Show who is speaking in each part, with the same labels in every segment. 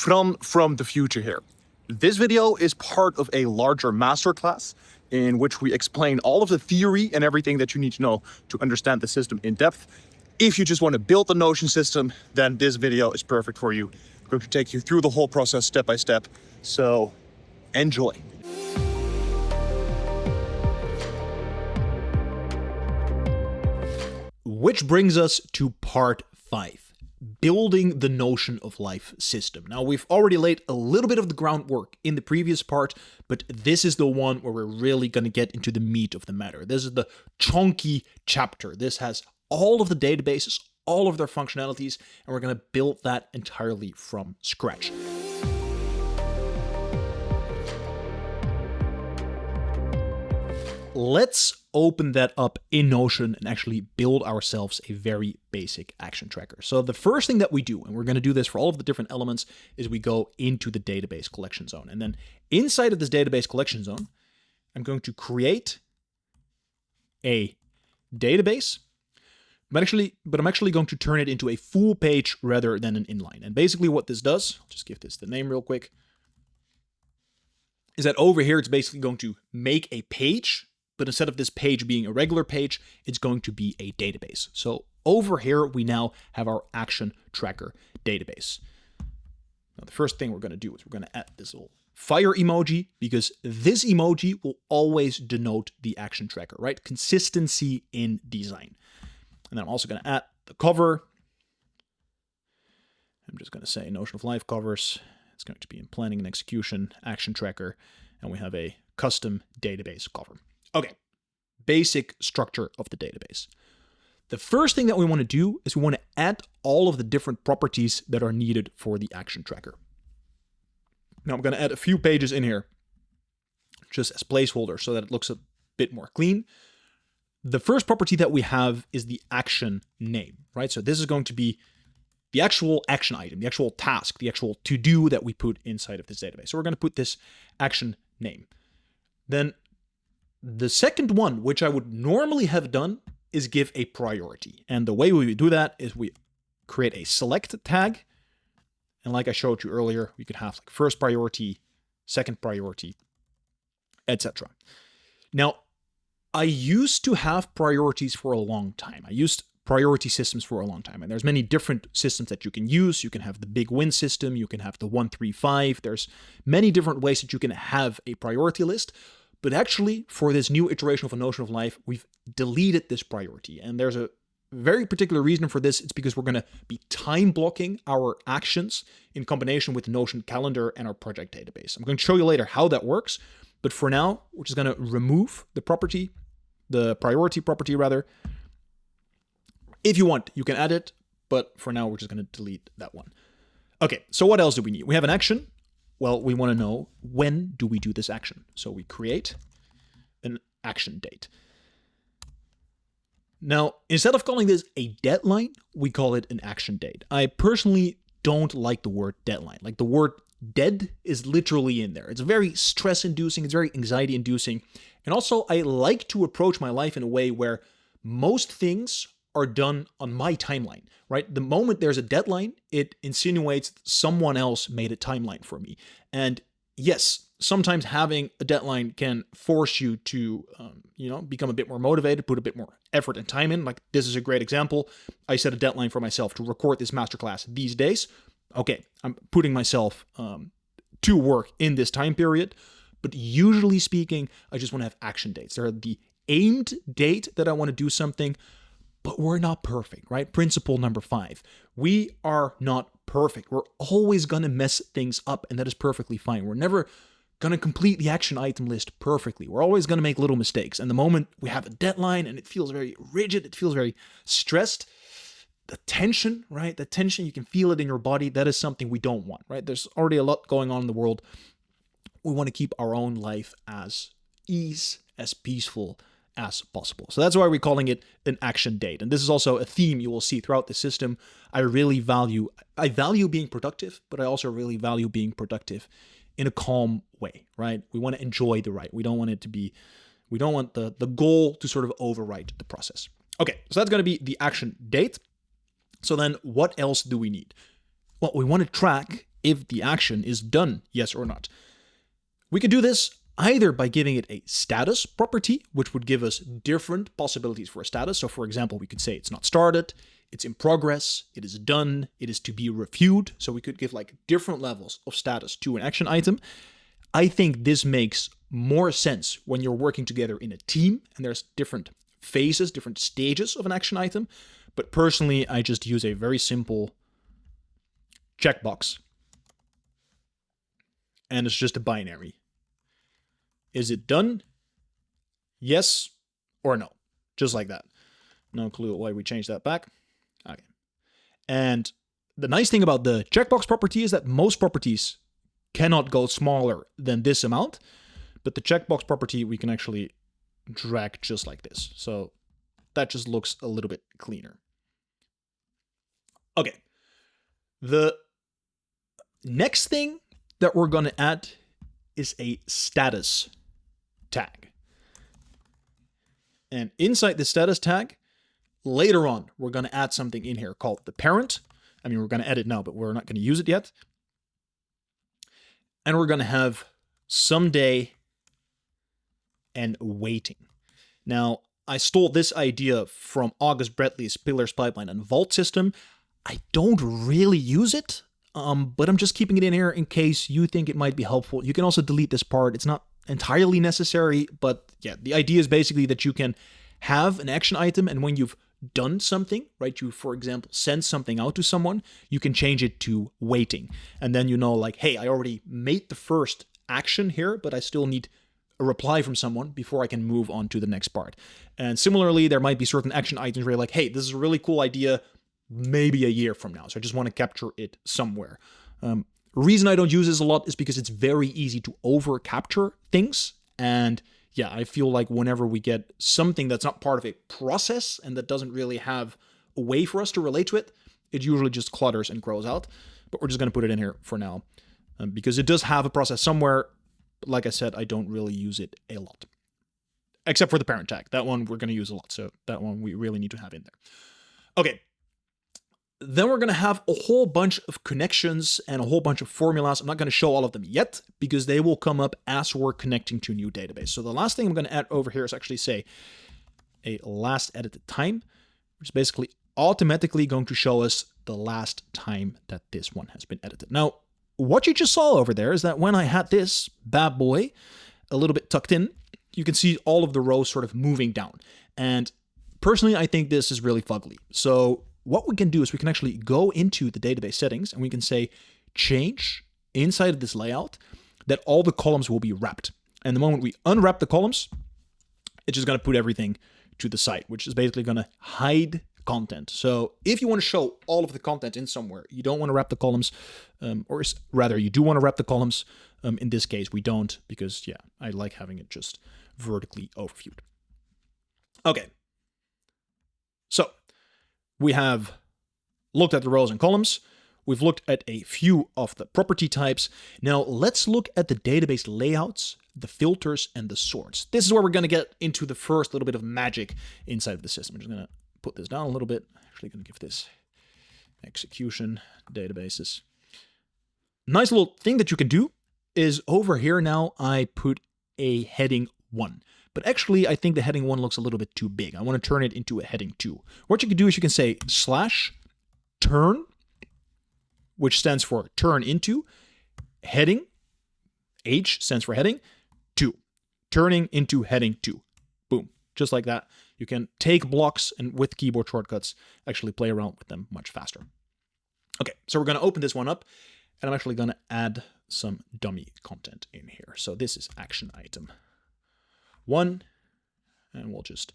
Speaker 1: from the future here. This video is part of a larger masterclass in which we explain all of the theory and everything that you need to know to understand the system in depth. If you just want to build the Notion system, then this video is perfect for you. I'm going to take you through the whole process step by step. So enjoy.
Speaker 2: Which brings us to part 5, building the Notion of Life system. Now, we've already laid a little bit of the groundwork in the previous part, but this is the one where we're really going to get into the meat of the matter. This is the chunky chapter. This has all of the databases, all of their functionalities, and we're going to build that entirely from scratch. Let's open that up in Notion and actually build ourselves a very basic action tracker. So the first thing that we do, and we're going to do this for all of the different elements, is we go into the database collection zone. And then inside of this database collection zone, I'm going to create a database, but I'm actually going to turn it into a full page rather than an inline. And basically what this does, I'll just give this the name real quick, is that over here, it's basically going to make a page, but instead of this page being a regular page, it's going to be a database. So over here, we now have our action tracker database. Now, the first thing we're going to do is we're going to add this little fire emoji, because this emoji will always denote the action tracker, right? Consistency in design. And then I'm also going to add the cover. I'm just going to say Notion of Life covers. It's going to be in planning and execution, action tracker, and we have a custom database cover. Okay, basic structure of the database. The first thing that we want to do is we want to add all of the different properties that are needed for the action tracker. Now I'm going to add a few pages in here just as placeholders so that it looks a bit more clean. The first property that we have is the action name, right? So this is going to be the actual action item, the actual task, the actual to-do that we put inside of this database. So we're going to put this action name. Then the second one, which I would normally have done, is give a priority. And the way we do that is we create a select tag. And like I showed you earlier, we could have like first priority, second priority, etc. Now, I used to have priorities for a long time. I used priority systems for a long time. And there's many different systems that you can use. You can have the big win system. You can have the 1-3-5. There's many different ways that you can have a priority list. But actually, for this new iteration of a Notion of Life, we've deleted this priority. And there's a very particular reason for this. It's because we're going to be time blocking our actions in combination with the Notion calendar and our project database. I'm going to show you later how that works. But for now, we're just going to remove the priority property rather. If you want, you can add it. But for now, we're just going to delete that one. Okay, so what else do we need? We have an action. Well, we want to know, when do we do this action? So we create an action date. Now, instead of calling this a deadline, we call it an action date. I personally don't like the word deadline. Like, the word dead is literally in there. It's very stress-inducing. It's very anxiety-inducing. And also, I like to approach my life in a way where most things are done on my timeline, right? The moment there's a deadline, it insinuates someone else made a timeline for me. And yes, sometimes having a deadline can force you to, become a bit more motivated, put a bit more effort and time in. Like, this is a great example. I set a deadline for myself to record this masterclass these days. Okay, I'm putting myself to work in this time period. But usually speaking, I just want to have action dates. They're the aimed date that I want to do something. But we're not perfect, right? Principle number 5. We are not perfect. We're always going to mess things up, and that is perfectly fine. We're never going to complete the action item list perfectly. We're always going to make little mistakes. And the moment we have a deadline and it feels very rigid, it feels very stressed, the tension, right? The tension, you can feel it in your body. That is something we don't want, right? There's already a lot going on in the world. We want to keep our own life as ease, as peaceful as possible. So that's why we're calling it an action date. And this is also a theme you will see throughout the system. I value being productive, but I also really value being productive in a calm way, right? We want to enjoy the ride. We don't want the goal to sort of override the process. Okay, so that's going to be the action date. So then what else do we need? Well, we want to track if the action is done, yes or not. We could do this either by giving it a status property, which would give us different possibilities for a status. So for example, we could say it's not started, it's in progress, it is done, it is to be reviewed. So we could give like different levels of status to an action item. I think this makes more sense when you're working together in a team and there's different phases, different stages of an action item. But personally, I just use a very simple checkbox. And it's just a binary. Is it done? Yes or no? Just like that. No clue why we changed that back. Okay. And the nice thing about the checkbox property is that most properties cannot go smaller than this amount. But the checkbox property we can actually drag just like this. So that just looks a little bit cleaner. Okay. The next thing that we're going to add is a status tag. And inside the status tag, later on, we're going to add something in here called the parent. I mean, we're going to add it now, but we're not going to use it yet. And we're going to have someday and waiting. Now, I stole this idea from August Bradley's Pillars, Pipeline, and Vault system. I don't really use it, but I'm just keeping it in here in case you think it might be helpful. You can also delete this part. It's not entirely necessary, but yeah, the idea is basically that you can have an action item, and when you've done something, right, you, for example, send something out to someone, you can change it to waiting. And then you know, like, hey, I already made the first action here, but I still need a reply from someone before I can move on to the next part. And similarly, there might be certain action items where you're like, hey, this is a really cool idea, maybe a year from now. So I just want to capture it somewhere. Reason I don't use this a lot is because it's very easy to over capture things. And yeah, I feel like whenever we get something that's not part of a process and that doesn't really have a way for us to relate to it, it usually just clutters and grows out. But we're just going to put it in here for now because it does have a process somewhere. But like I said, I don't really use it a lot. Except for the parent tag. That one we're going to use a lot. So that one we really need to have in there. Okay. Then we're going to have a whole bunch of connections and a whole bunch of formulas. I'm not going to show all of them yet because they will come up as we're connecting to a new database. So the last thing I'm going to add over here is actually say a last edited time, which is basically automatically going to show us the last time that this one has been edited. Now, what you just saw over there is that when I had this bad boy a little bit tucked in, you can see all of the rows sort of moving down. And personally, I think this is really fugly. So what we can do is we can actually go into the database settings and we can say change inside of this layout that all the columns will be wrapped. And the moment we unwrap the columns, it's just going to put everything to the side, which is basically going to hide content. So if you want to show all of the content in somewhere, you don't want to wrap the columns, or rather you do want to wrap the columns. In this case, we don't because, yeah, I like having it just vertically overviewed. Okay. So we have looked at the rows and columns. We've looked at a few of the property types. Now let's look at the database layouts, the filters, and the sorts. This is where we're going to get into the first little bit of magic inside of the system. I'm just going to put this down a little bit. Actually going to give this execution databases. Nice little thing that you can do is over here now I put a heading 1. But actually, I think the heading 1 looks a little bit too big. I want to turn it into a heading 2. What you can do is you can say /turn, which stands for turn into, heading, H stands for heading, 2. Turning into heading 2. Boom. Just like that. You can take blocks and with keyboard shortcuts actually play around with them much faster. Okay, so we're going to open this one up, and I'm actually going to add some dummy content in here. So this is action item 1, and we'll just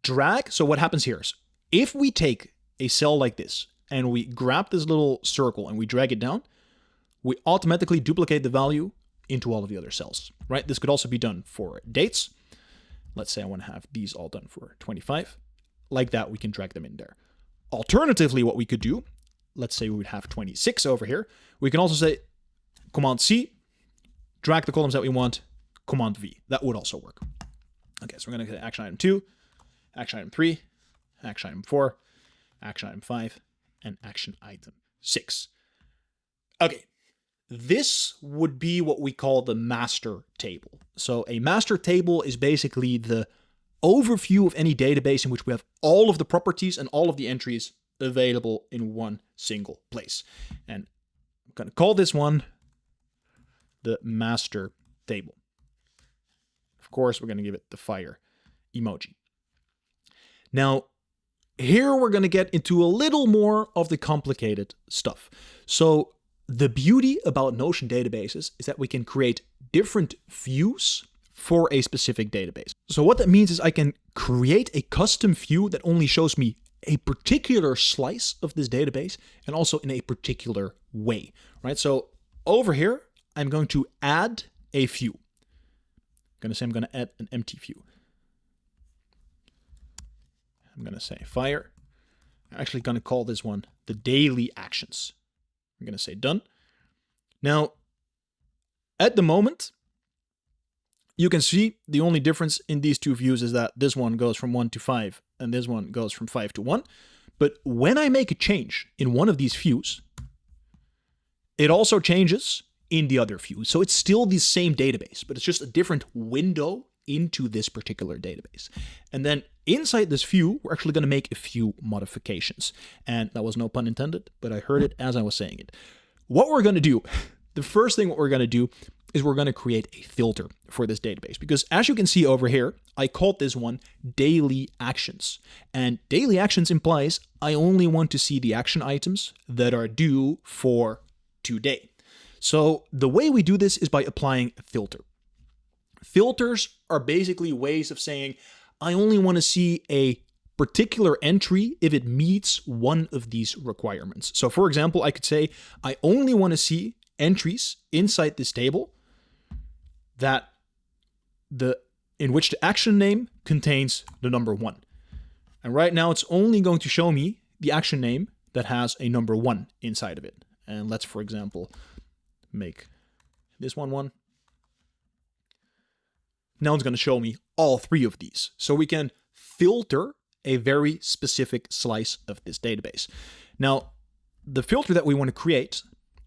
Speaker 2: drag. So what happens here is if we take a cell like this and we grab this little circle and we drag it down, we automatically duplicate the value into all of the other cells, right? This could also be done for dates. Let's say I want to have these all done for 25. Like that, we can drag them in there. Alternatively, what we could do, let's say we would have 26 over here. We can also say Command C, drag the columns that we want, Command V. That would also work. Okay, so we're going to get action item 2, action item 3, action item 4, action item 5, and action item 6. Okay, this would be what we call the master table. So a master table is basically the overview of any database in which we have all of the properties and all of the entries available in one single place. And I'm going to call this one the master table. Of course, we're going to give it the fire emoji. Now, here we're going to get into a little more of the complicated stuff. So the beauty about Notion databases is that we can create different views for a specific database. So what that means is I can create a custom view that only shows me a particular slice of this database and also in a particular way, right? So over here, I'm going to add a view. I'm going to say I'm going to add an empty view. I'm going to say fire. I'm actually going to call this one the daily actions. I'm going to say done. Now, at the moment, you can see the only difference in these two views is that this one goes from 1 to 5 and this one goes from 5 to 1. But when I make a change in one of these views, it also changes in the other view. So it's still the same database, but it's just a different window into this particular database. And then inside this view, we're actually going to make a few modifications. And that was no pun intended, but I heard it as I was saying it. What we're going to do, the first thing what we're going to do is we're going to create a filter for this database. Because as you can see over here, I called this one daily actions. And daily actions implies I only want to see the action items that are due for today. So the way we do this is by applying a filter. Filters are basically ways of saying, I only want to see a particular entry if it meets one of these requirements. So for example, I could say, I only want to see entries inside this table in which the action name contains the number 1. And right now it's only going to show me the action name that has a number 1 inside of it. And let's, for example, make this one 1. Now it's going to show me all 3 of these. So we can filter a very specific slice of this database. Now, the filter that we want to create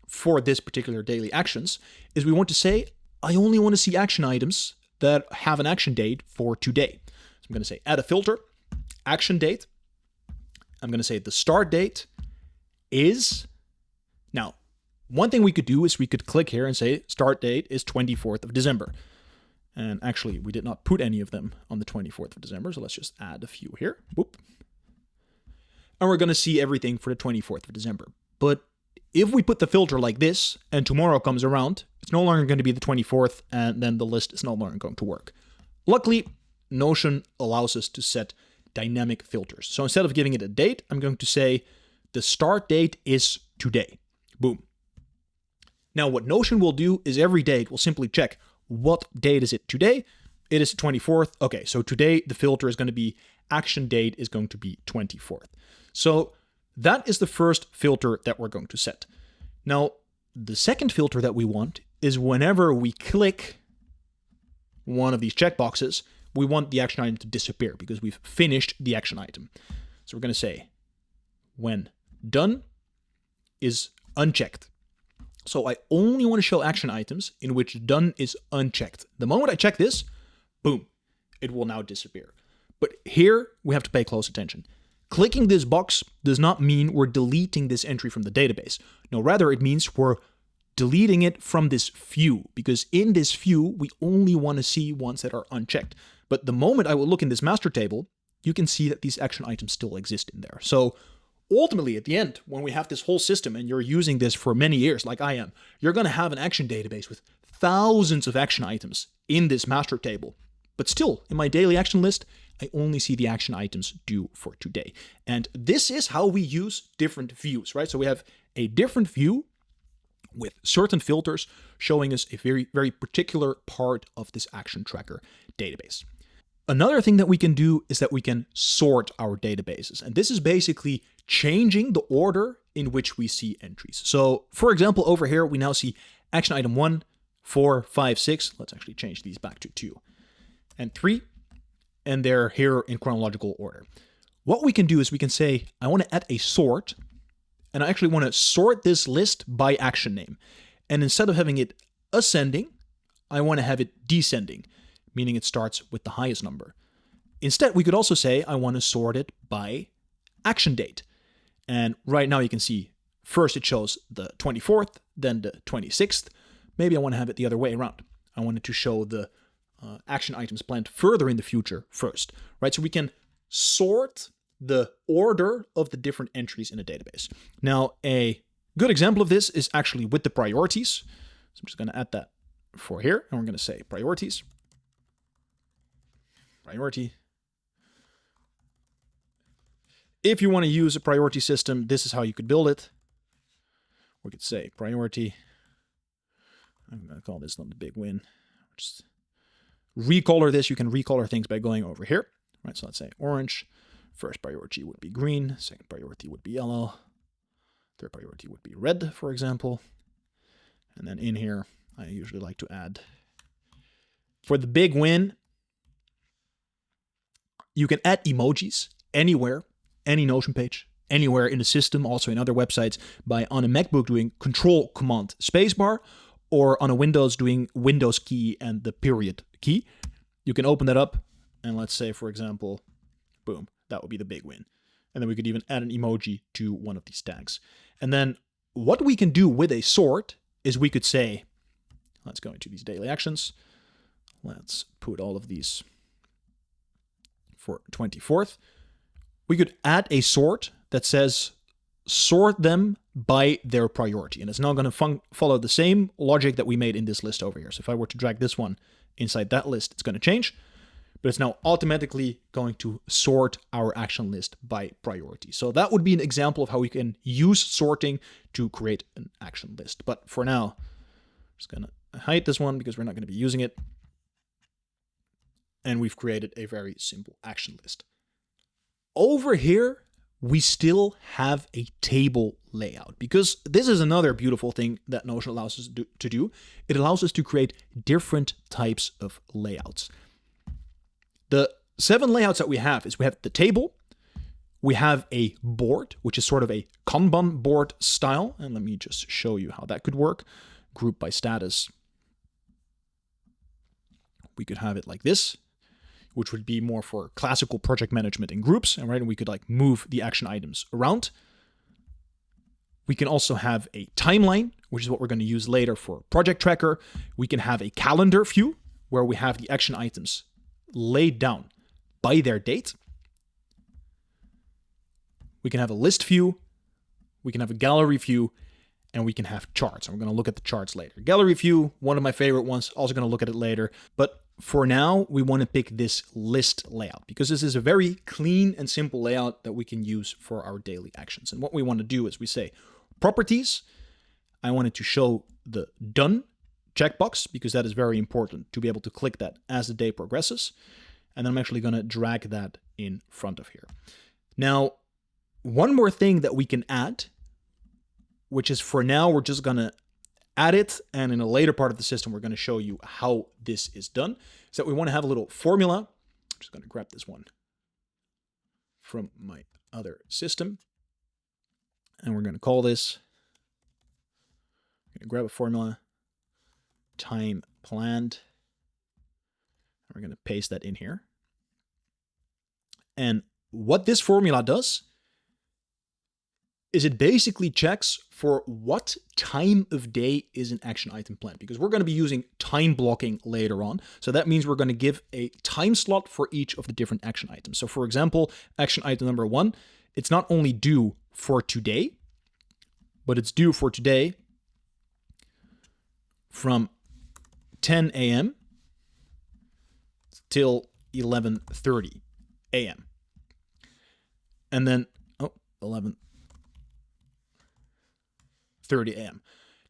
Speaker 2: for this particular daily actions is we want to say, I only want to see action items that have an action date for today. So I'm going to say add a filter, action date. I'm going to say the start date is, now, one thing we could do is we could click here and say start date is 24th of December. And actually, we did not put any of them on the 24th of December, so let's just add a few here. Boop. And we're going to see everything for the 24th of December. But if we put the filter like this, and tomorrow comes around, it's no longer going to be the 24th, and then the list is no longer going to work. Luckily, Notion allows us to set dynamic filters. So instead of giving it a date, I'm going to say the start date is today. Boom. Now, what Notion will do is every day it will simply check, what date is it today? It is the 24th. Okay, so today the filter is going to be action date is going to be 24th. So that is the first filter that we're going to set. Now, the second filter that we want is whenever we click one of these checkboxes, we want the action item to disappear because we've finished the action item. So we're going to say when done is unchecked. So I only want to show action items in which done is unchecked. The moment I check this, boom, it will now disappear. But here we have to pay close attention. Clicking this box does not mean we're deleting this entry from the database. No, rather it means we're deleting it from this view, because in this view, we only want to see ones that are unchecked. But the moment I will look in this master table, you can see that these action items still exist in there. So ultimately, at the end, when we have this whole system and you're using this for many years, like I am, you're going to have an action database with thousands of action items in this master table. But still, in my daily action list, I only see the action items due for today. And this is how we use different views, right? So we have a different view with certain filters showing us a very, very particular part of this action tracker database. Another thing that we can do is that we can sort our databases. And this is basically changing the order in which we see entries. So for example, over here, we now see action item 1, 4, 5, 6. Let's actually change these back to 2 and 3. And they're here in chronological order. What we can do is we can say, I want to add a sort, and I actually want to sort this list by action name. And instead of having it ascending, I want to have it descending, meaning it starts with the highest number. Instead, we could also say I want to sort it by action date. And right now you can see first it shows the 24th, then the 26th. Maybe I want to have it the other way around. I want it to show the action items planned further in the future first, right? So we can sort the order of the different entries in a database. Now, a good example of this is actually with the priorities. So I'm just going to add that for here, and we're going to say priorities. Priority. If you want to use a priority system, this is how you could build it. We could say priority. I'm going to call this not the big win. Just recolor this. You can recolor things by going over here. Right, so let's say orange. First priority would be green. Second priority would be yellow. Third priority would be red, for example. And then in here, I usually like to add, for the big win, you can add emojis anywhere, any Notion page, anywhere in the system, also in other websites, by on a MacBook doing Control Command Spacebar, or on a Windows doing Windows key and the period key. You can open that up, and let's say, for example, boom, that would be the big win. And then we could even add an emoji to one of these tags. And then what we can do with a sort is we could say, let's go into these daily actions. Let's put all of these for 24th. We could add a sort that says sort them by their priority. And it's now going to follow the same logic that we made in this list over here. So if I were to drag this one inside that list, it's going to change. But it's now automatically going to sort our action list by priority. So that would be an example of how we can use sorting to create an action list. But for now, I'm just going to hide this one because we're not going to be using it. And we've created a very simple action list. Over here, we still have a table layout, because this is another beautiful thing that Notion allows us to do. It allows us to create different types of layouts. The 7 layouts that we have is we have the table, we have a board, which is sort of a Kanban board style. And let me just show you how that could work. Group by status. We could have it like this, which would be more for classical project management in groups. And right, and we could like move the action items around. We can also have a timeline, which is what we're going to use later for project tracker. We can have a calendar view where we have the action items laid down by their date. We can have a list view. We can have a gallery view, and we can have charts. And we're going to look at the charts later. Gallery view, one of my favorite ones, also going to look at it later. But for now, we want to pick this list layout because this is a very clean and simple layout that we can use for our daily actions. And what we want to do is we say properties. I want it to show the done checkbox because that is very important to be able to click that as the day progresses. And then I'm actually going to drag that in front of here. Now, one more thing that we can add, which is for now, we're just going to add it. And in a later part of the system, we're going to show you how this is done. Is that we want to have a little formula. I'm just going to grab this one from my other system. And we're going to call this, I'm going to grab a formula, time planned. We're going to paste that in here. And what this formula does is it basically checks for what time of day is an action item planned, because we're going to be using time blocking later on. So that means we're going to give a time slot for each of the different action items. So for example, action item number 1, it's not only due for today, but it's due for today from 10 a.m. till 11:30 a.m. And then, 11:30 a.m.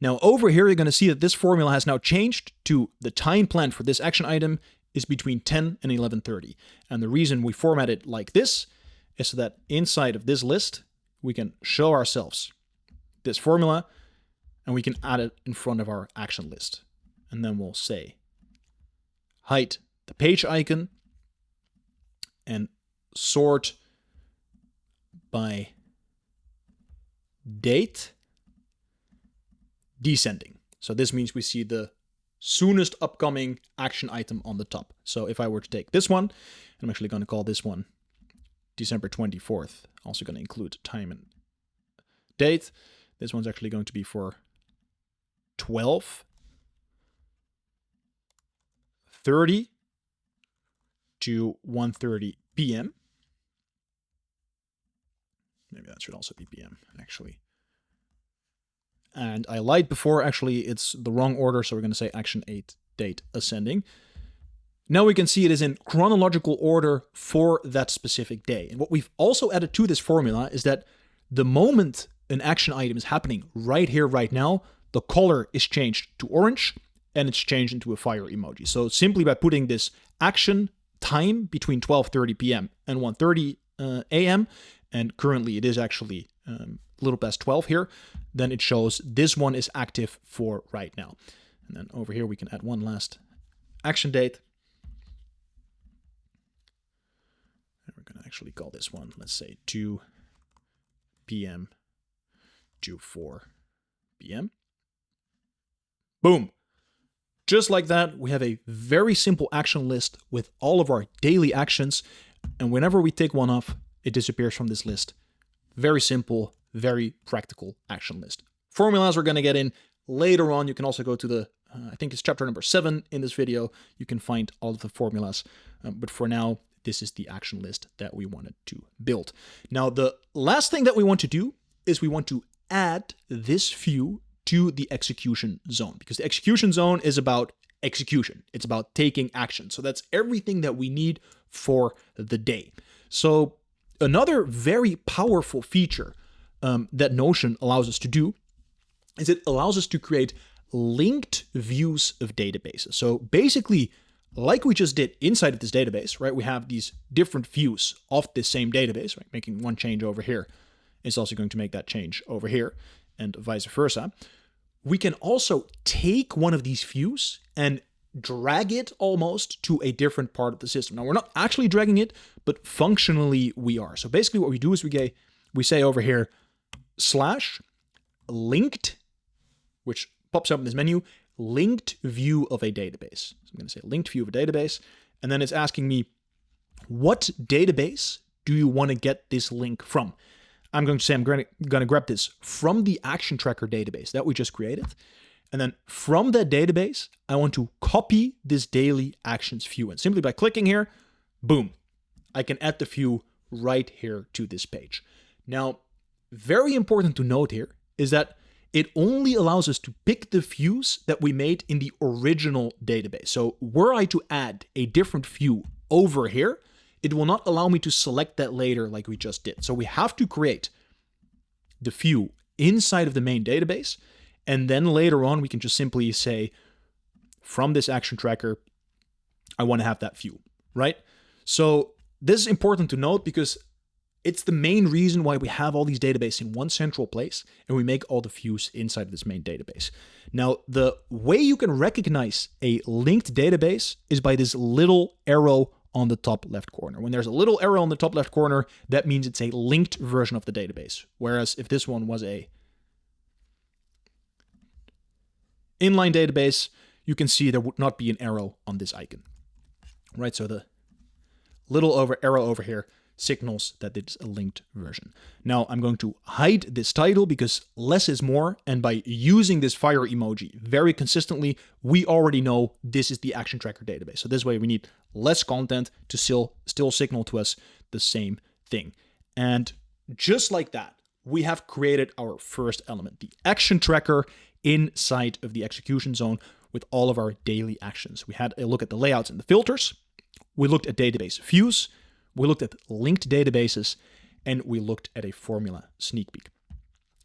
Speaker 2: Now over here, you're going to see that this formula has now changed to the time planned for this action item is between 10 and 11:30. And the reason we format it like this is so that inside of this list, we can show ourselves this formula and we can add it in front of our action list. And then we'll say, hide the page icon and sort by date descending. So this means we see the soonest upcoming action item on the top. So if I were to take this one, I'm actually going to call this one December 24th. Also going to include time and date. This one's actually going to be for 12:30 to 1:30 p.m. Maybe that should also be p.m. actually. And I lied before, actually it's the wrong order, so we're going to say action 8 date ascending. Now we can see it is in chronological order for that specific day. And what we've also added to this formula is that the moment an action item is happening right here, right now, the color is changed to orange and it's changed into a fire emoji. So simply by putting this action time between 12:30 p.m. and 1:30 a.m., and currently it is actually a little past 12 here, then it shows this one is active for right now. And then over here we can add one last action date. And we're going to actually call this one, let's say 2 p.m. to 4 p.m. Boom. Just like that, we have a very simple action list with all of our daily actions. And whenever we take one off, it disappears from this list. Very simple, very practical action list. Formulas we're going to get in later on. You can also go to the, I think it's chapter number 7 in this video. You can find all of the formulas. But for now, this is the action list that we wanted to build. Now, the last thing that we want to do is we want to add this view to the execution zone, because the execution zone is about execution. It's about taking action. So that's everything that we need for the day. So another very powerful feature that Notion allows us to do is it allows us to create linked views of databases. So basically, like we just did inside of this database, right? We have these different views of this same database, right? Making one change over here is also going to make that change over here, and vice versa. We can also take one of these views and drag it almost to a different part of the system. Now, we're not actually dragging it, but functionally we are. So basically what we do is we say over here /linked, which pops up in this menu, linked view of a database. So I'm going to say linked view of a database, and then it's asking me, what database do you want to get this link from? I'm going to say I'm going to grab this from the action tracker database that we just created. And then from that database, I want to copy this daily actions view. And simply by clicking here, boom, I can add the view right here to this page. Now, very important to note here is that it only allows us to pick the views that we made in the original database. So were I to add a different view over here, it will not allow me to select that later like we just did. So we have to create the view inside of the main database. And then later on, we can just simply say, from this action tracker, I want to have that view, right? So this is important to note because it's the main reason why we have all these databases in one central place and we make all the views inside of this main database. Now, the way you can recognize a linked database is by this little arrow on the top left corner. When there's a little arrow on the top left corner, that means it's a linked version of the database. Whereas if this one was a inline database, you can see there would not be an arrow on this icon, right? So the little arrow over here signals that it's a linked version. Now I'm going to hide this title because less is more. And by using this fire emoji very consistently, we already know this is the action tracker database. So this way we need less content to still signal to us the same thing. And just like that, we have created our first element, the action tracker inside of the execution zone with all of our daily actions. We had a look at the layouts and the filters. We looked at database views. We looked at linked databases, and we looked at a formula sneak peek.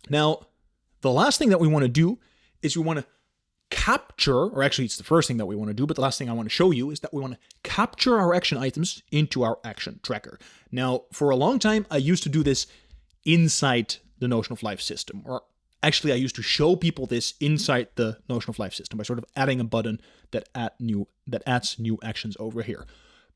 Speaker 2: Now, the last thing that we want to do is we want to capture, or actually it's the first thing that we want to do, but the last thing I want to show you is that we want to capture our action items into our action tracker. Now, for a long time, I used to do this inside the Notion of Life system, or actually I used to show people this inside the Notion of Life system by sort of adding a button that adds new actions over here.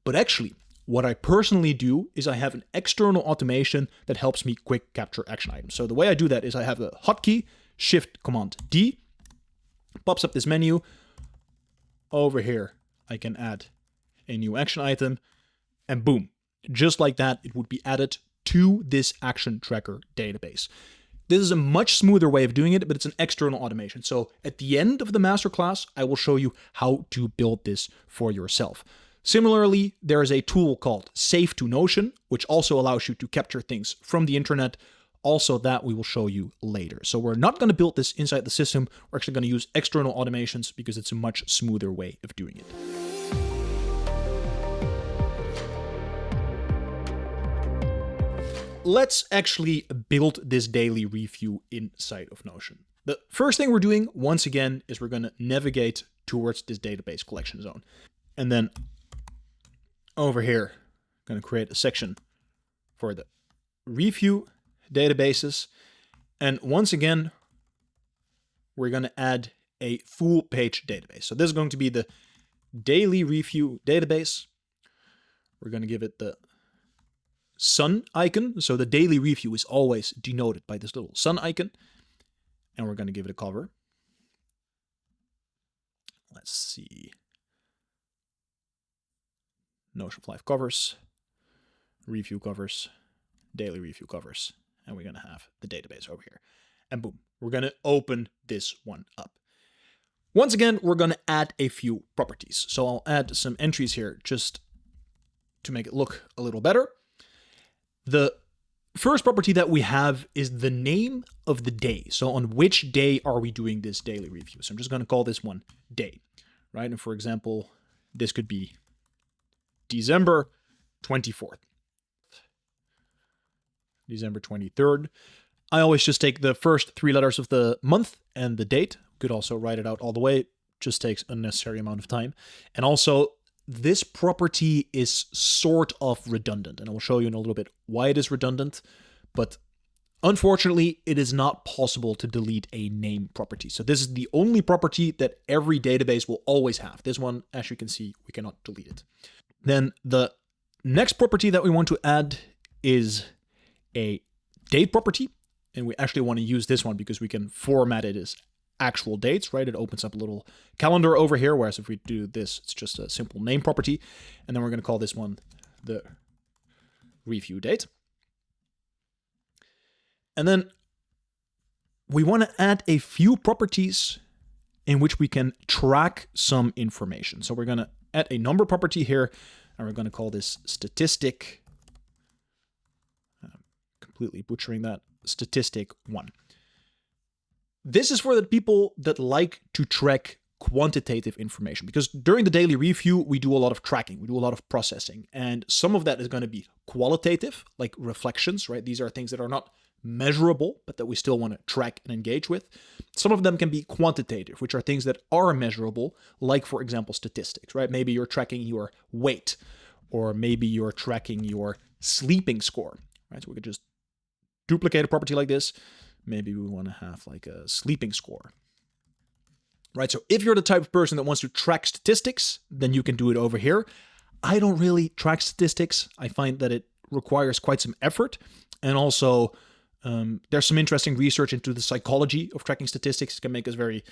Speaker 2: But actually, what I personally do is I have an external automation that helps me quick capture action items. So the way I do that is I have a hotkey, Shift Command D, Pops up this menu. Over here, I can add a new action item, and boom, just like that, it would be added to this action tracker database. This is a much smoother way of doing it, but it's an external automation. So at the end of the masterclass, I will show you how to build this for yourself. Similarly, there is a tool called Save to Notion, which also allows you to capture things from the internet. Also, that we will show you later. So we're not going to build this inside the system. We're actually going to use external automations because it's a much smoother way of doing it. Let's actually build this daily review inside of Notion. The first thing we're doing, once again, is we're going to navigate towards this database collection zone. And then over here, I'm going to create a section for the review databases. And once again, we're going to add a full page database. So this is going to be the daily review database. We're going to give it the sun icon. So the daily review is always denoted by this little sun icon. And we're going to give it a cover. Let's see. Notion of Life covers, review covers, daily review covers. And we're going to have the database over here. And boom, we're going to open this one up. Once again, we're going to add a few properties. So I'll add some entries here just to make it look a little better. The first property that we have is the name of the day. So on which day are we doing this daily review? So I'm just going to call this one day, right? And for example, this could be December 24th. December 23rd. I always just take the first 3 letters of the month and the date. Could also write it out all the way. Just takes an unnecessary amount of time. And also, this property is sort of redundant, and I will show you in a little bit why it is redundant, but unfortunately, it is not possible to delete a name property. So this is the only property that every database will always have. This one, as you can see, we cannot delete it. Then the next property that we want to add is a date property, and we actually want to use this one because we can format it as actual dates, right? It opens up a little calendar over here, whereas if we do this, it's just a simple name property. And then we're going to call this one the review date. And then we want to add a few properties in which we can track some information. So we're going to add a number property here, and we're going to call this statistic. I'm completely butchering that. Statistic 1. This is for the people that like to track quantitative information, because during the daily review, we do a lot of tracking, we do a lot of processing, and some of that is going to be qualitative, like reflections, right? These are things that are not measurable, but that we still want to track and engage with. Some of them can be quantitative, which are things that are measurable, like, for example, statistics, right? Maybe you're tracking your weight, or maybe you're tracking your sleeping score, right? So we could just duplicate a property like this. Maybe we want to have like a sleeping score, right? So if you're the type of person that wants to track statistics, then you can do it over here. I don't really track statistics. I find that it requires quite some effort. And also, there's some interesting research into the psychology of tracking statistics. It can make us very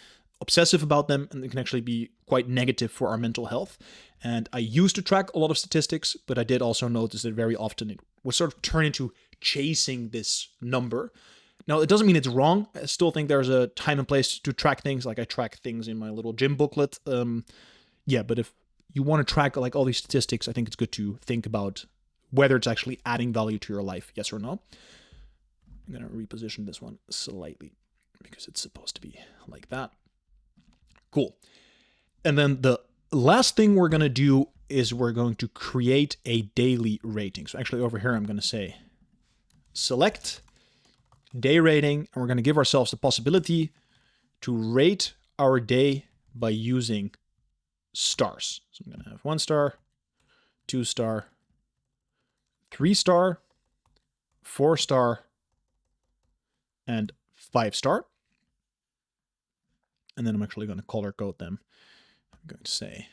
Speaker 2: obsessive about them, and it can actually be quite negative for our mental health. And I used to track a lot of statistics, but I did also notice that very often it would sort of turn into chasing this number. Now, it doesn't mean it's wrong. I still think there's a time and place to track things. Like I track things in my little gym booklet. But if you want to track like all these statistics, I think it's good to think about whether it's actually adding value to your life, yes or no. I'm going to reposition this one slightly because it's supposed to be like that. Cool. And then the last thing we're going to do is we're going to create a daily rating. So actually over here, I'm going to say select day rating, and we're going to give ourselves the possibility to rate our day by using stars. So I'm going to have 1 star, 2 star, 3 star, 4 star, and 5 star. And then I'm actually going to color code them. I'm going to say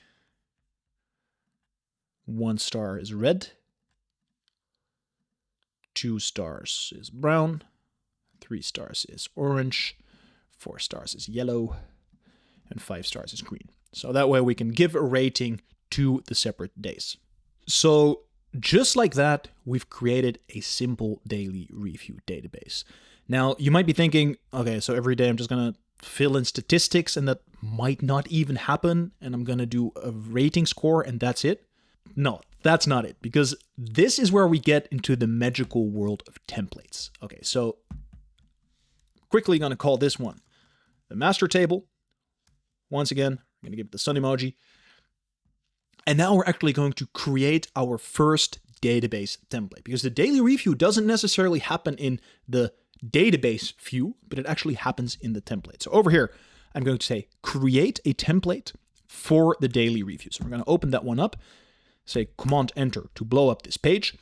Speaker 2: 1 star is red, 2 stars is brown, 3 stars is orange, 4 stars is yellow, and 5 stars is green. So that way we can give a rating to the separate days. So just like that, we've created a simple daily review database. Now, you might be thinking, okay, so every day I'm just going to fill in statistics and that might not even happen, and I'm going to do a rating score and that's it. No, that's not it, because this is where we get into the magical world of templates. Okay, so quickly going to call this one the master table. Once again, I'm going to give it the sun emoji. And now we're actually going to create our first database template, because the daily review doesn't necessarily happen in the database view, but it actually happens in the template. So over here, I'm going to say create a template for the daily review. So we're going to open that one up, say Command Enter to blow up this page.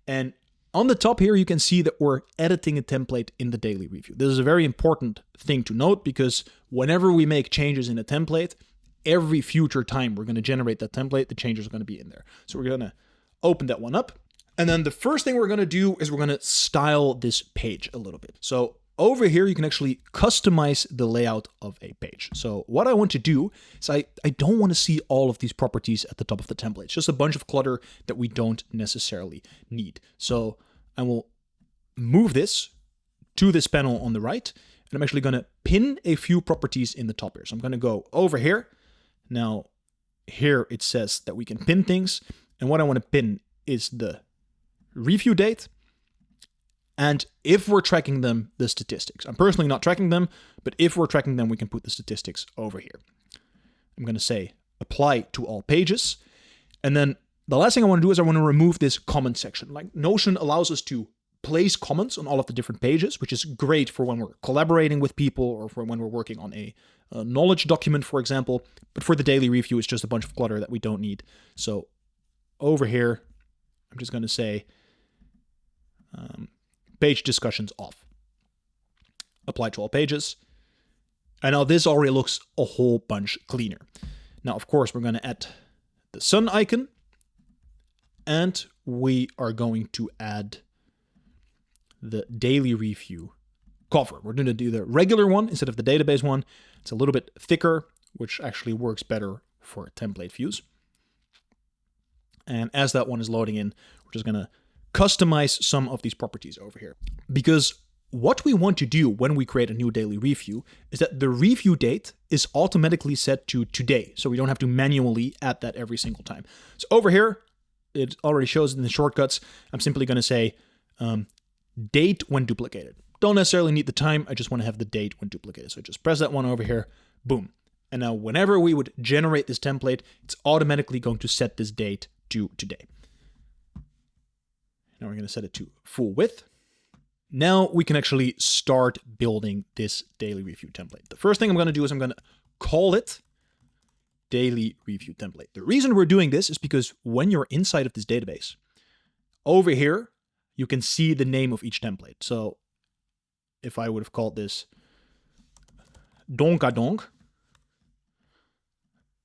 Speaker 2: And on the top here, you can see that we're editing a template in the daily review. This is a very important thing to note, because whenever we make changes in a template, every future time we're going to generate that template, the changes are going to be in there. So we're going to open that one up. And then the first thing we're going to do is we're going to style this page a little bit. So over here, you can actually customize the layout of a page. So what I want to do is I don't want to see all of these properties at the top of the template. It's just a bunch of clutter that we don't necessarily need. So I will move this to this panel on the right, and I'm actually going to pin a few properties in the top here. So I'm going to go over here. Now, here it says that we can pin things, and what I want to pin is the review date, and if we're tracking them, the statistics. I'm personally not tracking them, but if we're tracking them, we can put the statistics over here. I'm going to say apply to all pages, and then the last thing I want to do is I want to remove this comment section. Like, Notion allows us to place comments on all of the different pages, which is great for when we're collaborating with people or for when we're working on a knowledge document, for example. But for the daily review, it's just a bunch of clutter that we don't need. So over here, I'm just going to say page discussions off. Apply to all pages. And now this already looks a whole bunch cleaner. Now, of course, we're going to add the sun icon, and we are going to add the daily review cover. We're going to do the regular one instead of the database one. It's a little bit thicker, which actually works better for template views. And as that one is loading in, we're just going to customize some of these properties over here. Because what we want to do when we create a new daily review is that the review date is automatically set to today. So we don't have to manually add that every single time. So over here, it already shows in the shortcuts. I'm simply going to say date when duplicated. Don't necessarily need the time. I just want to have the date when duplicated. So just press that one over here. Boom. And now whenever we would generate this template, it's automatically going to set this date to today. Now we're going to set it to full width. Now we can actually start building this daily review template. The first thing I'm going to do is I'm going to call it daily review template. The reason we're doing this is because when you're inside of this database, over here, you can see the name of each template. So if I would have called this Donkadonk,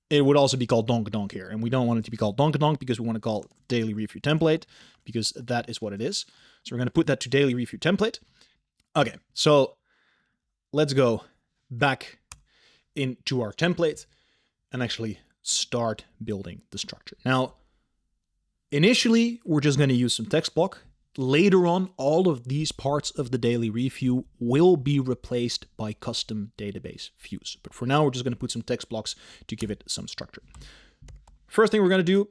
Speaker 2: it would also be called Donkadonk here. And we don't want it to be called Donkadonk because we want to call it daily review template, because that is what it is. So we're going to put that to daily review template. Okay, so let's go back into our template and actually start building the structure. Now, initially, we're just going to use some text block. Later on, all of these parts of the daily review will be replaced by custom database views. But for now, we're just going to put some text blocks to give it some structure. First thing we're going to do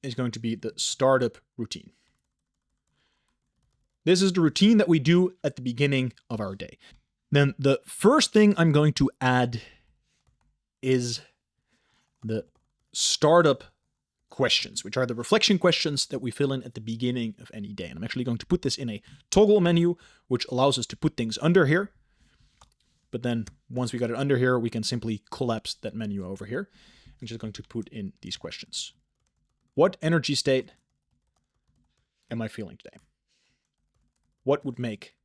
Speaker 2: is going to be the startup routine. This is the routine that we do at the beginning of our day. Then the first thing I'm going to add is the startup questions, which are the reflection questions that we fill in at the beginning of any day. And I'm actually going to put this in a toggle menu, which allows us to put things under here. But then once we got it under here, we can simply collapse that menu over here. I'm just going to put in these questions. What energy state am I feeling today? What would make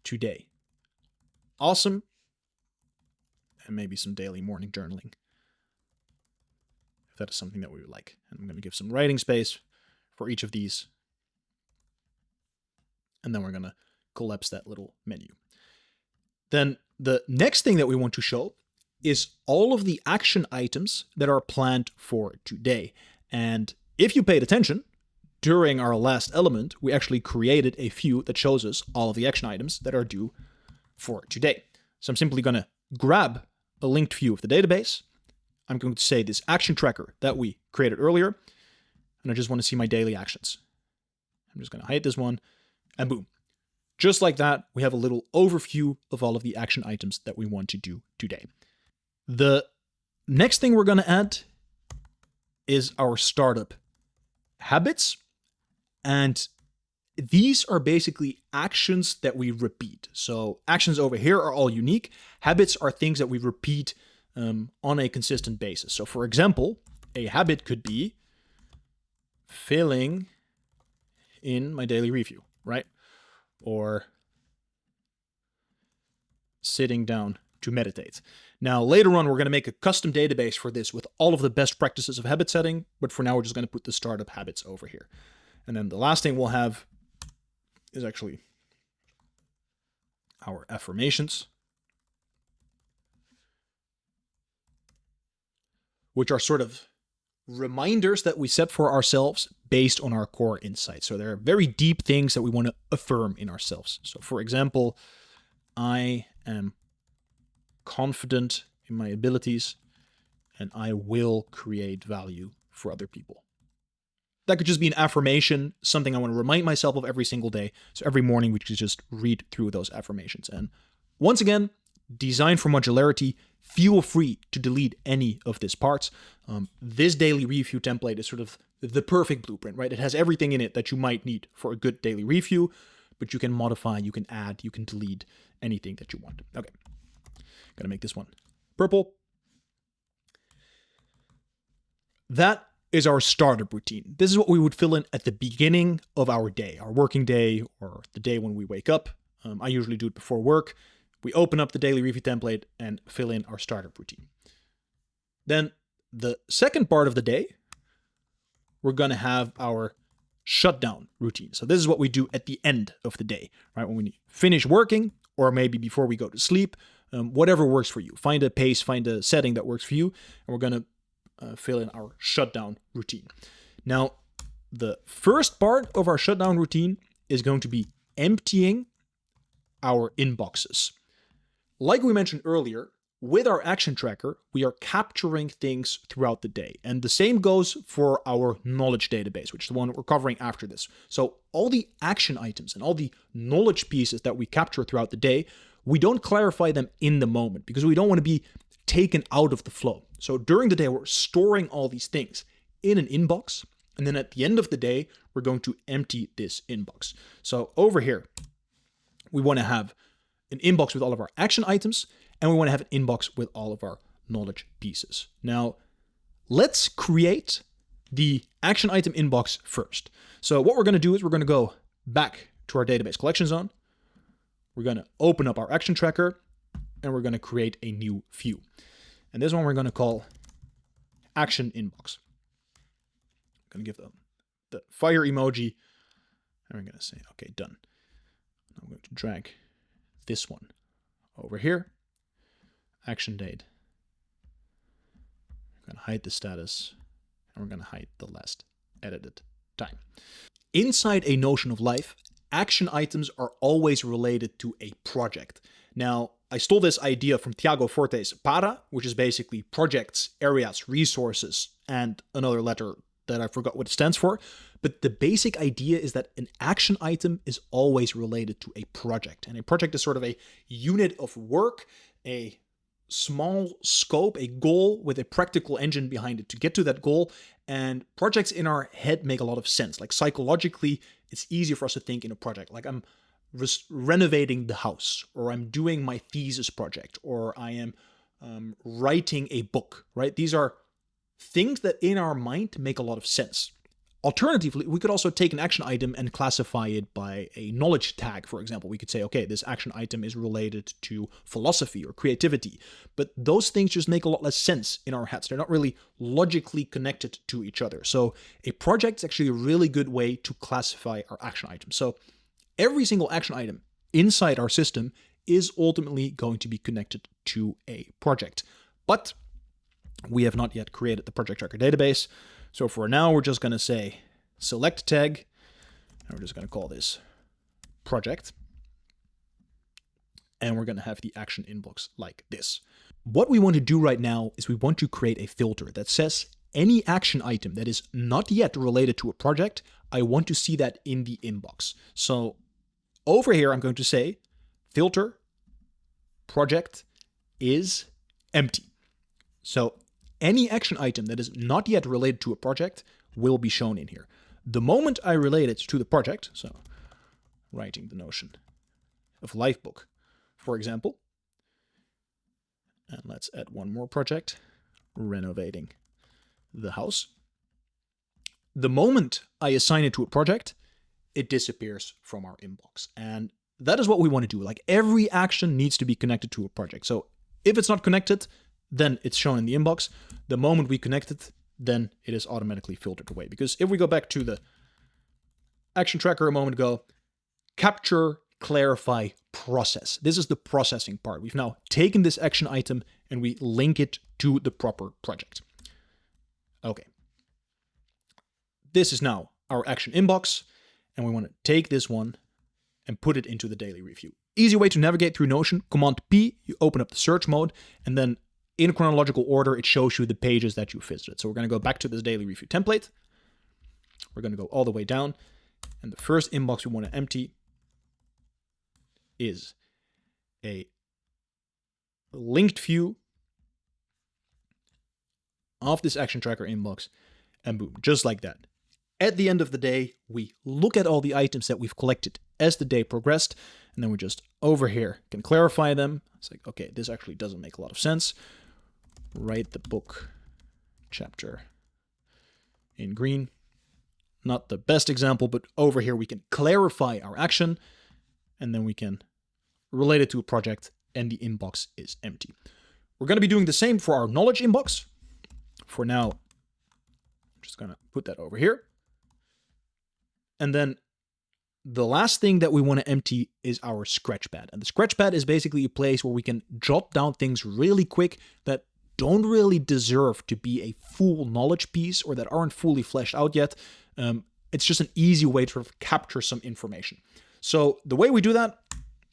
Speaker 2: today awesome? And maybe some daily morning journaling, if that is something that we would like. And I'm going to give some writing space for each of these. And then we're going to collapse that little menu. Then the next thing that we want to show is all of the action items that are planned for today. And if you paid attention, during our last element, we actually created a view that shows us all of the action items that are due for today. So I'm simply going to grab a linked view of the database. I'm going to say this action tracker that we created earlier, and I just want to see my daily actions. I'm just going to hide this one, and boom. Just like that, we have a little overview of all of the action items that we want to do today. The next thing we're going to add is our startup habits. And these are basically actions that we repeat. So actions over here are all unique. Habits are things that we repeat on a consistent basis. So for example, a habit could be filling in my daily review, right? Or sitting down to meditate. Now, later on, we're going to make a custom database for this with all of the best practices of habit setting. But for now, we're just going to put the startup habits over here. And then the last thing we'll have is actually our affirmations, which are sort of reminders that we set for ourselves based on our core insights. So they're very deep things that we want to affirm in ourselves. So for example, I am confident in my abilities and I will create value for other people. That could just be an affirmation, something I want to remind myself of every single day. So every morning we could just read through those affirmations. And once again, designed for modularity, feel free to delete any of these parts. This daily review template is sort of the perfect blueprint, right? It has everything in it that you might need for a good daily review, but you can modify, you can add, you can delete anything that you want. Okay, gotta make this one purple. That is our startup routine. This is what we would fill in at the beginning of our day, our working day, or the day when we wake up. I usually do it before work. We open up the daily review template and fill in our startup routine. Then the second part of the day, we're going to have our shutdown routine. So this is what we do at the end of the day, right? When we finish working, or maybe before we go to sleep, whatever works for you. Find a pace, find a setting that works for you, and we're going to fill in our shutdown routine. Now, the first part of our shutdown routine is going to be emptying our inboxes. Like we mentioned earlier, with our action tracker, we are capturing things throughout the day. And the same goes for our knowledge database, which is the one we're covering after this. So all the action items and all the knowledge pieces that we capture throughout the day, we don't clarify them in the moment because we don't want to be taken out of the flow. So during the day, we're storing all these things in an inbox. And then at the end of the day, we're going to empty this inbox. So over here, we want to have an inbox with all of our action items, and we want to have an inbox with all of our knowledge pieces. Now, let's create the action item inbox first. So what we're going to do is we're going to go back to our database collection zone. We're going to open up our action tracker, and we're going to create a new view. And this one we're going to call action inbox. I'm going to give the fire emoji, and we're going to say, okay, done. I'm going to drag this one over here. Action date. We're going to hide the status, and we're going to hide the last edited time. Inside a Notion of Life, action items are always related to a project. Now, I stole this idea from Tiago Forte's PARA, which is basically projects, areas, resources, and another letter that I forgot what it stands for. But the basic idea is that an action item is always related to a project. And a project is sort of a unit of work, a small scope, a goal with a practical engine behind it to get to that goal. And projects in our head make a lot of sense. Like psychologically, it's easier for us to think in a project. Like I'm renovating the house, or I'm doing my thesis project, or I am writing a book, right? These are things that in our mind make a lot of sense. Alternatively, we could also take an action item and classify it by a knowledge tag, for example. We could say, okay, this action item is related to philosophy or creativity. But those things just make a lot less sense in our heads. They're not really logically connected to each other. So a project is actually a really good way to classify our action items. So every single action item inside our system is ultimately going to be connected to a project. But we have not yet created the project tracker database. So for now, we're just going to say select tag, and we're just going to call this project. And we're going to have the action inbox like this. What we want to do right now is we want to create a filter that says any action item that is not yet related to a project, I want to see that in the inbox. So over here, I'm going to say filter project is empty. So any action item that is not yet related to a project will be shown in here. The moment I relate it to the project, so writing the notion of Lifebook, for example, and let's add one more project, renovating the house. The moment I assign it to a project, it disappears from our inbox. And that is what we want to do. Like every action needs to be connected to a project. So if it's not connected, then it's shown in the inbox. The moment we connect it, then it is automatically filtered away. Because if we go back to the action tracker a moment ago, capture, clarify, process. This is the processing part. We've now taken this action item and we link it to the proper project. Okay. This is now our action inbox, and we want to take this one and put it into the daily review. Easy way to navigate through Notion, Command P, you open up the search mode, and then in chronological order, it shows you the pages that you visited. So we're going to go back to this daily review template. We're going to go all the way down, and the first inbox we want to empty is a linked view of this action tracker inbox, and boom, just like that. At the end of the day, we look at all the items that we've collected as the day progressed, and then we just over here can clarify them. It's like, okay, this actually doesn't make a lot of sense. Write the book chapter in green. Not the best example, but over here we can clarify our action, and then we can relate it to a project, and the inbox is empty. We're going to be doing the same for our knowledge inbox. For now, I'm just going to put that over here. And then the last thing that we want to empty is our scratchpad. And the scratchpad is basically a place where we can jot down things really quick that don't really deserve to be a full knowledge piece or that aren't fully fleshed out yet. It's just an easy way to capture some information. So the way we do that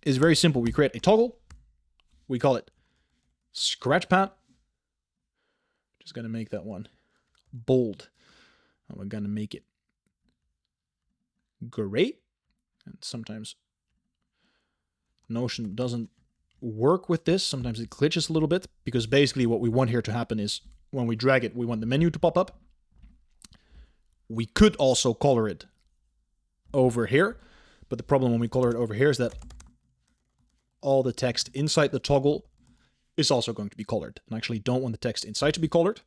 Speaker 2: is very simple. We create a toggle. We call it scratchpad. Just going to make that one bold. And we're going to make it gray. And sometimes Notion doesn't work with this. Sometimes it glitches a little bit, because basically what we want here to happen is when we drag it, we want the menu to pop up. We could also color it over here, but the problem when we color it over here is that all the text inside the toggle is also going to be colored. And I actually don't want the text inside to be colored.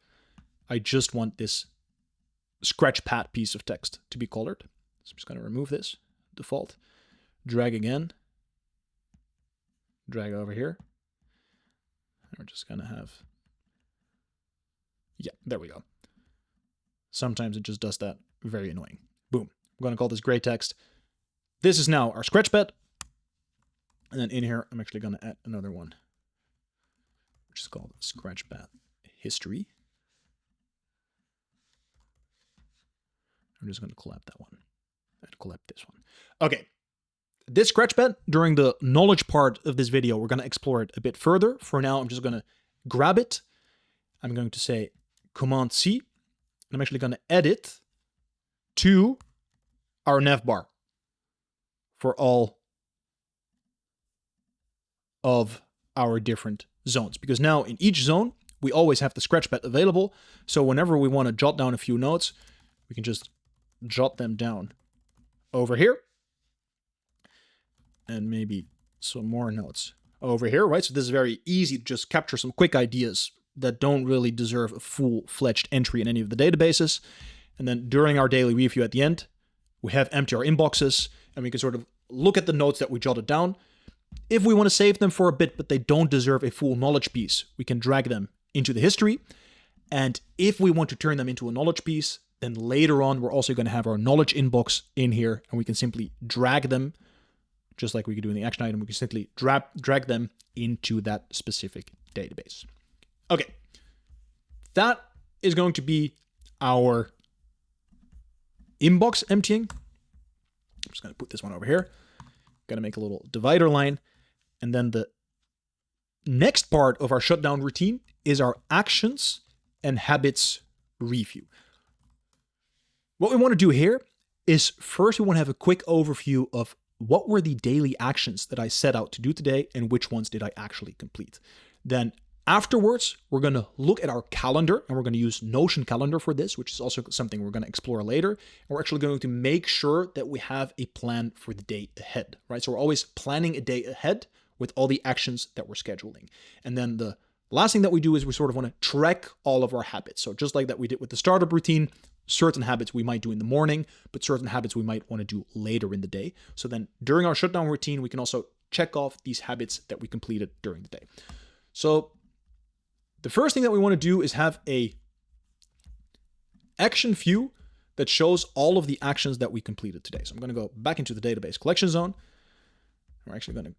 Speaker 2: I just want this scratchpad piece of text to be colored. So I'm just going to remove this default, drag again, drag over here. And we're just going to have, yeah, there we go. Sometimes it just does that. Very annoying. Boom. I'm going to call this gray text. This is now our scratchpad. And then in here, I'm actually going to add another one, which is called scratchpad history. I'm just going to collab that one and collab this one. Okay. This scratchpad, during the knowledge part of this video, we're going to explore it a bit further. For now, I'm just going to grab it. I'm going to say Command C. And I'm actually going to add it to our navbar for all of our different zones. Because now in each zone, we always have the scratchpad available. So whenever we want to jot down a few notes, we can just jot them down over here. And maybe some more notes over here, right? So this is very easy to just capture some quick ideas that don't really deserve a full-fledged entry in any of the databases. And then during our daily review at the end, we have empty our inboxes, and we can sort of look at the notes that we jotted down. If we want to save them for a bit, but they don't deserve a full knowledge piece, we can drag them into the history. And if we want to turn them into a knowledge piece, then later on, we're also going to have our knowledge inbox in here, and we can simply drag them just like we could do in the action item. We can simply drag them into that specific database. Okay, that is going to be our inbox emptying. I'm just going to put this one over here. Going to make a little divider line. And then the next part of our shutdown routine is our actions and habits review. What we want to do here is first we want to have a quick overview of what were the daily actions that I set out to do today and which ones did I actually complete. Then afterwards, we're going to look at our calendar, and we're going to use Notion Calendar for this, which is also something we're going to explore later. And we're actually going to make sure that we have a plan for the day ahead, right? So we're always planning a day ahead with all the actions that we're scheduling. And then the last thing that we do is we sort of want to track all of our habits. So just like that we did with the startup routine, certain habits we might do in the morning, but certain habits we might want to do later in the day. So then during our shutdown routine, we can also check off these habits that we completed during the day. So the first thing that we want to do is have a action view that shows all of the actions that we completed today. So I'm going to go back into the database collection zone. We're actually going to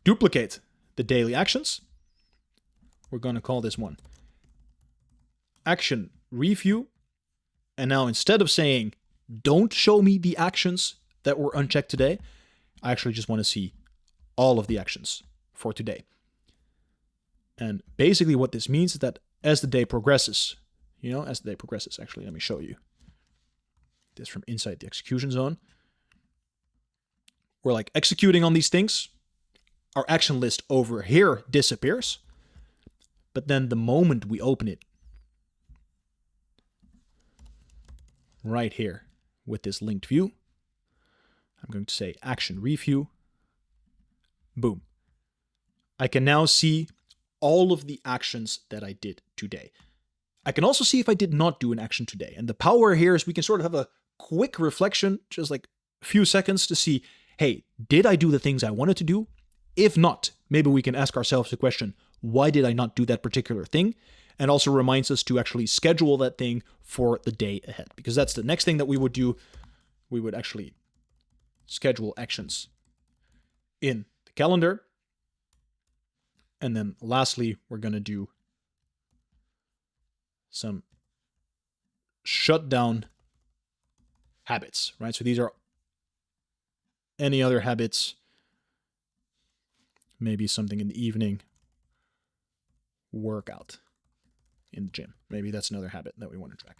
Speaker 2: duplicate the daily actions. We're going to call this one action review. And now instead of saying, don't show me the actions that were unchecked today, I actually just want to see all of the actions for today. And basically what this means is that as the day progresses, actually, let me show you this from inside the execution zone. We're like executing on these things. Our action list over here disappears. But then the moment we open it, right here with this linked view, I'm going to say action review. Boom. I can now see all of the actions that I did today. I can also see if I did not do an action today. And the power here is we can sort of have a quick reflection, just like a few seconds to see, hey, did I do the things I wanted to do? If not, maybe we can ask ourselves the question, why did I not do that particular thing? And also reminds us to actually schedule that thing for the day ahead, because that's the next thing that we would do. We would actually schedule actions in the calendar. And then lastly, we're going to do some shutdown habits, right? So these are any other habits, maybe something in the evening, workout in the gym. Maybe that's another habit that we want to track.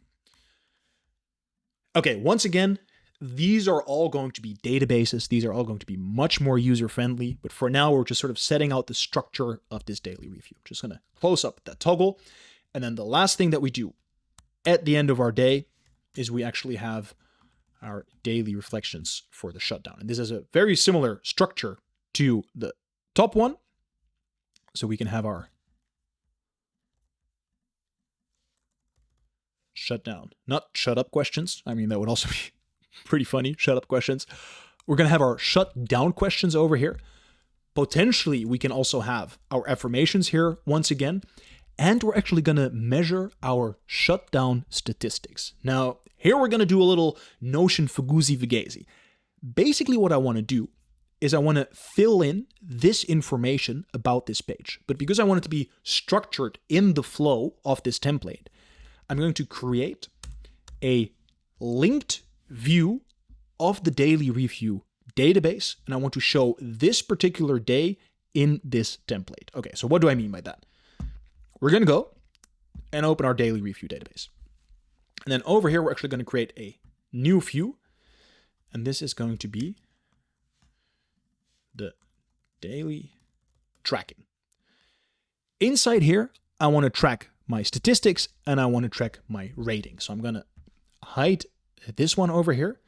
Speaker 2: Okay, once again, these are all going to be databases. These are all going to be much more user-friendly. But for now, we're just sort of setting out the structure of this daily review. Just going to close up that toggle. And then the last thing that we do at the end of our day is we actually have our daily reflections for the shutdown. And this is a very similar structure to the top one. So we can have our shutdown, not shut up questions. I mean, that would also be pretty funny. Shut up questions. We're going to have our shut down questions over here. Potentially, we can also have our affirmations here once again. And we're actually going to measure our shutdown statistics. Now, here we're going to do a little Notion Fuguzi Vigezi. Basically, what I want to do is I want to fill in this information about this page. But because I want it to be structured in the flow of this template, I'm going to create a linked view of the daily review database, and I want to show this particular day in this template. Okay, so what do I mean by that? We're going to go and open our daily review database. And then over here, we're actually going to create a new view, and this is going to be the daily tracking. Inside here, I want to track my statistics and I want to track my rating. So I'm going to hide this one over here.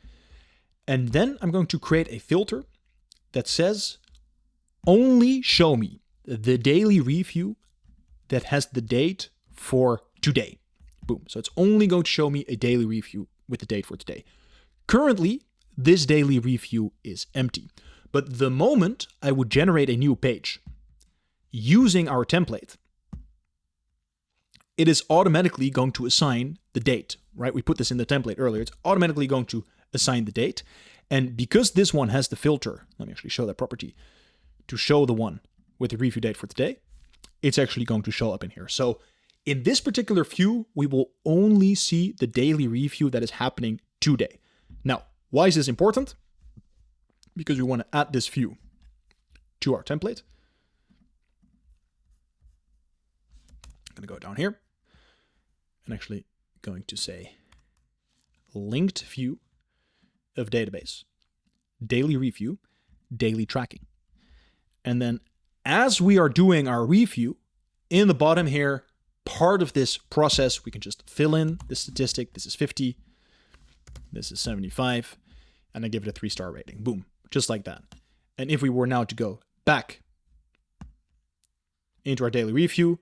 Speaker 2: And then I'm going to create a filter that says only show me the daily review that has the date for today. Boom. So it's only going to show me a daily review with the date for today. Currently, this daily review is empty. But the moment I would generate a new page using our template, it is automatically going to assign the date, right? We put this in the template earlier. It's automatically going to assign the date. And because this one has the filter, let me actually show that property, to show the one with the review date for today, it's actually going to show up in here. So in this particular view, we will only see the daily review that is happening today. Now, why is this important? Because we want to add this view to our template. I'm going to go down here and actually going to say linked view of database, daily review, daily tracking. And then as we are doing our review, in the bottom here, part of this process, we can just fill in the statistic. This is 50. This is 75. And I give it a 3-star rating. Boom. Just like that. And if we were now to go back into our daily review,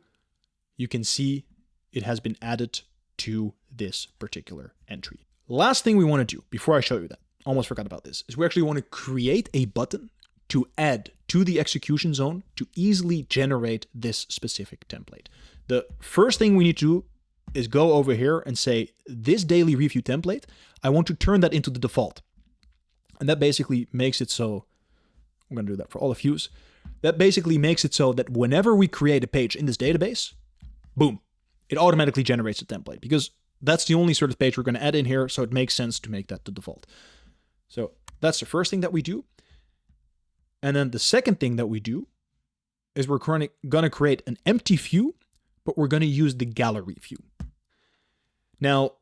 Speaker 2: you can see it has been added to this particular entry. Last thing we want to do before I show you that, almost forgot about this, is we actually want to create a button to add to the execution zone to easily generate this specific template. The first thing we need to do is go over here and say, this daily review template, I want to turn that into the default. And that basically makes it so, I'm going to do that for all the views. That basically makes it so that whenever we create a page in this database, boom, it automatically generates a template, because that's the only sort of page we're going to add in here. So it makes sense to make that the default. So that's the first thing that we do. And then the second thing that we do is we're going to create an empty view, but we're going to use the gallery view. Now,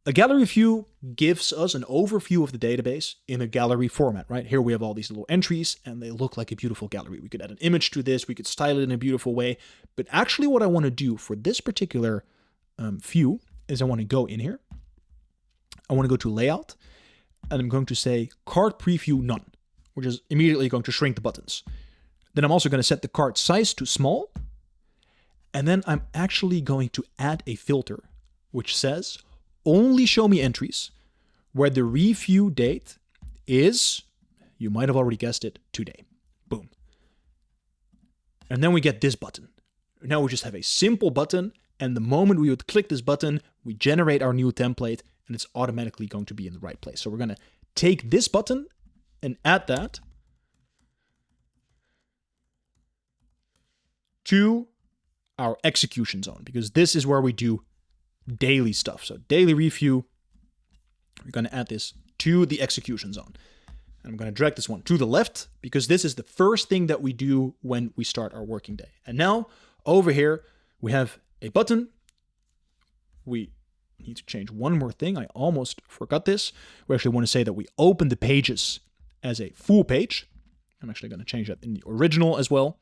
Speaker 2: a gallery view gives us an overview of the database in a gallery format, right? Here we have all these little entries and they look like a beautiful gallery. We could add an image to this. We could style it in a beautiful way. But actually what I want to do for this particular view is I want to go in here. I want to go to layout and I'm going to say card preview none, which is immediately going to shrink the buttons. Then I'm also going to set the card size to small. And then I'm actually going to add a filter which says only show me entries where the review date is, you might have already guessed it, today. Boom. And then we get this button. Now we just have a simple button, and the moment we would click this button, we generate our new template, and it's automatically going to be in the right place. So we're going to take this button and add that to our execution zone, because this is where we do daily stuff. So daily review, we're going to add this to the execution zone. And I'm going to drag this one to the left because this is the first thing that we do when we start our working day. And now over here, we have a button. We need to change one more thing. I almost forgot this. We actually want to say that we open the pages as a full page. I'm actually going to change that in the original as well.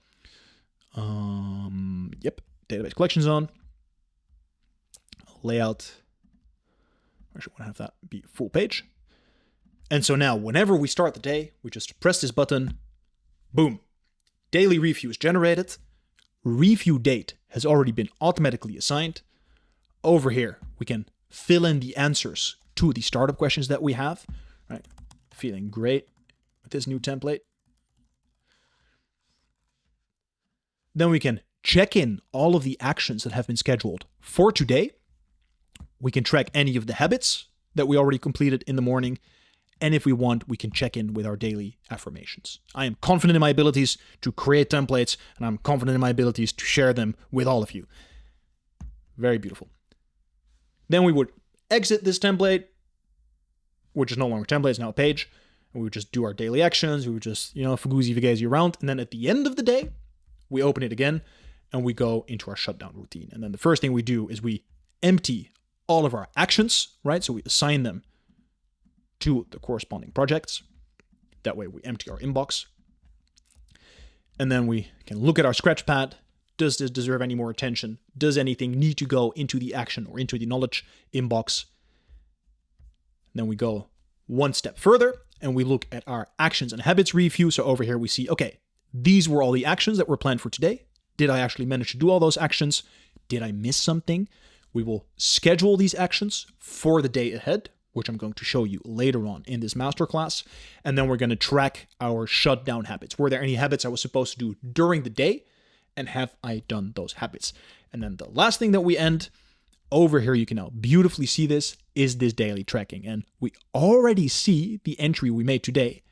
Speaker 2: Yep, database collection zone. Layout. I actually want to have that be full page. And so now whenever we start the day, we just press this button, boom, daily review is generated. Review date has already been automatically assigned. Over here, we can fill in the answers to the startup questions that we have, right? Feeling great with this new template. Then we can check in all of the actions that have been scheduled for today. We can track any of the habits that we already completed in the morning. And if we want, we can check in with our daily affirmations. I am confident in my abilities to create templates, and I'm confident in my abilities to share them with all of you. Very beautiful. Then we would exit this template, which is no longer a template, it's now a page. And we would just do our daily actions. We would just, fuguzi fugazi around. And then at the end of the day, we open it again and we go into our shutdown routine. And then the first thing we do is we empty all of our actions, right? So we assign them to the corresponding projects. That way we empty our inbox. And then we can look at our scratch pad. Does this deserve any more attention? Does anything need to go into the action or into the knowledge inbox? And then we go one step further and we look at our actions and habits review. So over here we see, okay, these were all the actions that were planned for today. Did I actually manage to do all those actions? Did I miss something? We will schedule these actions for the day ahead, which I'm going to show you later on in this masterclass. And then we're going to track our shutdown habits. Were there any habits I was supposed to do during the day? And have I done those habits? And then the last thing that we end over here, you can now beautifully see this is this daily tracking. And we already see the entry we made today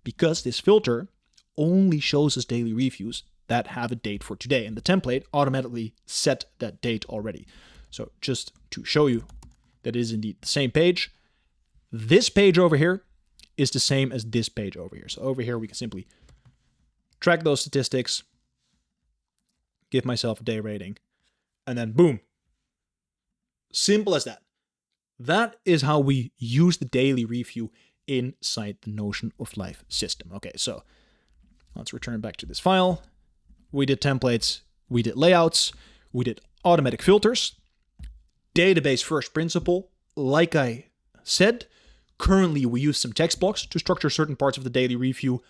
Speaker 2: because this filter only shows us daily reviews that have a date for today. And the template automatically set that date already. So just to show you that it is indeed the same page, this page over here is the same as this page over here. So over here, we can simply track those statistics, give myself a day rating, and then boom. Simple as that. That is how we use the daily review inside the Notion of Life system. Okay, so let's return back to this file. We did templates, we did layouts, we did automatic filters, database first principle. Like I said, currently we use some text blocks to structure certain parts of the daily review.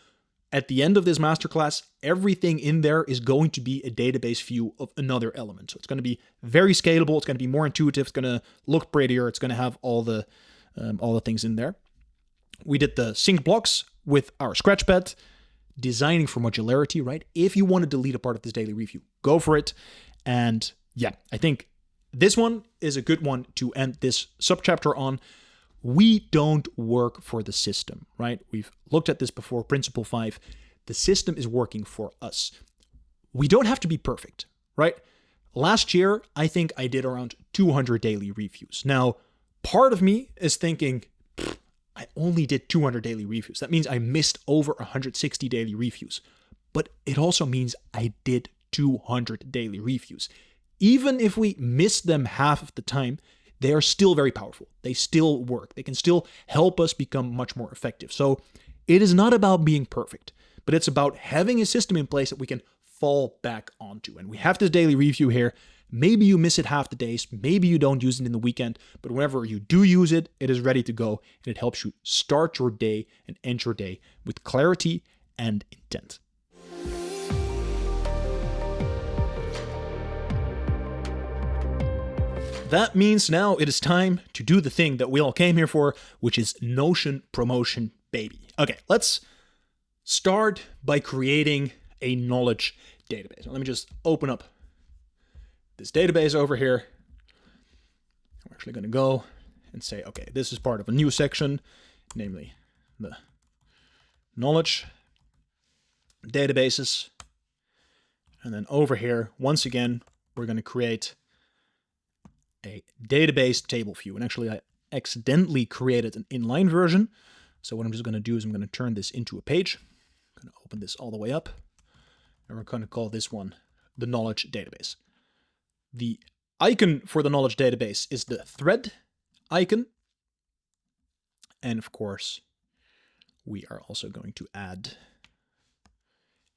Speaker 2: At the end of this masterclass, everything in there is going to be a database view of another element. So it's going to be very scalable. It's going to be more intuitive. It's going to look prettier. It's going to have all the things in there. We did the sync blocks with our Scratchpad, designing for modularity, right? If you want to delete a part of this daily review, go for it. And yeah, I think this one is a good one to end this subchapter on. We don't work for the system, right? We've looked at this before, Principle 5. The system is working for us. We don't have to be perfect, right? Last year, I think I did around 200 daily reviews. Now, part of me is thinking, I only did 200 daily reviews. That means I missed over 160 daily reviews. But it also means I did 200 daily reviews. Even if we miss them half of the time, they are still very powerful. They still work. They can still help us become much more effective. So it is not about being perfect, but it's about having a system in place that we can fall back onto. And we have this daily review here. Maybe you miss it half the days. Maybe you don't use it in the weekend, but whenever you do use it, it is ready to go. And it helps you start your day and end your day with clarity and intent. That means now it is time to do the thing that we all came here for, which is Notion promotion, baby. Okay, let's start by creating a knowledge database. Now, let me just open up this database over here. We're actually going to go and say, okay, this is part of a new section, namely the knowledge databases. And then over here, once again, we're going to create a database table view. And actually, I accidentally created an inline version. So what I'm just going to do is I'm going to turn this into a page. I'm going to open this all the way up. And we're going to call this one the knowledge database. The icon for the knowledge database is the thread icon. And of course, we are also going to add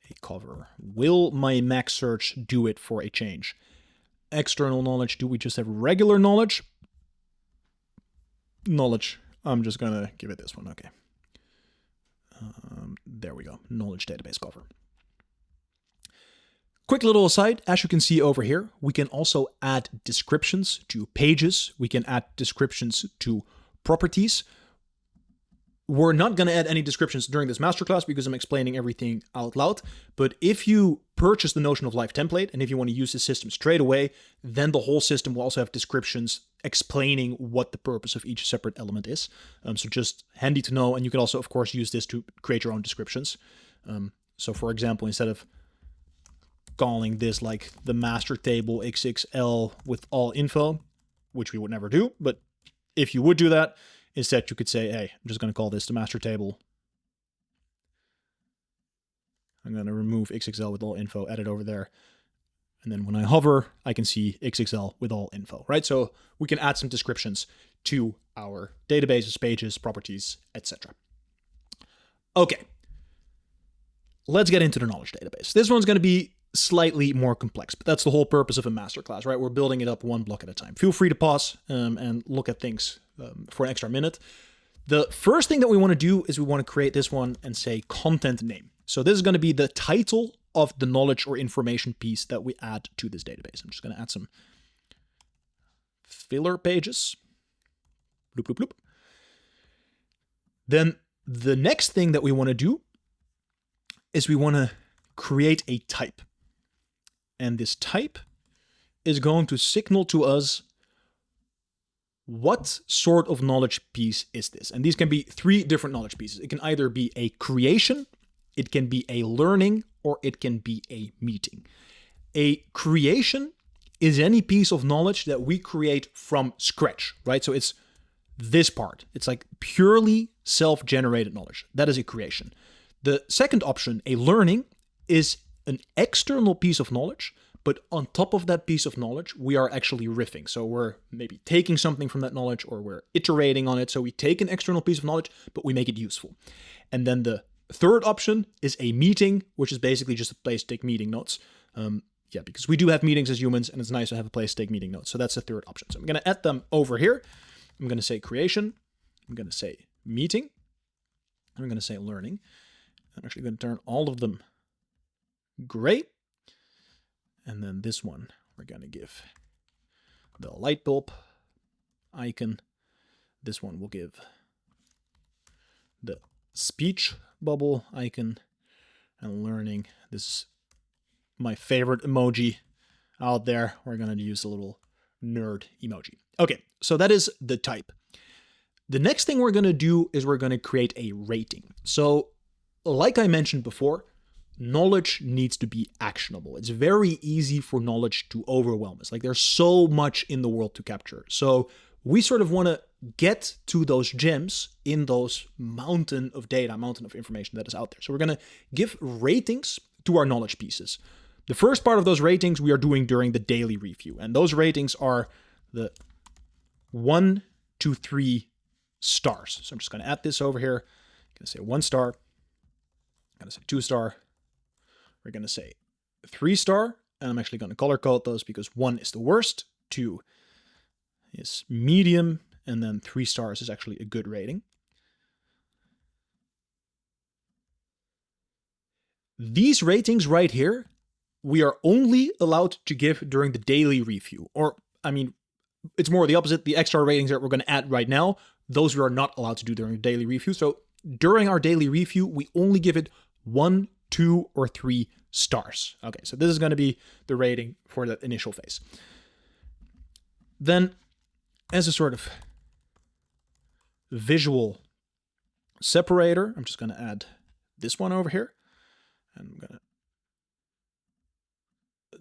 Speaker 2: a cover. Will my Mac search do it for a change? External knowledge. Do we just have regular knowledge? Knowledge. I'm just going to give it this one. Okay. There we go. Knowledge database cover. Quick little aside, as you can see over here, we can also add descriptions to pages. We can add descriptions to properties. We're not going to add any descriptions during this masterclass because I'm explaining everything out loud. But if you purchase the Notion of Life template, and if you want to use the system straight away, then the whole system will also have descriptions explaining what the purpose of each separate element is. So just handy to know. And you can also, of course, use this to create your own descriptions. So for example, instead of calling this like the master table XXL with all info, which we would never do, but if you would do that, instead, you could say, hey, I'm just going to call this the master table. I'm going to remove XXL with all info, add it over there. And then when I hover, I can see XXL with all info, right? So we can add some descriptions to our databases, pages, properties, etc. Okay. Let's get into the knowledge database. This one's going to be slightly more complex, but that's the whole purpose of a masterclass, right? We're building it up one block at a time. Feel free to pause and look at things for an extra minute. The first thing that we want to do is we want to create this one and say content name. So this is going to be the title of the knowledge or information piece that we add to this database. I'm just going to add some filler pages. Bloop, bloop, bloop. Then the next thing that we want to do is we want to create a type. And this type is going to signal to us what sort of knowledge piece is this? And these can be 3 different knowledge pieces. It can either be a creation, it can be a learning, or it can be a meeting. A creation is any piece of knowledge that we create from scratch, right? So it's this part. It's like purely self-generated knowledge. That is a creation. The second option, a learning, is an external piece of knowledge, but on top of that piece of knowledge, we are actually riffing. So we're maybe taking something from that knowledge, or we're iterating on it. So we take an external piece of knowledge, but we make it useful. And then the third option is a meeting, which is basically just a place to take meeting notes. Because we do have meetings as humans, and it's nice to have a place to take meeting notes. So that's the third option. So I'm going to add them over here. I'm going to say creation. I'm going to say meeting. I'm going to say learning. I'm actually going to turn all of them gray. And then this one, we're going to give the light bulb icon. This one will give the speech bubble icon. And learning, this is my favorite emoji out there. We're going to use a little nerd emoji. Okay, so that is the type. The next thing we're going to do is we're going to create a rating. So like I mentioned before, knowledge needs to be actionable. It's very easy for knowledge to overwhelm us. Like there's so much in the world to capture. So we sort of want to get to those gems in those mountain of data, mountain of information that is out there. So we're going to give ratings to our knowledge pieces. The first part of those ratings we are doing during the daily review. And those ratings are the 1 to 3 stars. So I'm just going to add this over here. I'm going to say 1 star. I'm going to say 2 star. We're going to say 3 star. And I'm actually going to color code those because 1 is the worst, 2 is medium, and then 3 stars is actually a good rating. These ratings right here, we are only allowed to give during the daily review. Or, I mean, it's more the opposite. The extra ratings that we're going to add right now, those we are not allowed to do during the daily review. So during our daily review, we only give it 1, 2, or 3 stars. Okay, so this is going to be the rating for the initial phase. Then, as a sort of visual separator, I'm just going to add this one over here. And I'm going to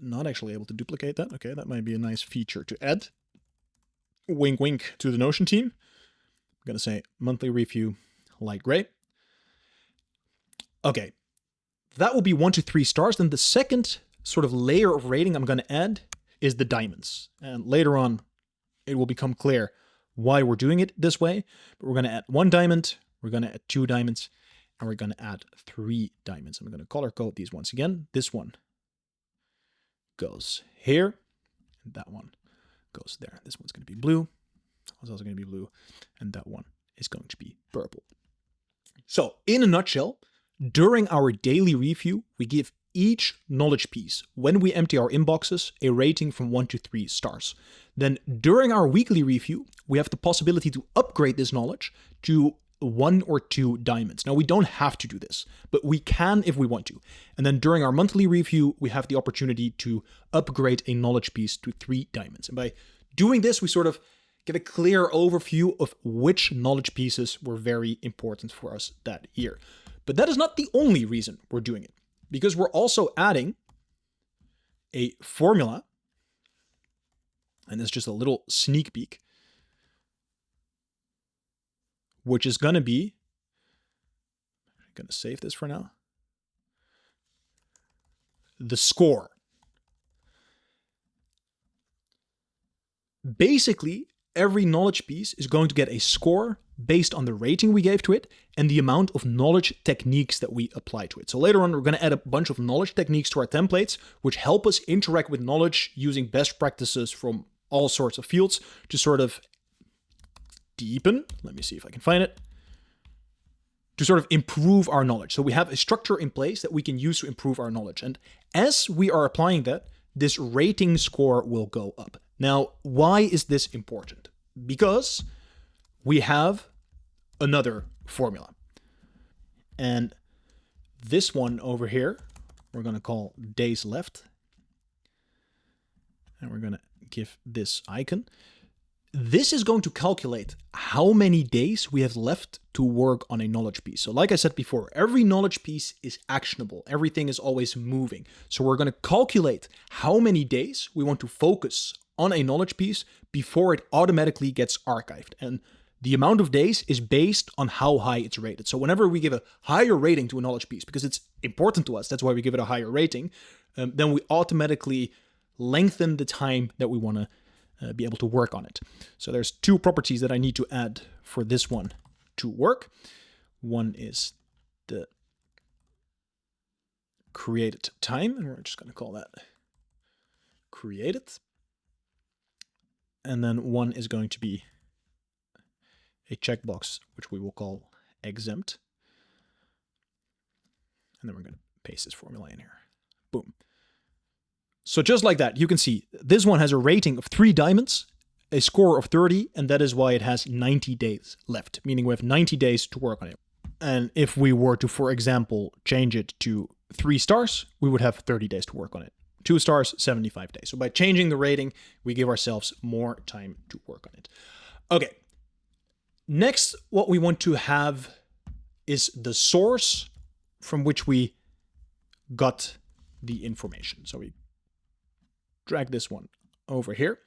Speaker 2: not actually able to duplicate that. Okay, that might be a nice feature to add. Wink, wink to the Notion team. I'm going to say monthly review, light gray. Okay, that will be 1 to 3 stars. Then the second sort of layer of rating I'm going to add is the diamonds. And later on, it will become clear why we're doing it this way. But we're going to add 1 diamond, we're going to add 2 diamonds, and we're going to add 3 diamonds. I'm going to color code these once again. This one goes here, and that one goes there. This one's going to be blue. It's also going to be blue, and that one is going to be purple. So, in a nutshell, during our daily review, we give each knowledge piece, when we empty our inboxes, a rating from 1 to 3 stars. Then, during our weekly review, we have the possibility to upgrade this knowledge to 1 or 2 diamonds. Now, we don't have to do this, but we can if we want to. And then during our monthly review, we have the opportunity to upgrade a knowledge piece to 3 diamonds. And by doing this, we sort of get a clear overview of which knowledge pieces were very important for us that year. But that is not the only reason we're doing it, because we're also adding a formula. And it's just a little sneak peek, which is going to be, I'm going to save this for now, the score. Basically, every knowledge piece is going to get a score based on the rating we gave to it and the amount of knowledge techniques that we apply to it. So later on, we're going to add a bunch of knowledge techniques to our templates, which help us interact with knowledge using best practices from all sorts of fields to sort of deepen, let me see if I can find it, to sort of improve our knowledge. So we have a structure in place that we can use to improve our knowledge. And as we are applying that, this rating score will go up. Now, why is this important? Because we have another formula. And this one over here, we're going to call days left. And we're going to give this icon. this is going to calculate how many days we have left to work on a knowledge piece. So like I said before, every knowledge piece is actionable. Everything is always moving. So we're going to calculate how many days we want to focus on a knowledge piece before it automatically gets archived. And the amount of days is based on how high it's rated. So whenever we give a higher rating to a knowledge piece, because it's important to us, that's why we give it a higher rating, then we automatically lengthen the time that we want to be able to work on it. So there's two properties that I need to add for this one to work. One is the created time, and we're just going to call that created. And then one is going to be a checkbox, which we will call exempt. And then we're going to paste this formula in here. Boom. So just like that, you can see this one has a rating of 3 diamonds, a score of 30, and that is why it has 90 days left, meaning we have 90 days to work on it. And if we were to, for example, change it to 3 stars, we would have 30 days to work on it. 2 stars, 75 days. So by changing the rating, we give ourselves more time to work on it. Okay. Next, what we want to have is the source from which we got the information. So we drag this one over here.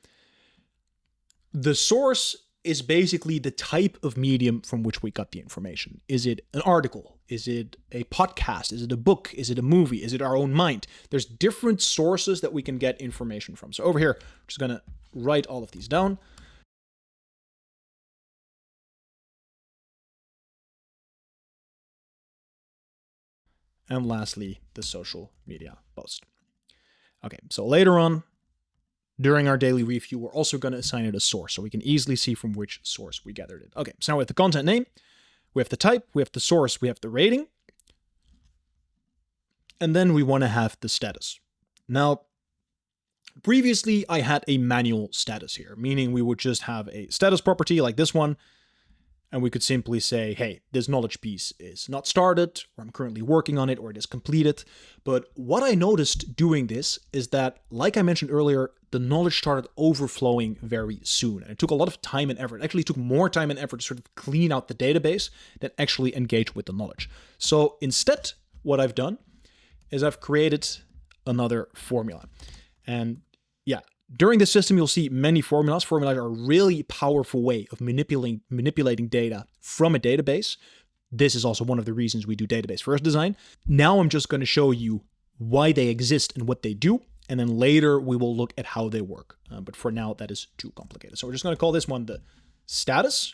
Speaker 2: The source is basically the type of medium from which we got the information. Is it an article? Is it a podcast? Is it a book? Is it a movie? Is it our own mind? There's different sources that we can get information from. So over here, I'm just going to write all of these down. And lastly, the social media post. Okay, so later on, during our daily review, we're also going to assign it a source, so we can easily see from which source we gathered it. Okay, so now we have the content name, we have the type, we have the source, we have the rating, and then we want to have the status. Now, previously I had a manual status here, meaning we would just have a status property like this one, and we could simply say, hey, this knowledge piece is not started, or I'm currently working on it, or it is completed. But what I noticed doing this is that, like I mentioned earlier, the knowledge started overflowing very soon. And it took a lot of time and effort. It actually took more time and effort to sort of clean out the database than actually engage with the knowledge. So instead, what I've done is I've created another formula. And yeah, during this system, you'll see many formulas. Formulas are a really powerful way of manipulating data from a database. This is also one of the reasons we do database first design. Now I'm just going to show you why they exist and what they do. And then later we will look at how they work. But for now, that is too complicated. So we're just going to call this one the status.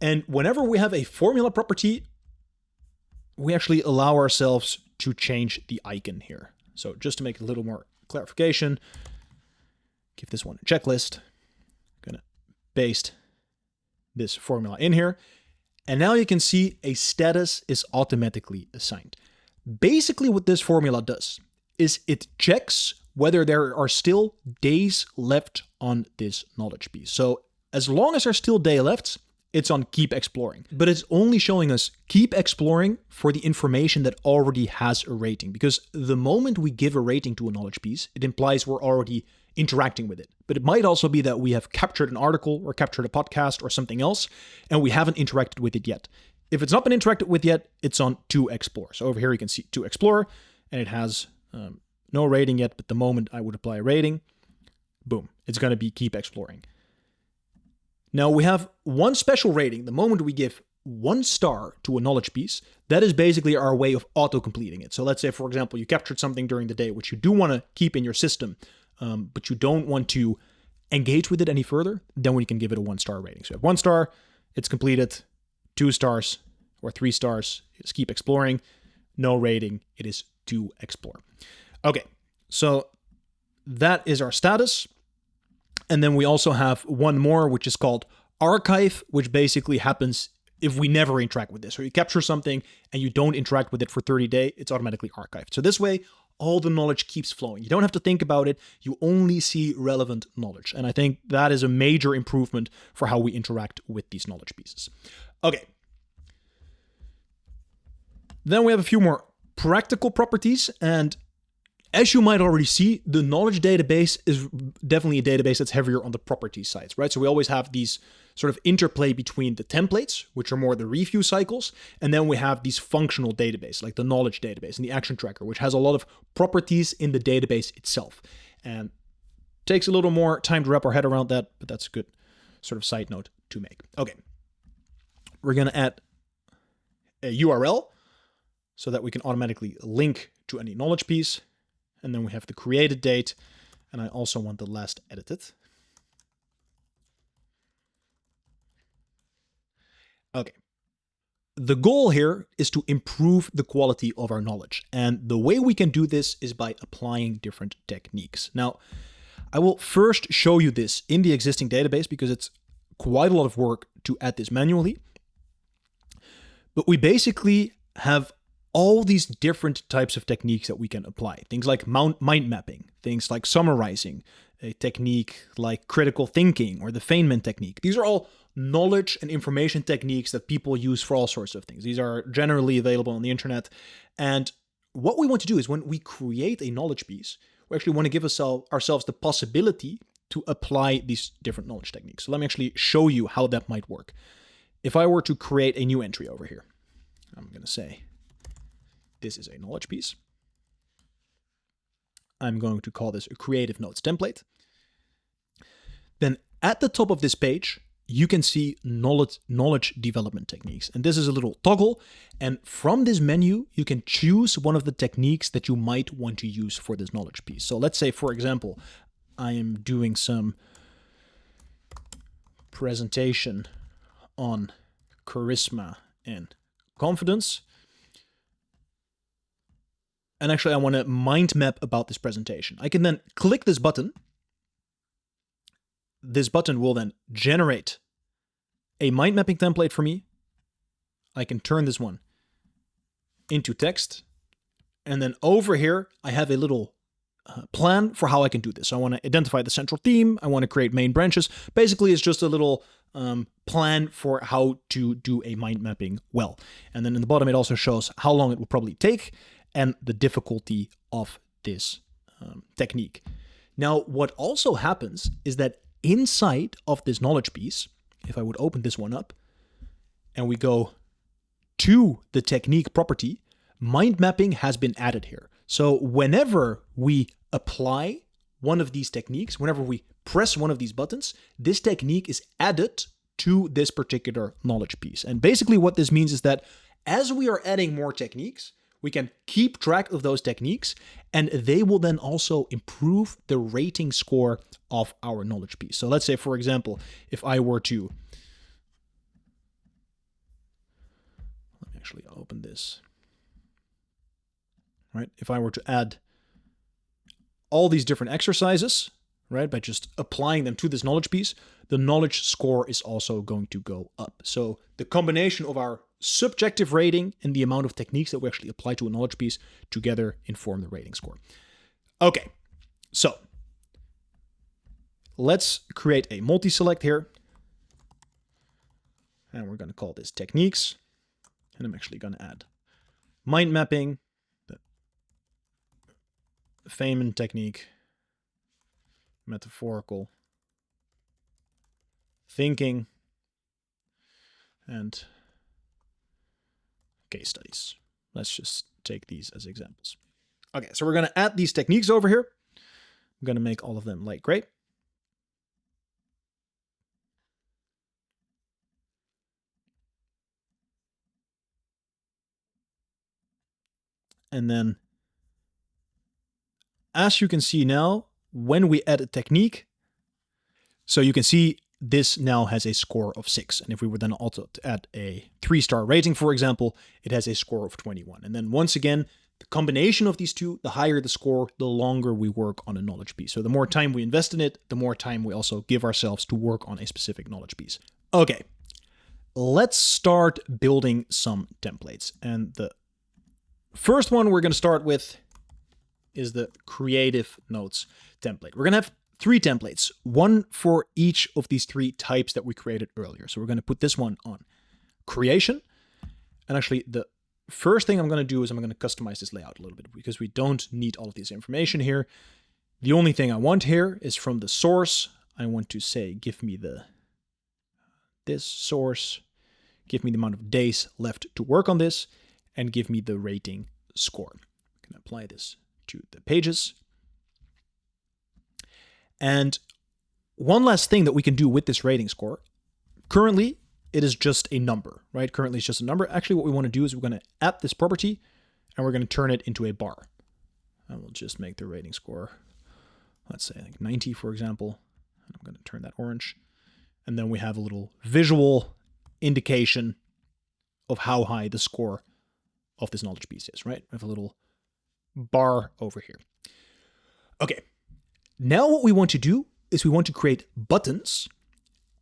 Speaker 2: And whenever we have a formula property, we actually allow ourselves to change the icon here. So just to make a little more clarification, give this one a checklist. I'm gonna paste this formula in here. And now you can see a status is automatically assigned. Basically what this formula does is it checks whether there are still days left on this knowledge piece. So as long as there's still day left, it's on keep exploring. But it's only showing us keep exploring for the information that already has a rating. Because the moment we give a rating to a knowledge piece, it implies we're already interacting with it. But it might also be that we have captured an article or captured a podcast or something else, and we haven't interacted with it yet. If it's not been interacted with yet, it's on to explore. So over here you can see to explore, and it has no rating yet, but the moment I would apply a rating, boom, it's going to be keep exploring. Now we have one special rating. The moment we give 1 star to a knowledge piece, that is basically our way of auto-completing it. So let's say, for example, you captured something during the day, which you do want to keep in your system, but you don't want to engage with it any further, then we can give it a 1-star rating. So you have 1 star, it's completed. 2 stars or 3 stars, it's keep exploring. No rating, it is to explore. Okay, so that is our status. And then we also have one more, which is called archive, which basically happens if we never interact with this. So you capture something and you don't interact with it for 30 days, it's automatically archived. So this way, all the knowledge keeps flowing. You don't have to think about it. You only see relevant knowledge. And I think that is a major improvement for how we interact with these knowledge pieces. Okay. Then we have a few more practical properties. And As you might already see, the knowledge database is definitely a database that's heavier on the property sides, right? So we always have these sort of interplay between the templates, which are more the review cycles, and then we have these functional database, like the knowledge database and the action tracker, which has a lot of properties in the database itself. And takes a little more time to wrap our head around that, but that's a good sort of side note to make. Okay. We're going to add a URL so that we can automatically link to any knowledge piece. And then we have the created date. And I also want the last edited. Okay. The goal here is to improve the quality of our knowledge. And the way we can do this is by applying different techniques. Now, I will first show you this in the existing database because it's quite a lot of work to add this manually. But we basically have all these different types of techniques that we can apply. Things like mind mapping, things like summarizing, a technique like critical thinking or the Feynman technique. These are all knowledge and information techniques that people use for all sorts of things. These are generally available on the internet. And what we want to do is when we create a knowledge piece, we actually want to give ourselves the possibility to apply these different knowledge techniques. So let me actually show you how that might work. If I were to create a new entry over here, I'm going to say, this is a knowledge piece. I'm going to call this a creative notes template. Then at the top of this page, you can see knowledge development techniques. And this is a little toggle. And from this menu, you can choose one of the techniques that you might want to use for this knowledge piece. So let's say, for example, I am doing some presentation on charisma and confidence. And actually, I want to mind map about this presentation. I can then click this button. This button will then generate a mind mapping template for me. I can turn this one into text. And then over here, I have a little plan for how I can do this. So I want to identify the central theme. I want to create main branches. Basically, it's just a little plan for how to do a mind mapping well. And then in the bottom, it also shows how long it will probably take and the difficulty of this technique. Now, what also happens is that inside of this knowledge piece, if I would open this one up and we go to the technique property, mind mapping has been added here. So whenever we apply one of these techniques, whenever we press one of these buttons, this technique is added to this particular knowledge piece. And basically what this means is that as we are adding more techniques, we can keep track of those techniques, and they will then also improve the rating score of our knowledge piece. So let's say, for example, if I were to, let me actually open this, right? If I were to add all these different exercises, right, by just applying them to this knowledge piece, the knowledge score is also going to go up. So the combination of our subjective rating and the amount of techniques that we actually apply to a knowledge piece together inform the rating score. Okay, so let's create a multi-select here. And we're going to call this techniques. And I'm actually going to add mind mapping, the Feynman technique, metaphorical thinking, and case studies. Let's just take these as examples. Okay, so we're going to add these techniques over here. I'm going to make all of them light gray. And then, as you can see now, when we add a technique, so you can see this now has a score of 6. And if we were then also to add a 3-star rating, for example, it has a score of 21. And then once again, the combination of these two, the higher the score, the longer we work on a knowledge piece. So the more time we invest in it, the more time we also give ourselves to work on a specific knowledge piece. Okay, let's start building some templates. And the first one we're going to start with is the creative notes template. We're going to have 3 templates, one for each of these 3 types that we created earlier. So we're going to put this one on creation. And actually the first thing I'm going to do is I'm going to customize this layout a little bit because we don't need all of this information here. The only thing I want here is from the source. I want to say, give me this source, give me the amount of days left to work on this, and give me the rating score. I can apply this to the pages. And one last thing that we can do with this rating score, currently it is just a number, right? Currently it's just a number. Actually, what we want to do is we're going to add this property and we're going to turn it into a bar. And we'll just make the rating score, let's say like 90, for example. And I'm going to turn that orange. And then we have a little visual indication of how high the score of this knowledge piece is, right? We have a little bar over here. Okay. Now what we want to do is we want to create buttons.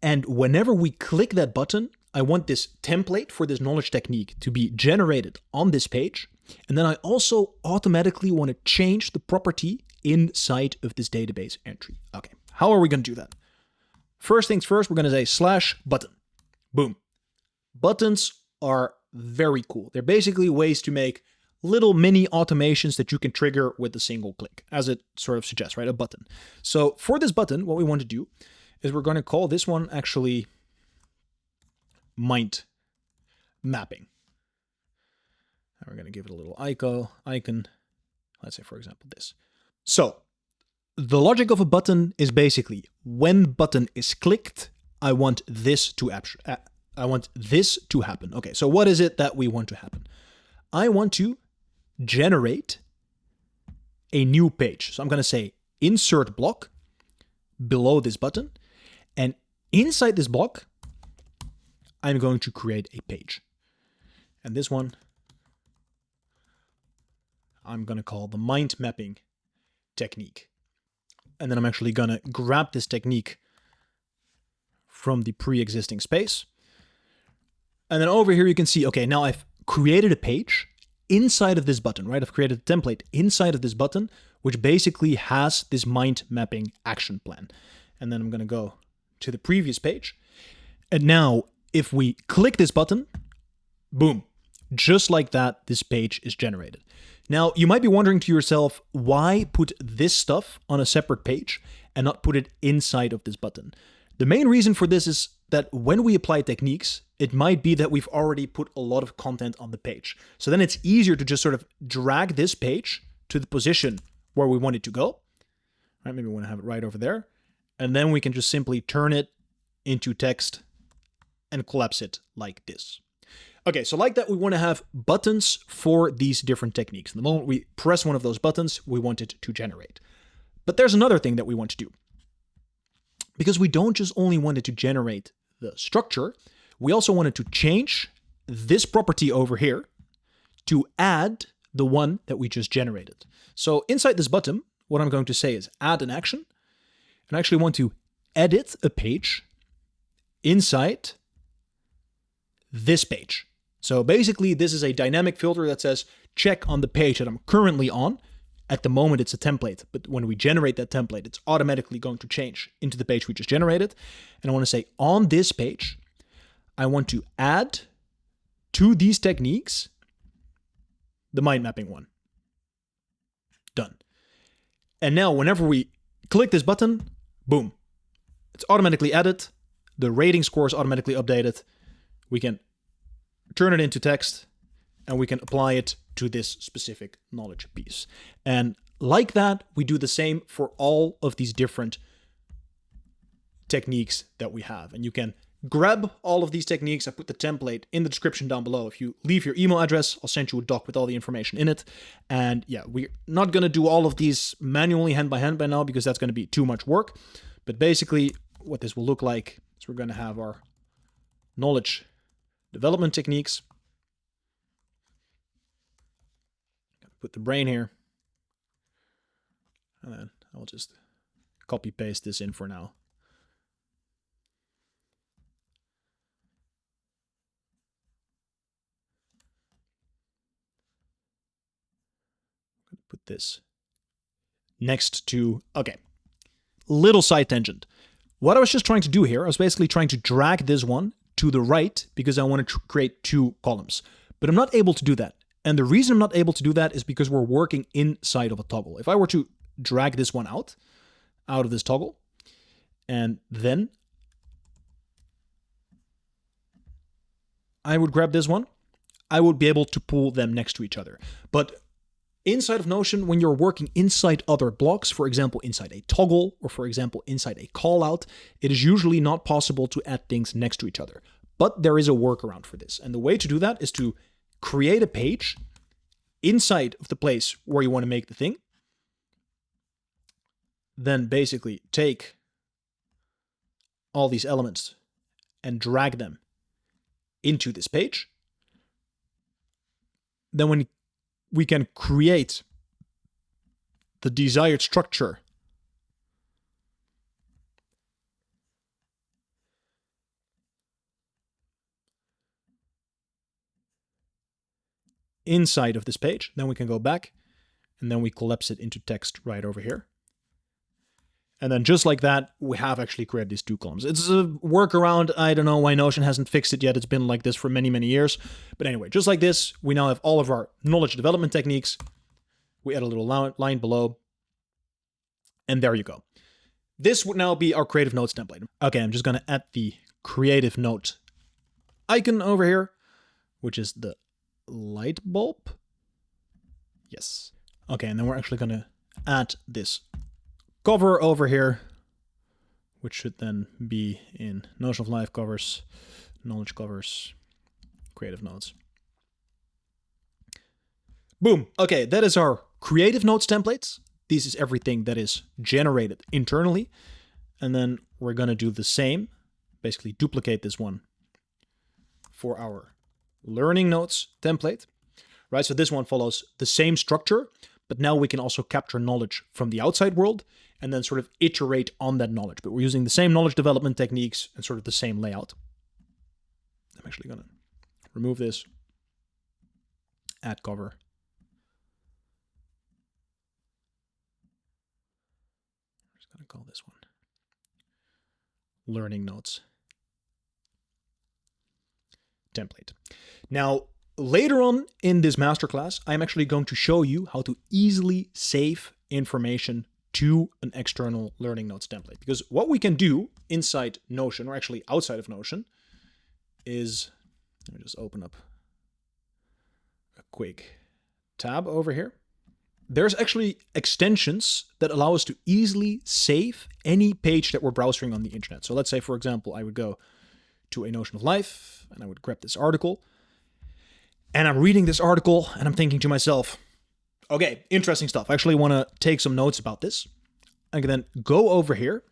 Speaker 2: And whenever we click that button, I want this template for this knowledge technique to be generated on this page. And then I also automatically want to change the property inside of this database entry. Okay, how are we going to do that? First things first, we're going to say /button. Boom. Buttons are very cool. They're basically ways to make little mini automations that you can trigger with a single click, as it sort of suggests, right? A button. So for this button, what we want to do is we're going to call this one actually mind mapping. And we're going to give it a little icon. Let's say, for example, this. So the logic of a button is basically when button is clicked, I want this to happen. Okay, so what is it that we want to happen? I want to generate a new page. So I'm going to say insert block below this button. And inside this block, I'm going to create a page. And this one, I'm going to call the mind mapping technique. And then I'm actually going to grab this technique from the pre-existing space. And then over here, you can see, okay, now I've created a page inside of this button, right? I've created a template inside of this button, which basically has this mind mapping action plan. And then I'm going to go to the previous page. And now if we click this button, boom, just like that, this page is generated. Now you might be wondering to yourself, why put this stuff on a separate page and not put it inside of this button? The main reason for this is that when we apply techniques, it might be that we've already put a lot of content on the page. So then it's easier to just sort of drag this page to the position where we want it to go. Right? Maybe we want to have it right over there. And then we can just simply turn it into text and collapse it like this. Okay, so like that, we want to have buttons for these different techniques. The moment we press one of those buttons, we want it to generate. But there's another thing that we want to do. Because we don't just only want it to generate the structure, we also wanted to change this property over here to add the one that we just generated. So inside this button, what I'm going to say is add an action. And I actually want to edit a page inside this page. So basically, this is a dynamic filter that says check on the page that I'm currently on. At the moment, it's a template, but when we generate that template, it's automatically going to change into the page we just generated. And I want to say on this page, I want to add to these techniques the mind mapping one. Done. And now whenever we click this button, boom, it's automatically added. The rating score is automatically updated. We can turn it into text and we can apply it to this specific knowledge piece. And like that, we do the same for all of these different techniques that we have. And you can grab all of these techniques. I put the template in the description down below. If you leave your email address, I'll send you a doc with all the information in it. And yeah, we're not going to do all of these manually hand by now because that's going to be too much work. But basically what this will look like is we're going to have our knowledge development techniques. Put the brain here. And then I'll just copy paste this in for now. Put this next to, okay. Little side tangent. What I was just trying to do here, I was basically trying to drag this one to the right because I wanted to create two columns. But I'm not able to do that. And the reason I'm not able to do that is because we're working inside of a toggle. If I were to drag this one out of this toggle, and then I would grab this one, I would be able to pull them next to each other. But inside of Notion, when you're working inside other blocks, for example, inside a toggle, or for example, inside a callout, it is usually not possible to add things next to each other. But there is a workaround for this. And the way to do that is to create a page inside of the place where you want to make the thing. Then basically take all these elements and drag them into this page. Then when we can create the desired structure inside of this page, then we can go back and then we collapse it into text right over here. And then just like that, we have actually created these two columns. It's a workaround. I don't know why Notion hasn't fixed it yet. It's been like this for many, many years. But anyway, just like this, we now have all of our knowledge development techniques. We add a little line below. And there you go. This would now be our creative notes template. Okay, I'm just going to add the creative note icon over here, which is the light bulb. Yes. Okay, and then we're actually going to add this cover over here, which should then be in Notion of Life covers, knowledge covers, creative notes. Boom. Okay, that is our creative notes templates. This is everything that is generated internally. And then we're going to do the same, basically duplicate this one for our learning notes template, right? So this one follows the same structure, but now we can also capture knowledge from the outside world and then sort of iterate on that knowledge. But we're using the same knowledge development techniques and sort of the same layout. I'm actually going to remove this, add cover. I'm just going to call this one learning notes template. Now, later on in this masterclass, I'm actually going to show you how to easily save information to an external learning notes template. Because what we can do inside Notion, or actually outside of Notion, is, let me just open up a quick tab over here. There's actually extensions that allow us to easily save any page that we're browsing on the internet. So let's say, for example, I would go to a Notion of Life and I would grab this article. And I'm reading this article and I'm thinking to myself, okay, interesting stuff. I actually want to take some notes about this. I can then go over here.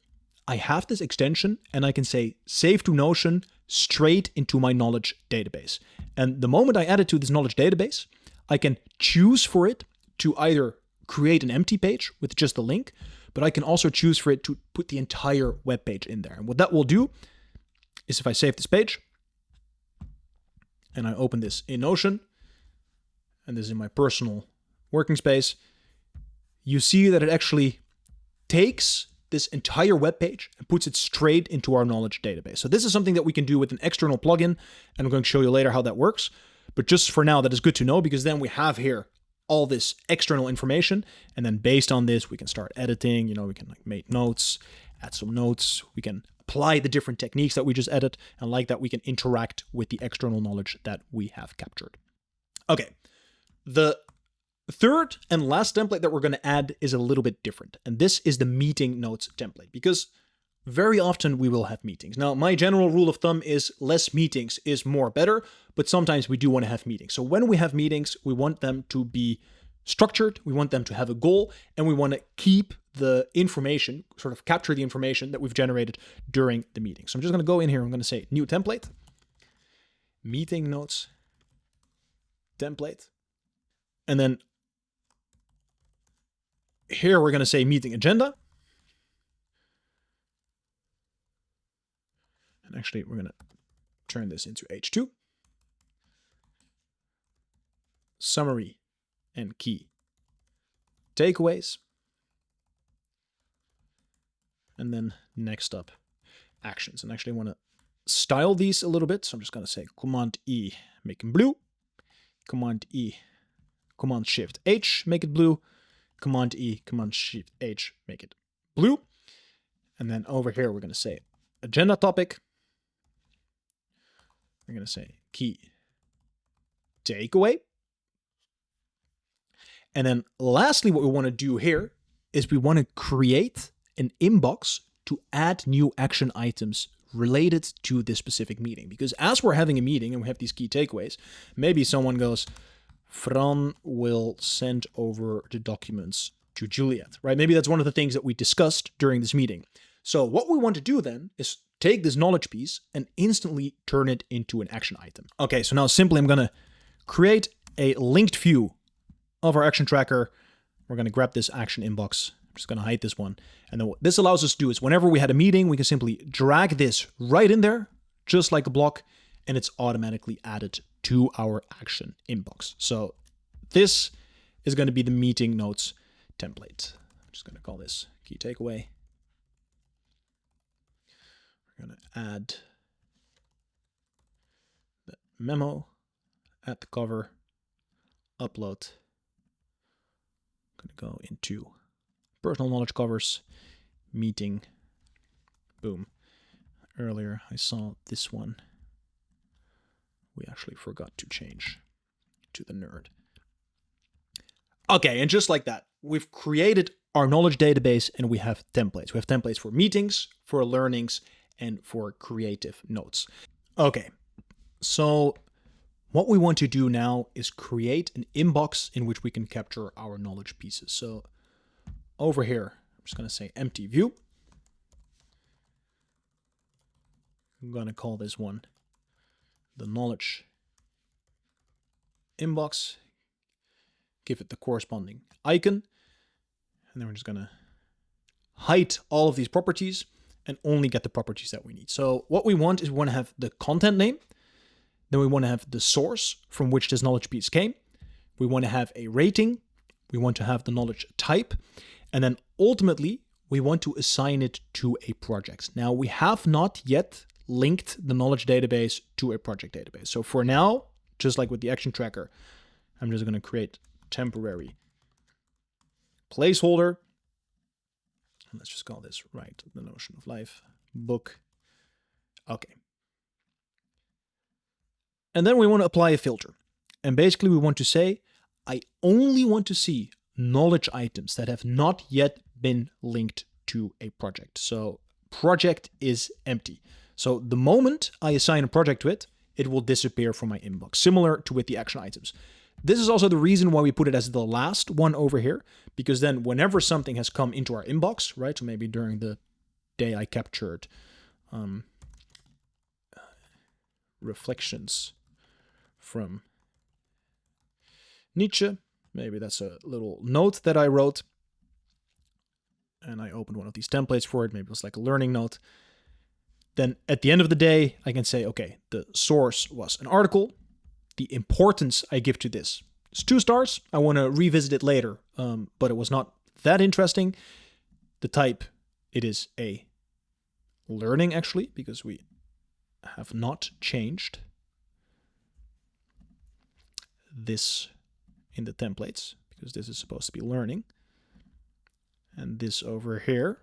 Speaker 2: I have this extension and I can say save to Notion straight into my knowledge database. And the moment I add it to this knowledge database, I can choose for it to either create an empty page with just a link, but I can also choose for it to put the entire web page in there. And what that will do is if I save this page and I open this in Notion, and this is in my personal working space, you see that it actually takes this entire web page and puts it straight into our knowledge database. So this is something that we can do with an external plugin, and I'm going to show you later how that works. But just for now, that is good to know, because then we have here all this external information, and then based on this, we can start editing. We can make notes, add some notes. We can apply the different techniques that we just added, and like that, we can interact with the external knowledge that we have captured. Okay, the third and last template that we're going to add is a little bit different, and this is the meeting notes template, because very often we will have meetings. Now, my general rule of thumb is less meetings is more better, but sometimes we do want to have meetings. So when we have meetings, we want them to be structured, we want them to have a goal, and we want to keep the information, sort of capture the information that we've generated during the meeting. So I'm just going to go in here, I'm going to say new template, meeting notes template, and then here we're going to say meeting agenda. And actually, we're going to turn this into H2. Summary and key takeaways. And then next up, actions. And actually, I want to style these a little bit. So I'm just going to say Command E, make them blue. Command E, Command Shift H, make it blue. Command E, Command Shift H, make it blue. And then over here, we're going to say agenda topic. We're going to say key takeaway. And then lastly, what we want to do here is we want to create an inbox to add new action items related to this specific meeting. Because as we're having a meeting and we have these key takeaways, maybe someone goes, Fran will send over the documents to Juliet, right? Maybe that's one of the things that we discussed during this meeting. So what we want to do then is take this knowledge piece and instantly turn it into an action item. Okay, so now simply I'm going to create a linked view of our action tracker. We're going to grab this action inbox. I'm just going to hide this one. And then what this allows us to do is whenever we had a meeting, we can simply drag this right in there, just like a block, and it's automatically added to our action inbox. So this is going to be the meeting notes template. I'm just going to call this key takeaway. We're going to add the memo, add the cover, upload. I'm going to go into personal knowledge covers, meeting, boom. Earlier I saw this one. We actually forgot to change to the nerd. Okay, and just like that, we've created our knowledge database and we have templates. We have templates for meetings, for learnings, and for creative notes. Okay, so what we want to do now is create an inbox in which we can capture our knowledge pieces. So over here, I'm just going to say empty view. I'm going to call this one the knowledge inbox. Give it the corresponding icon. And then we're just going to hide all of these properties and only get the properties that we need. So what we want is we want to have the content name. Then we want to have the source from which this knowledge piece came. We want to have a rating. We want to have the knowledge type. And then ultimately, we want to assign it to a project. Now, we have not yet linked the knowledge database to a project database. So for now, just like with the action tracker, I'm just going to create temporary placeholder. And let's just call this, right, the notion of life, book. Okay. And then we want to apply a filter. And basically we want to say, I only want to see knowledge items that have not yet been linked to a project. So project is empty. So the moment I assign a project to it, it will disappear from my inbox, similar to with the action items. This is also the reason why we put it as the last one over here, because then whenever something has come into our inbox, right? So maybe during the day I captured reflections from Nietzsche. Maybe that's a little note that I wrote. And I opened one of these templates for it. Maybe it was like a learning note. Then at the end of the day, I can say, okay, the source was an article. The importance I give to this is 2 stars. I want to revisit it later, but it was not that interesting. The type, it is a learning actually, because we have not changed this in the templates, because this is supposed to be learning. And this over here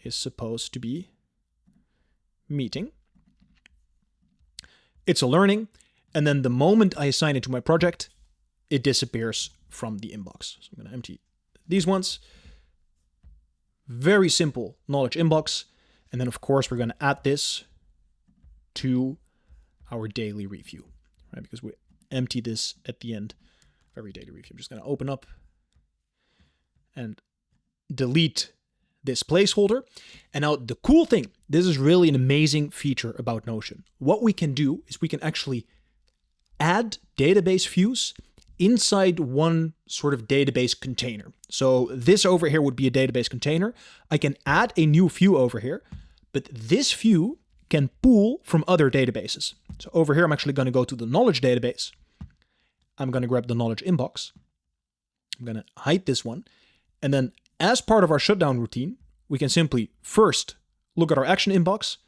Speaker 2: is supposed to be meeting. It's a learning. And then the moment I assign it to my project, it disappears from the inbox. So I'm going to empty these ones. Very simple knowledge inbox. And then of course, we're going to add this to our daily review, right? Because we empty this at the end of every daily review. I'm just going to open up and delete this placeholder. And now the cool thing, this is really an amazing feature about Notion. What we can do is we can actually add database views inside one sort of database container. So this over here would be a database container. I can add a new view over here, but this view can pull from other databases. So over here, I'm actually going to go to the knowledge database. I'm going to grab the knowledge inbox. I'm going to hide this one. And then as part of our shutdown routine, we can simply first look at our action inbox,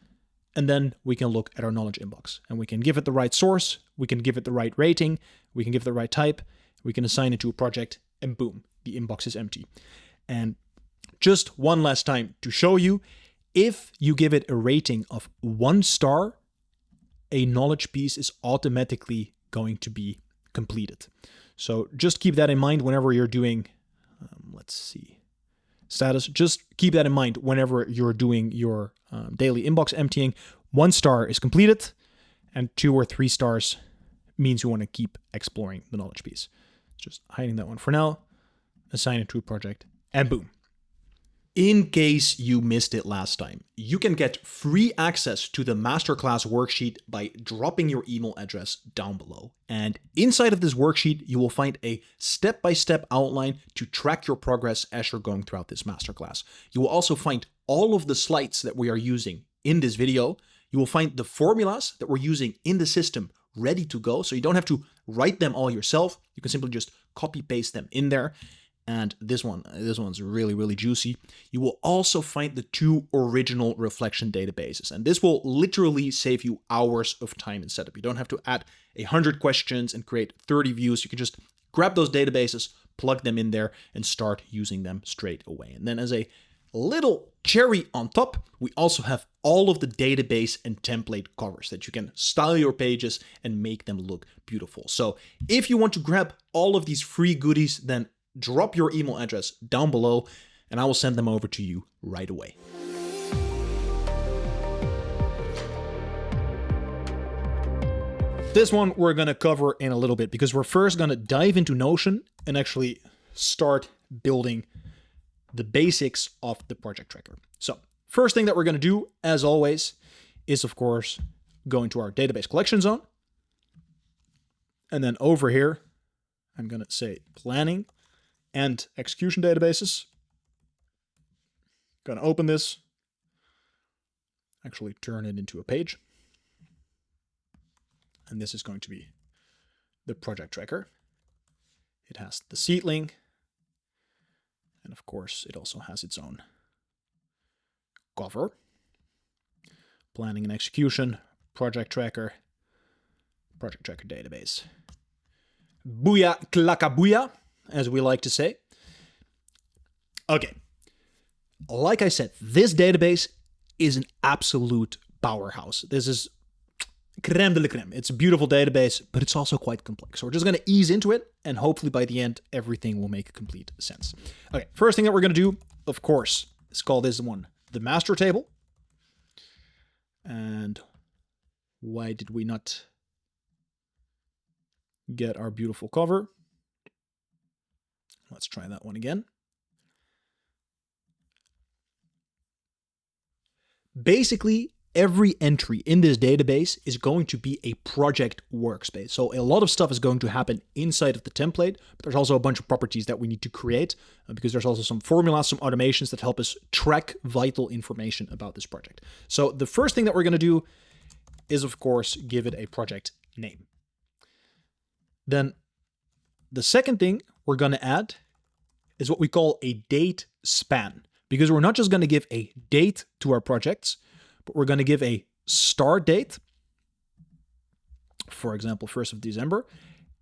Speaker 2: and then we can look at our knowledge inbox. And we can give it the right source, we can give it the right rating, we can give it the right type, We can assign it to a project, and boom, the inbox is empty. And just one last time to show you, if you give it a rating of 1 star, a knowledge piece is automatically going to be completed. So just keep that in mind whenever you're doing, let's see, status. Just keep that in mind whenever you're doing your daily inbox emptying. 1 star is completed, and 2 or 3 stars means you want to keep exploring the knowledge piece. Just hiding that one for now, assign it to a project, and boom. In case you missed it last time, you can get free access to the masterclass worksheet by dropping your email address down below. And inside of this worksheet, you will find a step-by-step outline to track your progress as you're going throughout this masterclass. You will also find all of the slides that we are using in this video. You will find the formulas that we're using in the system ready to go, so you don't have to write them all yourself. You can simply just copy-paste them in there. And this one's really, really juicy. You will also find the 2 original reflection databases. And this will literally save you hours of time in setup. You don't have to add 100 questions and create 30 views. You can just grab those databases, plug them in there, and start using them straight away. And then as a little cherry on top, we also have all of the database and template covers that you can style your pages and make them look beautiful. So if you want to grab all of these free goodies, then drop your email address down below and I will send them over to you right away. This one we're going to cover in a little bit because we're first going to dive into Notion and actually start building the basics of the project tracker. So first thing that we're going to do, as always, is of course go into our database collection zone. And then over here, I'm going to say planning and execution databases. Going to open this, actually turn it into a page. And this is going to be the project tracker. It has the seedling. And of course, it also has its own cover. Planning and execution, project tracker database. Booyah, klaka booyah, as we like to say. Okay. Like I said, this database is an absolute powerhouse. This is crème de la crème. It's a beautiful database, but it's also quite complex. So we're just going to ease into it, and hopefully by the end, everything will make complete sense. Okay, first thing that we're going to do, of course, is call this one the master table. And why did we not get our beautiful cover? Let's try that one again. Basically, every entry in this database is going to be a project workspace. So a lot of stuff is going to happen inside of the template, but there's also a bunch of properties that we need to create because there's also some formulas, some automations that help us track vital information about this project. So the first thing that we're going to do is, of course, give it a project name. Then the second thing we're going to add is what we call a date span, because we're not just going to give a date to our projects, but we're going to give a start date, for example, 1st of December,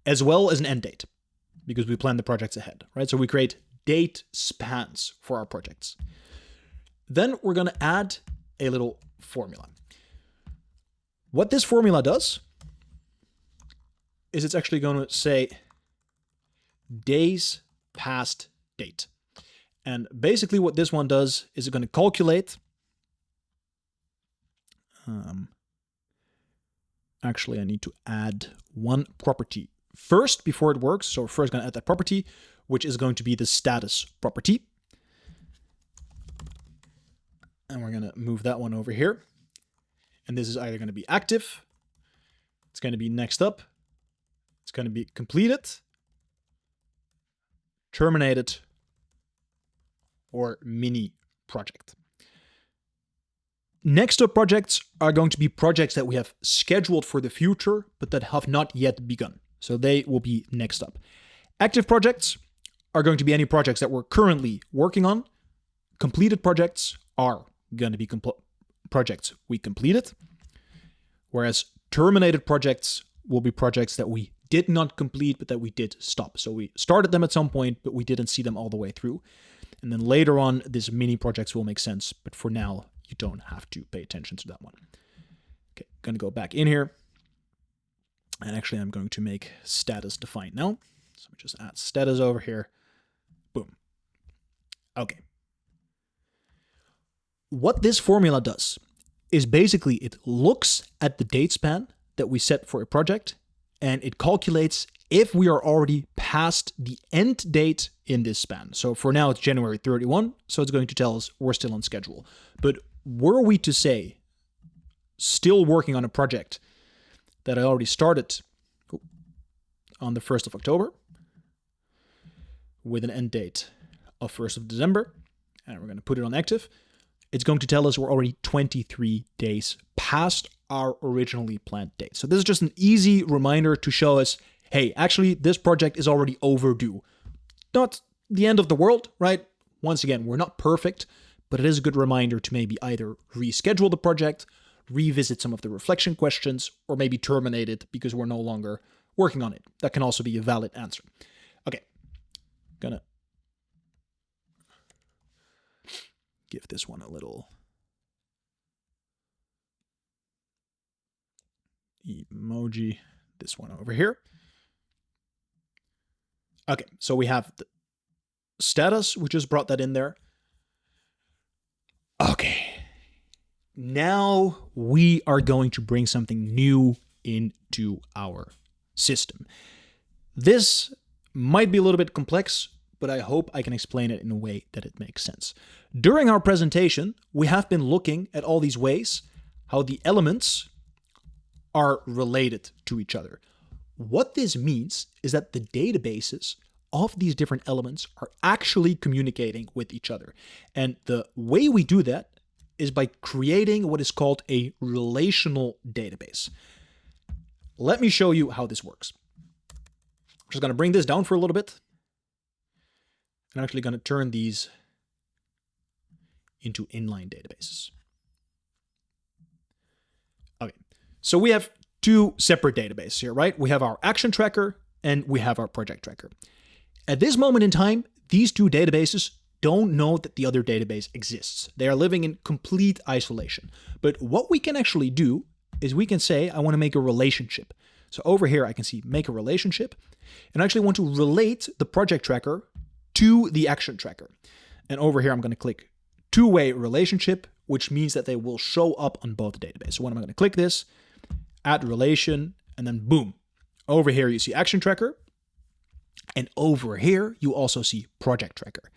Speaker 2: as well as an end date, because we plan the projects ahead, right? So we create date spans for our projects. Then we're going to add a little formula. What this formula does is it's actually going to say days past date. And basically what this one does is it's going to calculate. Actually, I need to add one property first before it works. So we're first going to add that property, which is going to be the status property. And we're going to move that one over here. And this is either going to be active, it's going to be next up, it's going to be completed, terminated, or mini project. Next up projects are going to be projects that we have scheduled for the future, but that have not yet begun. So they will be next up. Active projects are going to be any projects that we're currently working on. Completed projects are going to be projects we completed, whereas terminated projects will be projects that we did not complete, but that we did stop. So we started them at some point, but we didn't see them all the way through. And then later on, these mini projects will make sense. But for now, you don't have to pay attention to that one. Okay, going to go back in here. And actually, I'm going to make status defined now. So we just add status over here. Boom. Okay. What this formula does is basically it looks at the date span that we set for a project, and it calculates if we are already past the end date in this span. So for now, it's January 31, so it's going to tell us we're still on schedule. But were we to say, still working on a project that I already started on the 1st of October with an end date of 1st of December, and we're going to put it on active, it's going to tell us we're already 23 days past our originally planned date. So this is just an easy reminder to show us, hey, actually, this project is already overdue. Not the end of the world, right? Once again, we're not perfect, but it is a good reminder to maybe either reschedule the project, revisit some of the reflection questions, or maybe terminate it because we're no longer working on it. That can also be a valid answer. Okay, gonna give this one a little emoji, this one over here. Okay, so we have the status, we just brought that in there. Okay, now we are going to bring something new into our system. This might be a little bit complex, but I hope I can explain it in a way that it makes sense. During our presentation, we have been looking at all these ways how the elements are related to each other. What this means is that the databases of these different elements are actually communicating with each other. And the way we do that is by creating what is called a relational database. Let me show you how this works. I'm just going to bring this down for a little bit. I'm actually going to turn these into inline databases. Okay, so we have two separate databases here, right? We have our action tracker and we have our project tracker. At this moment in time, these two databases don't know that the other database exists. They are living in complete isolation. But what we can actually do is we can say, I want to make a relationship. So over here, I can see make a relationship, and I actually want to relate the project tracker to the action tracker. And over here, I'm going to click two-way relationship, which means that they will show up on both databases. So when I'm going to click this, add relation, and then boom. Over here, you see action tracker. And over here, you also see project tracker.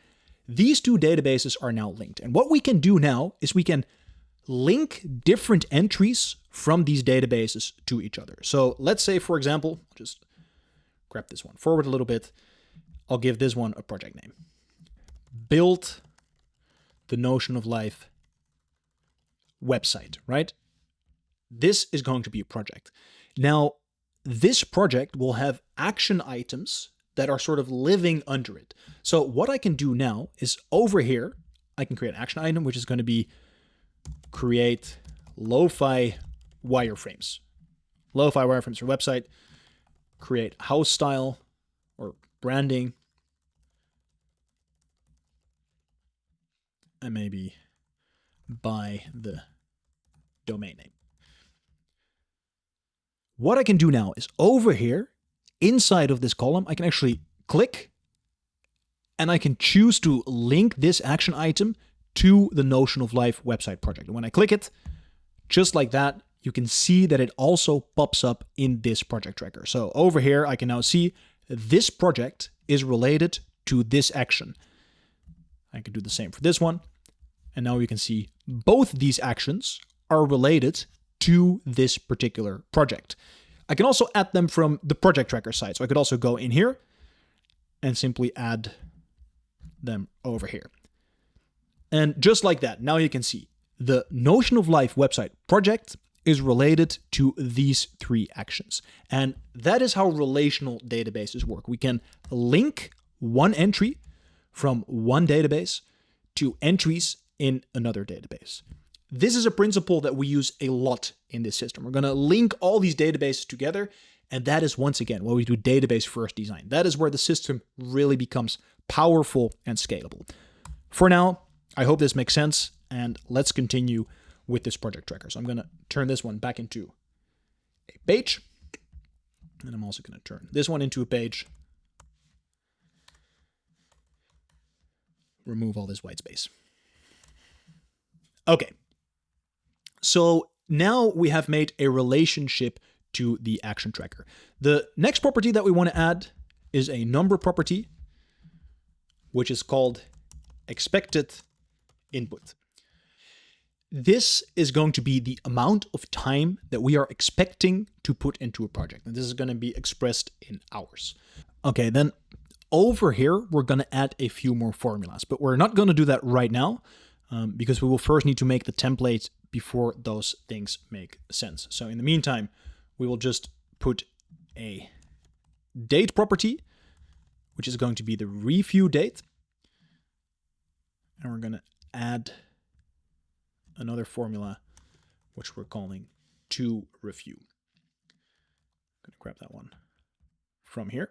Speaker 2: These two databases are now linked. And what we can do now is we can link different entries from these databases to each other. So let's say, for example, just grab this one forward a little bit. I'll give this one a project name. Build the Notion of Life website, right? This is going to be a project. Now, this project will have action items that are sort of living under it. So what I can do now is over here, I can create an action item, which is going to be create lo-fi wireframes. Lo-fi wireframes for website, create house style or branding, and maybe by the domain name. What I can do now is over here, inside of this column, I can actually click and I can choose to link this action item to the Notion of Life website project. And when I click it, just like that, you can see that it also pops up in this project tracker. So over here, I can now see this project is related to this action. I can do the same for this one. And now you can see both these actions are related to this particular project. I can also add them from the project tracker side. So I could also go in here and simply add them over here. And just like that, now you can see the Notion of Life website project is related to these three actions. And that is how relational databases work. We can link one entry from one database to entries in another database. This is a principle that we use a lot in this system. We're going to link all these databases together, And that is, once again, what we do database first design. That is where the system really becomes powerful and scalable. For now, I hope this makes sense, and let's continue with this project tracker. So I'm going to turn this one back into a page, and I'm also going to turn this one into a page. Remove all this white space. Okay. So now we have made a relationship to the action tracker. The next property that we want to add is a number property, which is called expected input. This is going to be the amount of time that we are expecting to put into a project. And this is going to be expressed in hours. Okay, then over here, we're going to add a few more formulas, but we're not going to do that right now because we will first need to make the template before those things make sense. So in the meantime, we will just put a date property, which is going to be the review date. And we're going to add another formula, which we're calling to review. I'm going to grab that one from here.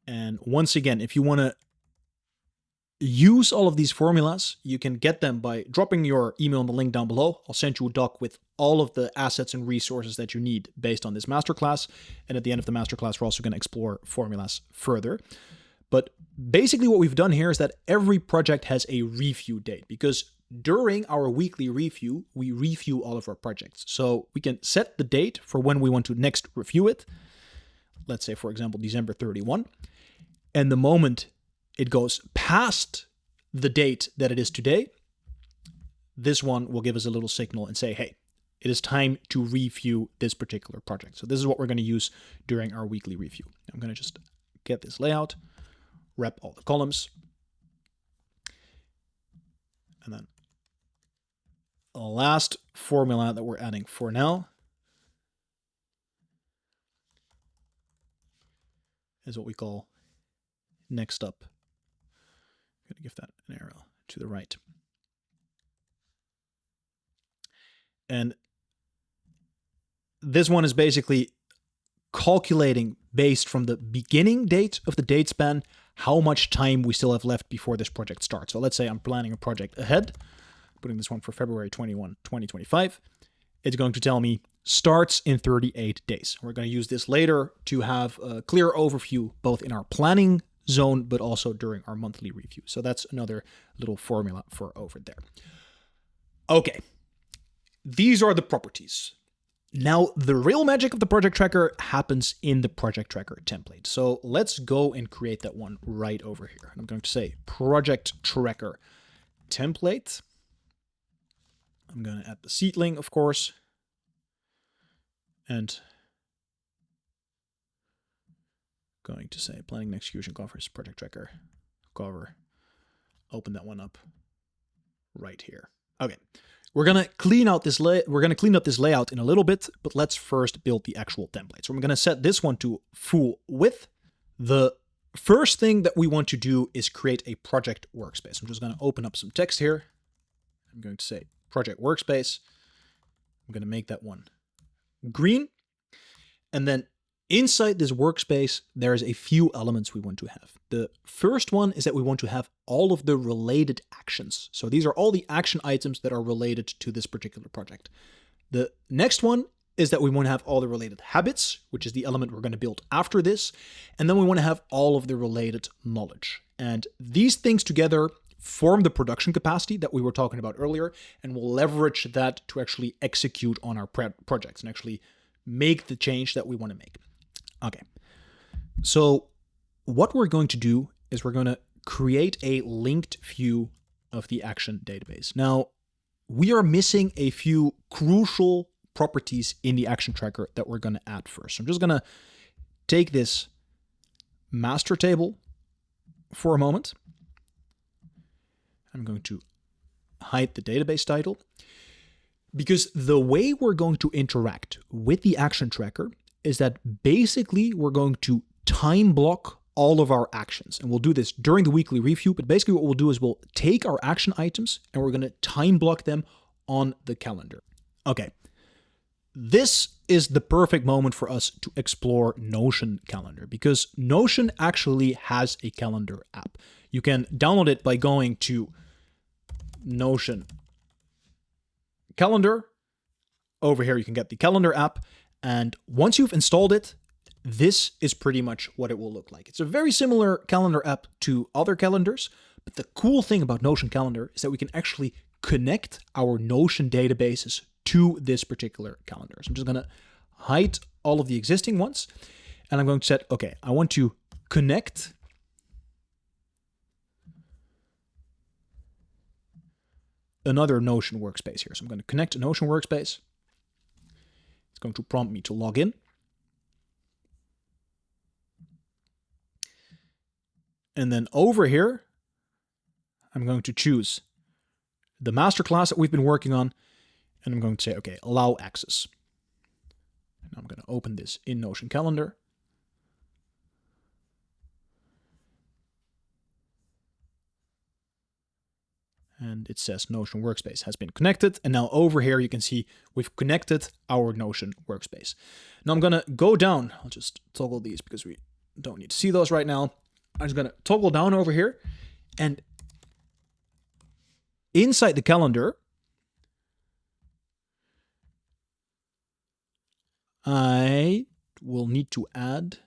Speaker 2: And once again, if you want to use all of these formulas, you can get them by dropping your email in the link down below. I'll send you a doc with all of the assets and resources that you need based on this masterclass. And at the end of the masterclass, we're also going to explore formulas further. But basically what we've done here is that every project has a review date, because during our weekly review, we review all of our projects. So we can set the date for when we want to next review it. Let's say, for example, December 31. And the moment it goes past the date that it is today, this one will give us a little signal and say, hey, it is time to review this particular project. So this is what we're going to use during our weekly review. I'm going to just get this layout, wrap all the columns, and then the last formula that we're adding for now is what we call next up. I'm going to give that an arrow to the right. And this one is basically calculating based from the beginning date of the date span how much time we still have left before this project starts. So let's say I'm planning a project ahead, putting this one for February 21, 2025. It's going to tell me starts in 38 days. We're going to use this later to have a clear overview both in our planning zone, but also during our monthly review. So that's another little formula for over there. Okay, these are the properties. Now, the real magic of the project tracker happens in the project tracker template. So let's go and create that one right over here. I'm going to say project tracker template. I'm going to add the seedling, of course. And going to say planning and execution covers project tracker cover. Open that one up right here. Okay. We're gonna clean out this layout in a little bit, but let's first build the actual template. So I'm gonna set this one to full width. The first thing that we want to do is create a project workspace. I'm just gonna open up some text here. I'm going to say project workspace. I'm gonna make that one green. And then inside this workspace, there's a few elements we want to have. The first one is that we want to have all of the related actions. So these are all the action items that are related to this particular project. The next one is that we want to have all the related habits, which is the element we're going to build after this. And then we want to have all of the related knowledge. And these things together form the production capacity that we were talking about earlier, and we'll leverage that to actually execute on our projects and actually make the change that we want to make. Okay, so what we're going to do is we're going to create a linked view of the action database. Now, we are missing a few crucial properties in the action tracker that we're going to add first. So I'm just going to take this master table for a moment. I'm going to hide the database title, because the way we're going to interact with the action tracker is that basically we're going to time block all of our actions. And we'll do this during the weekly review, but basically what we'll do is we'll take our action items and we're going to time block them on the calendar. Okay, this is the perfect moment for us to explore Notion Calendar, because Notion actually has a calendar app. You can download it by going to Notion Calendar. Over here, you can get the calendar app. And once you've installed it, this is pretty much what it will look like. It's a very similar calendar app to other calendars, but the cool thing about Notion Calendar is that we can actually connect our Notion databases to this particular calendar. So I'm just going to hide all of the existing ones, and I'm going to set, okay, I want to connect another Notion workspace here. So I'm going to connect a Notion workspace. It's going to prompt me to log in. And then over here, I'm going to choose the masterclass that we've been working on. And I'm going to say, okay, allow access. And I'm going to open this in Notion Calendar. And it says Notion Workspace has been connected. And now over here, you can see we've connected our Notion Workspace. Now I'm going to go down. I'll just toggle these because we don't need to see those right now. I'm just going to toggle down over here. And inside the calendar, I will need to add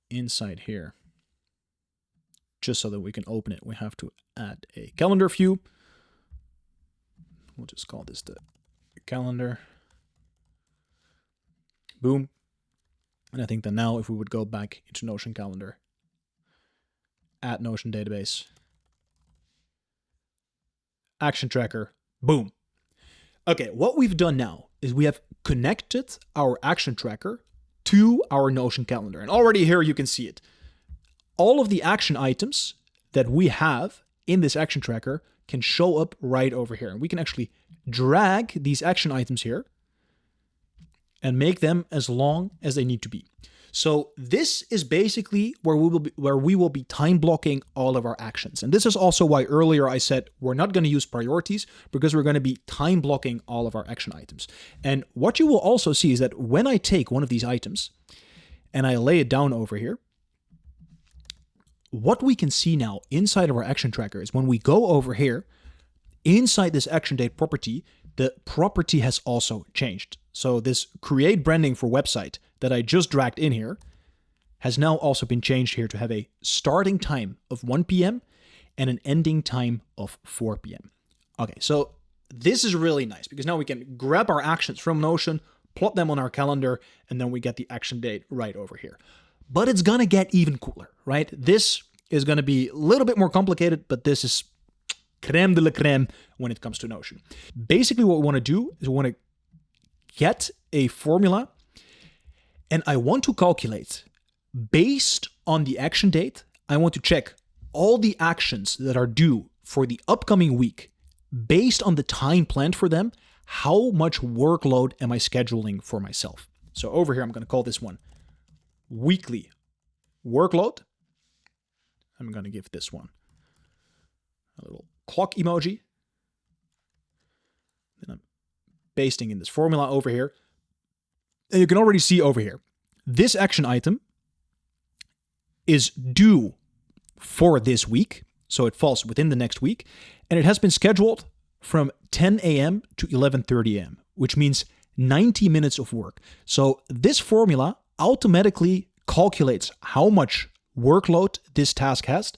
Speaker 2: inside here. Just so that we can open it, we have to add a calendar view. We'll just call this the calendar. Boom. And I think that now if we would go back into Notion Calendar, add Notion database, action tracker, boom. Okay, what we've done now is we have connected our action tracker to our Notion calendar. And already here you can see it. All of the action items that we have in this action tracker can show up right over here. And we can actually drag these action items here and make them as long as they need to be. So this is basically where we will be time blocking all of our actions. And this is also why earlier I said we're not going to use priorities, because we're going to be time blocking all of our action items. And what you will also see is that when I take one of these items and I lay it down over here, what we can see now inside of our action tracker is when we go over here, inside this action date property, the property has also changed. So this create branding for website that I just dragged in here has now also been changed here to have a starting time of 1 p.m. and an ending time of 4 p.m. Okay, so this is really nice because now we can grab our actions from Notion, plot them on our calendar, and then we get the action date right over here. But it's going to get even cooler, right? This is going to be a little bit more complicated, but this is creme de la creme when it comes to Notion. Basically, what we want to do is we want to get a formula, and I want to calculate based on the action date. I want to check all the actions that are due for the upcoming week based on the time planned for them. How much workload am I scheduling for myself? So over here, I'm going to call this one weekly workload. I'm going to give this one a little clock emoji. Then I'm pasting in this formula over here. And you can already see over here, this action item is due for this week. So it falls within the next week. And it has been scheduled from 10 a.m. to 11:30 a.m., which means 90 minutes of work. So this formula automatically calculates how much workload this task has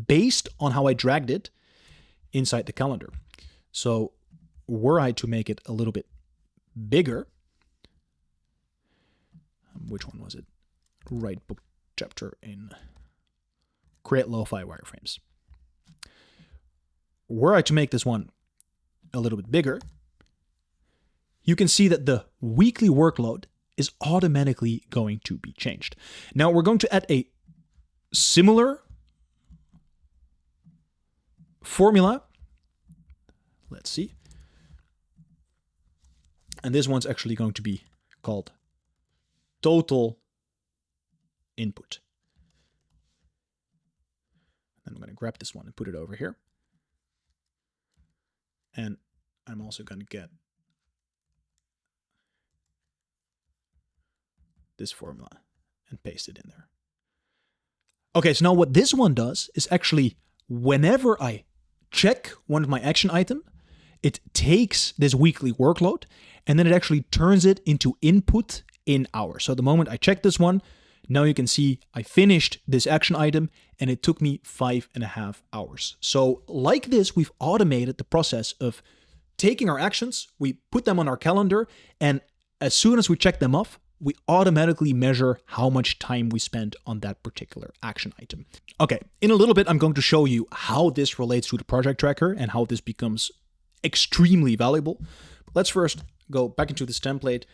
Speaker 2: based on how I dragged it inside the calendar. So were I to make it a little bit bigger, which one was it? Right book chapter in create lo-fi wireframes. Were I to make this one a little bit bigger, you can see that the weekly workload is automatically going to be changed. Now we're going to add a similar formula. Let's see. And this one's actually going to be called total input. And I'm going to grab this one and put it over here. And I'm also going to get this formula and paste it in there. Okay, so now what this one does is actually, whenever I check one of my action item, it takes this weekly workload and then it actually turns it into input in hours. So the moment I check this one, now you can see I finished this action item and it took me 5.5 hours. So like this, we've automated the process of taking our actions, we put them on our calendar, and as soon as we check them off, we automatically measure how much time we spent on that particular action item. Okay, in a little bit, I'm going to show you how this relates to the project tracker and how this becomes extremely valuable. But let's first go back into this template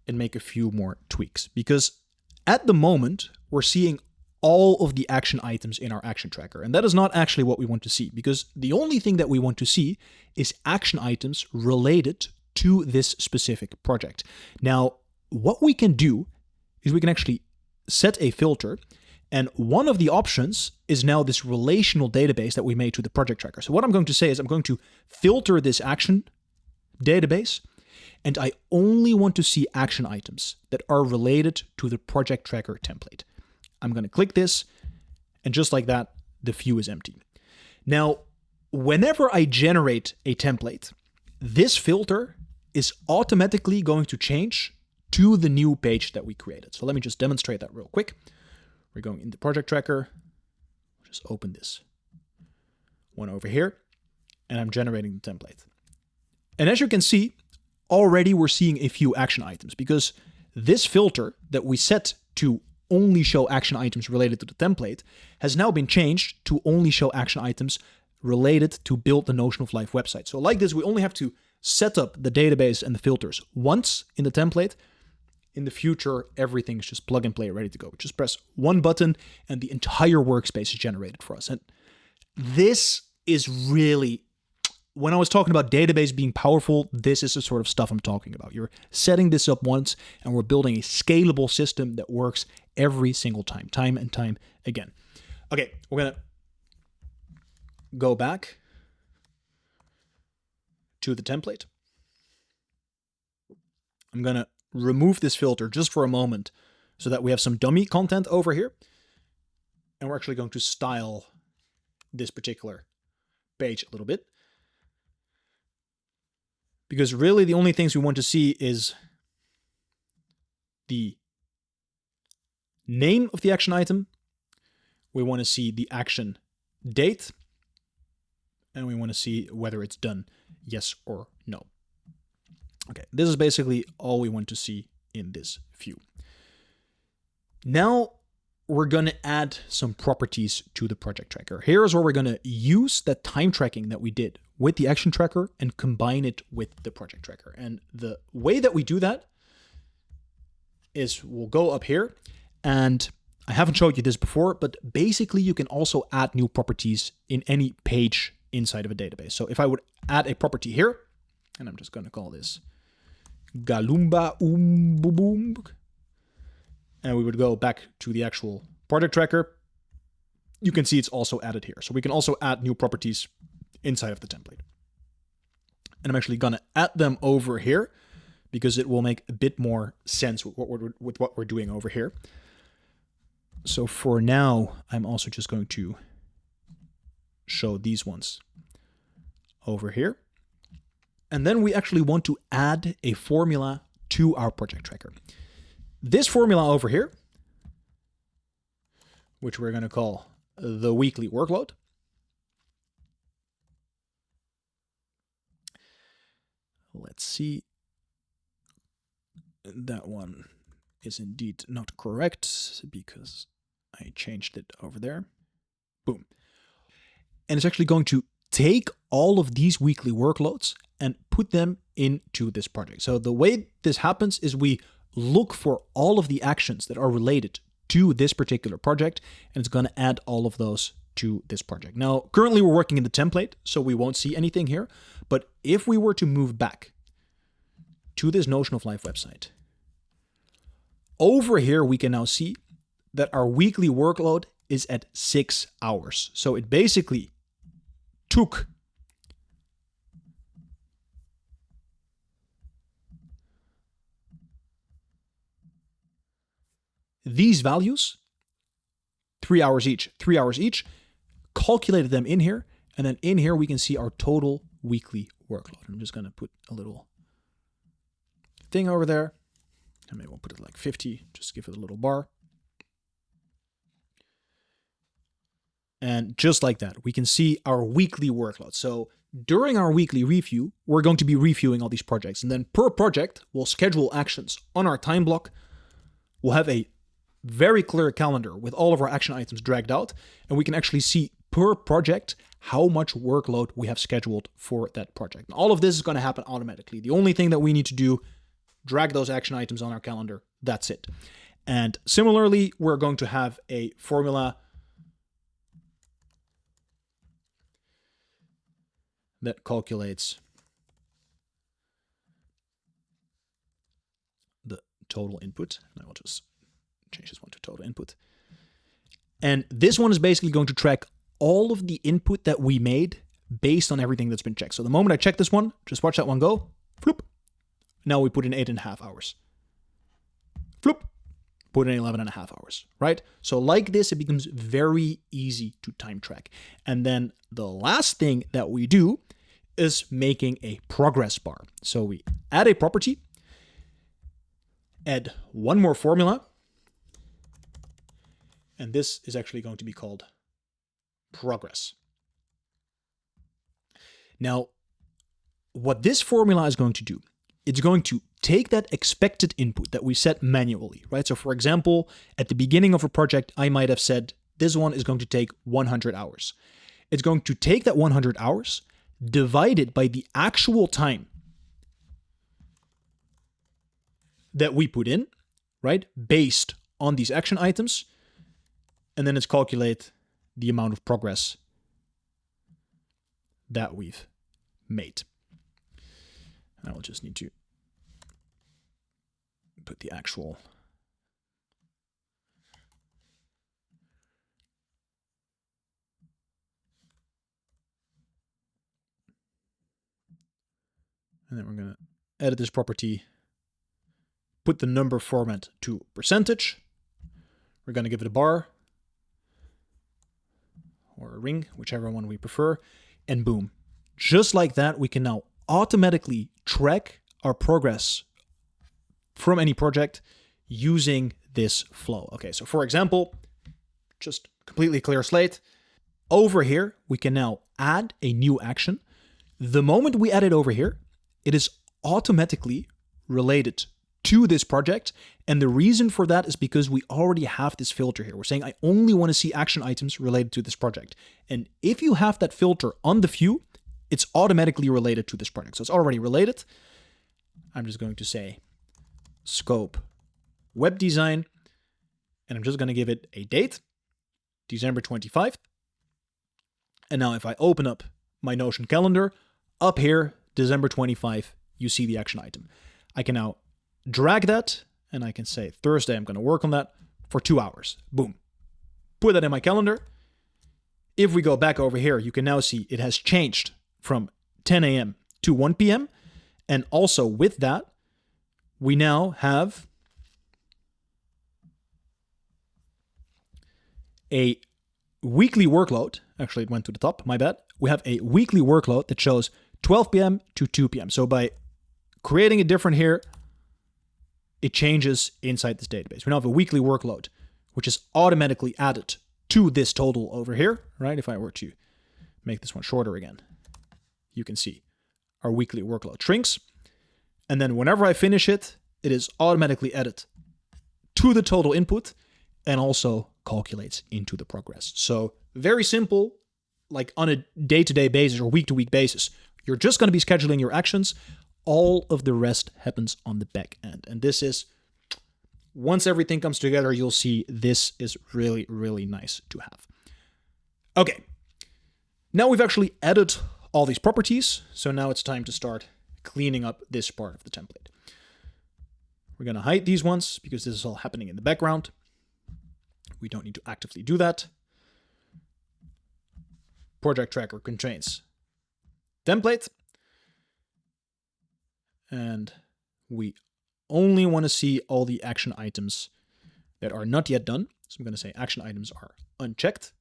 Speaker 2: and make a few more tweaks, because at the moment, we're seeing all of the action items in our action tracker. And that is not actually what we want to see, because the only thing that we want to see is action items related to this specific project. Now, what we can do is we can actually set a filter, and one of the options is now this relational database that we made to the project tracker. So what I'm going to say is I'm going to filter this action database, and I only want to see action items that are related to the project tracker template. I'm going to click this, and just like that, the view is empty. Now, whenever I generate a template, this filter is automatically going to change to the new page that we created. So let me just demonstrate that real quick. We're going in the project tracker. Just open this one over here, and I'm generating the template. And as you can see, already we're seeing a few action items, because this filter that we set to only show action items related to the template has now been changed to only show action items related to build the Notion of Life website. So like this, we only have to set up the database and the filters once in the template. In the future, everything's just plug and play, ready to go. Just press one button and the entire workspace is generated for us. And this is really, when I was talking about database being powerful, this is the sort of stuff I'm talking about. You're setting this up once and we're building a scalable system that works every single time and time again. Okay, we're going to go back to the template. I'm going to remove this filter just for a moment so that we have some dummy content over here. And we're actually going to style this particular page a little bit, because really the only things we want to see is the name of the action item. We want to see the action date, and we want to see whether it's done, yes or no. Okay, this is basically all we want to see in this view. Now we're going to add some properties to the project tracker. Here's where we're going to use that time tracking that we did with the action tracker and combine it with the project tracker. And the way that we do that is we'll go up here, and I haven't showed you this before, but basically you can also add new properties in any page inside of a database. So if I would add a property here, and I'm just going to call this Galumba boom, and we would go back to the actual project tracker, you can see it's also added here. So we can also add new properties inside of the template. And I'm actually going to add them over here because it will make a bit more sense with what we're doing over here. So for now, I'm also just going to show these ones over here. And then we actually want to add a formula to our project tracker. This formula over here, which we're going to call the weekly workload. Let's see. That one is indeed not correct because I changed it over there. Boom. And it's actually going to take all of these weekly workloads and put them into this project. So the way this happens is we look for all of the actions that are related to this particular project, and it's going to add all of those to this project. Now, currently we're working in the template, so we won't see anything here. But if we were to move back to this Notion of Life website, over here we can now see that our weekly workload is at 6 hours. So it basically took these values, 3 hours each, calculated them in here, and then in here we can see our total weekly workload. I'm just going to put a little thing over there. And maybe we'll put it like 50, just give it a little bar. And just like that, we can see our weekly workload. So during our weekly review, we're going to be reviewing all these projects. And then per project, we'll schedule actions on our time block. We'll have a very clear calendar with all of our action items dragged out. And we can actually see per project how much workload we have scheduled for that project. And all of this is going to happen automatically. The only thing that we need to do, drag those action items on our calendar. That's it. And similarly, we're going to have a formula that calculates the total input. And I will just change this one to total input. And this one is basically going to track all of the input that we made based on everything that's been checked. So the moment I check this one, just watch that one go, floop. Now we put in 8.5 hours. Floop. Put in 11.5 hours, right? So like this, it becomes very easy to time track. And then the last thing that we do is making a progress bar. So we add a property, add one more formula, and this is actually going to be called progress. Now, what this formula is going to do, it's going to take that expected input that we set manually, right? So for example, at the beginning of a project, I might have said, this one is going to take 100 hours. It's going to take that 100 hours, divide it by the actual time that we put in, right? Based on these action items. And then it's calculate the amount of progress that we've made. I will just need to put the actual and then we're going to edit this property, put the number format to percentage. We're going to give it a bar or a ring, whichever one we prefer, and boom. Just like that, we can now automatically track our progress from any project using this flow. Okay, so for example, just completely clear slate. Over here, we can now add a new action. The moment we add it over here, it is automatically related to this project. And the reason for that is because we already have this filter here. We're saying I only want to see action items related to this project. And if you have that filter on the view, it's automatically related to this project. So it's already related. I'm just going to say scope web design, and I'm just going to give it a date, December 25th. And now if I open up my Notion calendar, up here, December 25th, you see the action item. I can now drag that, and I can say Thursday, I'm going to work on that for 2 hours. Boom. Put that in my calendar. If we go back over here, you can now see it has changed from 10 a.m. to 1 p.m. And also with that, we now have a weekly workload. Actually, it went to the top, my bad. We have a weekly workload that shows 12 p.m. to 2 p.m. So by creating it different here, it changes inside this database. We now have a weekly workload, which is automatically added to this total over here, right? If I were to make this one shorter again, you can see our weekly workload shrinks. And then whenever I finish it, it is automatically added to the total input and also calculates into the progress. So very simple, like on a day-to-day basis or week-to-week basis. You're just going to be scheduling your actions. All of the rest happens on the back end. And this is, once everything comes together, you'll see this is really, really nice to have. Okay. Now we've actually added all these properties. So now it's time to start cleaning up this part of the template. We're going to hide these ones because this is all happening in the background. We don't need to actively do that. Project tracker contains template. And we only want to see all the action items that are not yet done. So I'm going to say action items are unchecked.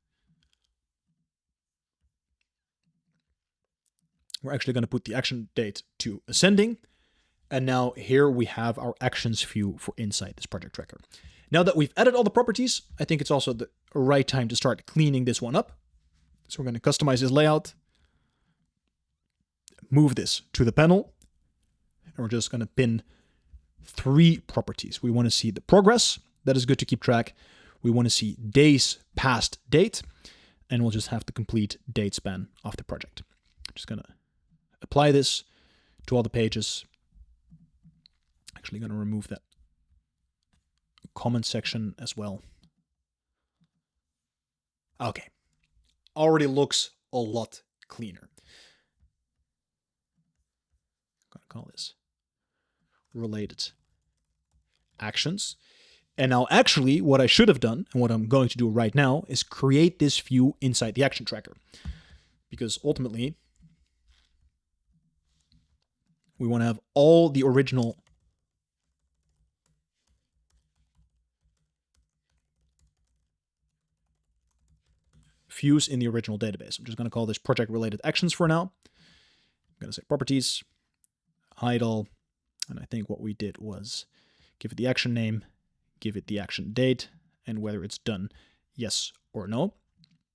Speaker 2: We're actually going to put the action date to ascending. And now here we have our actions view for inside this project tracker. Now that we've added all the properties, I think it's also the right time to start cleaning this one up. So we're going to customize this layout, move this to the panel, and we're just going to pin 3 properties. We want to see the progress. That is good to keep track. We want to see days past date, and we'll just have the complete date span of the project. I'm just going to apply this to all the pages. Actually going to remove that comment section as well. Okay. Already looks a lot cleaner. I'm going to call this related actions. And now actually what I should have done, and what I'm going to do right now, is create this view inside the action tracker. Because ultimately, we want to have all the original views in the original database. I'm just going to call this project related actions for now. I'm going to say properties, hide all, and I think what we did was give it the action name, give it the action date, and whether it's done yes or no.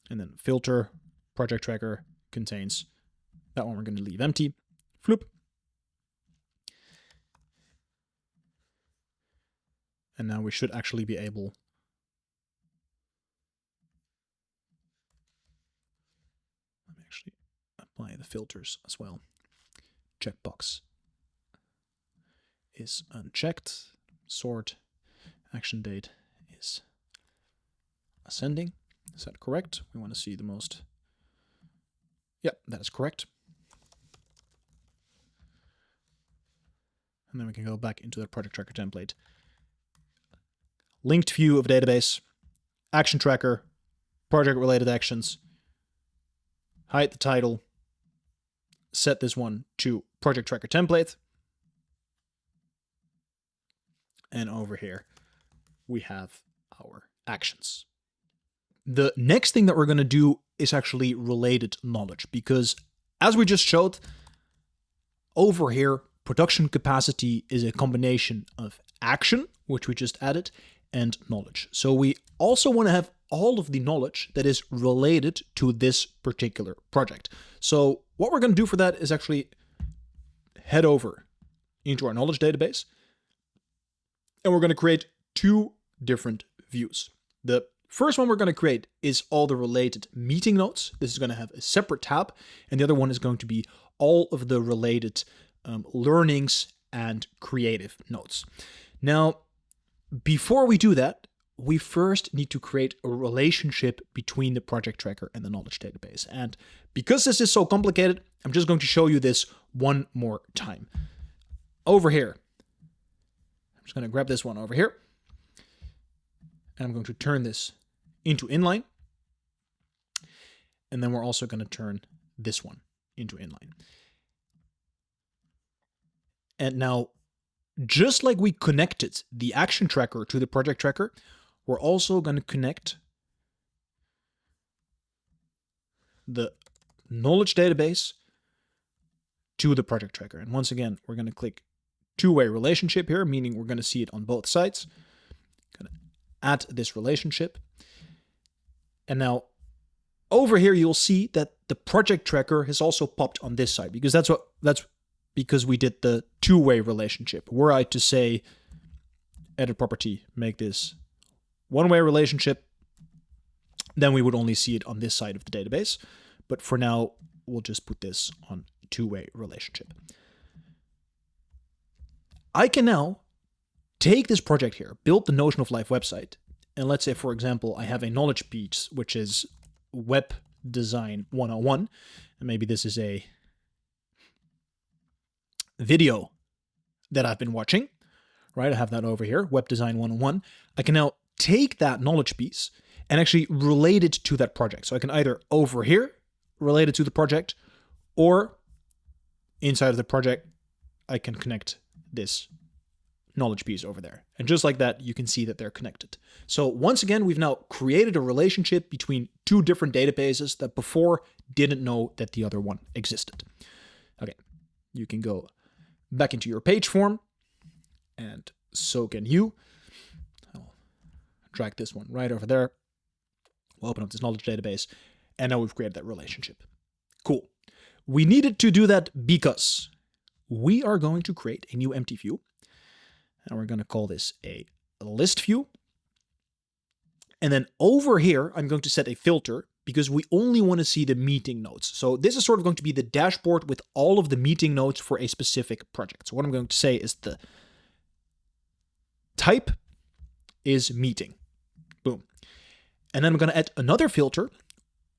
Speaker 2: And then filter project tracker contains that one. We're going to leave empty. Floop. And now we should actually be able actually apply the filters as well. Checkbox is unchecked. Sort action date is ascending. Is that correct? We want to see the most. Yep, that is correct. And then we can go back into the project tracker template. Linked view of database, action tracker, project related actions, hide the title, set this one to project tracker template. And over here, we have our actions. The next thing that we're going to do is actually related knowledge, because as we just showed, over here, production capacity is a combination of action, which we just added, and knowledge. So we also want to have all of the knowledge that is related to this particular project. So what we're going to do for that is actually head over into our knowledge database, and we're going to create 2 different views. The first one we're going to create is all the related meeting notes. This is going to have a separate tab, and the other one is going to be all of the related learnings and creative notes. Now, before we do that, we first need to create a relationship between the project tracker and the knowledge database. And because this is so complicated, I'm just going to show you this one more time. Over here, I'm just going to grab this one over here, and I'm going to turn this into inline. And then we're also going to turn this one into inline. And now, just like we connected the action tracker to the project tracker, we're also going to connect the knowledge database to the project tracker. And once again, we're going to click 2-way relationship here, meaning we're going to see it on both sides. Going to add this relationship. And now over here, you'll see that the project tracker has also popped on this side, because that's because we did the 2-way relationship. Were I to say edit property, make this 1-way relationship, then we would only see it on this side of the database. But for now, we'll just put this on 2-way relationship. I can now take this project here, build the Notion of Life website, and let's say, for example, I have a knowledge piece, which is Web Design 101, and maybe this is a video that I've been watching, right? I have that over here, Web Design 101. I can now take that knowledge piece and actually relate it to that project. So I can either over here relate it to the project, or inside of the project, I can connect this knowledge piece over there. And just like that, you can see that they're connected. So once again, we've now created a relationship between two different databases that before didn't know that the other one existed. Okay, you can go back into your page form, and so can you. I'll drag this one right over there. We'll open up this knowledge database, and now we've created that relationship. Cool. We needed to do that because we are going to create a new empty view, and we're going to call this a list view. And then over here, I'm going to set a filter because we only want to see the meeting notes. So this is sort of going to be the dashboard with all of the meeting notes for a specific project. So what I'm going to say is the type is meeting. Boom. And then I'm going to add another filter,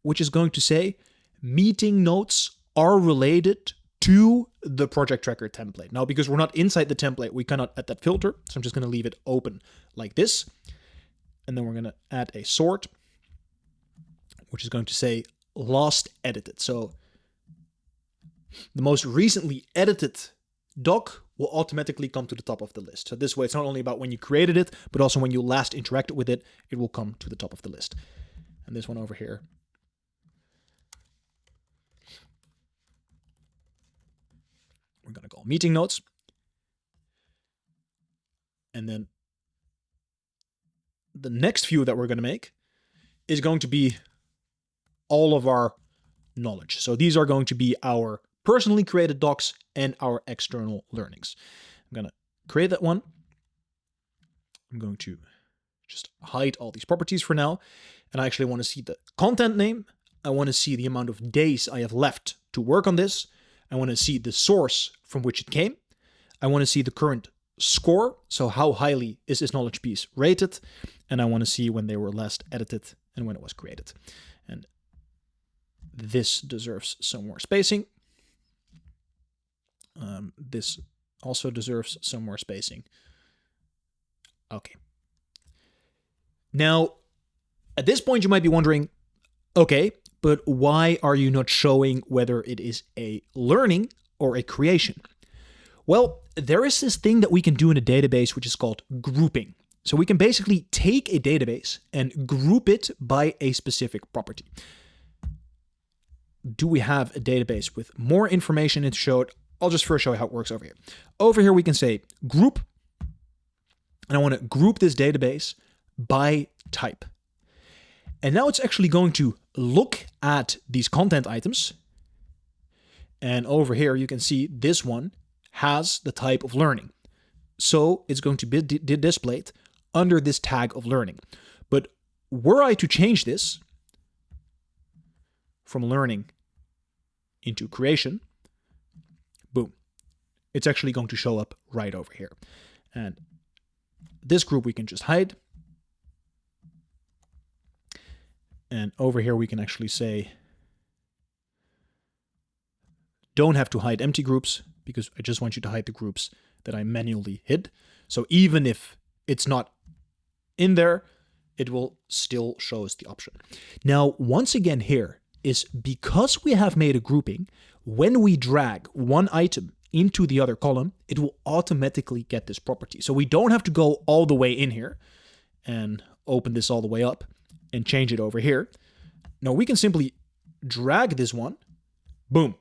Speaker 2: which is going to say meeting notes are related to the project tracker template. Now, because we're not inside the template, we cannot add that filter. So I'm just going to leave it open like this. And then we're going to add a sort, which is going to say last edited. So the most recently edited doc will automatically come to the top of the list. So this way, it's not only about when you created it, but also when you last interacted with it, it will come to the top of the list. And this one over here, we're going to call meeting notes. And then the next view that we're going to make is going to be all of our knowledge. So these are going to be our personally created docs and our external learnings. I'm going to create that one. I'm going to just hide all these properties for now. And I actually want to see the content name. I want to see the amount of days I have left to work on this. I want to see the source from which it came. I want to see the current score. So how highly is this knowledge piece rated? And I want to see when they were last edited and when it was created. And this deserves some more spacing. This also deserves some more spacing. Okay. Now, at this point, you might be wondering, okay, but why are you not showing whether it is a learning or a creation? Well, there is this thing that we can do in a database which is called grouping. So we can basically take a database and group it by a specific property. Do we have a database with more information to show it? I'll just first show you how it works over here. Over here, we can say group, and I want to group this database by type. And now it's actually going to look at these content items. And over here, you can see this one has the type of learning. So it's going to be displayed under this tag of learning. But were I to change this from learning into creation, boom, it's actually going to show up right over here. And this group we can just hide. And over here we can actually say, don't have to hide empty groups because I just want you to hide the groups that I manually hid. So even if it's not in there, it will still show us the option. Now, once again here is because we have made a grouping, when we drag one item into the other column, it will automatically get this property. So we don't have to go all the way in here and open this all the way up and change it over here. No, we can simply drag this one, boom,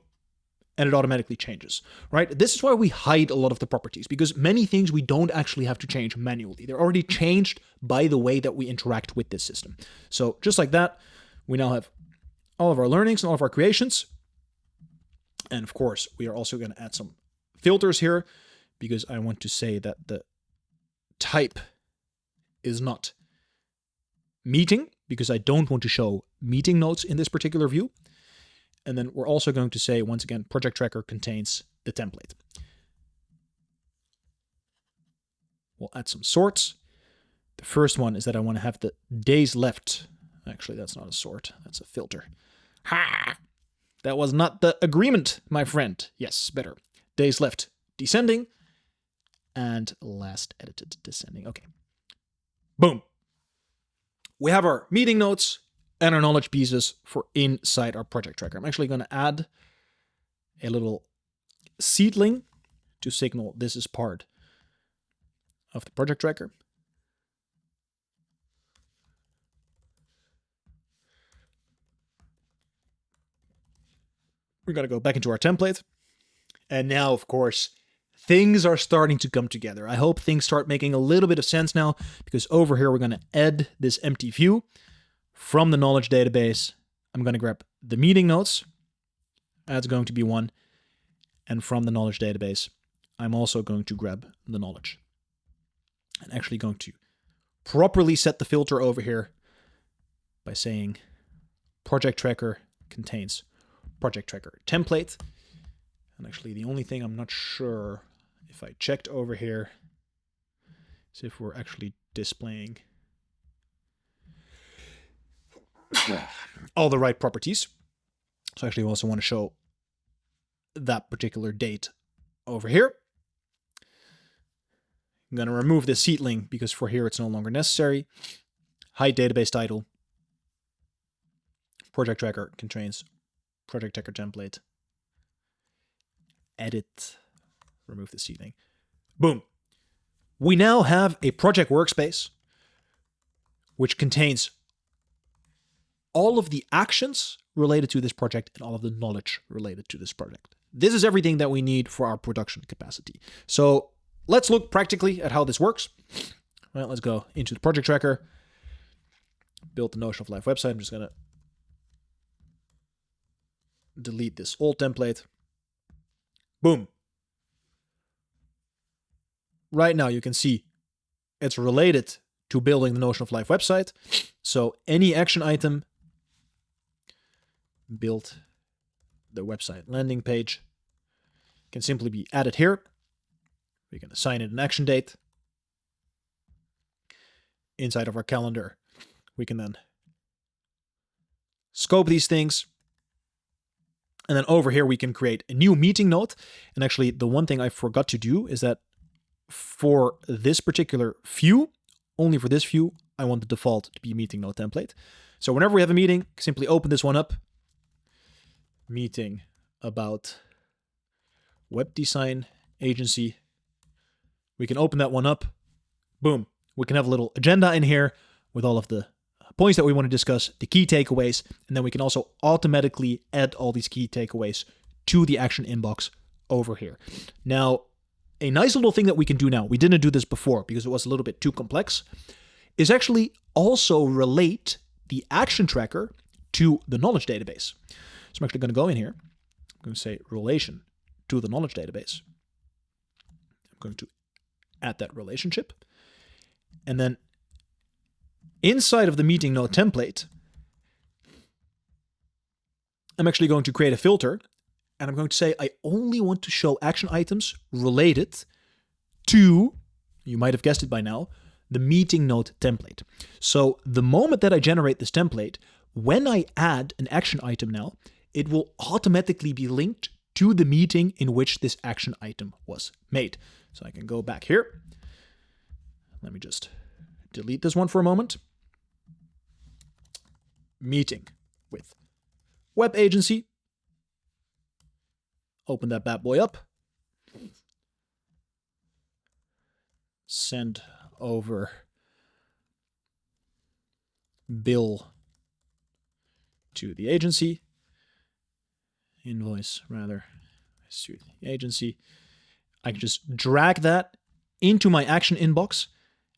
Speaker 2: and it automatically changes, right? This is why we hide a lot of the properties, because many things we don't actually have to change manually. They're already changed by the way that we interact with this system. So just like that, we now have all of our learnings and all of our creations. And of course, we are also going to add some filters here because I want to say that the type is not meeting, because I don't want to show meeting notes in this particular view. And then we're also going to say, once again, project tracker contains the template. We'll add some sorts. The first one is that I want to have the days left. Actually, that's not a sort. That's a filter. Ha! That was not the agreement, my friend. Yes, better. Days left descending and last edited descending. Okay. Boom. We have our meeting notes and our knowledge pieces for inside our project tracker. I'm actually going to add a little seedling to signal this is part of the project tracker. We're going to go back into our template. And now, of course, things are starting to come together. I hope things start making a little bit of sense now, because over here, we're going to add this empty view from the knowledge database. I'm going to grab the meeting notes. That's going to be one. And from the knowledge database, I'm also going to grab the knowledge. And actually going to properly set the filter over here by saying project tracker contains project tracker template. And actually the only thing I'm not sure if I checked over here is if we're actually displaying all the right properties. So actually we also want to show that particular date over here. I'm going to remove this seedling because for here it's no longer necessary. Hide database title. Project tracker contains project tracker template. Edit. Remove the seedling. Boom. We now have a project workspace which contains all of the actions related to this project and all of the knowledge related to this project. This is everything that we need for our production capacity. So let's look practically at how this works. Well, let's go into the project tracker. Build the Notion of Life website. I'm just going to delete this old template. Boom. Right now you can see it's related to building the Notion of Life website. So any action item, build the website landing page, can simply be added here. We can assign it an action date. Inside of our calendar, we can then scope these things. And then over here, we can create a new meeting note. And actually, the one thing I forgot to do is that for this particular view, only for this view, I want the default to be meeting note template. So whenever we have a meeting, simply open this one up. Meeting about web design agency. We can open that one up. Boom. We can have a little agenda in here with all of the points that we want to discuss, the key takeaways, and then we can also automatically add all these key takeaways to the action inbox over here. Now, a nice little thing that we can do now, we didn't do this before because it was a little bit too complex, is actually also relate the action tracker to the knowledge database. So I'm actually going to go in here. I'm going to say relation to the knowledge database. I'm going to add that relationship. And then inside of the meeting note template, I'm actually going to create a filter. And I'm going to say I only want to show action items related to, you might have guessed it by now, the meeting note template. So the moment that I generate this template, when I add an action item now, it will automatically be linked to the meeting in which this action item was made. So I can go back here. Let me just delete this one for a moment. Meeting with web agency. Open that bad boy up. Send over bill to the agency. Invoice, rather, to the agency. I can just drag that into my action inbox,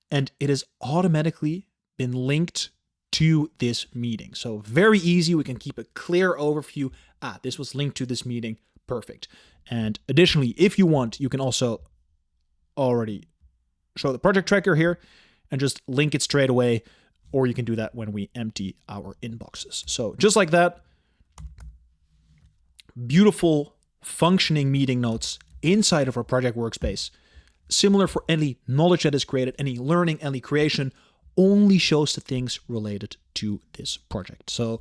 Speaker 2: and it has automatically been linked to this meeting. So very easy. We can keep a clear overview. This was linked to this meeting. Perfect. And additionally, if you want, you can also already show the project tracker here and just link it straight away, or you can do that when we empty our inboxes. So just like that, beautiful functioning meeting notes inside of our project workspace. Similar for any knowledge that is created, any learning, any creation, only shows the things related to this project. So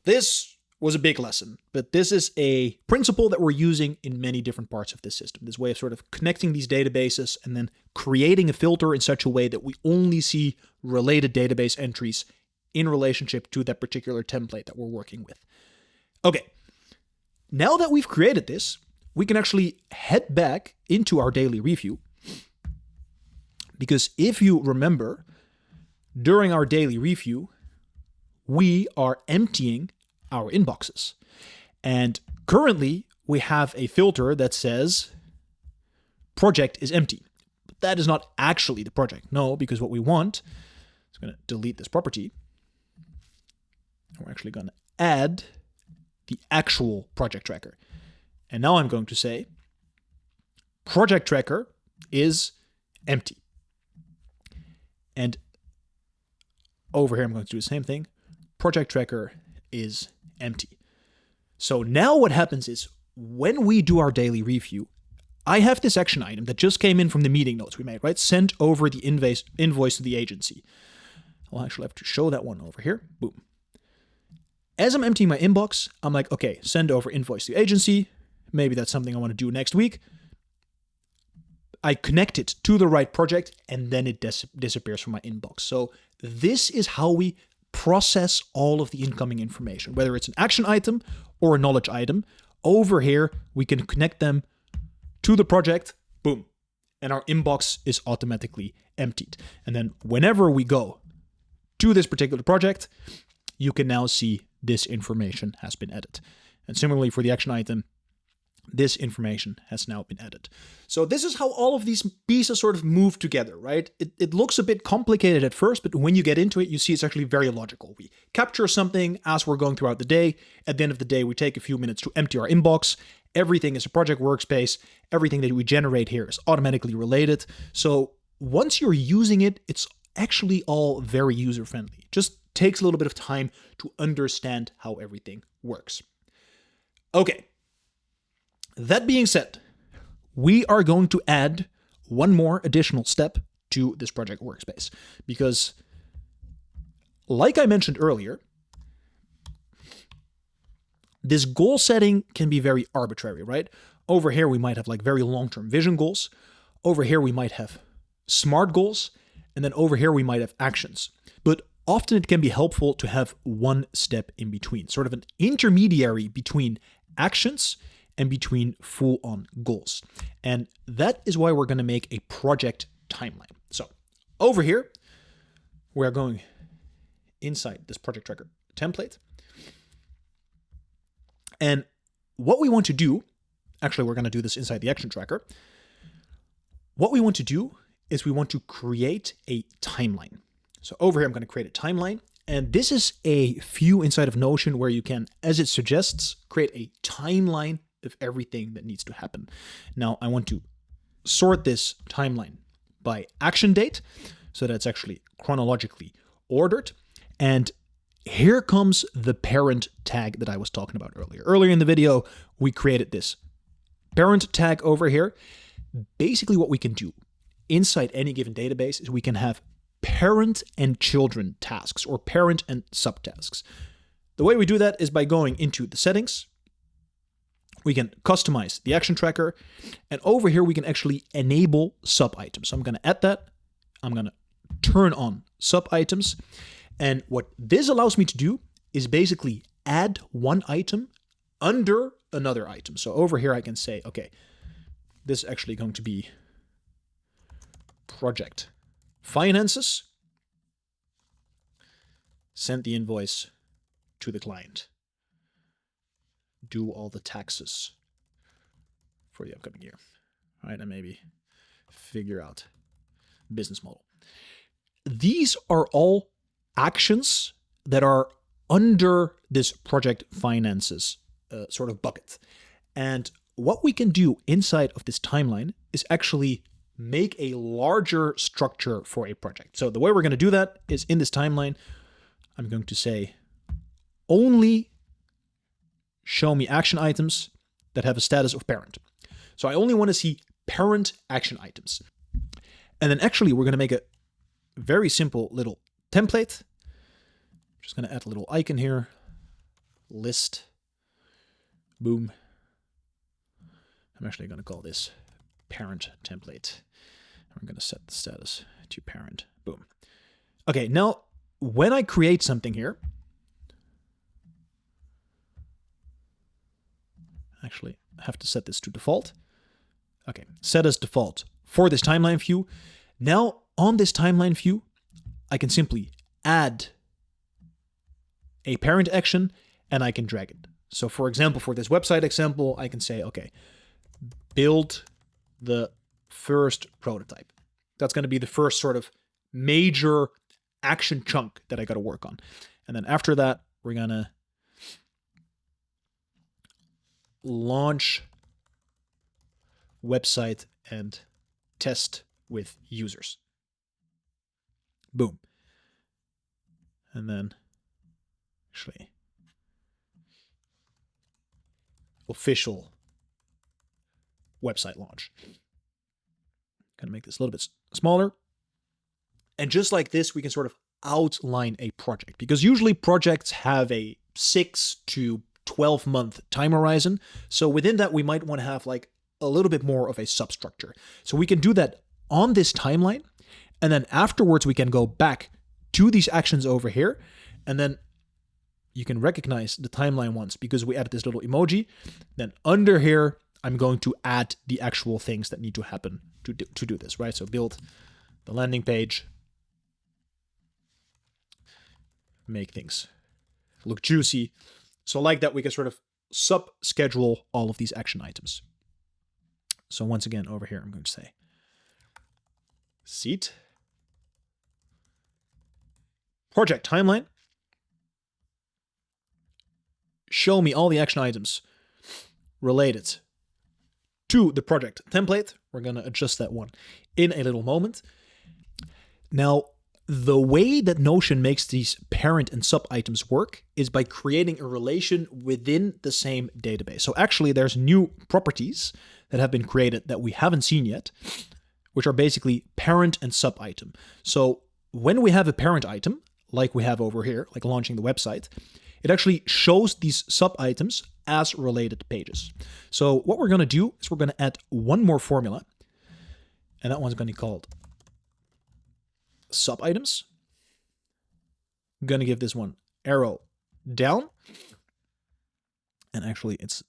Speaker 2: this was a big lesson, but this is a principle that we're using in many different parts of this system. This way of sort of connecting these databases and then creating a filter in such a way that we only see related database entries in relationship to that particular template that we're working with. Okay, now that we've created this, we can actually head back into our daily review. Because if you remember, during our daily review, we are emptying our inboxes. And currently, we have a filter that says project is empty. But that is not actually the project. No, because what we want is going to delete this property. We're actually going to add the actual project tracker. And now I'm going to say project tracker is empty. And over here, I'm going to do the same thing. Project tracker is empty. So now what happens is when we do our daily review, I have this action item that just came in from the meeting notes we made, right? Sent over the invoice to the agency. I'll actually have to show that one over here. Boom. As I'm emptying my inbox, I'm like, okay, send over invoice to agency. Maybe that's something I want to do next week. I connect it to the right project and then it disappears from my inbox. So this is how we process all of the incoming information, whether it's an action item or a knowledge item. Over here, we can connect them to the project, boom, and our inbox is automatically emptied. And then whenever we go to this particular project, you can now see this information has been added. And similarly for the action item, this information has now been added. So this is how all of these pieces sort of move together, right? It looks a bit complicated at first, but when you get into it, you see it's actually very logical. We capture something as we're going throughout the day. At the end of the day, we take a few minutes to empty our inbox. Everything is a project workspace. Everything that we generate here is automatically related. So once you're using it, it's actually all very user-friendly. Just takes a little bit of time to understand how everything works. Okay. That being said, we are going to add one more additional step to this project workspace because, like I mentioned earlier, this goal setting can be very arbitrary, right? Over here, we might have like very long-term vision goals. Over here, we might have SMART goals. And then over here, we might have actions. But often it can be helpful to have one step in between, sort of an intermediary between actions and between full-on goals. And that is why we're going to make a project timeline. So over here, we're going inside this project tracker template. And what we want to do, actually, we're going to do this inside the action tracker. What we want to do is we want to create a timeline. So over here, I'm going to create a timeline. And this is a view inside of Notion where you can, as it suggests, create a timeline of everything that needs to happen. Now, I want to sort this timeline by action date so that it's actually chronologically ordered. And here comes the parent tag that I was talking about earlier. Earlier in the video, we created this parent tag over here. Basically, what we can do inside any given database is we can have parent and children tasks or parent and subtasks. The way we do that is by going into the settings. We can customize the action tracker. And over here, we can actually enable sub items. So I'm going to add that. I'm going to turn on sub items. And what this allows me to do is basically add one item under another item. So over here, I can say, okay, this is actually going to be project finances. Send the invoice to the client. Do all the taxes for the upcoming year. All right, and maybe figure out business model. These are all actions that are under this project finances sort of bucket. And what we can do inside of this timeline is actually make a larger structure for a project. So the way we're going to do that is in this timeline, I'm going to say only show me action items that have a status of parent. So I only want to see parent action items. And then actually we're going to make a very simple little template. I'm just going to add a little icon here. List. Boom. I'm actually going to call this parent template. I'm going to set the status to parent. Boom. Okay, now when I create something here, actually I have to set this to default. Okay, set as default for this timeline view. Now on this timeline view, I can simply add a parent action and I can drag it. So for example, for this website example, I can say, okay, build the first prototype. That's going to be the first sort of major action chunk that I got to work on. And then after that, we're going to launch website and test with users. Boom. And then actually official website launch. Gonna make this a little bit smaller. And just like this, we can sort of outline a project, because usually projects have a 6 to 12 month time horizon. So within that, we might want to have like a little bit more of a substructure. So we can do that on this timeline. And then afterwards, we can go back to these actions over here. And then you can recognize the timeline once because we added this little emoji. Then under here, I'm going to add the actual things that need to happen to do this, right? So build the landing page, make things look juicy. So like that, we can sort of sub-schedule all of these action items. So once again, over here, I'm going to say seat, project timeline, show me all the action items related to the project template. We're going to adjust that one in a little moment. Now, the way that Notion makes these parent and sub items work is by creating a relation within the same database. So actually, there's new properties that have been created that we haven't seen yet, which are basically parent and sub item. So when we have a parent item, like we have over here, like launching the website, it actually shows these sub items as related pages. So what we're going to do is we're going to add one more formula, and that one's going to be called sub items. I'm going to give this one arrow down, and actually it's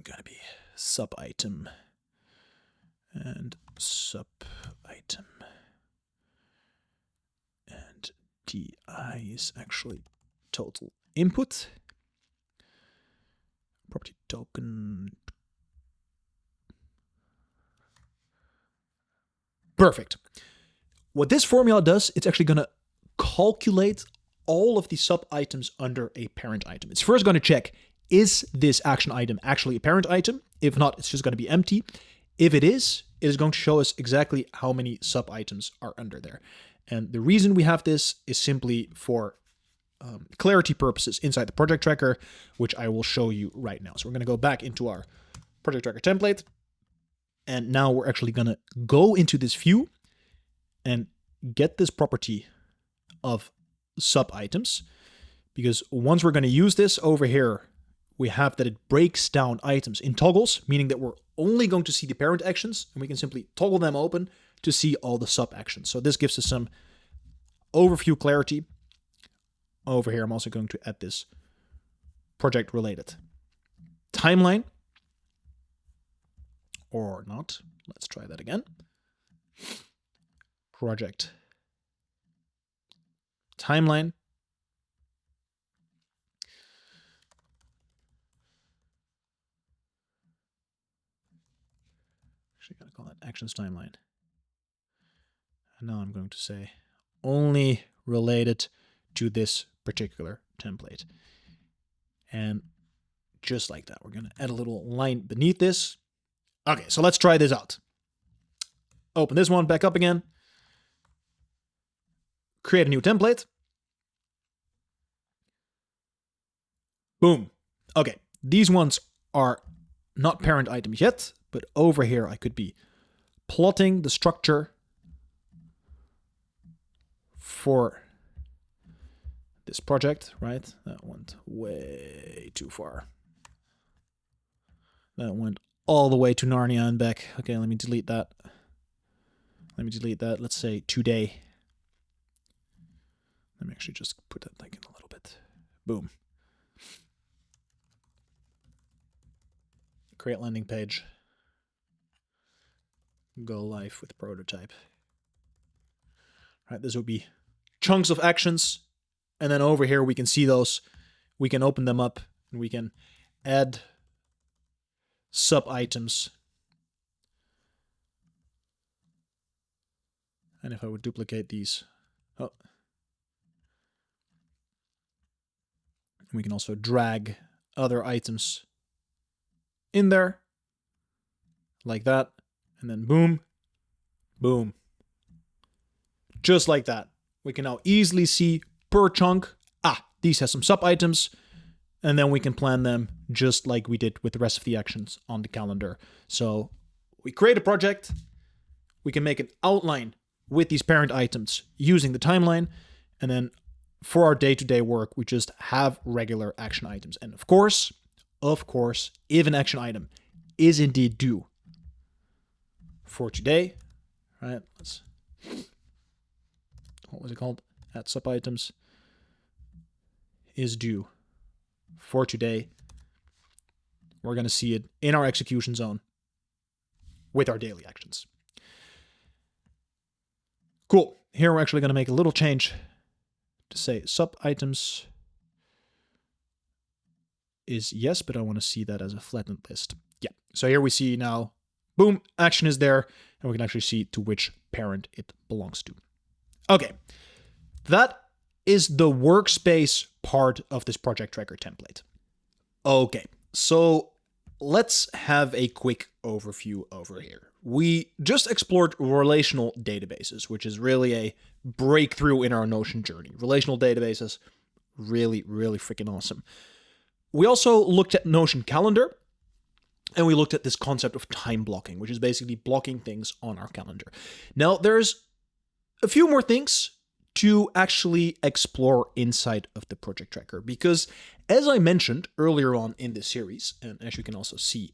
Speaker 2: going to be sub item and sub item, and DI is actually total input. Property token. Perfect. What this formula does, it's actually going to calculate all of the sub items under a parent item. It's first going to check, is this action item actually a parent item? If not, it's just going to be empty. If it is going to show us exactly how many sub items are under there. And the reason we have this is simply for clarity purposes inside the project tracker, which I will show you right now. So we're going to go back into our project tracker template. And now we're actually going to go into this view and get this property of sub items, because once we're going to use this over here, we have that it breaks down items in toggles, meaning that we're only going to see the parent actions, and we can simply toggle them open to see all the sub actions. So this gives us some overview clarity. Over here, I'm also going to add this project related timeline, or not. Let's try that again. Project timeline. Actually, gotta call that actions timeline. And now I'm going to say only related to this particular template. And just like that, we're going to add a little line beneath this. Okay, so let's try this out. Open this one back up again. Create a new template. Boom. Okay, these ones are not parent items yet, but over here I could be plotting the structure for this project, right? That went way too far. That went all the way to Narnia and back. Okay, let me delete that. Let's say today. Let me actually just put that like in a little bit. Boom. Create landing page. Go live with prototype. Right, this would be chunks of actions. And then over here, we can see those. We can open them up and we can add sub-items. And if I would duplicate these, we can also drag other items in there like that. And then boom, boom. Just like that. We can now easily see per chunk, these have some sub-items, and then we can plan them just like we did with the rest of the actions on the calendar. So we create a project, we can make an outline with these parent items using the timeline, and then for our day-to-day work, we just have regular action items. And of course, if an action item is indeed due for today, right? What was it called? Add sub-items is due for today. We're going to see it in our execution zone with our daily actions. Cool. Here we're actually going to make a little change to say sub-items is yes, but I want to see that as a flattened list. Yeah. So here we see now, boom, action is there, and we can actually see to which parent it belongs to. Okay. That is the workspace part of this project tracker template. Okay, so let's have a quick overview over here. We just explored relational databases, which is really a breakthrough in our Notion journey. Relational databases, really, really freaking awesome. We also looked at Notion Calendar, and we looked at this concept of time blocking, which is basically blocking things on our calendar. Now, there's a few more things to actually explore inside of the project tracker, because as I mentioned earlier on in this series, and as you can also see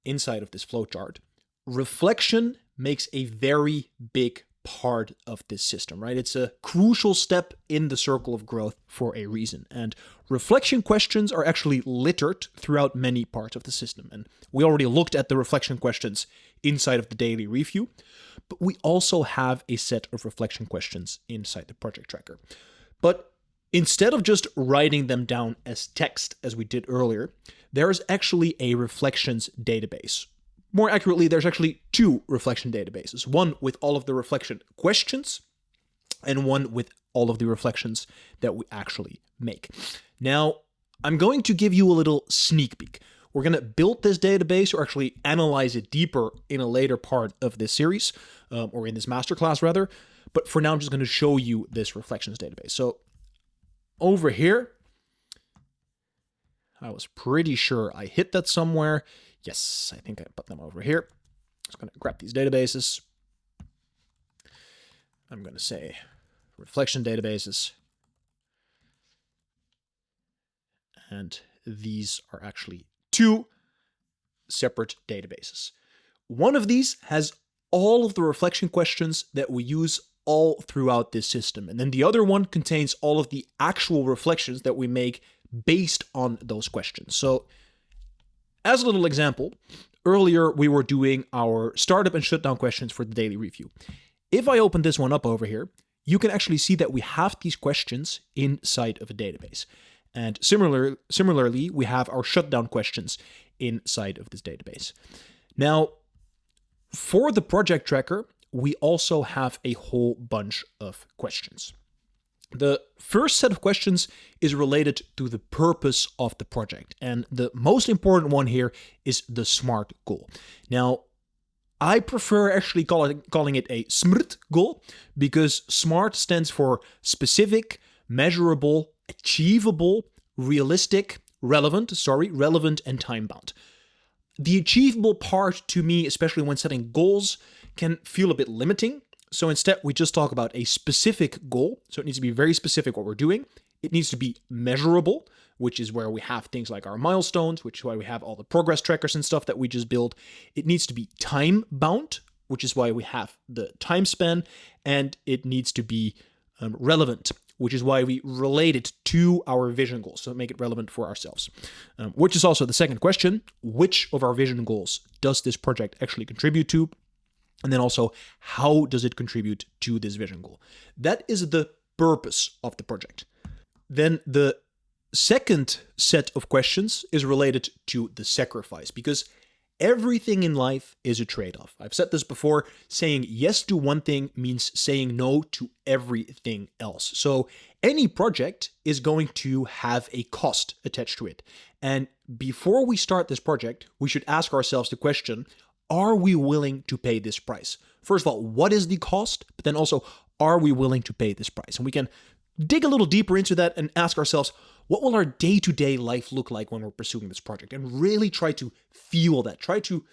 Speaker 2: inside of this flowchart, reflection makes a very big part of this system, right? It's a crucial step in the circle of growth for a reason. And reflection questions are actually littered throughout many parts of the system. And we already looked at the reflection questions inside of the daily review, but we also have a set of reflection questions inside the project tracker. But instead of just writing them down as text, as we did earlier, there is actually a reflections database. More accurately, there's actually two reflection databases, one with all of the reflection questions and one with all of the reflections that we actually make. Now, I'm going to give you a little sneak peek. We're going to build this database, or actually analyze it deeper in a later part of this series, or in this masterclass rather. But for now, I'm just going to show you this reflections database. So over here, I was pretty sure I hit that somewhere. Yes, I think I put them over here. Just going to grab these databases. I'm going to say reflection databases. And these are actually two separate databases. One of these has all of the reflection questions that we use all throughout this system. And then the other one contains all of the actual reflections that we make based on those questions. So as a little example, earlier we were doing our startup and shutdown questions for the daily review. If I open this one up over here, you can actually see that we have these questions inside of a database. And similarly, we have our shutdown questions inside of this database. Now, for the project tracker, we also have a whole bunch of questions. The first set of questions is related to the purpose of the project. And the most important one here is the SMART goal. Now, I prefer actually calling it a SMRT goal, because SMART stands for specific, measurable, achievable, realistic, relevant, and time-bound. The achievable part to me, especially when setting goals, can feel a bit limiting. So instead, we just talk about a specific goal. So it needs to be very specific what we're doing. It needs to be measurable, which is where we have things like our milestones, which is why we have all the progress trackers and stuff that we just built. It needs to be time-bound, which is why we have the time span. And it needs to be relevant, which is why we relate it to our vision goals, so make it relevant for ourselves. Which is also the second question: which of our vision goals does this project actually contribute to? And then also, how does it contribute to this vision goal? That is the purpose of the project. Then the second set of questions is related to the sacrifice, because everything in life is a trade-off. I've said this before, saying yes to one thing means saying no to everything else. So any project is going to have a cost attached to it. And before we start this project, we should ask ourselves the question, are we willing to pay this price? First of all, what is the cost? But then also, are we willing to pay this price? And we can dig a little deeper into that and ask ourselves, what will our day-to-day life look like when we're pursuing this project? And really try to feel that. Try to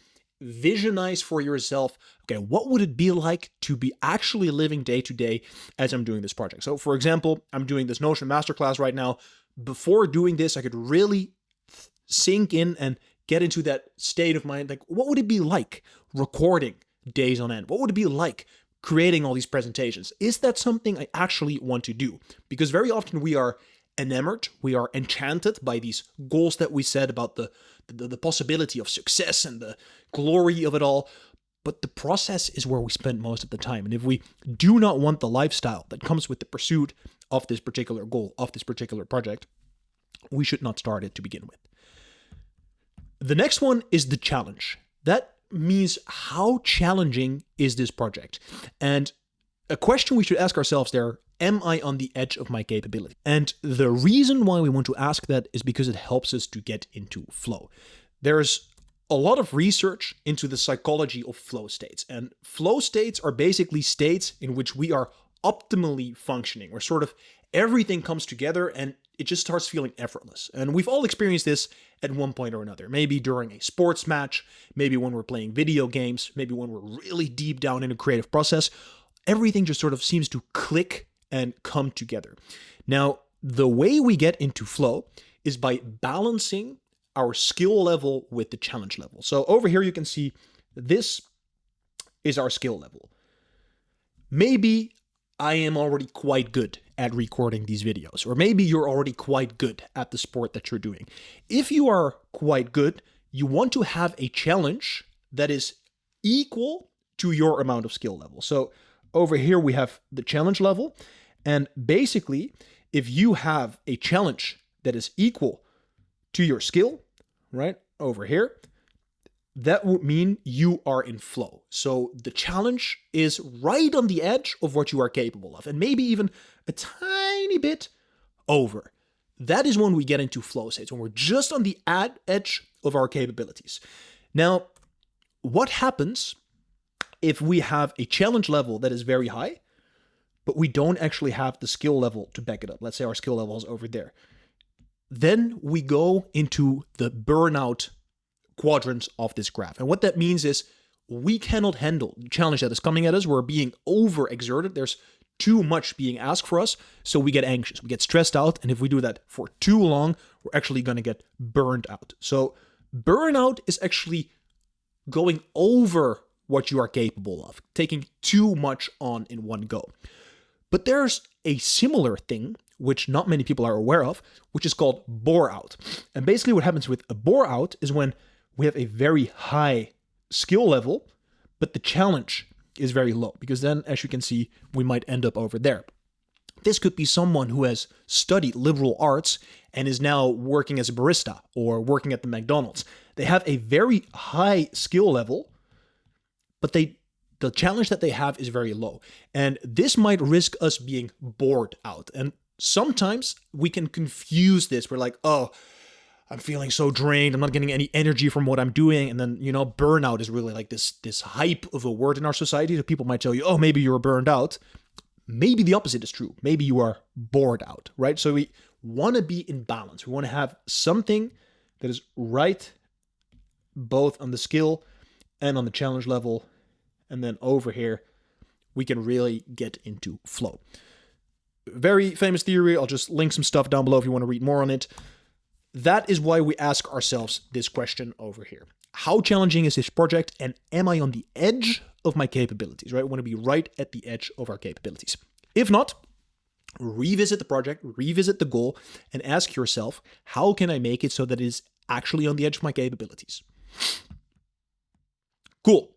Speaker 2: visionize for yourself, okay, what would it be like to be actually living day-to-day as I'm doing this project? So for example, I'm doing this Notion Masterclass right now. Before doing this, I could really sink in and get into that state of mind. Like, what would it be like recording days on end? What would it be like creating all these presentations? Is that something I actually want to do? Because very often we are enamored, we are enchanted by these goals that we set about the possibility of success and the glory of it all. But the process is where we spend most of the time. And if we do not want the lifestyle that comes with the pursuit of this particular goal, of this particular project, we should not start it to begin with. The next one is the challenge. That means, how challenging is this project? And a question we should ask ourselves there, am I on the edge of my capability? And the reason why we want to ask that is because it helps us to get into flow. There's a lot of research into the psychology of flow states. And flow states are basically states in which we are optimally functioning, where sort of everything comes together and it just starts feeling effortless. And we've all experienced this at one point or another. Maybe during a sports match, maybe when we're playing video games, maybe when we're really deep down in a creative process. Everything just sort of seems to click and come together. Now, the way we get into flow is by balancing our skill level with the challenge level. So over here, you can see this is our skill level. Maybe I am already quite good at recording these videos, or maybe you're already quite good at the sport that you're doing. If you are quite good, you want to have a challenge that is equal to your amount of skill level. So over here, we have the challenge level. And basically, if you have a challenge that is equal to your skill, right, over here, that would mean you are in flow. So the challenge is right on the edge of what you are capable of, and maybe even a tiny bit over. That is when we get into flow states, when we're just on the edge of our capabilities. Now, what happens if we have a challenge level that is very high, but we don't actually have the skill level to back it up? Let's say our skill level is over there. Then we go into the burnout quadrant of this graph. And what that means is we cannot handle the challenge that is coming at us. We're being overexerted. There's too much being asked for us. So we get anxious, we get stressed out. And if we do that for too long, we're actually going to get burned out. So burnout is actually going over what you are capable of, taking too much on in one go. But there's a similar thing, which not many people are aware of, which is called bore out. And basically what happens with a bore out is when we have a very high skill level, but the challenge is very low, because then, as you can see, we might end up over there. This could be someone who has studied liberal arts and is now working as a barista or working at the McDonald's. They have a very high skill level, but the challenge that they have is very low. And this might risk us being bored out. And sometimes we can confuse this. We're like, oh, I'm feeling so drained. I'm not getting any energy from what I'm doing. And then, burnout is really like this hype of a word in our society. So people might tell you, oh, maybe you're burned out. Maybe the opposite is true. Maybe you are bored out, right? So we want to be in balance. We want to have something that is right, both on the skill and on the challenge level. And then over here, we can really get into flow. Very famous theory. I'll just link some stuff down below if you want to read more on it. That is why we ask ourselves this question over here. How challenging is this project, and am I on the edge of my capabilities, right? We want to be right at the edge of our capabilities. If not, revisit the project, revisit the goal, and ask yourself, how can I make it so that it is actually on the edge of my capabilities? Cool.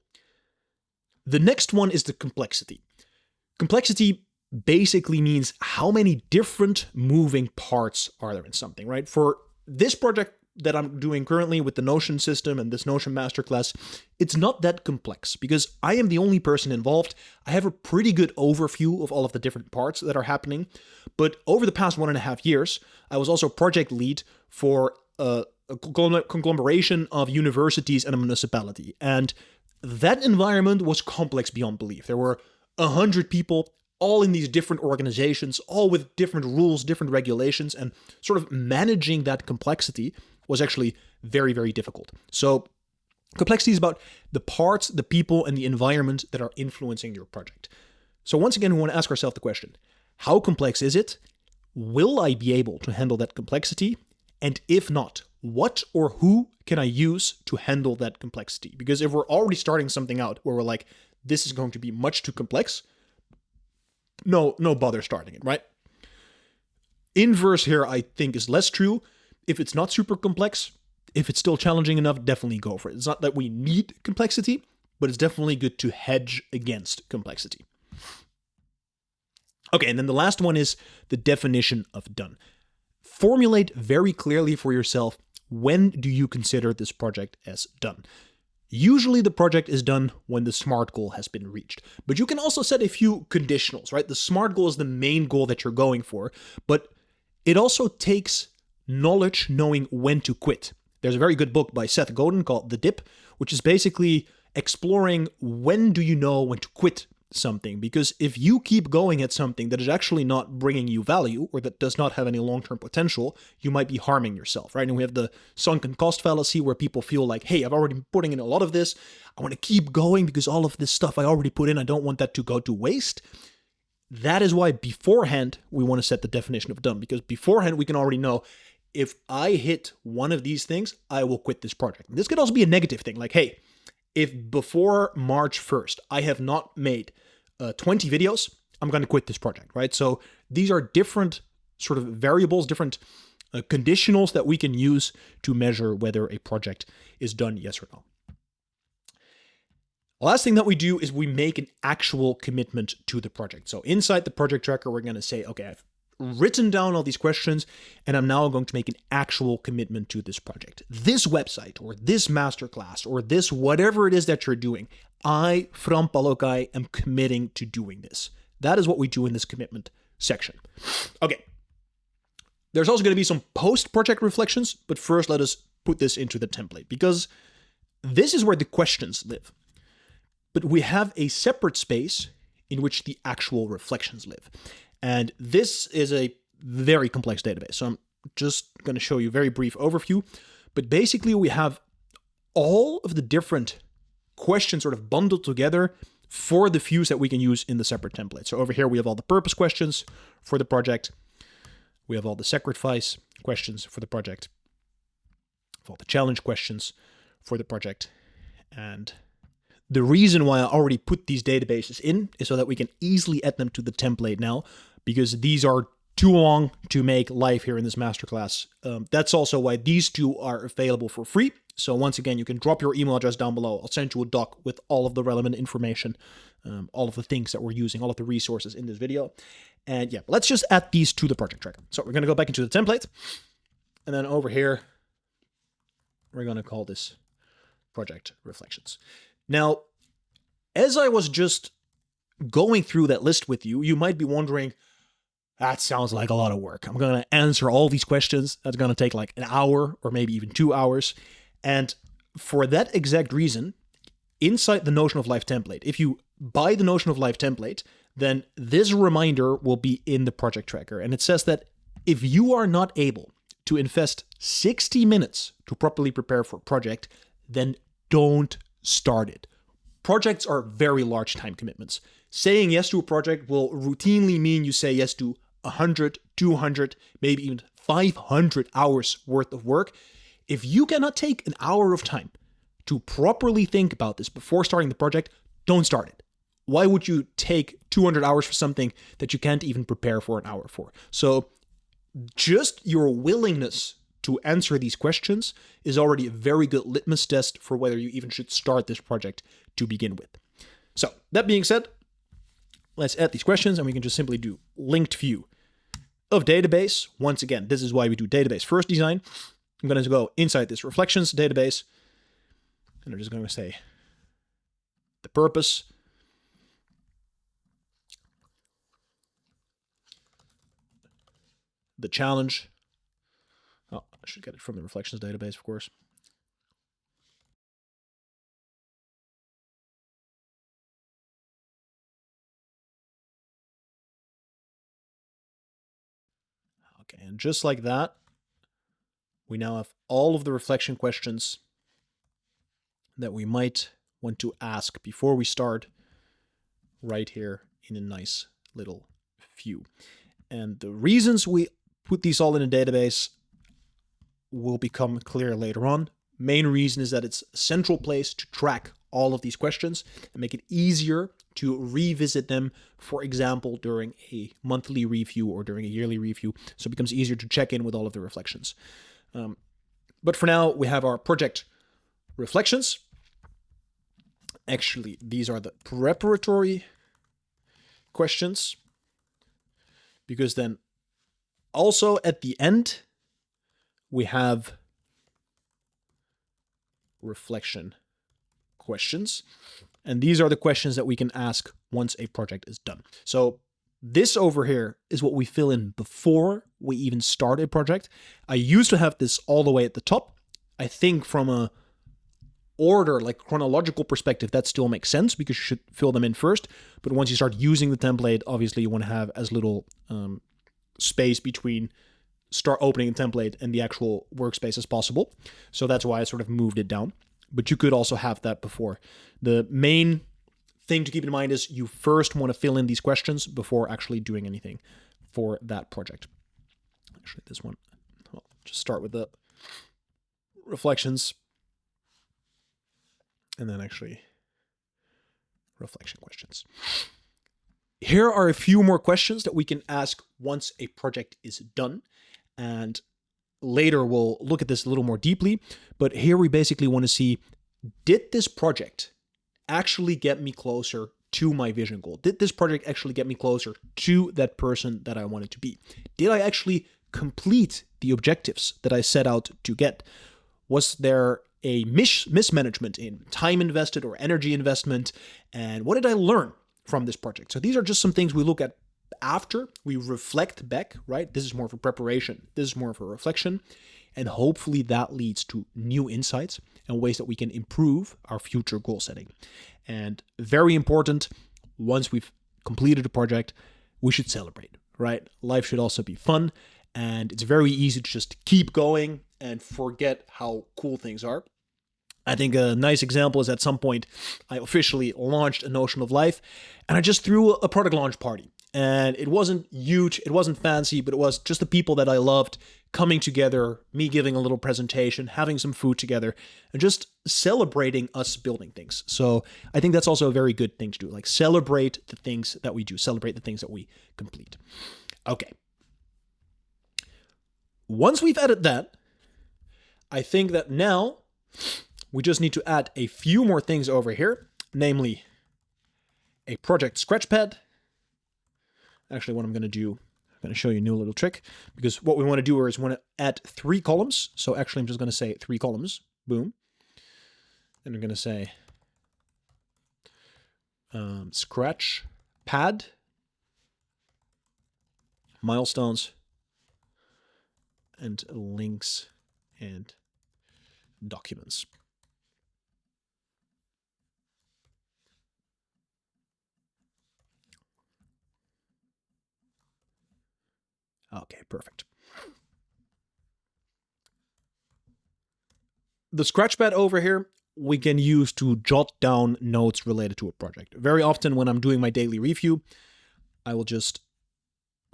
Speaker 2: The next one is the complexity. Complexity basically means how many different moving parts are there in something, right? For this project that I'm doing currently with the Notion system and this Notion Masterclass, it's not that complex because I am the only person involved. I have a pretty good overview of all of the different parts that are happening. But over the past 1.5 years, I was also project lead for a conglomeration of universities and a municipality. And that environment was complex beyond belief. There were 100 people all in these different organizations, all with different rules, different regulations, and sort of managing that complexity was actually very, very difficult. So complexity is about the parts, the people, and the environment that are influencing your project. So once again, we want to ask ourselves the question, how complex is it? Will I be able to handle that complexity? And if not, what or who can I use to handle that complexity? Because if we're already starting something out where we're like, this is going to be much too complex, no bother starting it, right? Inverse here, I think, is less true. If it's not super complex, if it's still challenging enough, definitely go for it. It's not that we need complexity, but it's definitely good to hedge against complexity. Okay, and then the last one is the definition of done. Formulate very clearly for yourself, when do you consider this project as done? Usually the project is done when the SMART goal has been reached. But you can also set a few conditionals, right? The SMART goal is the main goal that you're going for, but it also takes knowledge knowing when to quit. There's a very good book by Seth Godin called The Dip, which is basically exploring when do you know when to quit something. Because if you keep going at something that is actually not bringing you value or that does not have any long-term potential, you might be harming yourself, right? And we have the sunken cost fallacy where people feel like, hey, I've already been putting in a lot of this. I want to keep going because all of this stuff I already put in, I don't want that to go to waste. That is why beforehand we want to set the definition of done, because beforehand we can already know, if I hit one of these things, I will quit this project. This could also be a negative thing, like, hey, if before March 1st I have not made 20 videos, I'm going to quit this project, right? So these are different sort of variables, different conditionals that we can use to measure whether a project is done, yes or no. Last thing that we do is we make an actual commitment to the project. So inside the project tracker, we're going to say, okay, I've written down all these questions, and I'm now going to make an actual commitment to this project. This website, or this masterclass, or this whatever it is that you're doing, I, from Palokai, am committing to doing this. That is what we do in this commitment section. Okay. There's also going to be some post-project reflections, but first let us put this into the template, because this is where the questions live. But we have a separate space in which the actual reflections live. And this is a very complex database. So I'm just going to show you a very brief overview. But basically, we have all of the different questions sort of bundled together for the views that we can use in the separate template. So over here, we have all the purpose questions for the project. We have all the sacrifice questions for the project. All the challenge questions for the project. And the reason why I already put these databases in is so that we can easily add them to the template now, because these are too long to make live here in this masterclass. That's also why these two are available for free. So once again, you can drop your email address down below. I'll send you a doc with all of the relevant information, all of the things that we're using, all of the resources in this video. And yeah, let's just add these to the project tracker. So we're going to go back into the template. And then over here, we're going to call this project reflections. Now, as I was just going through that list with you, you might be wondering, that sounds like a lot of work. I'm going to answer all these questions. That's going to take like an hour or maybe even 2 hours. And for that exact reason, inside the Notion of Life template, if you buy the Notion of Life template, then this reminder will be in the project tracker. And it says that if you are not able to invest 60 minutes to properly prepare for a project, then don't start it. Projects are very large time commitments. Saying yes to a project will routinely mean you say yes to 100, 200, maybe even 500 hours worth of work. If you cannot take an hour of time to properly think about this before starting the project, don't start it. Why would you take 200 hours for something that you can't even prepare for an hour for? So just your willingness to answer these questions is already a very good litmus test for whether you even should start this project to begin with. So that being said, let's add these questions and we can just simply do linked view of database. Once again, this is why we do database first design. I'm going to go inside this reflections database and I'm just going to say the purpose. The challenge. Oh, I should get it from the reflections database, of course. Okay, and just like that, we now have all of the reflection questions that we might want to ask before we start right here in a nice little view. And the reasons we put these all in a database will become clear later on. Main reason is that it's a central place to track all of these questions and make it easier to revisit them, for example, during a monthly review or during a yearly review. So it becomes easier to check in with all of the reflections. But for now, we have our project reflections. Actually, these are the preparatory questions, because then also at the end, we have reflection questions. And these are the questions that we can ask once a project is done. So this over here is what we fill in before we even start a project. I used to have this all the way at the top. I think from a order, like chronological perspective, that still makes sense because you should fill them in first. But once you start using the template, obviously you want to have as little space between start opening a template and the actual workspace as possible. So that's why I sort of moved it down. But you could also have that before. The main thing to keep in mind is you first want to fill in these questions before actually doing anything for that project. Actually, this one, I'll just start with the reflections and then actually reflection questions. Here are a few more questions that we can ask once a project is done. And later we'll look at this a little more deeply. But here we basically want to see, did this project actually get me closer to my vision goal? Did this project actually get me closer to that person that I wanted to be? Did I actually complete the objectives that I set out to get? Was there a mismanagement in time invested or energy investment? And what did I learn from this project? So these are just some things we look at after we reflect back, right? This is more of a preparation. This is more of a reflection. And hopefully that leads to new insights and ways that we can improve our future goal setting. And very important, once we've completed a project, we should celebrate, right? Life should also be fun. And it's very easy to just keep going and forget how cool things are. I think a nice example is at some point I officially launched A Notion of Life and I just threw a product launch party. And it wasn't huge, it wasn't fancy, but it was just the people that I loved coming together, me giving a little presentation, having some food together, and just celebrating us building things. So I think that's also a very good thing to do, like celebrate the things that we do, celebrate the things that we complete. Okay. Once we've added that, I think that now we just need to add a few more things over here, namely a project scratchpad. Actually, what I'm going to do, I'm going to show you a new little trick, because what we want to do is we want to add 3 columns. So actually, I'm just going to say 3 columns. Boom. And I'm going to say scratch pad, milestones, and links and documents. Okay, perfect. The scratchpad over here, we can use to jot down notes related to a project. Very often when I'm doing my daily review, I will just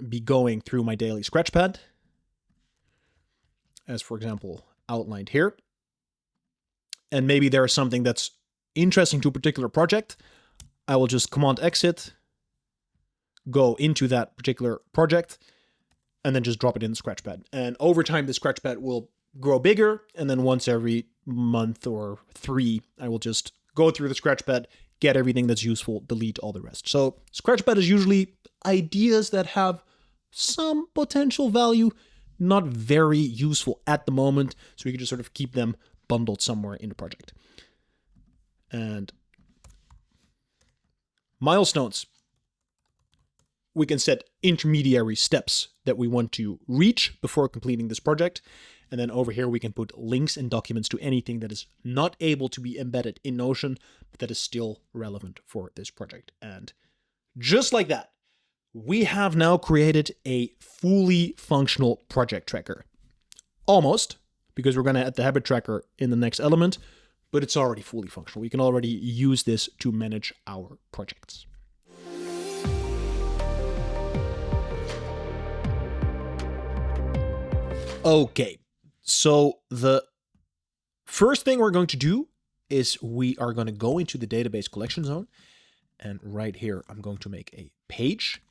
Speaker 2: be going through my daily scratchpad, as for example, outlined here. And maybe there's something that's interesting to a particular project. I will just Command Exit, go into that particular project, and then just drop it in the scratchpad. And over time, the scratchpad will grow bigger. And then once every month or 3, I will just go through the Scratchpad, get everything that's useful, delete all the rest. So Scratchpad is usually ideas that have some potential value, not very useful at the moment, so we can just sort of keep them bundled somewhere in the project. And milestones. We can set intermediary steps that we want to reach before completing this project. And then over here, we can put links and documents to anything that is not able to be embedded in Notion, but that is still relevant for this project. And just like that, we have now created a fully functional project tracker. Almost, because we're going to add the habit tracker in the next element, but it's already fully functional. We can already use this to manage our projects. Okay, so the first thing we're going to do is we are going to go into the database collection zone. And right here, I'm going to make a page.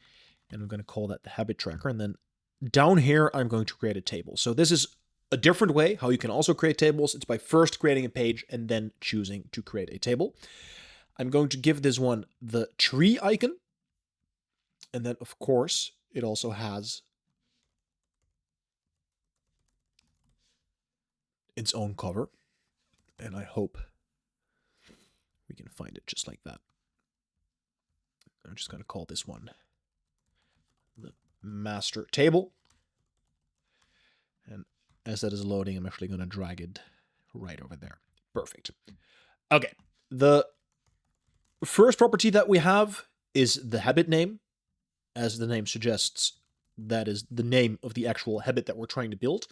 Speaker 2: And I'm going to call that the habit tracker. And then down here, I'm going to create a table. So this is a different way how you can also create tables. It's by first creating a page and then choosing to create a table. I'm going to give this one the tree icon. And then, of course, it also has its own cover. And I hope we can find it just like that. I'm just going to call this one the master table. And as that is loading, I'm actually going to drag it right over there. Perfect. Okay. The first property that we have is the habit name. As the name suggests, that is the name of the actual habit that we're trying to build.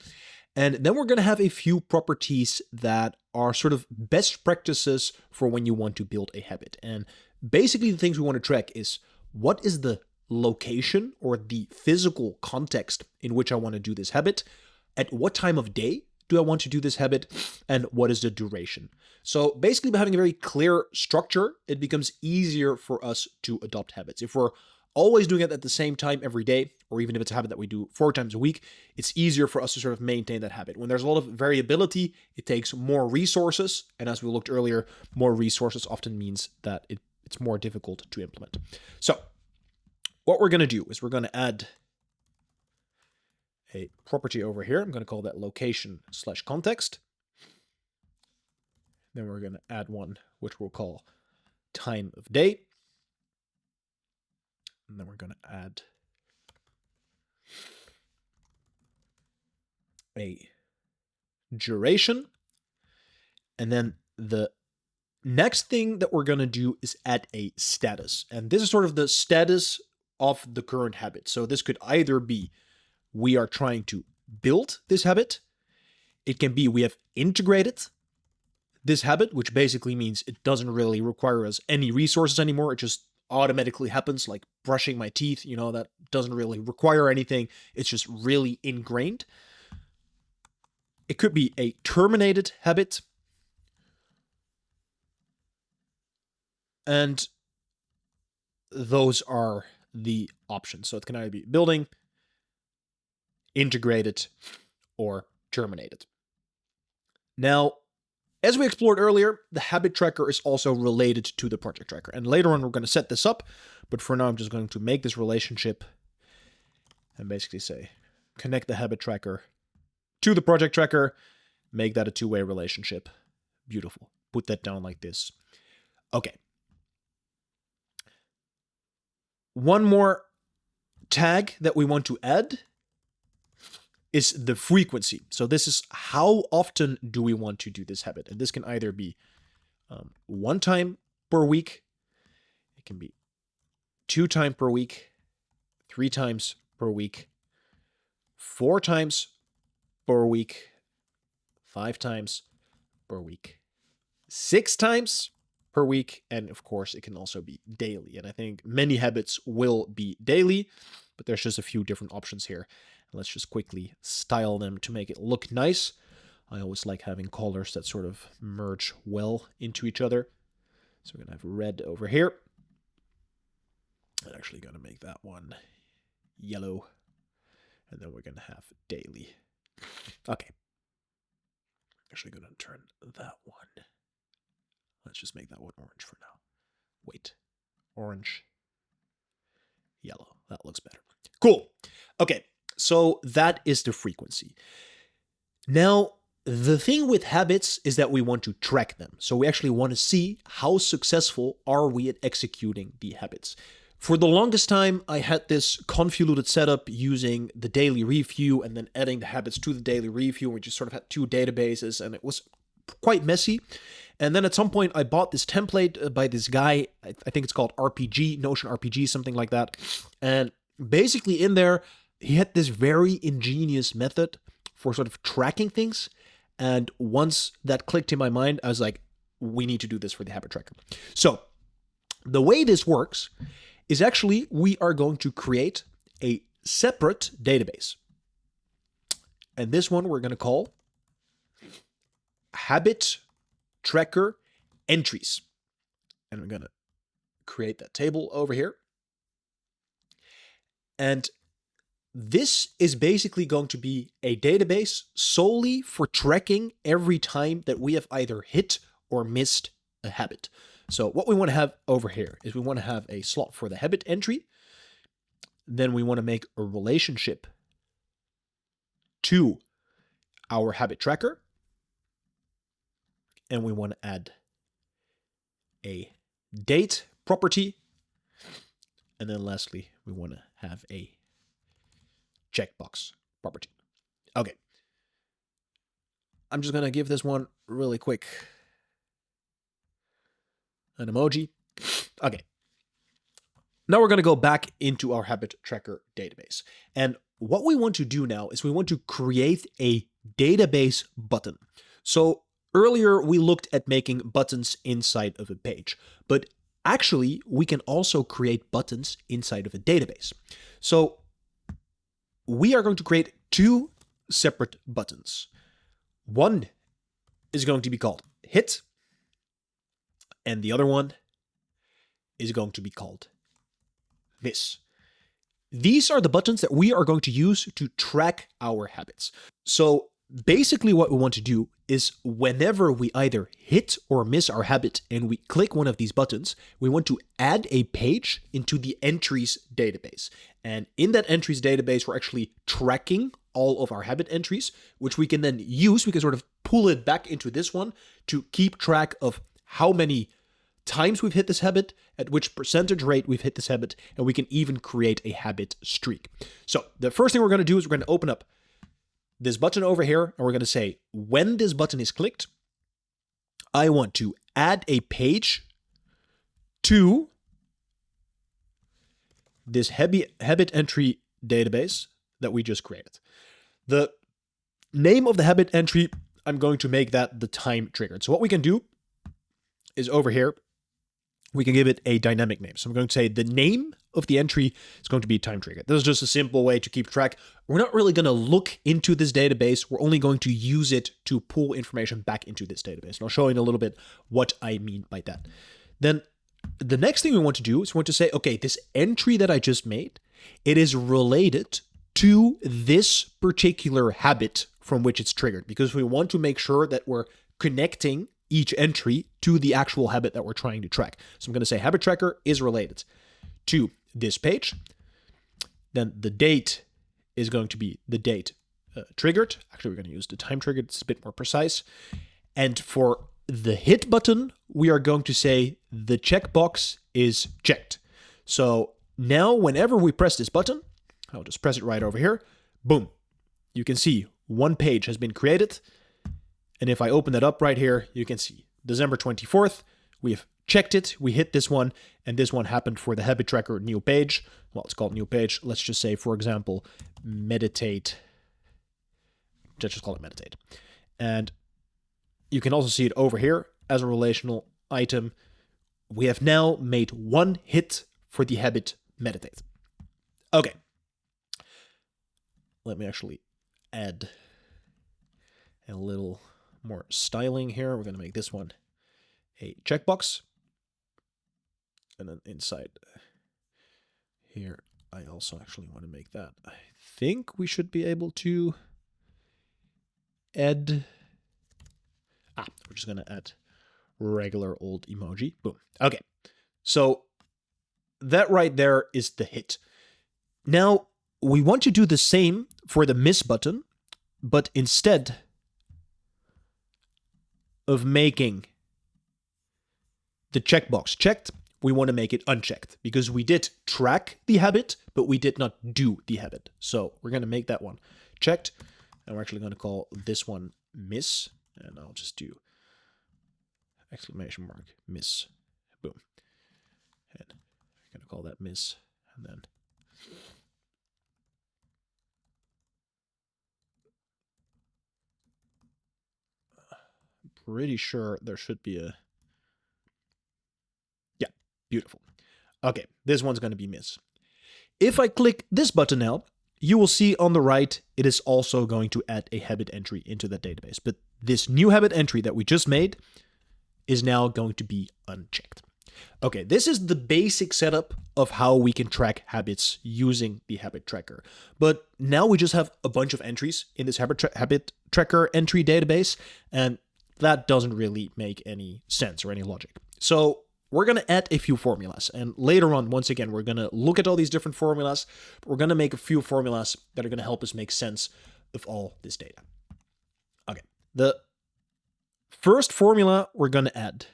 Speaker 2: And then we're going to have a few properties that are sort of best practices for when you want to build a habit. And basically the things we want to track is what is the location or the physical context in which I want to do this habit, at what time of day do I want to do this habit, and what is the duration. So basically by having a very clear structure, it becomes easier for us to adopt habits. If we're always doing it at the same time every day, or even if it's a habit that we do 4 times a week, it's easier for us to sort of maintain that habit. When there's a lot of variability, it takes more resources. And as we looked earlier, more resources often means that it's more difficult to implement. So what we're going to do is we're going to add a property over here. I'm going to call that location/context. Then we're going to add one, which we'll call time of day. And then we're going to add a duration. And then the next thing that we're going to do is add a status. And this is sort of the status of the current habit. So this could either be we are trying to build this habit. It can be we have integrated this habit, which basically means it doesn't really require us any resources anymore. It just automatically happens, like brushing my teeth, that doesn't really require anything. It's just really ingrained. It could be a terminated habit. And those are the options. So it can either be building, integrated, or terminated. Now, as we explored earlier, the habit tracker is also related to the project tracker. And later on, we're going to set this up. But for now, I'm just going to make this relationship and basically say, connect the habit tracker to the project tracker, make that a two-way relationship. Beautiful. Put that down like this. Okay. One more tag that we want to add is the frequency. So this is how often do we want to do this habit? And this can either be 1 time per week. It can be 2 times per week, 3 times per week, 4 times per week, 5 times per week, 6 times per week, and of course it can also be daily. And I think many habits will be daily, but there's just a few different options here. Let's just quickly style them to make it look nice. I always like having colors that sort of merge well into each other. So we're going to have red over here. I'm actually going to make that one yellow. And then we're going to have daily. Okay. Actually going to turn that one Let's just make that one orange for now. Wait, orange, yellow. That looks better. Cool. Okay, so that is the frequency. Now, the thing with habits is that we want to track them. So we actually want to see how successful are we at executing the habits. For the longest time, I had this convoluted setup using the daily review and then adding the habits to the daily review. We just sort of had two databases and it was quite messy. And then at some point, I bought this template by this guy. I think it's called RPG, Notion RPG, something like that. And basically in there, he had this very ingenious method for sort of tracking things. And once that clicked in my mind, I was like, we need to do this for the habit tracker. So the way this works is actually we are going to create a separate database. And this one we're going to call habit tracker entries. And we're going to create that table over here. And this is basically going to be a database solely for tracking every time that we have either hit or missed a habit. So what we want to have over here is we want to have a slot for the habit entry. Then we want to make a relationship to our habit tracker. And we want to add a date property. And then lastly, we want to have a checkbox property. Okay. I'm just going to give this one really quick an emoji. Okay. Now we're going to go back into our habit tracker database. And what we want to do now is we want to create a database button. So earlier we looked at making buttons inside of a page, but actually we can also create buttons inside of a database. So we are going to create two separate buttons. One is going to be called hit, and the other one is going to be called this. These are the buttons that we are going to use to track our habits. So basically what we want to do is whenever we either hit or miss our habit and we click one of these buttons, we want to add a page into the entries database. And in that entries database, we're actually tracking all of our habit entries, which we can then use. We can sort of pull it back into this one to keep track of how many times we've hit this habit, at which percentage rate we've hit this habit, and we can even create a habit streak. So the first thing we're going to do is we're going to open up this button over here, and we're going to say, when this button is clicked, I want to add a page to this habit entry database that we just created. The name of the habit entry, I'm going to make that the time triggered. So what we can do is over here, we can give it a dynamic name. So I'm going to say the name of the entry is going to be time triggered. This is just a simple way to keep track. We're not really going to look into this database. We're only going to use it to pull information back into this database. And I'll show you in a little bit what I mean by that. Then the next thing we want to do is we want to say, okay, this entry that I just made, it is related to this particular habit from which it's triggered, because we want to make sure that we're connecting each entry to the actual habit that we're trying to track. So I'm going to say habit tracker is related to this page. Then the date is going to be the date triggered. Actually, we're going to use the time triggered. It's a bit more precise. And for the hit button, we are going to say the checkbox is checked. So now whenever we press this button, I'll just press it right over here. Boom. You can see one page has been created. And if I open it up right here, you can see December 24th, we have checked it, we hit this one, and this one happened for the habit tracker new page. Well, it's called new page. Let's just say, for example, meditate. Let's just call it meditate. And you can also see it over here as a relational item. We have now made one hit for the habit meditate. Okay. Let me actually add a little more styling here. We're going to make this one a checkbox. And then inside here, I also actually want to make that. I think we should be able to add... we're just going to add regular old emoji. Boom. Okay. So that right there is the hit. Now, we want to do the same for the miss button, but instead of making the checkbox checked, we want to make it unchecked because we did track the habit, but we did not do the habit. So we're going to make that one checked, and we're actually going to call this one miss, and I'll just do exclamation mark miss. Boom. And I'm going to call that miss, and then I'm pretty sure there should be a... Yeah, beautiful. Okay, this one's going to be miss. If I click this button now, you will see on the right, it is also going to add a habit entry into the database. But this new habit entry that we just made is now going to be unchecked. Okay, this is the basic setup of how we can track habits using the habit tracker. But now we just have a bunch of entries in this habit tracker entry database, and that doesn't really make any sense or any logic. So we're going to add a few formulas. And later on, once again, we're going to look at all these different formulas. But we're going to make a few formulas that are going to help us make sense of all this data. Okay, the first formula we're going to add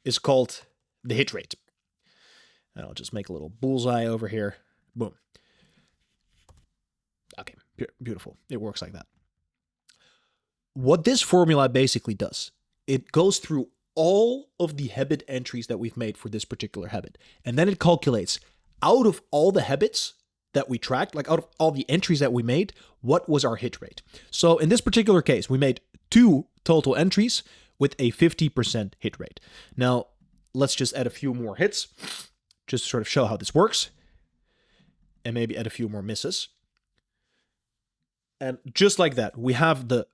Speaker 2: is called the hit rate. And I'll just make a little bullseye over here. Boom. Okay, beautiful. It works like that. What this formula basically does, it goes through all of the habit entries that we've made for this particular habit. And then it calculates out of all the habits that we tracked, like out of all the entries that we made, what was our hit rate. So in this particular case, we made 2 total entries with a 50% hit rate. Now, let's just add a few more hits, just to sort of show how this works. And maybe add a few more misses. And just like that, we have the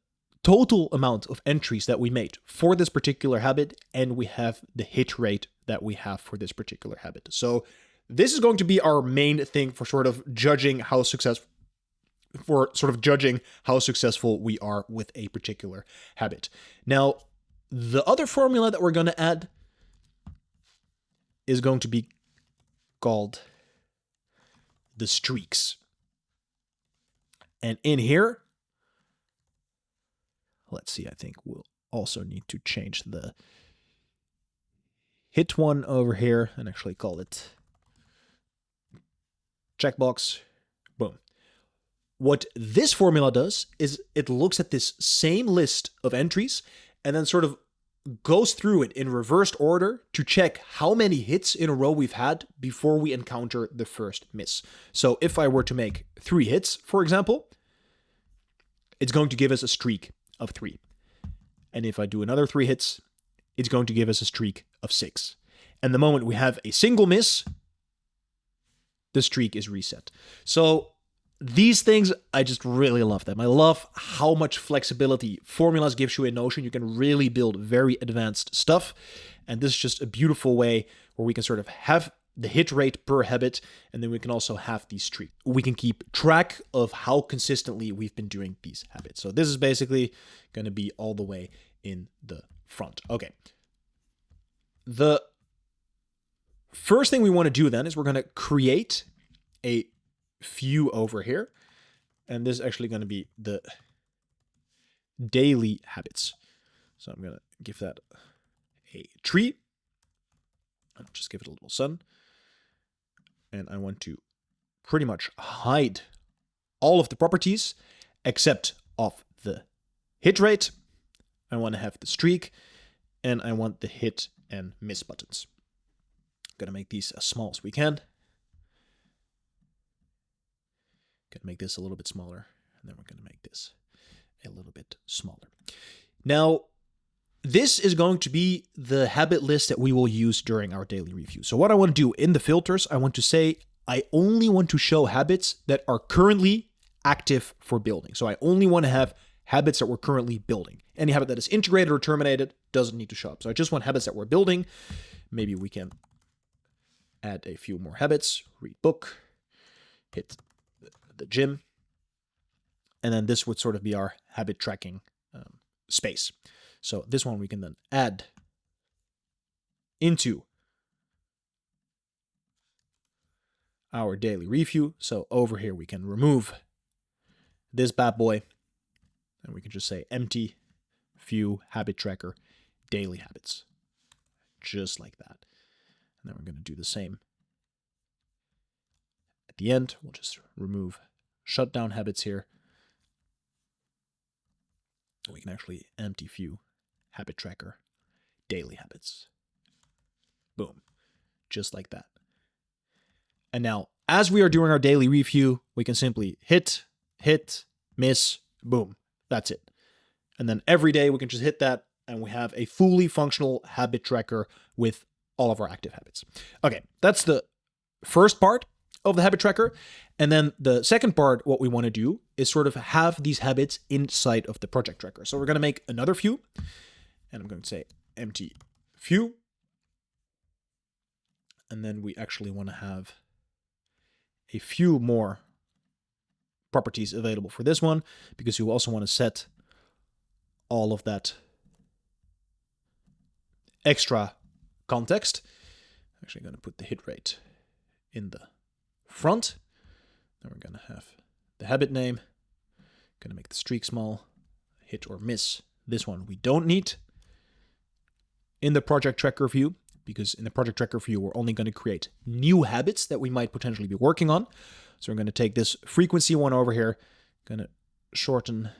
Speaker 2: total amount of entries that we made for this particular habit, and we have the hit rate that we have for this particular habit. So this is going to be our main thing for sort of judging how successful we are with a particular habit. Now, the other formula that we're going to add is going to be called the streaks. And in here, let's see, I think we'll also need to change the hit one over here and actually call it checkbox. Boom. What this formula does is it looks at this same list of entries and then sort of goes through it in reversed order to check how many hits in a row we've had before we encounter the first miss. So if I were to make 3 hits, for example, it's going to give us a streak of 3. And if I do another 3 hits, it's going to give us a streak of 6. And the moment we have a single miss, the streak is reset. So these things, I just really love them. I love how much flexibility formulas gives you in Notion. You can really build very advanced stuff. And this is just a beautiful way where we can sort of have the hit rate per habit, and then we can also have these streaks. We can keep track of how consistently we've been doing these habits. So this is basically going to be all the way in the front. Okay. The first thing we want to do then is we're going to create a few over here. And this is actually going to be the daily habits. So I'm going to give that a tree. I'll just give it a little sun. And I want to pretty much hide all of the properties except of the hit rate. I want to have the streak, and I want the hit and miss buttons. I'm going to make these as small as we can. Going to make this a little bit smaller, and then we're going to make this a little bit smaller. Now, this is going to be the habit list that we will use during our daily review. So what I want to do in the filters, I want to say I only want to show habits that are currently active for building. So I only want to have habits that we're currently building. Any habit that is integrated or terminated doesn't need to show up. So I just want habits that we're building. Maybe we can add a few more habits. Read book, hit the gym. And then this would sort of be our habit tracking space. So this one we can then add into our daily review. So over here we can remove this bad boy, and we can just say empty view habit tracker daily habits, just like that. And then we're going to do the same at the end. We'll just remove shutdown habits here. We can actually empty view habit tracker daily habits. Boom, just like that. And now, as we are doing our daily review, we can simply hit, miss, boom. That's it. And then every day we can just hit that, and we have a fully functional habit tracker with all of our active habits. Okay, that's the first part of the habit tracker. And then the second part, what we want to do is sort of have these habits inside of the project tracker. So we're going to make another view, and I'm going to say empty view. And then we actually want to have a few more properties available for this one, because you also want to set all of that extra context. I'm actually going to put the hit rate in the front. Then we're going to have the habit name. Going to make the streak small. Hit or miss. This one we don't need in the project tracker view, because in the project tracker view, we're only going to create new habits that we might potentially be working on. So we're going to take this frequency one over here, going to shorten,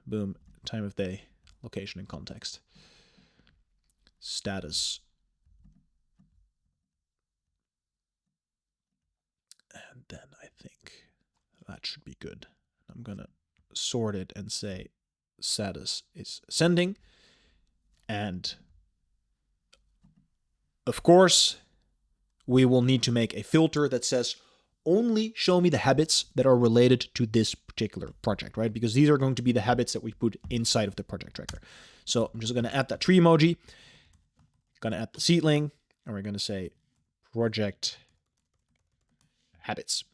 Speaker 2: boom, time of day, location, and context. Status. And then I think that should be good. I'm going to sort it and say status is ascending. And of course, we will need to make a filter that says only show me the habits that are related to this particular project, right? Because these are going to be the habits that we put inside of the project tracker. So I'm just going to add that tree emoji, going to add the seedling, and we're going to say project habits.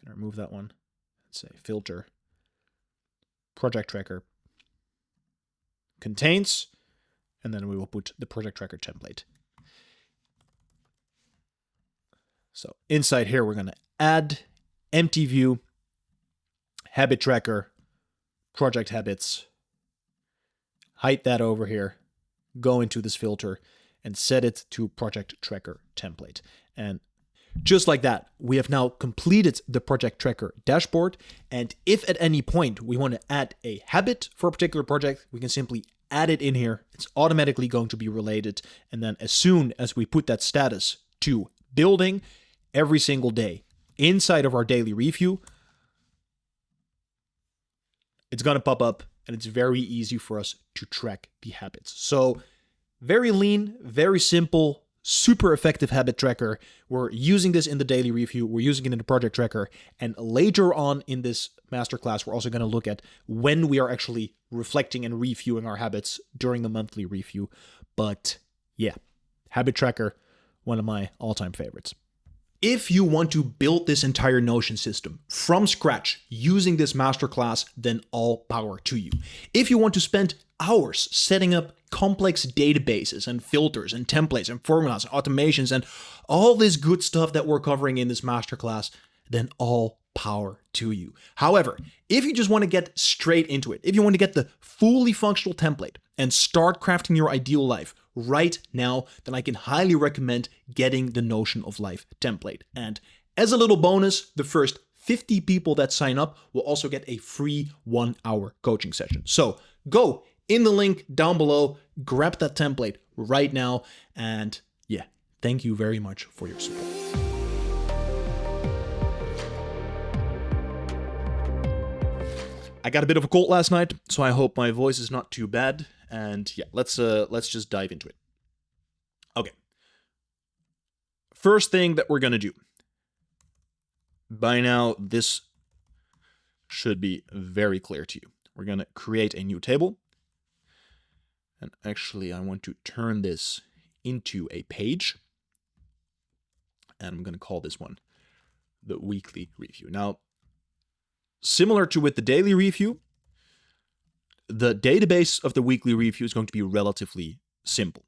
Speaker 2: Going to remove that one and say filter project tracker contains, and then we will put the project tracker template. So inside here, we're going to add empty view, habit tracker, project habits, hide that over here, go into this filter and set it to project tracker template. And just like that, we have now completed the project tracker dashboard. And if at any point we want to add a habit for a particular project, we can simply add it in here. It's automatically going to be related. And then as soon as we put that status to building every single day inside of our daily review, it's going to pop up, and it's very easy for us to track the habits. So very lean, very simple, super effective habit tracker. We're using this in the daily review. We're using it in the project tracker. And later on in this masterclass, we're also going to look at when we are actually reflecting and reviewing our habits during the monthly review. But yeah, habit tracker, one of my all-time favorites. If you want to build this entire Notion system from scratch using this masterclass, then all power to you. If you want to spend hours setting up complex databases and filters and templates and formulas and automations and all this good stuff that we're covering in this masterclass, then all power to you. However, if you just want to get straight into it, if you want to get the fully functional template and start crafting your ideal life right now, then I can highly recommend getting the Notion of Life template. And as a little bonus, the first 50 people that sign up will also get a free 1-hour coaching session. So go in the link down below, grab that template right now. And yeah, thank you very much for your support. I got a bit of a cold last night, so I hope my voice is not too bad. And yeah, let's just dive into it. Okay. First thing that we're going to do. By now, this should be very clear to you. We're going to create a new table. And actually, I want to turn this into a page. And I'm going to call this one the weekly review. Now, similar to with the daily review, the database of the weekly review is going to be relatively simple.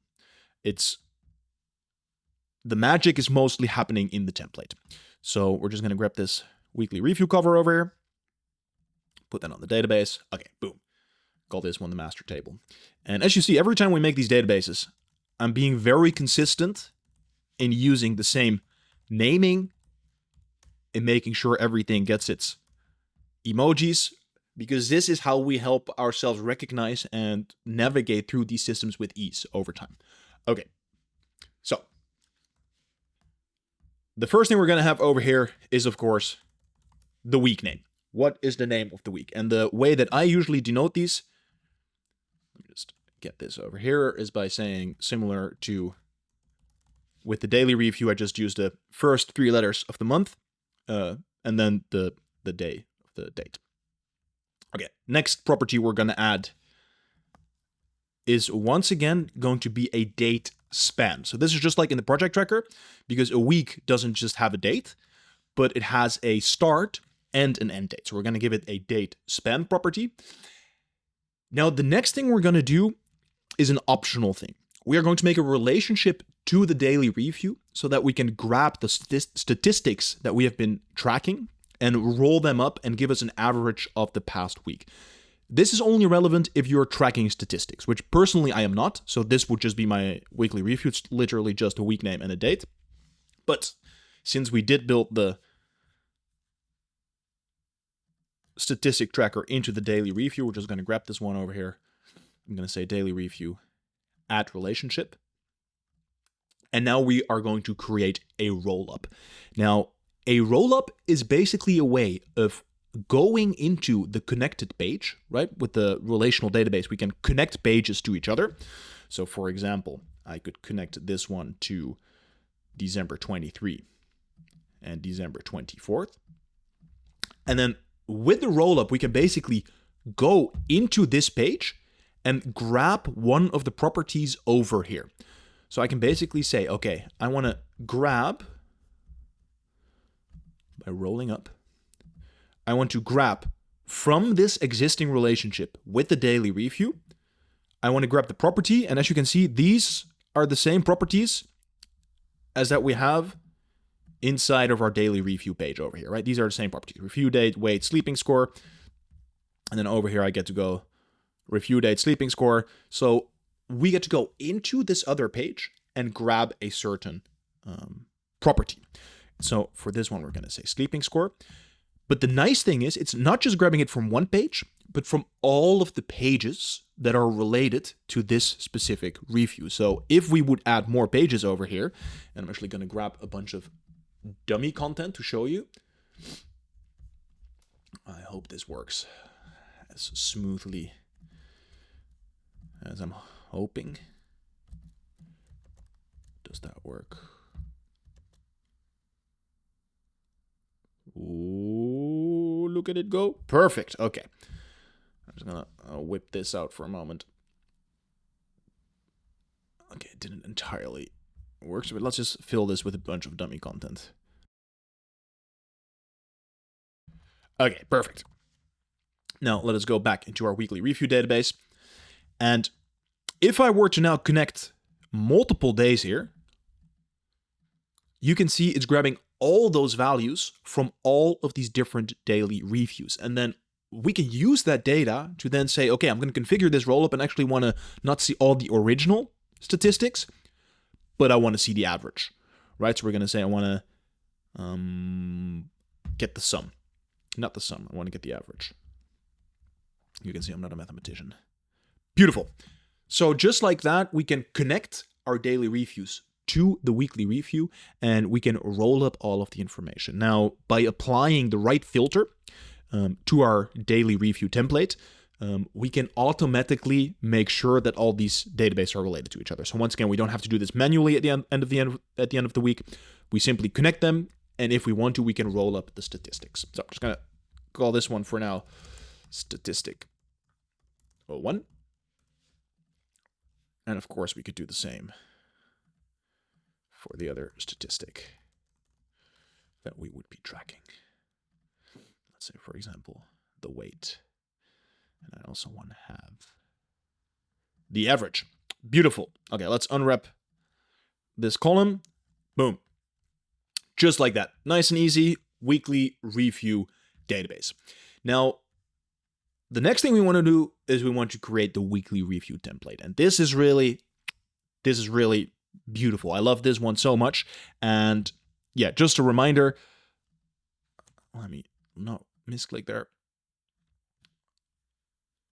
Speaker 2: The magic is mostly happening in the template. So we're just going to grab this weekly review cover over here, put that on the database. Okay, boom. Call this one the master table. And as you see, every time we make these databases, I'm being very consistent in using the same naming and making sure everything gets its emojis, because this is how we help ourselves recognize and navigate through these systems with ease over time. Okay, so the first thing we're going to have over here is, of course, the week name. What is the name of the week? And the way that I usually denote these, let me just get this over here, is by saying, similar to with the daily review, I just use the first 3 letters of the month, and then the day of the date. Okay, next property we're going to add is once again going to be a date span. So this is just like in the project tracker, because a week doesn't just have a date, but it has a start and an end date. So we're going to give it a date span property. Now, the next thing we're going to do is an optional thing. We are going to make a relationship to the daily review so that we can grab the statistics that we have been tracking and roll them up and give us an average of the past week. This is only relevant if you're tracking statistics, which personally I am not. So this would just be my weekly review. It's literally just a week name and a date. But since we did build the statistic tracker into the daily review, we're just going to grab this one over here. I'm going to say daily review add relationship. And now we are going to create a roll-up. Now, a roll-up is basically a way of going into the connected page, right? With the relational database, we can connect pages to each other. So for example, I could connect this one to December 23 and December 24th. And then with the roll-up, we can basically go into this page and grab one of the properties over here. So I can basically say, okay, I want to grab, by rolling up, I want to grab from this existing relationship with the daily review, I want to grab the property, and as you can see, these are the same properties as that we have inside of our daily review page over here, right? These are the same properties: review date, weight, sleeping score, and then over here I get to go review date, sleeping score. So we get to go into this other page and grab a certain property. So for this one, we're going to say sleeping score. But the nice thing is, it's not just grabbing it from one page, but from all of the pages that are related to this specific review. So if we would add more pages over here, and I'm actually going to grab a bunch of dummy content to show you. I hope this works as smoothly as I'm hoping. Does that work? Ooh, look at it go. Perfect. Okay. I'm just gonna whip this out for a moment. Okay, it didn't entirely work, but let's just fill this with a bunch of dummy content. Okay, perfect. Now let us go back into our weekly review database. And if I were to now connect multiple days here, you can see it's grabbing all those values from all of these different daily reviews. And then we can use that data to then say, okay, I'm going to configure this rollup and actually want to not see all the original statistics, but I want to see the average, right? So we're going to say I want to get the sum. Not the sum. I want to get the average. You can see I'm not a mathematician. Beautiful. So just like that, we can connect our daily reviews to the weekly review, and we can roll up all of the information. Now, by applying the right filter to our daily review template, we can automatically make sure that all these databases are related to each other. So once again, we don't have to do this manually at the end of the week. We simply connect them, and if we want to, we can roll up the statistics. So I'm just gonna call this one for now statistic 01. And of course, we could do the same for the other statistic that we would be tracking. Let's say, for example, the weight. And I also want to have the average. Beautiful. Okay, let's unwrap this column. Boom. Just like that. Nice and easy weekly review database. Now, the next thing we want to do is we want to create the weekly review template. And this is really beautiful. I love this one so much. And yeah, just a reminder. Let me not misclick there.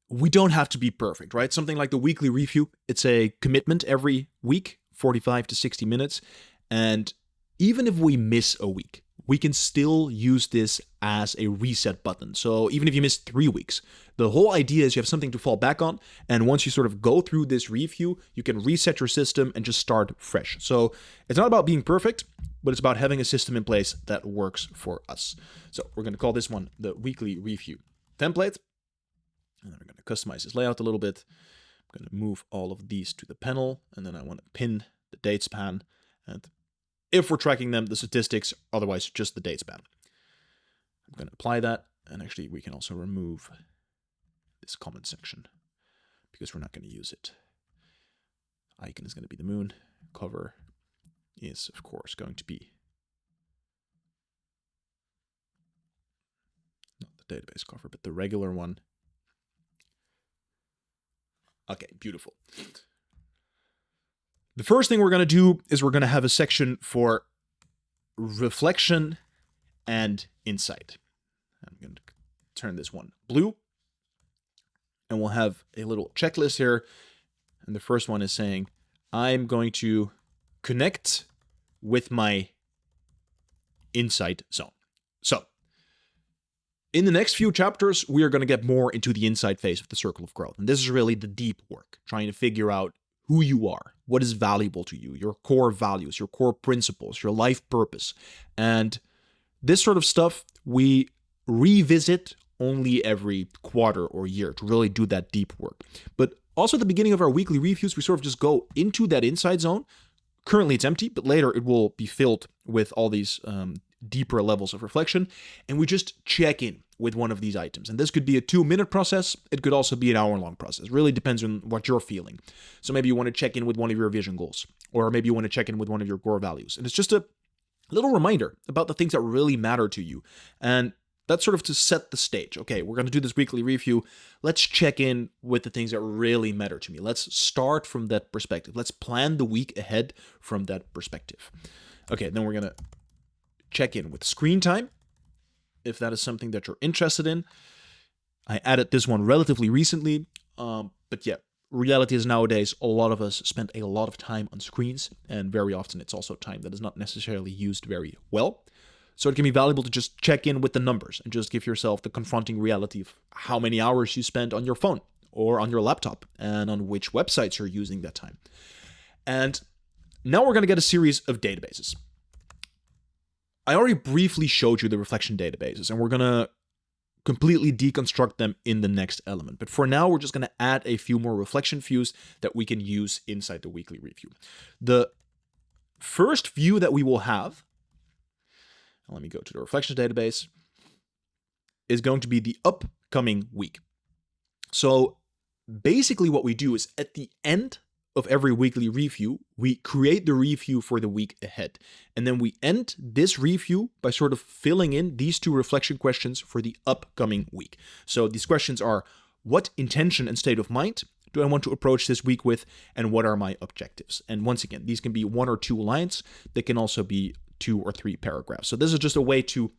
Speaker 2: We don't have to be perfect, right? Something like the weekly review, it's a commitment every week, 45 to 60 minutes. And even if we miss a week, we can still use this as a reset button. So even if you miss 3 weeks, the whole idea is you have something to fall back on. And once you sort of go through this review, you can reset your system and just start fresh. So it's not about being perfect, but it's about having a system in place that works for us. So we're going to call this one the weekly review template. And then we're going to customize this layout a little bit. I'm going to move all of these to the panel, and then I want to pin the date span. And if we're tracking them, the statistics, otherwise just the date span. I'm going to apply that, and actually we can also remove this comment section because we're not going to use it. Icon is going to be the moon. Cover is, of course, going to be not the database cover, but the regular one. Okay, beautiful. The first thing we're going to do is we're going to have a section for reflection and insight. I'm going to turn this one blue. And we'll have a little checklist here. And the first one is saying, I'm going to connect with my insight zone. So, in the next few chapters, we are going to get more into the insight phase of the circle of growth. And this is really the deep work, trying to figure out who you are, what is valuable to you, your core values, your core principles, your life purpose. And this sort of stuff we revisit only every quarter or year to really do that deep work. But also at the beginning of our weekly reviews, we sort of just go into that insight zone. Currently it's empty, but later it will be filled with all these deeper levels of reflection, and we just check in with one of these items. And this could be a 2-minute process. It could also be an hour-long process. Really depends on what you're feeling. So maybe you want to check in with one of your vision goals, or maybe you want to check in with one of your core values. And it's just a little reminder about the things that really matter to you. And that's sort of to set the stage. Okay, we're going to do this weekly review. Let's check in with the things that really matter to me. Let's start from that perspective. Let's plan the week ahead from that perspective. Okay, then we're going to check in with screen time, if that is something that you're interested in. I added this one relatively recently, but yeah, reality is nowadays a lot of us spend a lot of time on screens, and very often it's also time that is not necessarily used very well. So it can be valuable to just check in with the numbers and just give yourself the confronting reality of how many hours you spend on your phone or on your laptop and on which websites you're using that time. And now we're going to get a series of databases. I already briefly showed you the reflection databases, and we're going to completely deconstruct them in the next element. But for now, we're just going to add a few more reflection views that we can use inside the weekly review. The first view that we will have, let me go to the reflection database, is going to be the upcoming week. So basically what we do is at the end of every weekly review, we create the review for the week ahead. And then we end this review by sort of filling in these 2 reflection questions for the upcoming week. So these questions are, what intention and state of mind do I want to approach this week with, and what are my objectives? And once again, these can be 1 or 2 lines. They can also be 2 or 3 paragraphs. So this is just a way to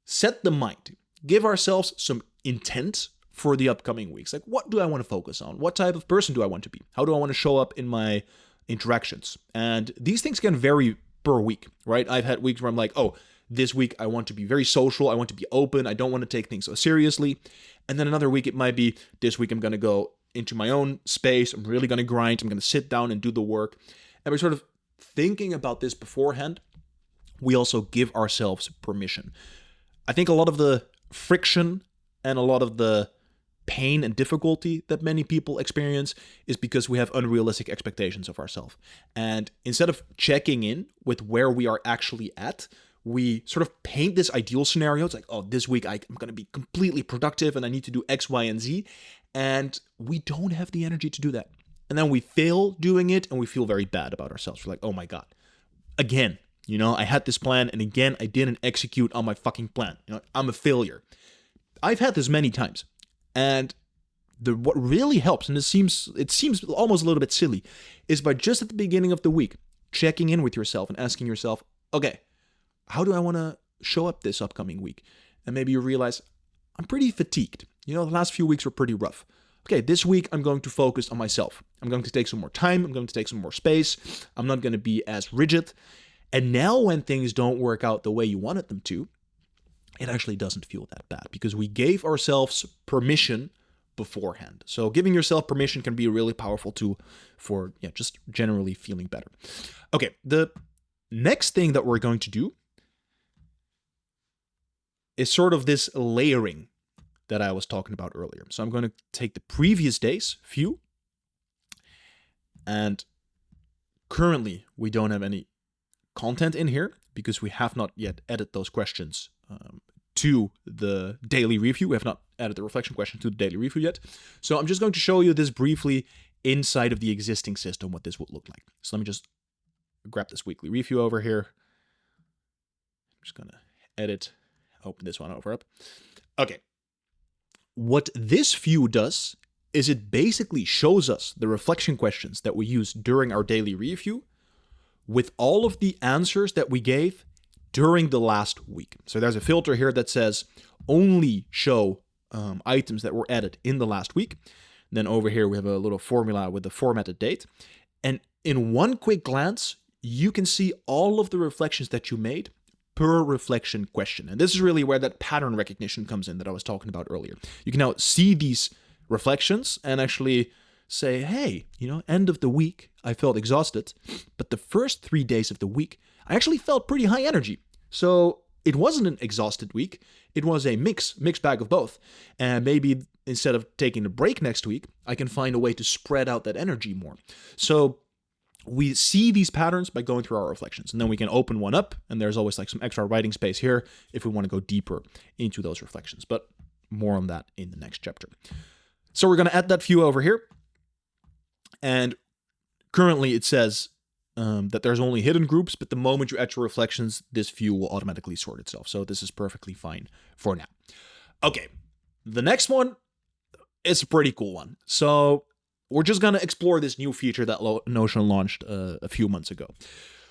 Speaker 2: set the mind, give ourselves some intent for the upcoming weeks. Like, what do I want to focus on? What type of person do I want to be? How do I want to show up in my interactions? And these things can vary per week, right? I've had weeks where I'm like, oh, this week I want to be very social. I want to be open. I don't want to take things so seriously. And then another week it might be, this week I'm going to go into my own space. I'm really going to grind. I'm going to sit down and do the work. And we're sort of thinking about this beforehand. We also give ourselves permission. I think a lot of the friction and a lot of the pain and difficulty that many people experience is because we have unrealistic expectations of ourselves. And instead of checking in with where we are actually at, we sort of paint this ideal scenario. It's like, oh, this week I'm going to be completely productive and I need to do X, Y, and Z. And we don't have the energy to do that. And then we fail doing it and we feel very bad about ourselves. We're like, oh my God, again, I had this plan and again, I didn't execute on my fucking plan. I'm a failure. I've had this many times. And what really helps, and it seems almost a little bit silly, is by just at the beginning of the week, checking in with yourself and asking yourself, okay, how do I want to show up this upcoming week? And maybe you realize, I'm pretty fatigued. The last few weeks were pretty rough. Okay, this week I'm going to focus on myself. I'm going to take some more time. I'm going to take some more space. I'm not going to be as rigid. And now when things don't work out the way you wanted them to, it actually doesn't feel that bad because we gave ourselves permission beforehand. So giving yourself permission can be a really powerful tool for just generally feeling better. Okay, the next thing that we're going to do is sort of this layering that I was talking about earlier. So I'm going to take the previous day's view, and currently we don't have any content in here because we have not yet added those questions to the daily review. We have not added the reflection question to the daily review yet. So I'm just going to show you this briefly inside of the existing system, what this would look like. So let me just grab this weekly review over here. I'm just going to edit, open this one over up. Okay. What this view does is it basically shows us the reflection questions that we use during our daily review with all of the answers that we gave during the last week. So there's a filter here that says only show items that were added in the last week. Then over here we have a little formula with the formatted date. And in one quick glance, you can see all of the reflections that you made per reflection question. And this is really where that pattern recognition comes in that I was talking about earlier. You can now see these reflections and actually say, hey, end of the week, I felt exhausted, but the first 3 days of the week, I actually felt pretty high energy. So it wasn't an exhausted week. It was a mixed bag of both. And maybe instead of taking a break next week, I can find a way to spread out that energy more. So we see these patterns by going through our reflections, and then we can open one up, and there's always like some extra writing space here if we want to go deeper into those reflections, but more on that in the next chapter. So we're going to add that view over here, and currently it says that there's only hidden groups, but the moment you add your reflections, this view will automatically sort itself. So this is perfectly fine for now. Okay, the next one is a pretty cool one. So we're just going to explore this new feature that Notion launched a few months ago.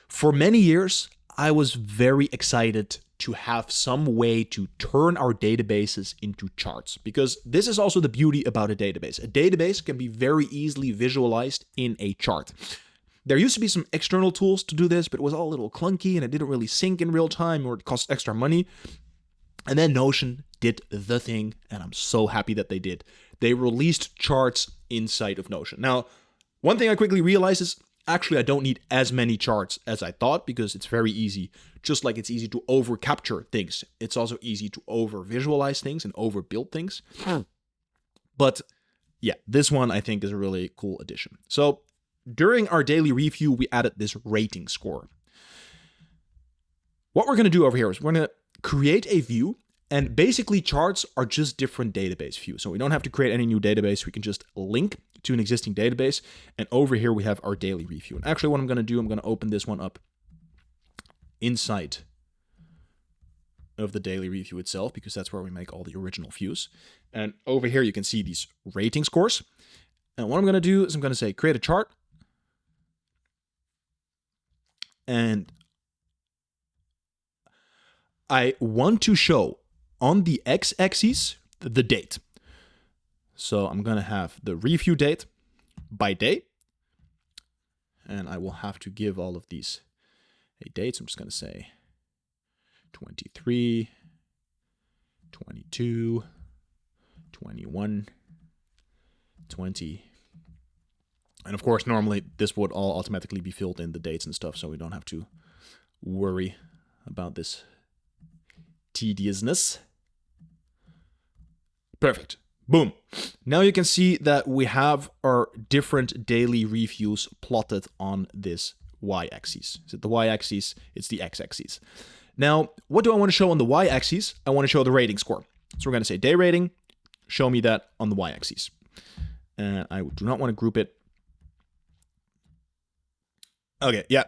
Speaker 2: For many years, I was very excited to have some way to turn our databases into charts, because this is also the beauty about a database. A database can be very easily visualized in a chart. There used to be some external tools to do this, but it was all a little clunky and it didn't really sync in real time, or it cost extra money. And then Notion did the thing, and I'm so happy that they did. They released charts inside of Notion. Now, one thing I quickly realized is actually I don't need as many charts as I thought, because it's very easy. Just like it's easy to over capture things, it's also easy to over visualize things and over build things. But yeah, this one I think is a really cool addition. So during our daily review, we added this rating score. What we're going to do over here is we're going to create a view, and basically charts are just different database views. So we don't have to create any new database. We can just link to an existing database. And over here we have our daily review. And actually what I'm going to do, I'm going to open this one up inside of the daily review itself, because that's where we make all the original views. And over here you can see these rating scores. And what I'm going to do is I'm going to say create a chart. And I want to show on the x-axis the date. So I'm going to have the review date by day. And I will have to give all of these a date. So I'm just going to say 23, 22, 21, 20. And of course, normally this would all automatically be filled in the dates and stuff, so we don't have to worry about this tediousness. Perfect. Boom. Now you can see that we have our different daily reviews plotted on this y-axis. Is it the y-axis? It's the x-axis. Now, what do I want to show on the y-axis? I want to show the rating score. So we're going to say day rating. Show me that on the y-axis. And I do not want to group it. Okay, yeah.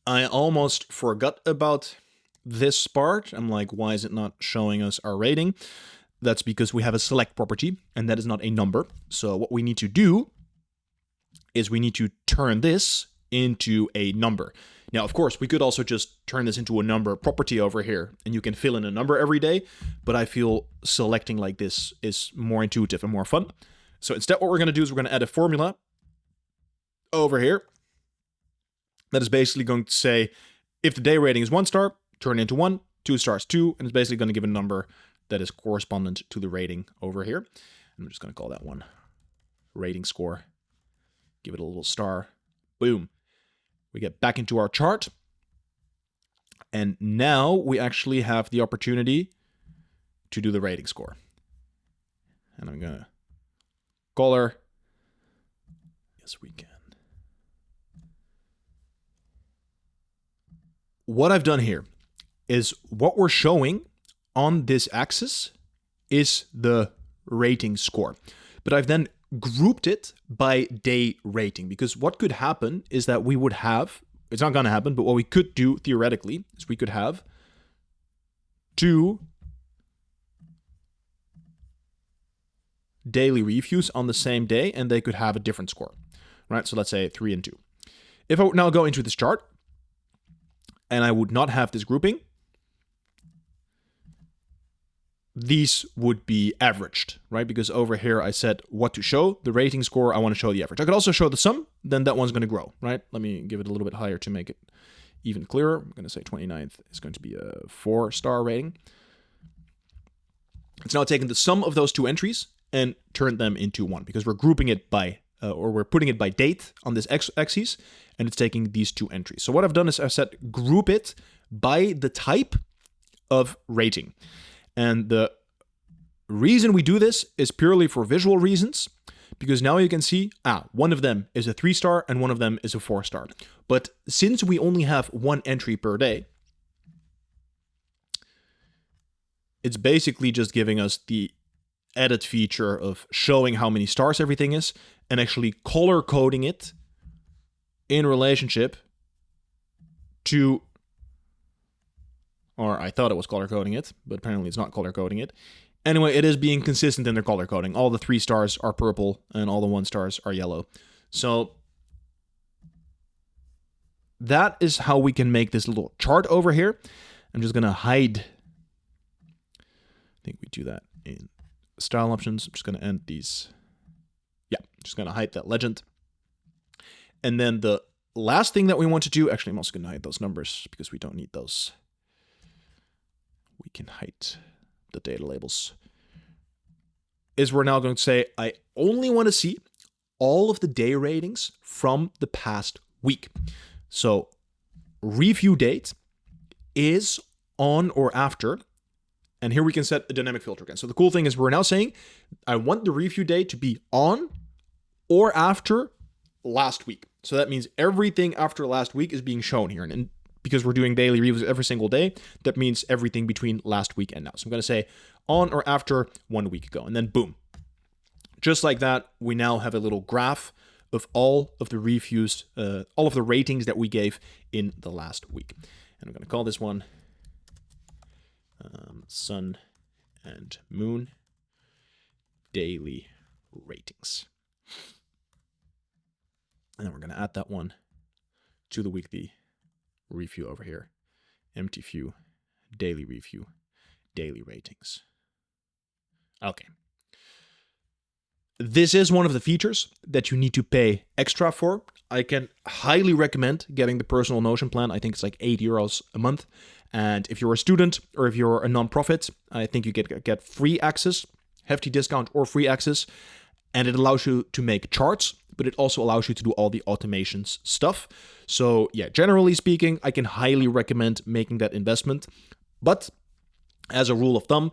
Speaker 2: I almost forgot about this part. I'm like, why is it not showing us our rating? That's because we have a select property, and that is not a number. So what we need to do is we need to turn this into a number. Now, of course, we could also just turn this into a number property over here, and you can fill in a number every day, but I feel selecting like this is more intuitive and more fun. So instead, what we're going to do is we're going to add a formula over here that is basically going to say, if the day rating is 1 star, turn it into 1, 2 stars 2, and it's basically going to give a number that is correspondent to the rating over here. I'm just going to call that one rating score. Give it a little star. Boom. We get back into our chart. And now we actually have the opportunity to do the rating score. And I'm going to color. Yes, we can. What I've done here is what we're showing on this axis is the rating score. But I've then grouped it by day rating, because what could happen is that we would have, it's not going to happen, but what we could do theoretically is we could have 2 daily reviews on the same day, and they could have a different score, right? So let's say 3 and 2. If I would now go into this chart and I would not have this grouping, these would be averaged, right? Because over here I said what to show, the rating score, I want to show the average. I could also show the sum, then that one's going to grow, right? Let me give it a little bit higher to make it even clearer. I'm going to say 29th is going to be a 4-star rating. It's now taken the sum of those 2 entries and turned them into 1, because we're grouping it by, or we're putting it by date on this axis, and it's taking these 2 entries. So what I've done is I've said group it by the type of rating. And the reason we do this is purely for visual reasons, because now you can see, one of them is a 3-star and one of them is a 4-star. But since we only have 1 entry per day, it's basically just giving us the edit feature of showing how many stars everything is and actually color coding it in relationship to, or I thought it was color coding it, but apparently it's not color coding it. Anyway, it is being consistent in their color coding. All the 3 stars are purple and all the 1 stars are yellow. So that is how we can make this little chart over here. I'm just going to hide. I think we do that in style options. I'm just going to end these. Yeah, just going to hide that legend. And then the last thing that we want to do, actually I'm also going to hide those numbers because we don't need those. We can hide the data labels. Is we're now going to say, I only want to see all of the day ratings from the past week. So review date is on or after, and here we can set a dynamic filter again. So the cool thing is we're now saying, I want the review date to be on or after last week. So that means everything after last week is being shown here. And because we're doing daily reviews every single day, that means everything between last week and now. So I'm going to say on or after 1 week ago, and then boom. Just like that, we now have a little graph of all of the reviews, all of the ratings that we gave in the last week. And I'm going to call this one Sun and Moon daily ratings. And then we're going to add that one to the weekly review over here. Empty view, daily review, daily ratings. Okay. This is one of the features that you need to pay extra for. I can highly recommend getting the personal Notion plan. I think it's like €8 a month. And if you're a student or if you're a nonprofit, I think you get free access, hefty discount or free access. And it allows you to make charts, but it also allows you to do all the automations stuff. So yeah, generally speaking, I can highly recommend making that investment. But as a rule of thumb,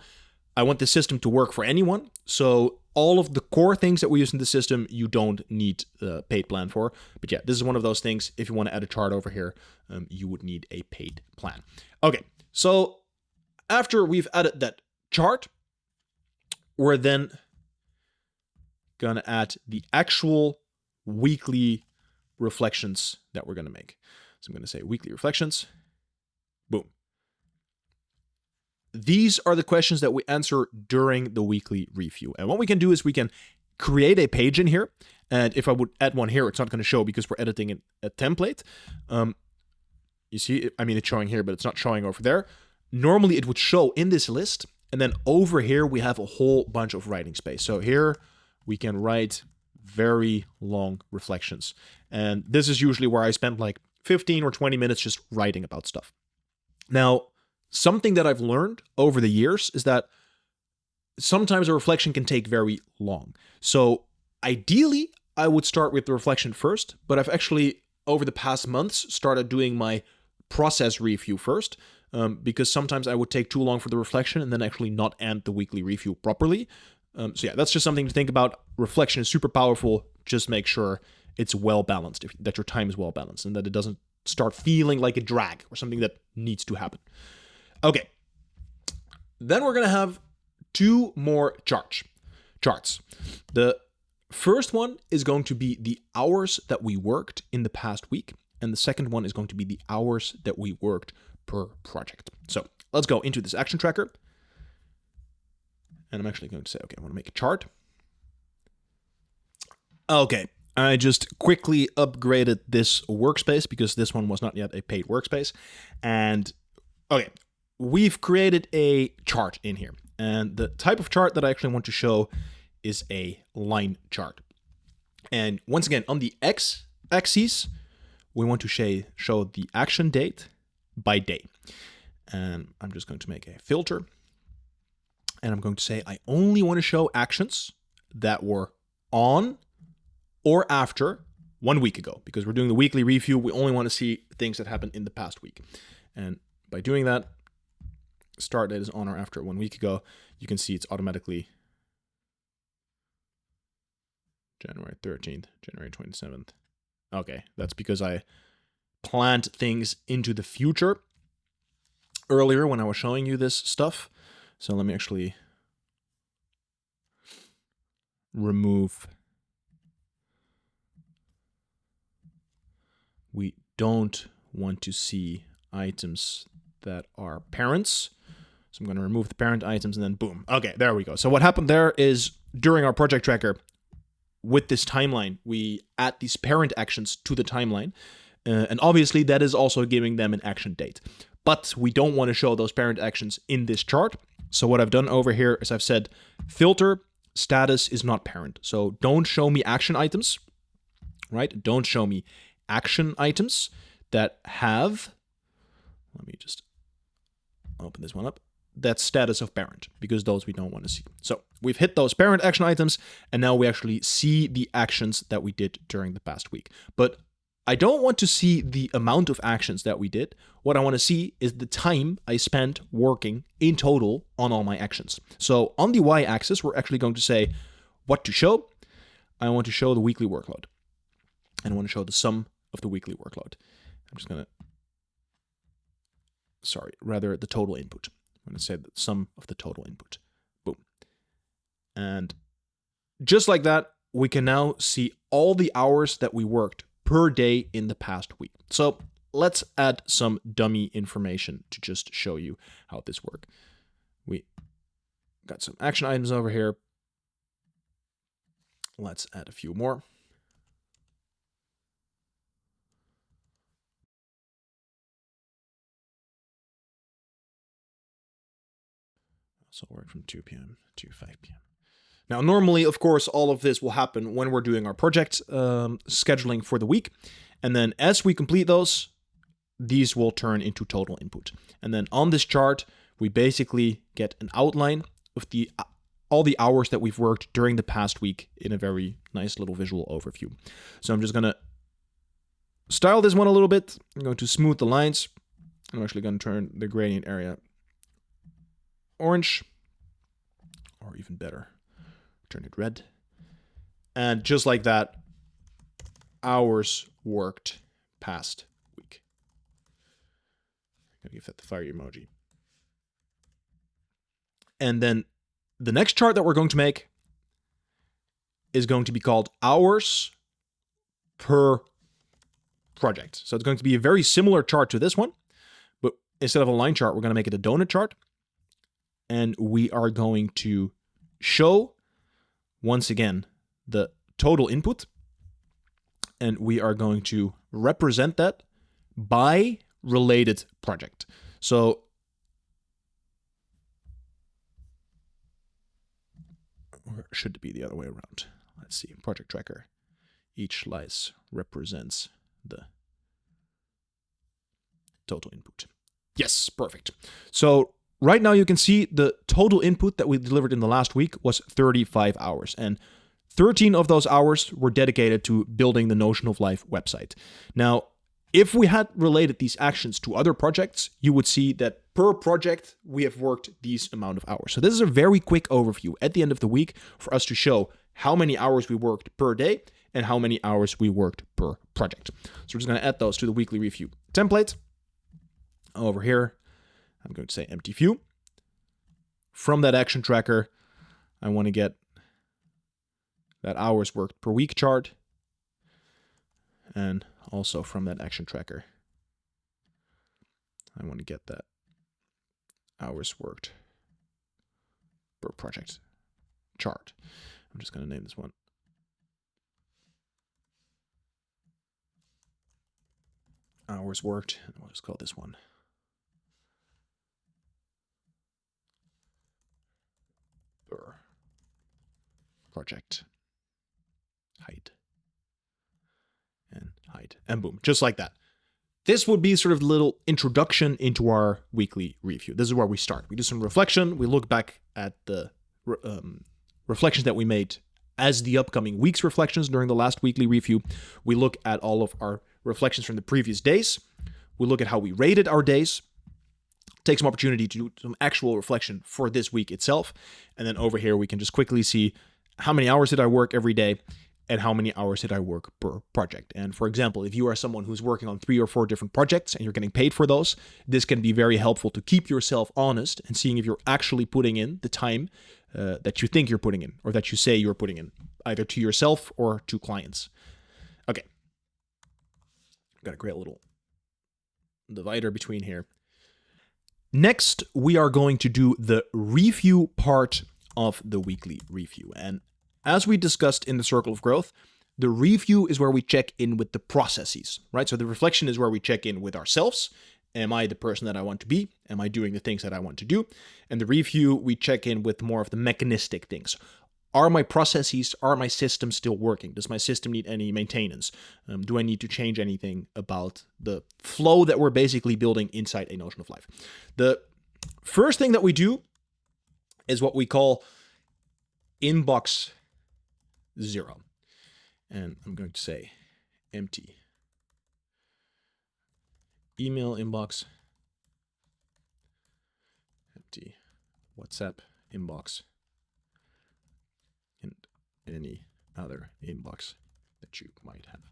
Speaker 2: I want the system to work for anyone. So all of the core things that we use in the system, you don't need a paid plan for. But yeah, this is one of those things. If you want to add a chart over here, you would need a paid plan. Okay, so after we've added that chart, we're then gonna add the actual weekly reflections that we're gonna make. So I'm gonna say weekly reflections. Boom. These are the questions that we answer during the weekly review. And what we can do is we can create a page in here. And if I would add one here, it's not going to show because we're editing a template. You see, I mean, it's showing here, but it's not showing over there. Normally, it would show in this list. And then over here, we have a whole bunch of writing space. So here we can write very long reflections. And this is usually where I spend like 15 or 20 minutes just writing about stuff. Now, something that I've learned over the years is that sometimes a reflection can take very long. So ideally, I would start with the reflection first, but I've actually, over the past months, started doing my process review first, because sometimes I would take too long for the reflection and then actually not end the weekly review properly. So yeah, that's just something to think about. Reflection is super powerful. Just make sure it's well balanced, that your time is well balanced, and that it doesn't start feeling like a drag or something that needs to happen. Okay, then we're going to have two more charts. The first one is going to be the hours that we worked in the past week, and the second one is going to be the hours that we worked per project. So let's go into this action tracker, and I'm actually going to say, okay, I want to make a chart. Okay, I just quickly upgraded this workspace because this one was not yet a paid workspace, and okay, we've created a chart in here. And the type of chart that I actually want to show is a line chart. And once again, on the x-axis, we want to show the action date by day. And I'm just going to make a filter. And I'm going to say I only want to show actions that were on or after 1 week ago. Because we're doing the weekly review, we only want to see things that happened in the past week. And by doing that, start date is on or after 1 week ago, you can see it's automatically January 13th, January 27th. Okay, that's because I planned things into the future earlier when I was showing you this stuff. So let me actually remove. We don't want to see items that are parents. So I'm going to remove the parent items and then boom. Okay, there we go. So what happened there is during our project tracker with this timeline, we add these parent actions to the timeline. And obviously that is also giving them an action date. But we don't want to show those parent actions in this chart. So what I've done over here is I've said filter status is not parent. So don't show me action items, right? Don't show me action items that have, let me just open this one up, that status of parent, because those we don't want to see. So we've hit those parent action items, and now we actually see the actions that we did during the past week. But I don't want to see the amount of actions that we did. What I want to see is the time I spent working in total on all my actions. So on the y-axis, we're actually going to say what to show. I want to show the weekly workload. And I want to show the sum of the weekly workload. I'm just going to, the total input. I'm going to say the sum of the total input. Boom. And just like that, we can now see all the hours that we worked per day in the past week. So let's add some dummy information to just show you how this works. We got some action items over here. Let's add a few more. So work from 2 p.m. to 5 p.m. Now, normally, of course, all of this will happen when we're doing our project scheduling for the week. And then as we complete those, these will turn into total input. And then on this chart, we basically get an outline of all the hours that we've worked during the past week in a very nice little visual overview. So I'm just going to style this one a little bit. I'm going to smooth the lines. I'm actually going to turn the gradient area orange, or even better, turn it red. And just like that, hours worked past week. I'm gonna give that the fire emoji. And then the next chart that we're going to make is going to be called hours per project. So it's going to be a very similar chart to this one, but instead of a line chart, we're going to make it a donut chart. And we are going to show, once again, the total input. And we are going to represent that by related project. So or should it be the other way around? Let's see. Project tracker. Each slice represents the total input. Yes, perfect. So right now you can see the total input that we delivered in the last week was 35 hours. And 13 of those hours were dedicated to building the Notion of Life website. Now, if we had related these actions to other projects, you would see that per project, we have worked these amount of hours. So this is a very quick overview at the end of the week for us to show how many hours we worked per day and how many hours we worked per project. So we're just going to add those to the weekly review template. Over here, I'm going to say empty view. From that action tracker, I want to get that hours worked per week chart. And also from that action tracker, I want to get that hours worked per project chart. I'm just going to name this one hours worked, and we'll just call this one per project height. And height, and boom, just like that. This would be sort of a little introduction into our weekly review. This is where we start. We do some reflection. We look back at the reflections that we made as the upcoming week's reflections during the last weekly review. We look at all of our reflections from the previous days. We look at how we rated our days. Take some opportunity to do some actual reflection for this week itself. And then over here, we can just quickly see how many hours did I work every day and how many hours did I work per project. And for example, if you are someone who's working on 3 or 4 different projects and you're getting paid for those, this can be very helpful to keep yourself honest and seeing if you're actually putting in the time that you think you're putting in or that you say you're putting in, either to yourself or to clients. Okay. Got to create a little divider between here. Next, we are going to do the review part of the weekly review. And as we discussed in the Circle of Growth, the review is where we check in with the processes, right? So the reflection is where we check in with ourselves. Am I the person that I want to be? Am I doing the things that I want to do? And the review, we check in with more of the mechanistic things. Are my processes, are my systems still working? Does my system need any maintenance? Do I need to change anything about the flow that we're basically building inside a Notion of Life? The first thing that we do is what we call inbox 0. And I'm going to say empty email inbox, empty WhatsApp inbox, and any other inbox that you might have.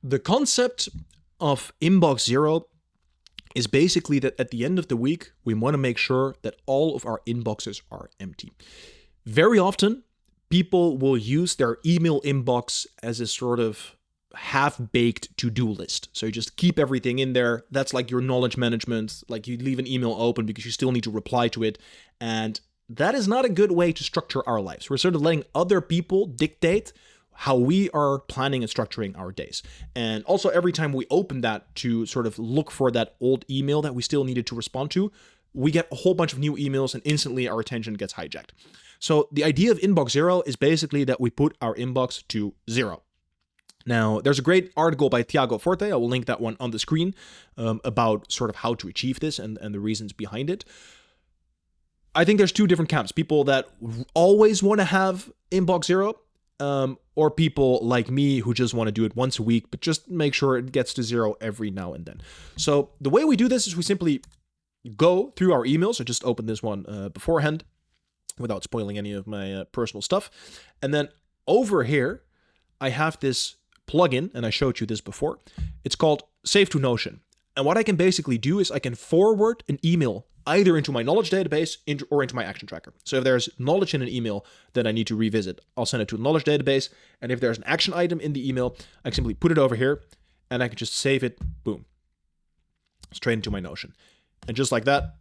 Speaker 2: The concept of inbox 0 is basically that at the end of the week, we want to make sure that all of our inboxes are empty. Very often, people will use their email inbox as a sort of half-baked to-do list. So you just keep everything in there. That's like your knowledge management. Like you leave an email open because you still need to reply to it. And that is not a good way to structure our lives. We're sort of letting other people dictate how we are planning and structuring our days. And also every time we open that to sort of look for that old email that we still needed to respond to, we get a whole bunch of new emails and instantly our attention gets hijacked. So the idea of inbox 0 is basically that we put our inbox to 0. Now, there's a great article by Tiago Forte, I will link that one on the screen, about sort of how to achieve this and the reasons behind it. I think there's 2 different camps. People that always want to have inbox 0, or people like me who just want to do it once a week, but just make sure it gets to 0 every now and then. So the way we do this is we simply go through our emails. I just opened this one beforehand without spoiling any of my personal stuff. And then over here, I have this plugin, and I showed you this before. It's called Save to Notion. And what I can basically do is I can forward an email either into my knowledge database or into my action tracker. So if there's knowledge in an email that I need to revisit, I'll send it to a knowledge database. And if there's an action item in the email, I can simply put it over here and I can just save it, boom, straight into my Notion. And just like that,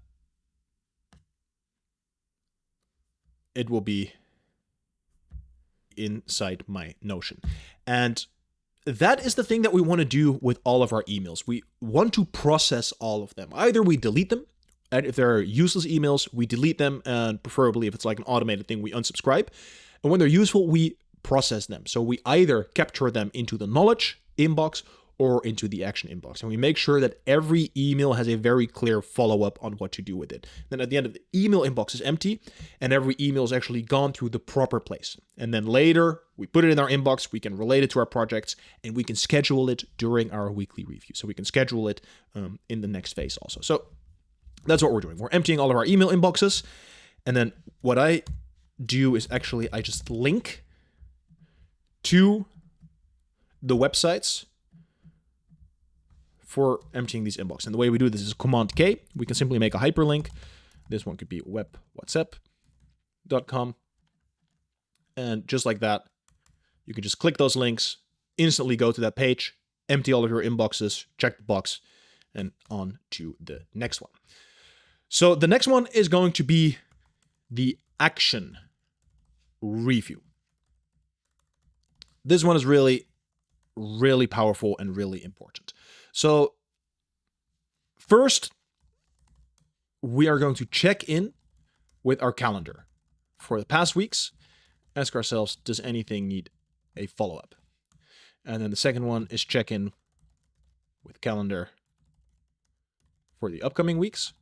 Speaker 2: it will be inside my Notion. And that is the thing that we want to do with all of our emails. We want to process all of them. Either we delete them, and if they're useless emails, we delete them, and preferably if it's like an automated thing, we unsubscribe. And when they're useful, we process them. So we either capture them into the knowledge inbox or into the action inbox. And we make sure that every email has a very clear follow-up on what to do with it. Then at the end of the email inbox is empty, and every email is actually gone through the proper place. And then later, we put it in our inbox, we can relate it to our projects, and we can schedule it during our weekly review. So we can schedule it in the next phase also. So that's what we're doing. We're emptying all of our email inboxes. And then what I do is actually I just link to the websites for emptying these inbox. And the way we do this is Command K. We can simply make a hyperlink. This one could be webwhatsapp.com. And just like that, you can just click those links, instantly go to that page, empty all of your inboxes, check the box, and on to the next one. So the next one is going to be the action review. This one is really, really powerful and really important. So first, we are going to check in with our calendar for the past weeks. Ask ourselves, does anything need a follow-up? And then the second one is check in with calendar for the upcoming weeks.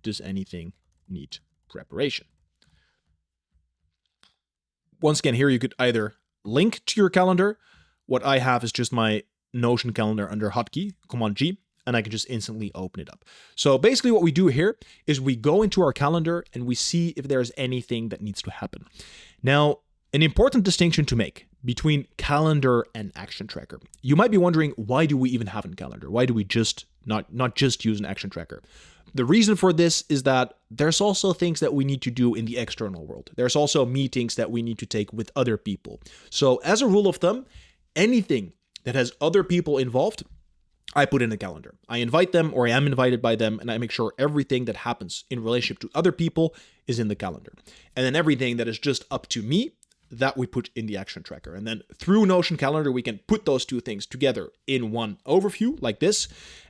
Speaker 2: Does anything need preparation? Once again, here you could either link to your calendar. What I have is just my Notion calendar under hotkey, Command G, and I can just instantly open it up. So basically what we do here is we go into our calendar and we see if there's anything that needs to happen. Now, an important distinction to make between calendar and action tracker. You might be wondering, why do we even have a calendar? Why do we just not just use an action tracker? The reason for this is that there's also things that we need to do in the external world. There's also meetings that we need to take with other people. So as a rule of thumb, anything that has other people involved, I put in a calendar. I invite them or I am invited by them, and I make sure everything that happens in relationship to other people is in the calendar. And then everything that is just up to me, that we put in the action tracker. And then through Notion Calendar, we can put those two things together in one overview like this.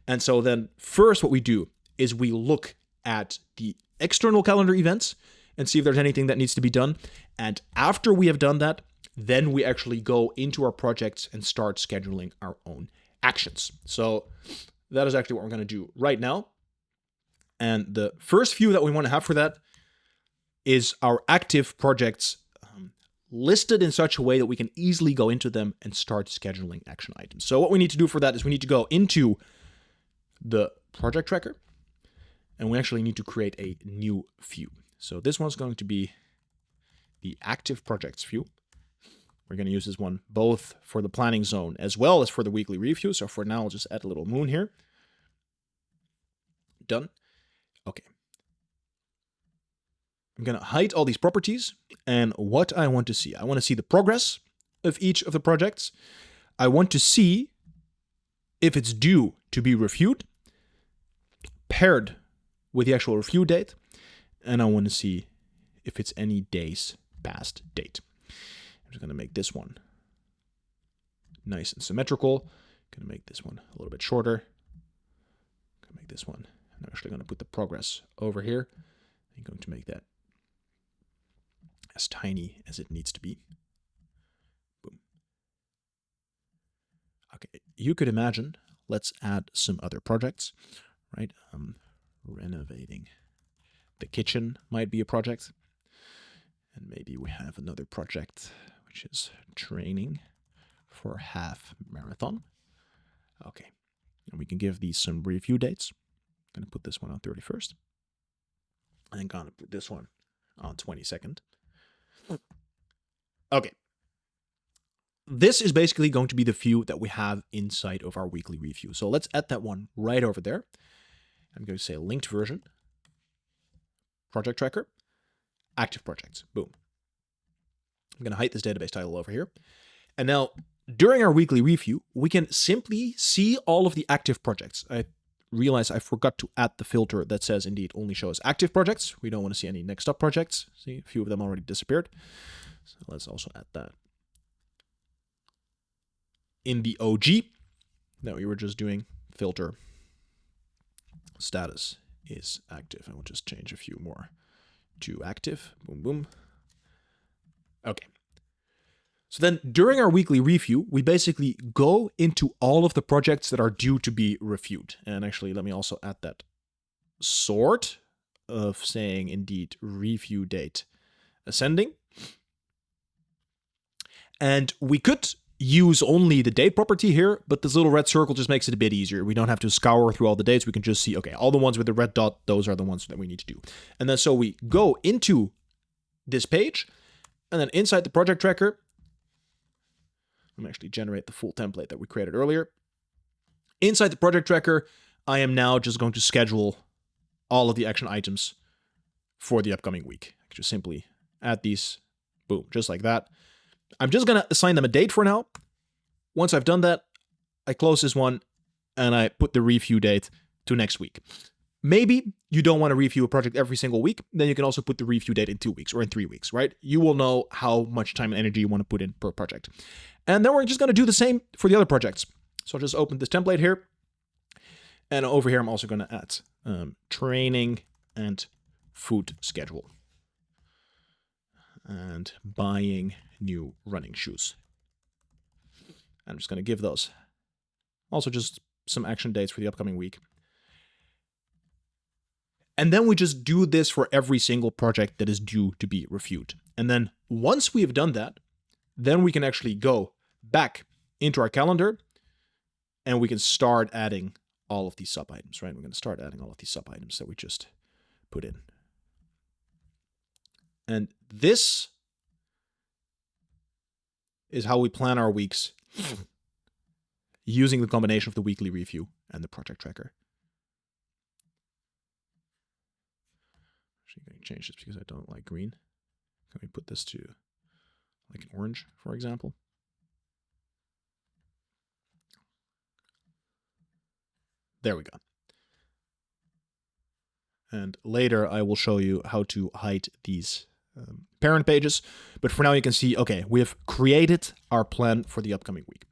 Speaker 2: And so then first what we do is we look at the external calendar events and see if there's anything that needs to be done. And after we have done that, then we actually go into our projects and start scheduling our own actions. So that is actually what we're going to do right now. And the first view that we want to have for that is our active projects listed in such a way that we can easily go into them and start scheduling action items. So what we need to do for that is we need to go into the project tracker, and we actually need to create a new view. So this one's going to be the active projects view. We're going to use this one both for the planning zone as well as for the weekly review. So for now, I'll just add a little moon here. Done. Okay. I'm going to hide all these properties, and what I want to see the progress of each of the projects. I want to see if it's due to be reviewed, paired with the actual review date, and I want to see if it's any days past date. I'm just going to make this one nice and symmetrical. I'm going to make this one a little bit shorter. I'm going to make this one. I'm actually going to put the progress over here. I'm going to make that as tiny as it needs to be. Boom. Okay, you could imagine, let's add some other projects, right? Renovating the kitchen might be a project. And maybe we have another project, which is training for half marathon. Okay, and we can give these some review dates. I'm going to put this one on 31st. And I'm going to put this one on 22nd. Okay. This is basically going to be the view that we have inside of our weekly review. So let's add that one right over there. I'm going to say linked version. project tracker, active projects. Boom. I'm going to hide this database title over here. And now, during our weekly review, we can simply see all of the active projects. I realize I forgot to add the filter that says indeed only shows active projects. We don't want to see any next up projects. See, a few of them already disappeared. So let's also add that. In the OG that we were just doing, filter status is active. And we'll just change a few more to active. Boom, boom. Okay. So then during our weekly review, we basically go into all of the projects that are due to be reviewed. And actually, let me also add that sort of saying indeed review date ascending. And we could use only the date property here, but this little red circle just makes it a bit easier. We don't have to scour through all the dates. We can just see, okay, all the ones with the red dot, those are the ones that we need to do. And then so we go into this page, and then inside the project tracker, let me actually generate the full template that we created earlier. Inside the project tracker, I am now just going to schedule all of the action items for the upcoming week. I can just simply add these, boom, just like that. I'm just going to assign them a date for now. Once I've done that, I close this one and I put the review date to next week. Maybe you don't want to review a project every single week. Then you can also put the review date in 2 weeks or in 3 weeks, right? You will know how much time and energy you want to put in per project. And then we're just going to do the same for the other projects. So I'll just open this template here. And over here, I'm also going to add training and food schedule. And buying new running shoes. I'm just going to give those also just some action dates for the upcoming week. And then we just do this for every single project that is due to be reviewed. And then once we have done that, then we can actually go back into our calendar and we can start adding all of these sub items, right? We're going to start adding all of these sub items that we just put in. And this is how we plan our weeks using the combination of the weekly review and the project tracker. Actually, I'm going to change this because I don't like green. Can we put this to like an orange, for example? There we go. And later I will show you how to hide these parent pages. But for now you can see, okay, we have created our plan for the upcoming week.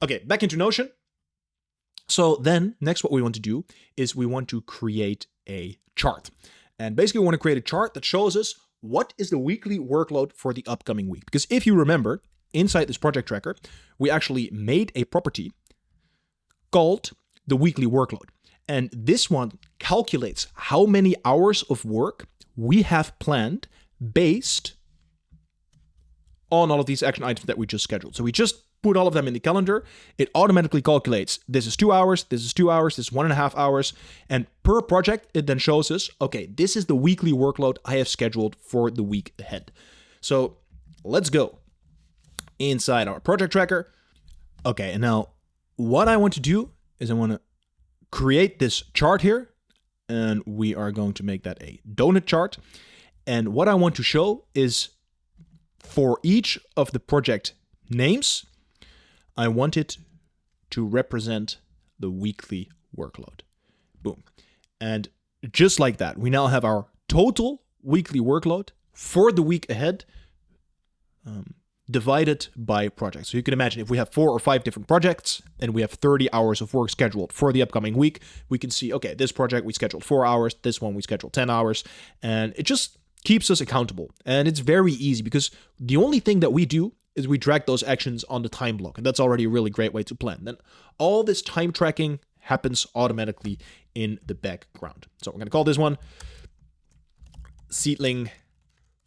Speaker 2: Okay, back into Notion. So then next what we want to do is we want to create a chart. And basically we want to create a chart that shows us what is the weekly workload for the upcoming week. Because if you remember, inside this project tracker, we actually made a property called the weekly workload. And this one calculates how many hours of work we have planned based on all of these action items that we just scheduled. So we just put all of them in the calendar. It automatically calculates this is 2 hours, this is 2 hours, this is 1.5 hours. And per project, it then shows us, okay, this is the weekly workload I have scheduled for the week ahead. So let's go inside our project tracker. Okay, and now what I want to do is I want to create this chart here. And we are going to make that a donut chart. And what I want to show is for each of the project names, I want it to represent the weekly workload. Boom. And just like that, we now have our total weekly workload for the week ahead divided by project. So you can imagine if we have 4 or 5 different projects and we have 30 hours of work scheduled for the upcoming week, we can see, okay, this project we scheduled 4 hours, this one we scheduled 10 hours, and it just keeps us accountable. And it's very easy because the only thing that we do is we drag those actions on the time block, and that's already a really great way to plan. Then all this time tracking happens automatically in the background. So we're going to call this one Seedling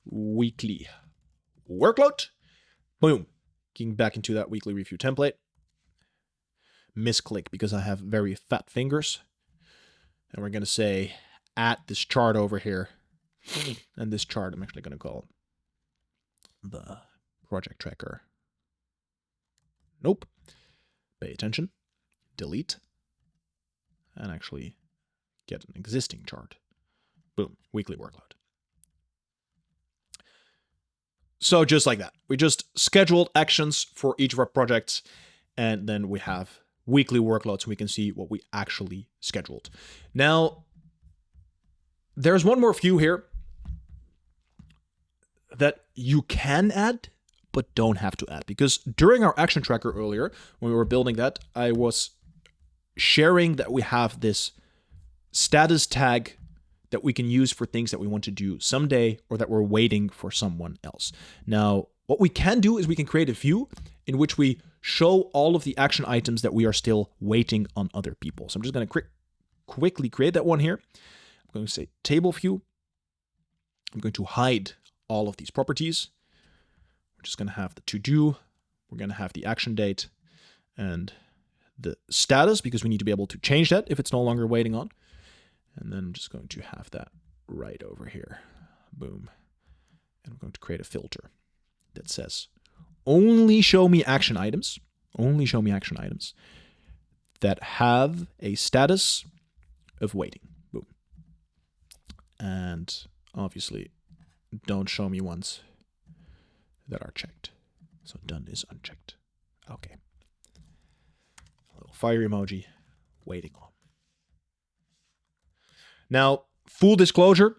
Speaker 2: Weekly Workload. Boom. Getting back into that weekly review template. Misclick because I have very fat fingers. And we're going to say, add this chart over here. And this chart I'm actually going to call the project tracker. Nope. Pay attention. Delete. And actually get an existing chart. Boom. Weekly workload. So just like that, we just scheduled actions for each of our projects, and then we have weekly workloads so we can see what we actually scheduled. Now, there's one more view here that you can add, but don't have to add. Because during our action tracker earlier, when we were building that, I was sharing that we have this status tag that we can use for things that we want to do someday or that we're waiting for someone else. Now, what we can do is we can create a view in which we show all of the action items that we are still waiting on other people. So I'm just going to quickly create that one here. I'm going to say table view. I'm going to hide all of these properties. We're just going to have the to-do. We're going to have the action date and the status, because we need to be able to change that if it's no longer waiting on. And then I'm just going to have that right over here. Boom. And I'm going to create a filter that says, only show me action items. Only show me action items that have a status of waiting. Boom. And obviously, don't show me ones that are checked. So done is unchecked. Okay. A little fire emoji waiting on. Now, full disclosure,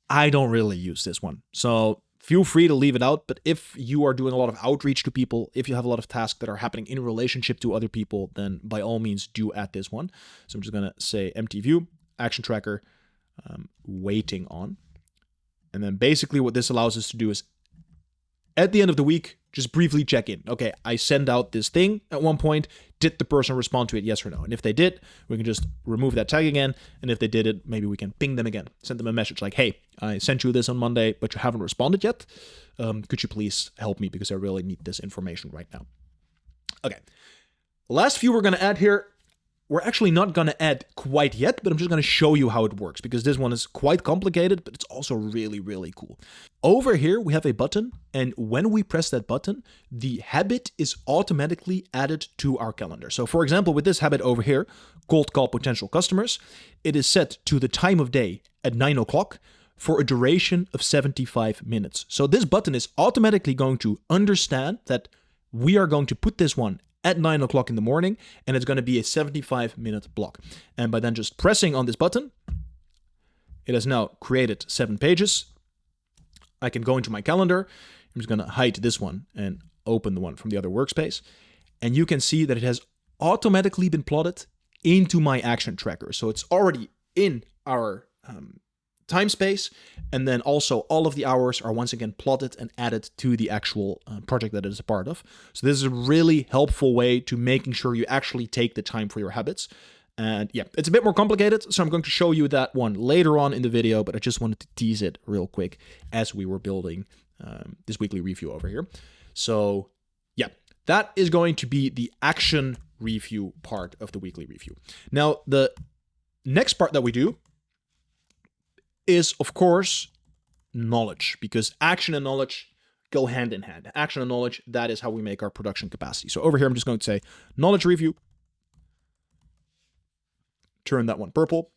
Speaker 2: I don't really use this one. So feel free to leave it out. But if you are doing a lot of outreach to people, if you have a lot of tasks that are happening in relationship to other people, then by all means do add this one. So I'm just going to say empty view, action tracker, waiting on. And then basically what this allows us to do is at the end of the week, just briefly check in. Okay, I send out this thing at one point. Did the person respond to it, yes or no? And if they did, we can just remove that tag again. And if they did it, maybe we can ping them again. Send them a message like, hey, I sent you this on Monday, but you haven't responded yet. Could you please help me because I really need this information right now? Okay, last few we're going to add here. We're actually not going to add quite yet, but I'm just going to show you how it works because this one is quite complicated, but it's also really, really cool. Over here, we have a button, and when we press that button, the habit is automatically added to our calendar. So for example, with this habit over here, cold call potential customers, it is set to the time of day at 9 o'clock for a duration of 75 minutes. So this button is automatically going to understand that we are going to put this one at 9 o'clock in the morning, and it's going to be a 75-minute block. And by then just pressing on this button, it has now created 7 pages. I can go into my calendar. I'm just going to hide this one and open the one from the other workspace. And you can see that it has automatically been plotted into my action tracker. So it's already in our time space, and then also all of the hours are once again plotted and added to the actual project that it is a part of. So this is a really helpful way to making sure you actually take the time for your habits. And yeah, it's a bit more complicated, so I'm going to show you that one later on in the video, but I just wanted to tease it real quick as we were building this weekly review over here. So yeah, that is going to be the action review part of the weekly review. Now, the next part that we do is, of course, knowledge, because action and knowledge go hand in hand. Action and knowledge, that is how we make our production capacity. So over here, I'm just going to say knowledge review. Turn that one purple.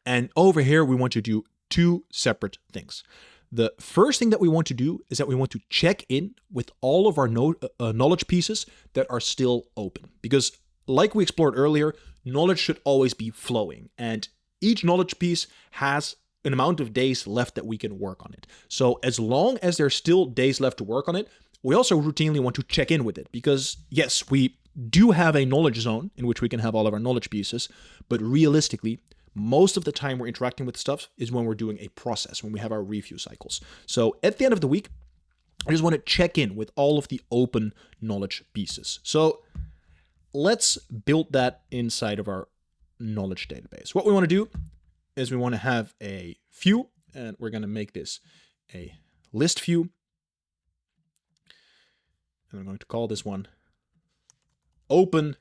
Speaker 2: And over here, we want to do 2 separate things. The first thing that we want to do is that we want to check in with all of our knowledge pieces that are still open. Because like we explored earlier, knowledge should always be flowing, and each knowledge piece has an amount of days left that we can work on it. So as long as there's still days left to work on it, we also routinely want to check in with it, because yes, we do have a knowledge zone in which we can have all of our knowledge pieces, but realistically, most of the time we're interacting with stuff is when we're doing a process, when we have our review cycles. So at the end of the week, I just want to check in with all of the open knowledge pieces. So let's build that inside of our knowledge database. What we want to do is we want to have a view, and we're going to make this a list view. And I'm going to call this one open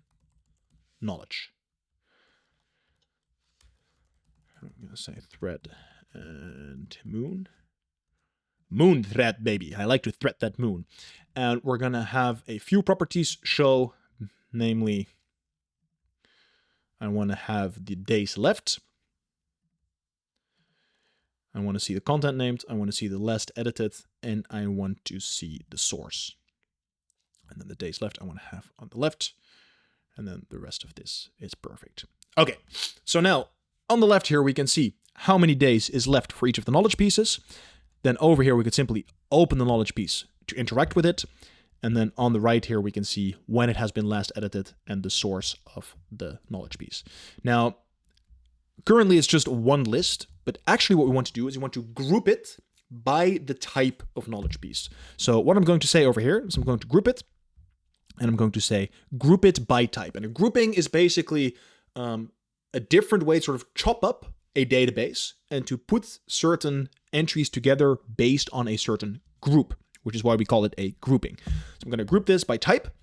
Speaker 2: knowledge. I'm going to say thread and moon. Moon thread, baby. I like to thread that moon. And we're going to have a few properties show. Namely, I want to have the days left. I want to see the content named, I want to see the last edited, and I want to see the source. And then the days left I want to have on the left, and then the rest of this is perfect. Okay, so now on the left here we can see how many days is left for each of the knowledge pieces. Then over here we could simply open the knowledge piece to interact with it. And then on the right here we can see when it has been last edited and the source of the knowledge piece. Now, currently it's just one list, but actually what we want to do is we want to group it by the type of knowledge piece. So what I'm going to say over here is I'm going to group it, and I'm going to say group it by type. And a grouping is basically a different way to sort of chop up a database and to put certain entries together based on a certain group, which is why we call it a grouping. So I'm going to group this by type.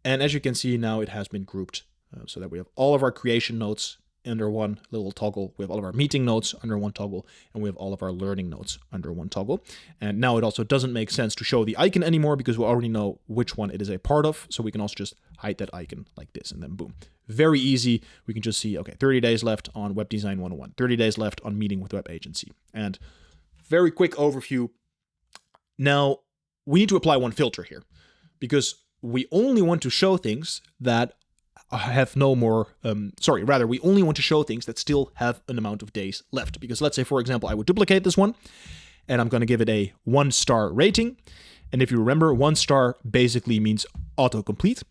Speaker 2: And as you can see now, it has been grouped so that we have all of our creation nodes under one little toggle. We have all of our meeting nodes under one toggle, and we have all of our learning nodes under one toggle. And now it also doesn't make sense to show the icon anymore because we already know which one it is a part of. So we can also just hide that icon like this, and then boom. Very easy. We can just see, okay, 30 days left on Web Design 101, 30 days left on Meeting with Web Agency. And very quick overview. Now, we need to apply one filter here because we only want to show things that have no more, we only want to show things that still have an amount of days left. Because let's say, for example, I would duplicate this one and I'm going to give it a 1-star rating. And if you remember, 1 star basically means autocomplete.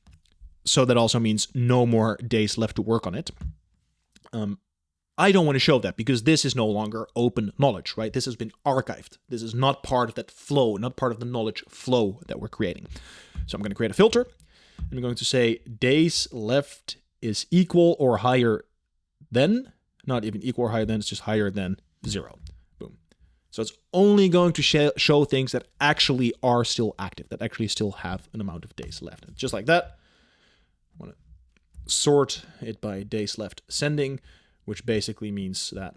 Speaker 2: So that also means no more days left to work on it. I don't want to show that because this is no longer open knowledge, right? This has been archived. This is not part of that flow, not part of the knowledge flow that we're creating. So I'm going to create a filter. I'm going to say days left is equal or higher than, not even equal or higher than, it's just higher than 0. Boom. So it's only going to show things that actually are still active, that actually still have an amount of days left. And just like that, I want to sort it by days left ascending, which basically means that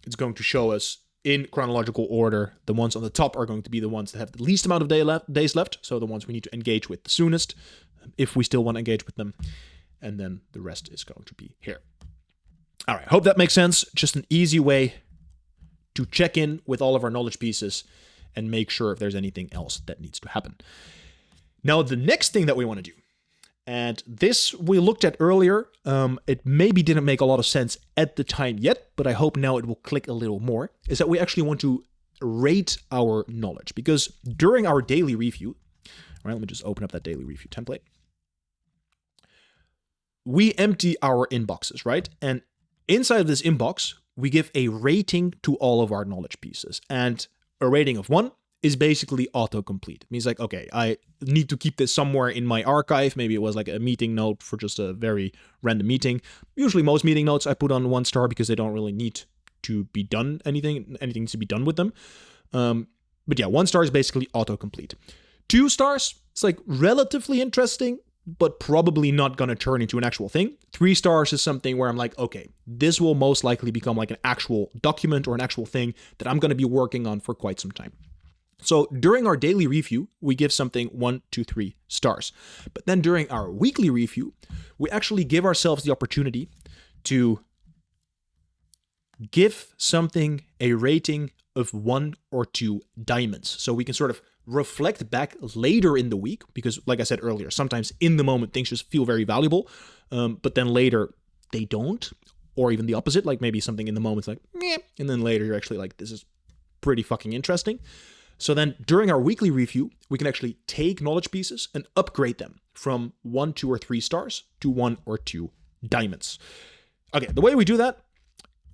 Speaker 2: it's going to show us in chronological order. The ones on the top are going to be the ones that have the least amount of days left, so the ones we need to engage with the soonest, if we still want to engage with them. And then the rest is going to be here. All right, hope that makes sense. Just an easy way to check in with all of our knowledge pieces and make sure if there's anything else that needs to happen. Now, the next thing that we want to do, and this we looked at earlier, it maybe didn't make a lot of sense at the time yet, but I hope now it will click a little more, is that we actually want to rate our knowledge. Because during our daily review, all right, let me just open up that daily review template. We empty our inboxes, right? And inside of this inbox, we give a rating to all of our knowledge pieces. And a rating of 1 is basically autocomplete. It means like, okay, I need to keep this somewhere in my archive. Maybe it was like a meeting note for just a very random meeting. Usually most meeting notes I put on 1 star because they don't really need to be done, anything to be done with them. But yeah, 1 star is basically autocomplete. 2 stars, it's like relatively interesting, but probably not going to turn into an actual thing. 3 stars is something where I'm like, okay, this will most likely become like an actual document or an actual thing that I'm going to be working on for quite some time. So during our daily review, we give something 1, 2, 3 stars. But then during our weekly review, we actually give ourselves the opportunity to give something a rating of 1 or 2 diamonds. So we can sort of reflect back later in the week, because like I said earlier, sometimes in the moment things just feel very valuable, but then later they don't, or even the opposite, like maybe something in the moment's like, meh, and then later you're actually like, this is pretty fucking interesting. So then during our weekly review, we can actually take knowledge pieces and upgrade them from 1, 2, or 3 stars to 1 or 2 diamonds. Okay, the way we do that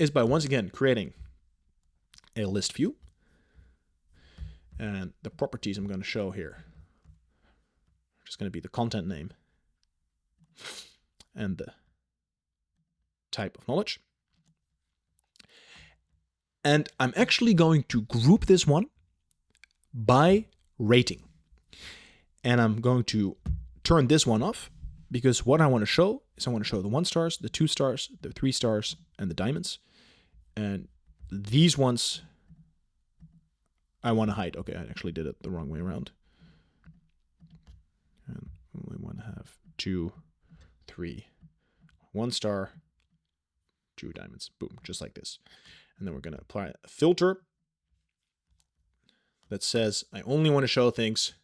Speaker 2: is by once again creating a list view. And the properties I'm going to show here are just going to be the content name and the type of knowledge. And I'm actually going to group this one by rating. And I'm going to turn this one off because what I want to show is I want to show the 1 stars, the 2 stars, the 3 stars, and the diamonds. And these ones I want to hide. Okay, I actually did it the wrong way around. And we want to have 2, 3, 1 star, 2 diamonds. Boom, just like this. And then we're going to apply a filter that says I only want to show things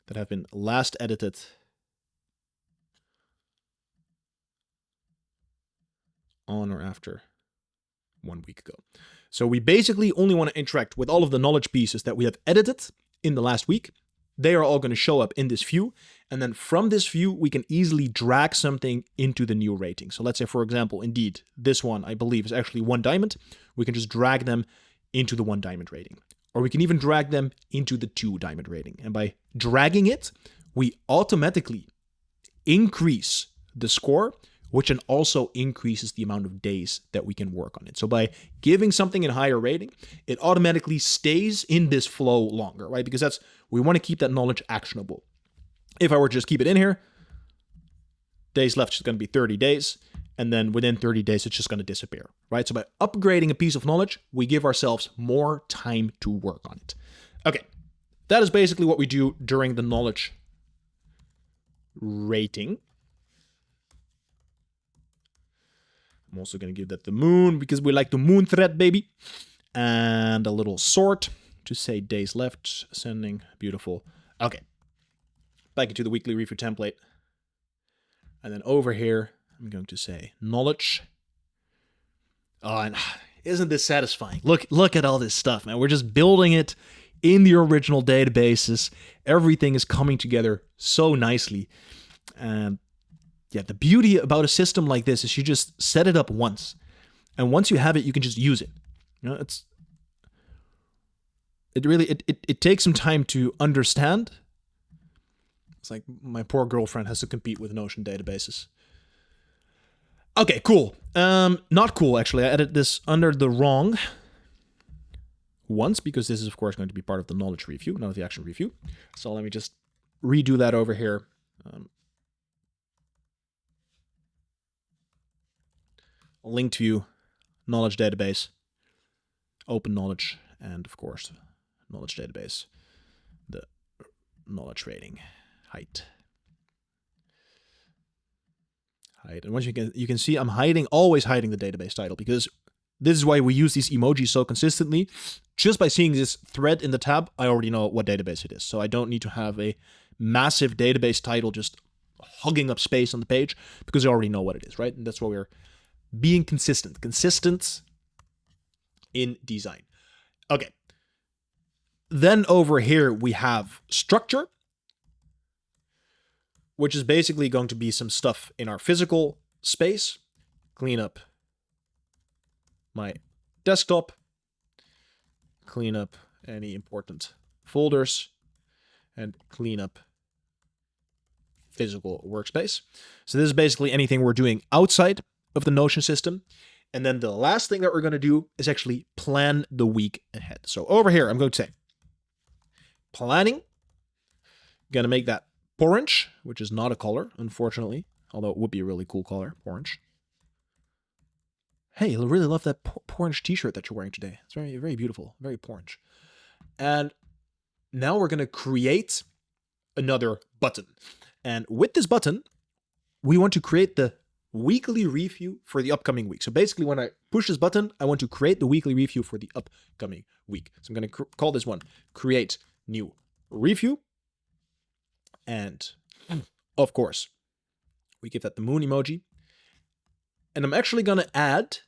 Speaker 2: that have been last edited on or after 1 week ago. So we basically only want to interact with all of the knowledge pieces that we have edited in the last week. They are all going to show up in this view. And then from this view, we can easily drag something into the new rating. So let's say, for example, indeed, this one, I believe, is actually 1 diamond. We can just drag them into the 1 diamond rating. Or we can even drag them into the 2 diamond rating. And by dragging it, we automatically increase the score, which then also increases the amount of days that we can work on it. So by giving something a higher rating, it automatically stays in this flow longer, right? Because we want to keep that knowledge actionable. If I were to just keep it in here, days left is going to be 30 days, and then within 30 days, it's just going to disappear, right? So by upgrading a piece of knowledge, we give ourselves more time to work on it. Okay, that is basically what we do during the knowledge rating. I'm also going to give that the moon because we like the moon thread, baby. And a little sword to say days left, ascending, beautiful. Okay. Back into the weekly review template. And then over here, I'm going to say knowledge. Oh, and isn't this satisfying? Look at all this stuff, man. We're just building it in the original databases. Everything is coming together so nicely. And yeah, the beauty about a system like this is you just set it up once. And once you have it, you can just use it. You know, it takes some time to understand. It's like my poor girlfriend has to compete with Notion databases. Okay, cool. Not cool, actually. I added this under the wrong once because this is, of course, going to be part of the knowledge review, not the action review. So let me just redo that over here. Linked view, knowledge database, open knowledge, and of course, knowledge database, the knowledge rating, height. And once you can see I'm always hiding the database title because this is why we use these emojis so consistently. Just by seeing this thread in the tab, I already know what database it is. So I don't need to have a massive database title just hugging up space on the page because I already know what it is, right? And that's why we're being consistent in design. Okay. Then over here we have structure, which is basically going to be some stuff in our physical space. Clean up my desktop, clean up any important folders, and clean up physical workspace. So this is basically anything we're doing outside of the Notion system. And then the last thing that we're going to do is actually plan the week ahead. So over here, I'm going to say planning. Going to make that orange, which is not a color, unfortunately, although it would be a really cool color, orange. Hey, I really love that orange t-shirt that you're wearing today. It's very, very beautiful, very orange. And now we're going to create another button. And with this button, we want to create the weekly review for the upcoming week. So basically, when I push this button, I want to create the weekly review for the upcoming week. So I'm going to call this one create new review. And of course, we give that the moon emoji. And I'm actually going to add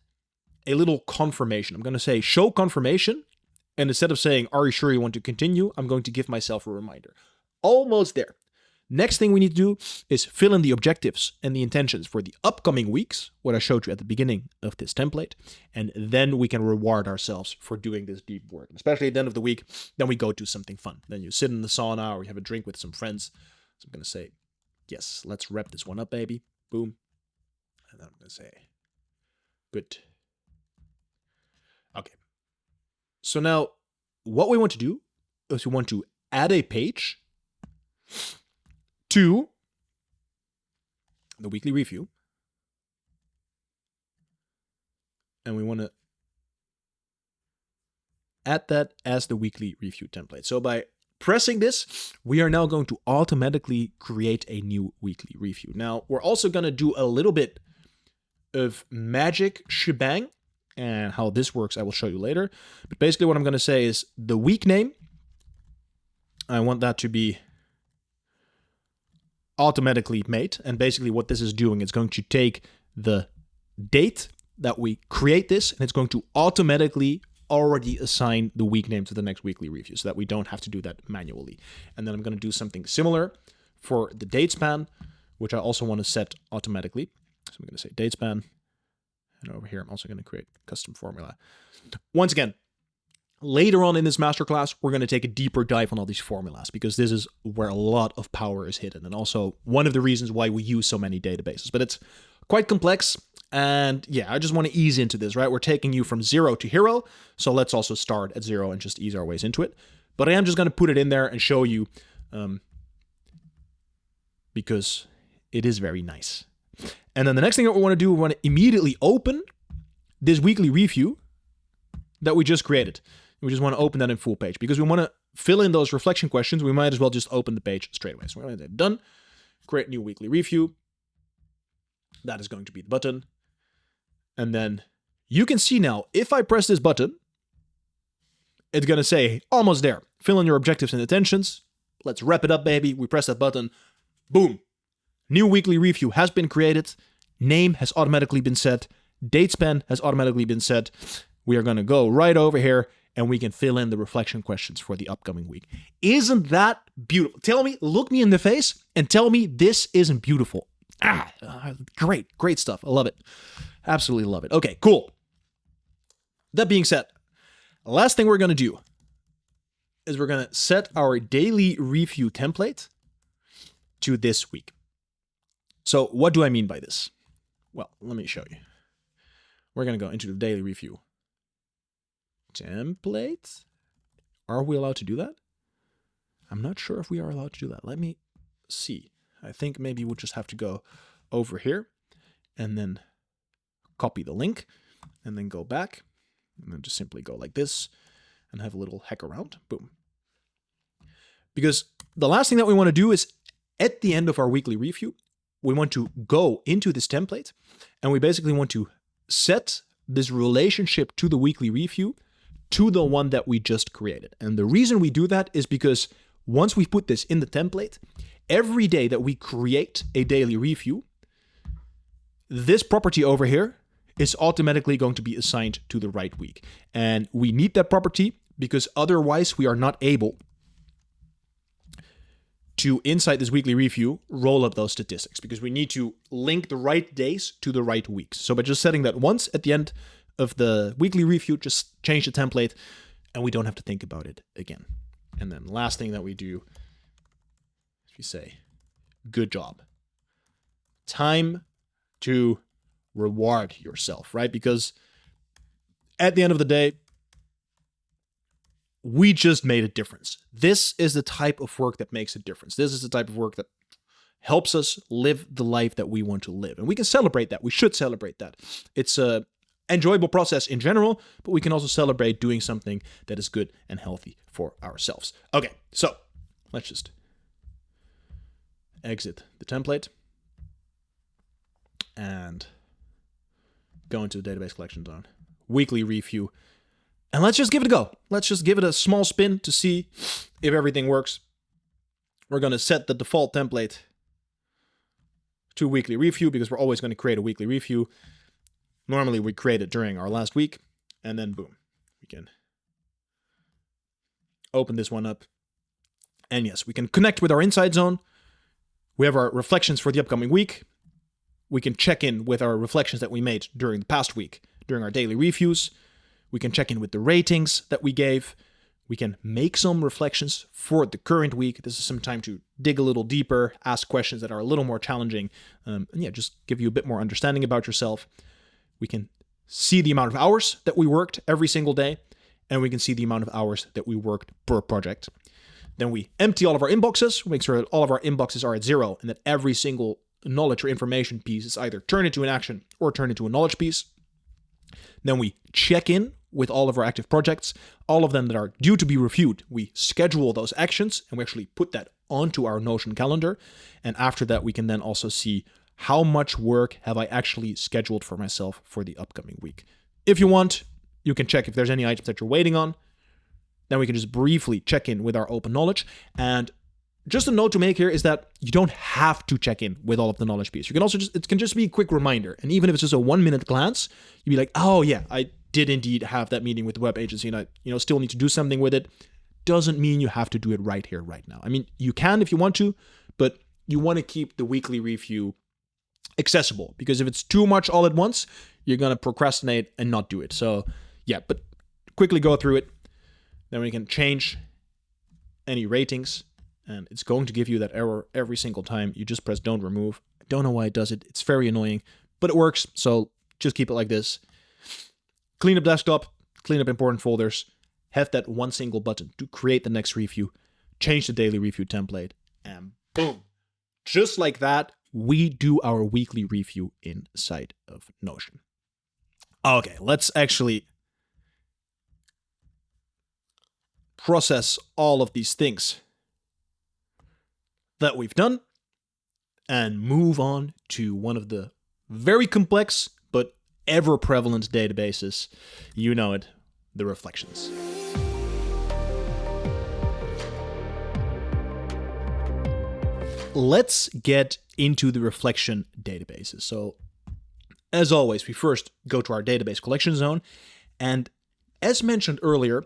Speaker 2: a little confirmation. I'm going to say show confirmation. And instead of saying, are you sure you want to continue? I'm going to give myself a reminder. Almost there. Next thing we need to do is fill in the objectives and the intentions for the upcoming weeks, what I showed you at the beginning of this template. And then we can reward ourselves for doing this deep work. And especially at the end of the week, then we go do something fun. Then you sit in the sauna or you have a drink with some friends. So I'm going to say, yes, let's wrap this one up, baby. Boom. And then I'm going to say, good. Okay. So now what we want to do is we want to add a page to the weekly review. And we want to add that as the weekly review template. So by pressing this, we are now going to automatically create a new weekly review. Now, we're also going to do a little bit of magic shebang. And how this works, I will show you later. But basically what I'm going to say is the week name I want that to be automatically made. And basically what this is doing, it's going to take the date that we create this, and it's going to automatically already assign the week name to the next weekly review so that we don't have to do that manually. And then I'm going to do something similar for the date span, which I also want to set automatically. So I'm going to say date span. And over here, I'm also going to create custom formula. Once again, later on in this masterclass, we're going to take a deeper dive on all these formulas because this is where a lot of power is hidden. And also one of the reasons why we use so many databases. But it's quite complex. And yeah, I just want to ease into this, right? We're taking you from 0 to hero. So let's also start at 0 and just ease our ways into it. But I am just going to put it in there and show you because it is very nice. And then the next thing that we want to do, we want to immediately open this weekly review that we just created. We just want to open that in full page because we want to fill in those reflection questions. We might as well just open the page straight away. So we're going to done, create new weekly review. That is going to be the button. And then you can see now, if I press this button, it's going to say almost there. Fill in your objectives and intentions. Let's wrap it up, baby. We press that button. Boom. New weekly review has been created. Name has automatically been set. Date span has automatically been set. We are going to go right over here and we can fill in the reflection questions for the upcoming week. Isn't that beautiful? Tell me, look me in the face and tell me this isn't beautiful. Great stuff. I love it. Absolutely love it. Okay, cool. That being said, last thing we're going to do is we're going to set our daily review template to this week. So what do I mean by this? Well, let me show you. We're going to go into the daily review template. Are we allowed to do that? I'm not sure if we are allowed to do that. Let me see. I think maybe we'll just have to go over here and then copy the link and then go back and then just simply go like this and have a little heck around. Boom. Because the last thing that we want to do is at the end of our weekly review, we want to go into this template and we basically want to set this relationship to the weekly review to the one that we just created. And the reason we do that is because once we put this in the template, every day that we create a daily review, this property over here is automatically going to be assigned to the right week. And we need that property because otherwise we are not able to, inside this weekly review, roll up those statistics because we need to link the right days to the right weeks. So by just setting that once at the end of the weekly review, just change the template and we don't have to think about it again. And then last thing that we do is we say, good job. Time to reward yourself, right? Because at the end of the day, we just made a difference. This is the type of work that makes a difference. This is the type of work that helps us live the life that we want to live. And we can celebrate that. We should celebrate that. It's a enjoyable process in general, but we can also celebrate doing something that is good and healthy for ourselves. Okay, so let's just exit the template and go into the database collection zone, weekly review, and let's just give it a go. Let's just give it a small spin to see if everything works. We're going to set the default template to weekly review because we're always going to create a weekly review. Normally we create it during our last week, and then boom, we can open this one up. And yes, we can connect with our inside zone. We have our reflections for the upcoming week. We can check in with our reflections that we made during the past week, during our daily reviews. We can check in with the ratings that we gave. We can make some reflections for the current week. This is some time to dig a little deeper, ask questions that are a little more challenging, and just give you a bit more understanding about yourself. We can see the amount of hours that we worked every single day, and we can see the amount of hours that we worked per project. Then we empty all of our inboxes, make sure that all of our inboxes are at 0, and that every single knowledge or information piece is either turned into an action or turned into a knowledge piece. Then we check in with all of our active projects, all of them that are due to be reviewed. We schedule those actions and we actually put that onto our Notion calendar. And after that, we can then also see how much work have I actually scheduled for myself for the upcoming week. If you want, you can check if there's any items that you're waiting on. then we can just briefly check in with our open knowledge. And just a note to make here is that you don't have to check in with all of the knowledge piece. You can also it can just be a quick reminder. And even if it's just a 1-minute glance, you'd be like, oh yeah, I did indeed have that meeting with the web agency and I still need to do something with it. Doesn't mean you have to do it right here, right now. I mean, you can if you want to, but you want to keep the weekly review accessible, because if it's too much all at once, you're going to procrastinate and not do it. So yeah, but quickly go through it. Then we can change any ratings, and it's going to give you that error every single time. You just press don't remove. I don't know why it does it. It's very annoying, but it works. So just keep it like this. Clean up desktop, clean up important folders, have that one single button to create the next review, change the daily review template, and boom. Just like that, we do our weekly review inside of Notion. Okay, let's actually process all of these things that we've done and move on to one of the very complex but ever prevalent databases. You know it, the reflections. Let's get into the reflection databases. So, as always, we first go to our database collection zone. And as mentioned earlier,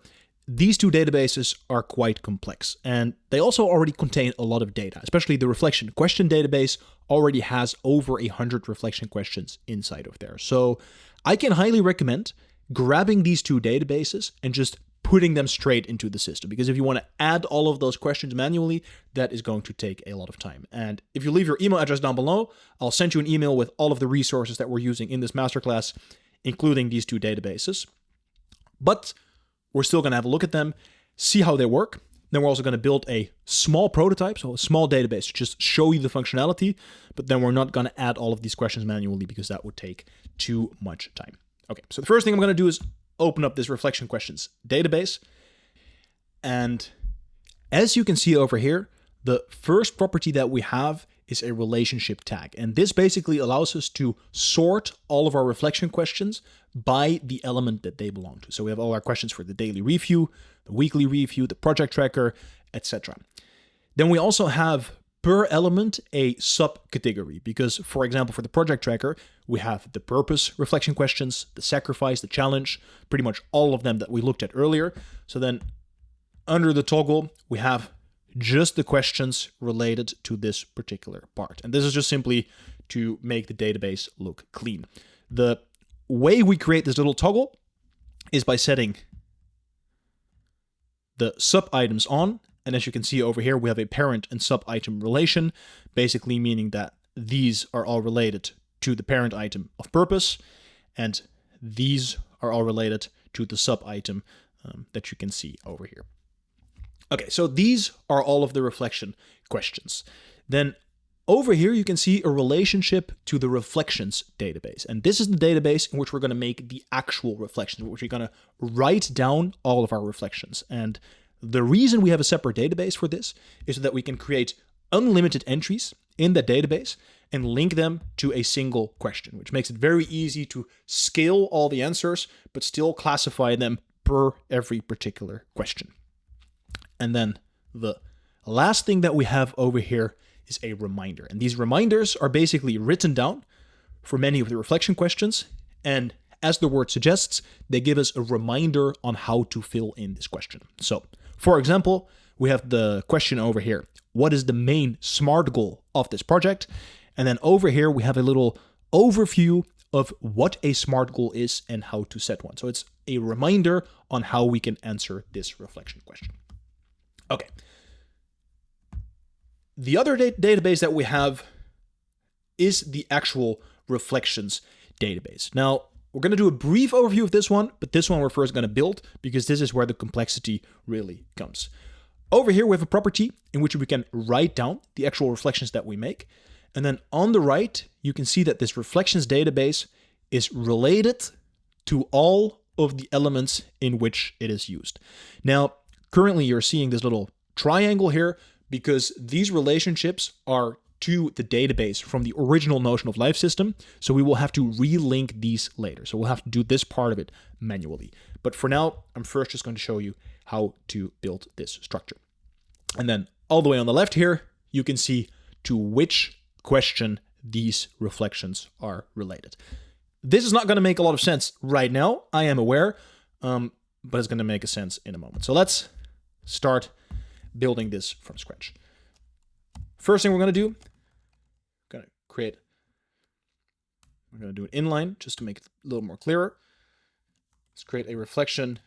Speaker 2: these two databases are quite complex. And they also already contain a lot of data, especially the reflection question database already has over 100 reflection questions inside of there. So I can highly recommend grabbing these two databases and just putting them straight into the system. Because if you want to add all of those questions manually, that is going to take a lot of time. And if you leave your email address down below, I'll send you an email with all of the resources that we're using in this masterclass, including these two databases. But we're still going to have a look at them, see how they work. Then we're also going to build a small prototype, so a small database to just show you the functionality. But then we're not going to add all of these questions manually because that would take too much time. Okay, so the first thing I'm going to do is open up this reflection questions database. And as you can see over here, the first property that we have is a relationship tag. And this basically allows us to sort all of our reflection questions by the element that they belong to. So we have all our questions for the daily review, the weekly review, the project tracker, etc. Then we also have per element a subcategory, because, for example, for the project tracker, we have the purpose reflection questions, the sacrifice, the challenge, pretty much all of them that we looked at earlier. So then under the toggle, we have just the questions related to this particular part. And this is just simply to make the database look clean. The way we create this little toggle is by setting the sub-items on. And as you can see over here, we have a parent and sub-item relation, basically meaning that these are all related to the parent item of purpose, and these are all related to the sub-item that you can see over here. Okay, so these are all of the reflection questions. Then over here, you can see a relationship to the reflections database. And this is the database in which we're going to make the actual reflections, in which we're going to write down all of our reflections. And the reason we have a separate database for this is so that we can create unlimited entries in that database and link them to a single question, which makes it very easy to scale all the answers, but still classify them per every particular question. And then the last thing that we have over here is a reminder. And these reminders are basically written down for many of the reflection questions. And as the word suggests, they give us a reminder on how to fill in this question. So, for example, we have the question over here. What is the main SMART goal of this project? And then over here, we have a little overview of what a SMART goal is and how to set one. So it's a reminder on how we can answer this reflection question. Okay. The other database that we have is the actual reflections database. Now, we're going to do a brief overview of this one, but this one we're first going to build because this is where the complexity really comes. Over here, we have a property in which we can write down the actual reflections that we make. And then on the right, you can see that this reflections database is related to all of the elements in which it is used. Now, currently you're seeing this little triangle here because these relationships are to the database from the original Notion of Life system. So we will have to relink these later. So we'll have to do this part of it manually. But for now, I'm first just going to show you how to build this structure. And then all the way on the left here, you can see to which question these reflections are related. This is not going to make a lot of sense right now, I am aware, but it's going to make a sense in a moment. So let's start building this from scratch. First thing we're going to do, we're going to do an inline just to make it a little more clearer. Let's create a reflection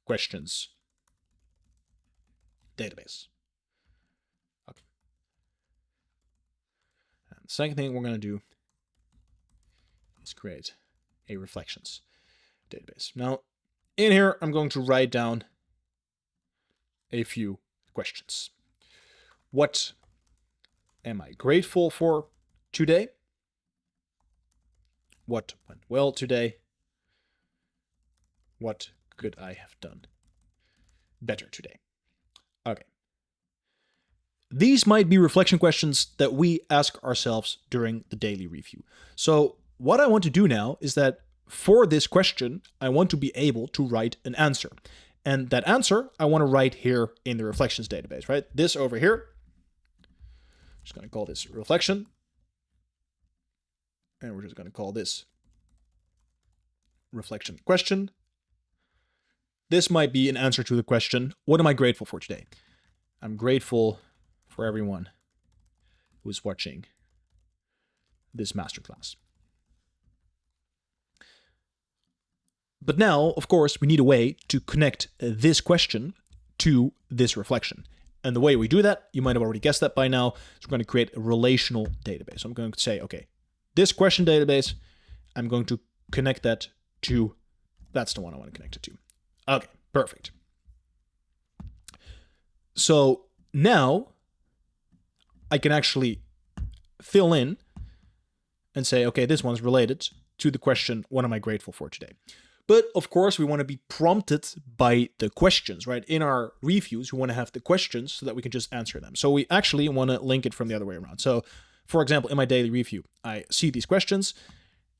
Speaker 2: questions database. Okay. And the second thing we're going to do is create a reflections database. Now, in here, I'm going to write down a few questions. What am I grateful for today? What went well today? What could I have done better today? Okay. These might be reflection questions that we ask ourselves during the daily review. So what I want to do now is that for this question, I want to be able to write an answer. And that answer, I want to write here in the reflections database, right? This over here. I'm just going to call this reflection. And we're just going to call this reflection question. This might be an answer to the question, what am I grateful for today? I'm grateful for everyone who is watching this masterclass. But now, of course, we need a way to connect this question to this reflection. And the way we do that, you might have already guessed that by now, is we're going to create a relational database. So I'm going to say, okay, this question database, I'm going to connect that to, that's the one I want to connect it to. Okay, perfect. So now I can actually fill in and say, okay, this one's related to the question, what am I grateful for today? But of course, we want to be prompted by the questions, right? In our reviews, we want to have the questions so that we can just answer them. So we actually want to link it from the other way around. So for example, in my daily review, I see these questions,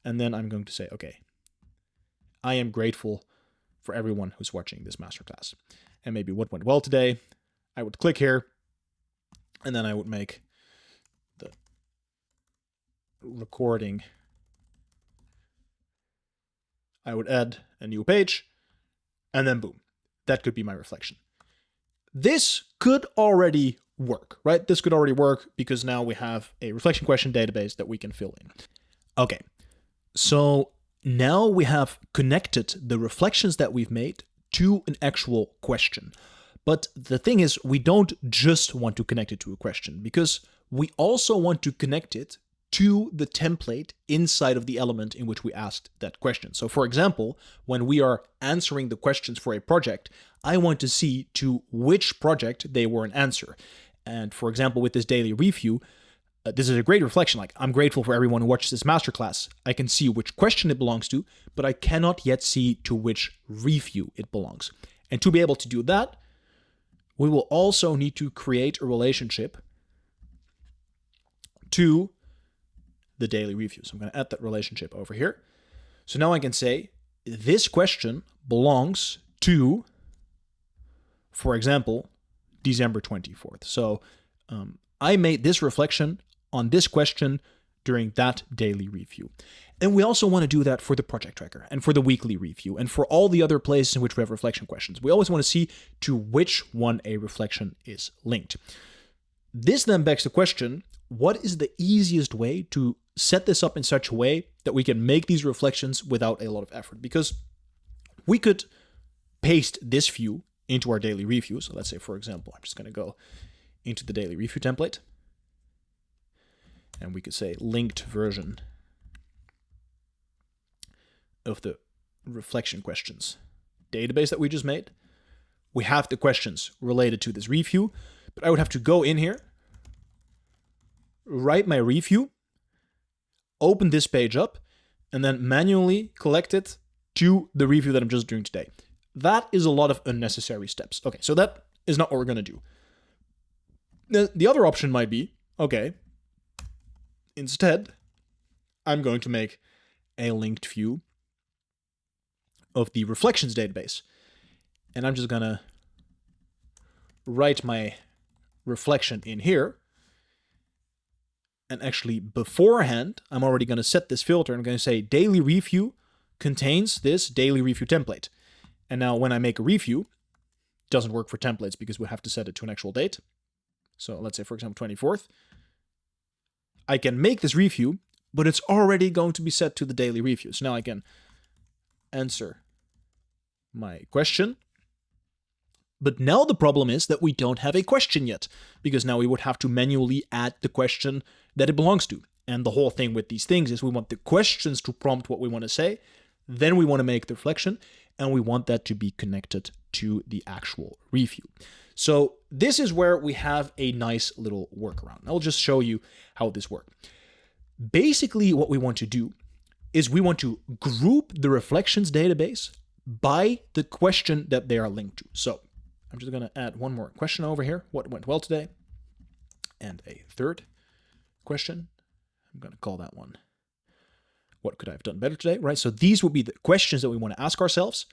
Speaker 2: and then I'm going to say, okay, I am grateful for everyone who's watching this masterclass. And maybe what went well today, I would click here, and then I would make the recording. I would add a new page, and then boom, that could be my reflection. This could already work, right? This could already work because now we have a reflection question database that we can fill in. Okay, so now we have connected the reflections that we've made to an actual question. But the thing is, we don't just want to connect it to a question because we also want to connect it to the template inside of the element in which we asked that question. So for example, when we are answering the questions for a project, I want to see to which project they were an answer. And for example, with this daily review, this is a great reflection. Like, I'm grateful for everyone who watches this masterclass. I can see which question it belongs to, but I cannot yet see to which review it belongs. And to be able to do that, we will also need to create a relationship to the daily review. So I'm going to add that relationship over here. So now I can say this question belongs to, for example, December 24th. So I made this reflection on this question during that daily review. And we also want to do that for the project tracker and for the weekly review and for all the other places in which we have reflection questions. We always want to see to which one a reflection is linked. This then begs the question, what is the easiest way to set this up in such a way that we can make these reflections without a lot of effort? Because we could paste this view into our daily review. So let's say, for example, I'm just going to go into the daily review template. And we could say linked version of the reflection questions database that we just made. We have the questions related to this review, but I would have to go in here, write my review, open this page up, and then manually collect it to the review that I'm just doing today. That is a lot of unnecessary steps. Okay, so that is not what we're going to do. The other option might be, okay, instead, I'm going to make a linked view of the reflections database. And I'm just going to write my reflection in here. And actually, beforehand, I'm already going to set this filter. I'm going to say daily review contains this daily review template. And now when I make a review, it doesn't work for templates because we have to set it to an actual date. So let's say, for example, 24th. I can make this review, but it's already going to be set to the daily review. So now I can answer my question. But now the problem is that we don't have a question yet, because now we would have to manually add the question that it belongs to. And the whole thing with these things is we want the questions to prompt what we want to say. Then we want to make the reflection, and we want that to be connected to the actual review. So this is where we have a nice little workaround. I'll just show you how this works. Basically, what we want to do is we want to group the reflections database by the question that they are linked to. So I'm just going to add one more question over here. What went well today? And a third question. I'm going to call that one, what could I have done better today? Right? So these will be the questions that we want to ask ourselves.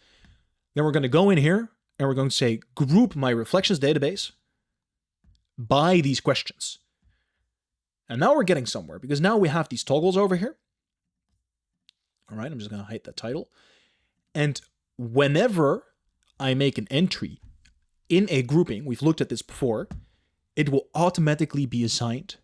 Speaker 2: Then we're going to go in here and we're going to say, group my reflections database by these questions. And now we're getting somewhere, because now we have these toggles over here. All right, I'm just going to hide that title. And whenever I make an entry in a grouping, we've looked at this before, it will automatically be assigned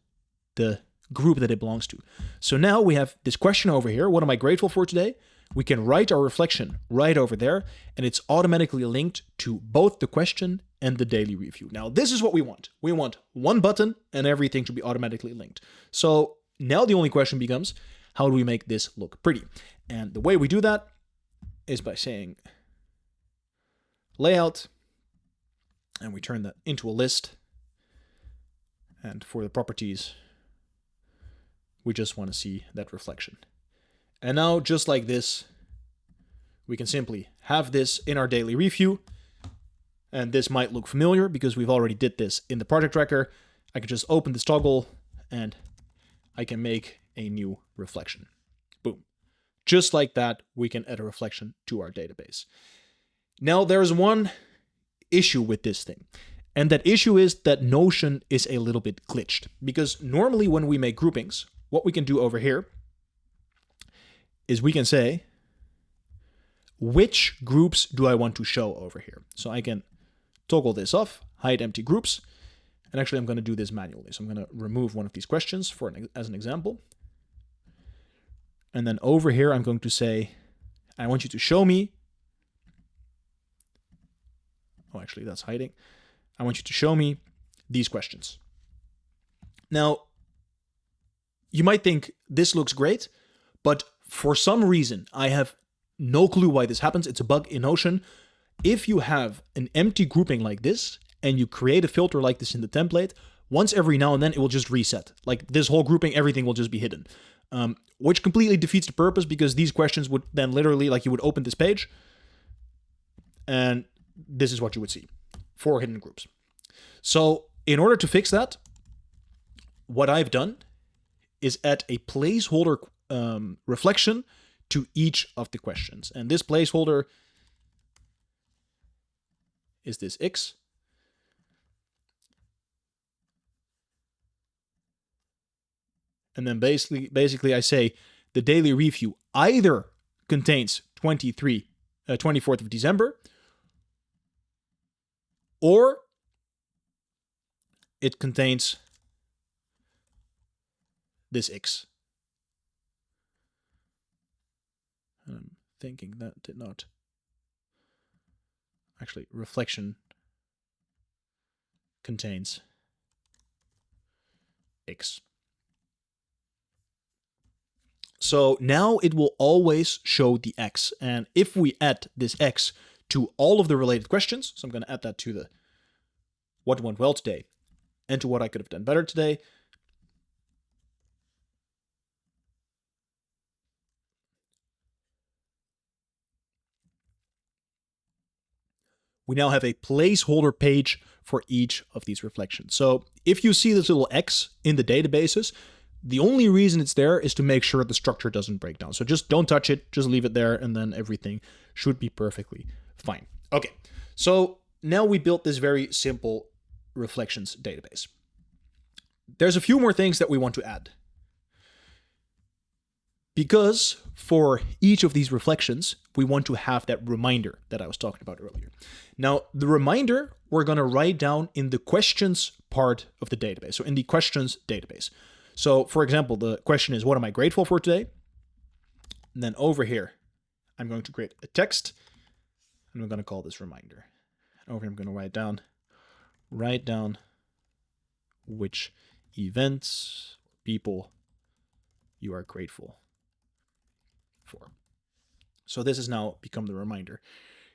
Speaker 2: the group that it belongs to. So now we have this question over here. What am I grateful for today? We can write our reflection right over there, and it's automatically linked to both the question and the daily review. Now, this is what we want. We want one button and everything to be automatically linked. So now the only question becomes, how do we make this look pretty? And the way we do that is by saying layout, and we turn that into a list. And for the properties, we just want to see that reflection. And now, just like this, we can simply have this in our daily review. And this might look familiar because we've already did this in the project tracker. I can just open this toggle and I can make a new reflection. Boom. Just like that, we can add a reflection to our database. Now, there's one issue with this thing. And that issue is that Notion is a little bit glitched. Because normally when we make groupings, what we can do over here is we can say, which groups do I want to show over here? So I can toggle this off, hide empty groups. And actually, I'm going to do this manually. So I'm going to remove one of these questions as an example. And then over here, I'm going to say, I want you to show me. Oh, actually, that's hiding. I want you to show me these questions. Now, you might think this looks great, but for some reason, I have no clue why this happens. It's a bug in Notion. If you have an empty grouping like this, and you create a filter like this in the template, once every now and then, it will just reset. Like this whole grouping, everything will just be hidden, which completely defeats the purpose, because these questions would then literally, like, you would open this page, and this is what you would see. 4 hidden groups. So in order to fix that, what I've done is add a placeholder reflection to each of the questions. And this placeholder is this X. And then basically I say the daily review either contains 24th of December, or it contains this X. I'm thinking that did not. Actually, reflection contains X. So now it will always show the X. And if we add this X to all of the related questions, so I'm going to add that to the what went well today and to what I could have done better today. we now have a placeholder page for each of these reflections. So if you see this little X in the databases, the only reason it's there is to make sure the structure doesn't break down. So just don't touch it, just leave it there, and then everything should be perfectly fine. Okay, so now we built this very simple reflections database. There's a few more things that we want to add. Because for each of these reflections, we want to have that reminder that I was talking about earlier. Now, the reminder we're going to write down in the questions part of the database, so in the questions database. So, for example, the question is, what am I grateful for today? And then over here, I'm going to create a text, and I'm going to call this reminder. Over here, I'm going to write down which events, people you are grateful for. So this has now become the reminder.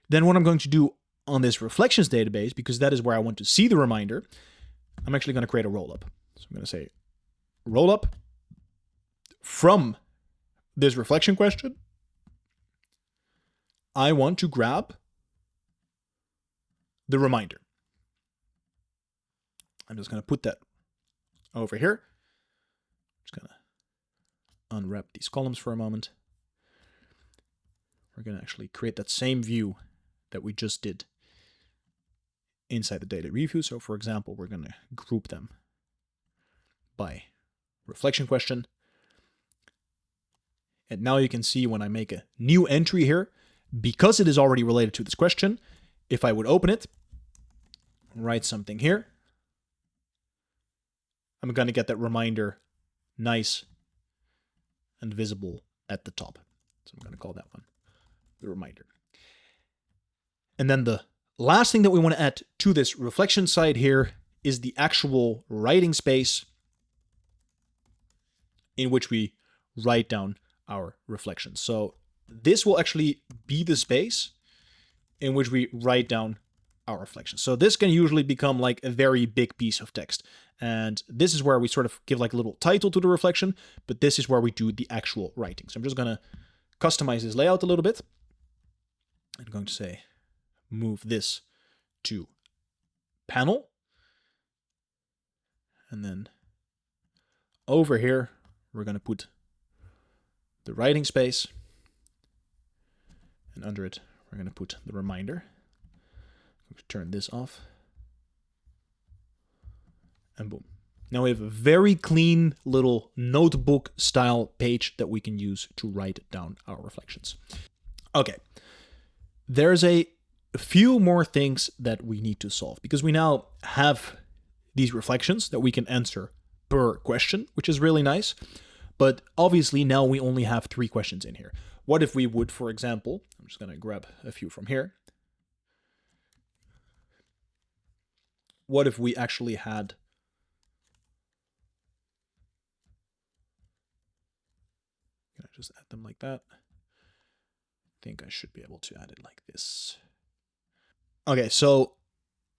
Speaker 2: Then what I'm going to do on this reflections database, because that is where I want to see the reminder, I'm actually going to create a rollup. So I'm going to say rollup from this reflection question. I want to grab the reminder. I'm just going to put that over here. Just going to unwrap these columns for a moment. We're going to actually create that same view that we just did inside the data review. So for example, we're going to group them by reflection question. And now you can see when I make a new entry here, because it is already related to this question, if I would open it, write something here, I'm going to get that reminder nice and visible at the top. So I'm going to call that one the reminder. And then the last thing that we want to add to this reflection side here is the actual writing space in which we write down our reflections. So this will actually be the space in which we write down our reflections. So this can usually become like a very big piece of text. And this is where we sort of give like a little title to the reflection, but this is where we do the actual writing. So I'm just going to customize this layout a little bit. I'm going to say, move this to panel. And then over here, we're going to put the writing space. And under it, we're going to put the reminder. I'm going to turn this off. And boom. Now we have a very clean little notebook style page that we can use to write down our reflections. Okay. There's a few more things that we need to solve because we now have these reflections that we can answer per question, which is really nice. But obviously now we only have 3 questions in here. What if we would, for example, I'm just going to grab a few from here. What if we actually had just add them like that? I think I should be able to add it like this. Okay, so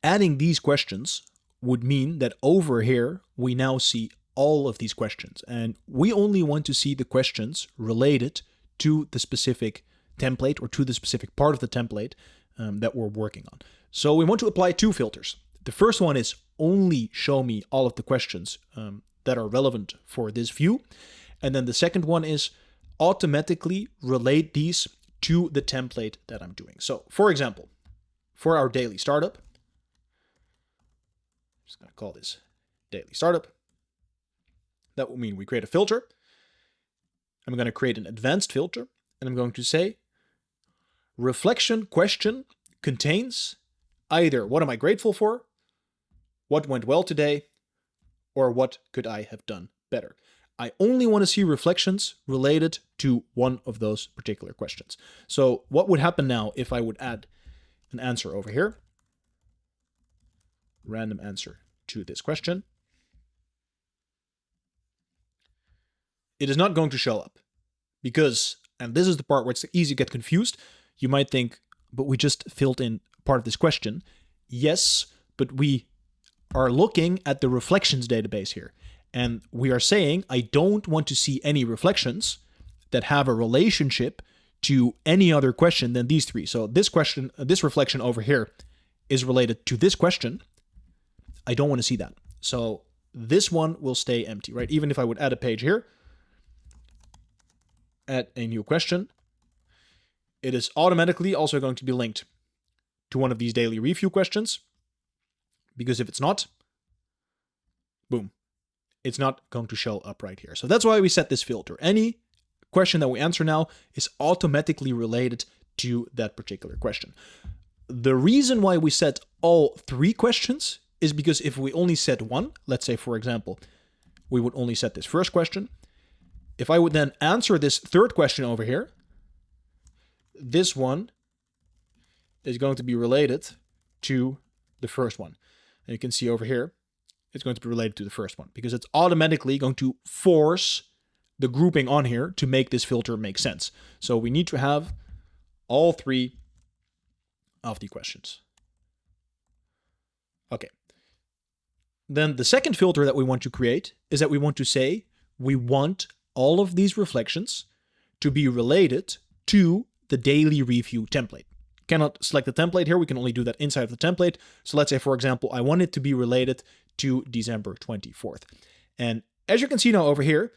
Speaker 2: adding these questions would mean that over here, we now see all of these questions. And we only want to see the questions related to the specific template or to the specific part of the template that we're working on. So we want to apply 2 filters. The first one is only show me all of the questions that are relevant for this view. And then the second one is automatically relate these to the template that I'm doing. So for example, for our daily startup, I'm just going to call this daily startup. That will mean we create a filter. I'm going to create an advanced filter, and I'm going to say reflection question contains either what am I grateful for, what went well today, or what could I have done better. I only want to see reflections related to one of those particular questions. So what would happen now if I would add an answer over here? Random answer to this question. It is not going to show up because, and this is the part where it's easy to get confused. You might think, but we just filled in part of this question. Yes, but we are looking at the reflections database here. And we are saying, I don't want to see any reflections that have a relationship to any other question than these 3. So this question, this reflection over here is related to this question, I don't want to see that. So this one will stay empty, right? Even if I would add a page here, add a new question, it is automatically also going to be linked to one of these daily review questions, because if it's not, boom, it's not going to show up right here. So that's why we set this filter. Any question that we answer now is automatically related to that particular question. The reason why we set all 3 questions is because if we only set one, let's say, for example, we would only set this first question. If I would then answer this third question over here, this one is going to be related to the first one. And you can see over here, it's going to be related to the first one because it's automatically going to force the grouping on here to make this filter make sense. So we need to have all 3 of the questions. Okay. Then the second filter that we want to create is that we want to say we want all of these reflections to be related to the daily review template. Cannot select the template here. We can only do that inside of the template. So let's say, for example, I want it to be related to December 24th. And as you can see now over here,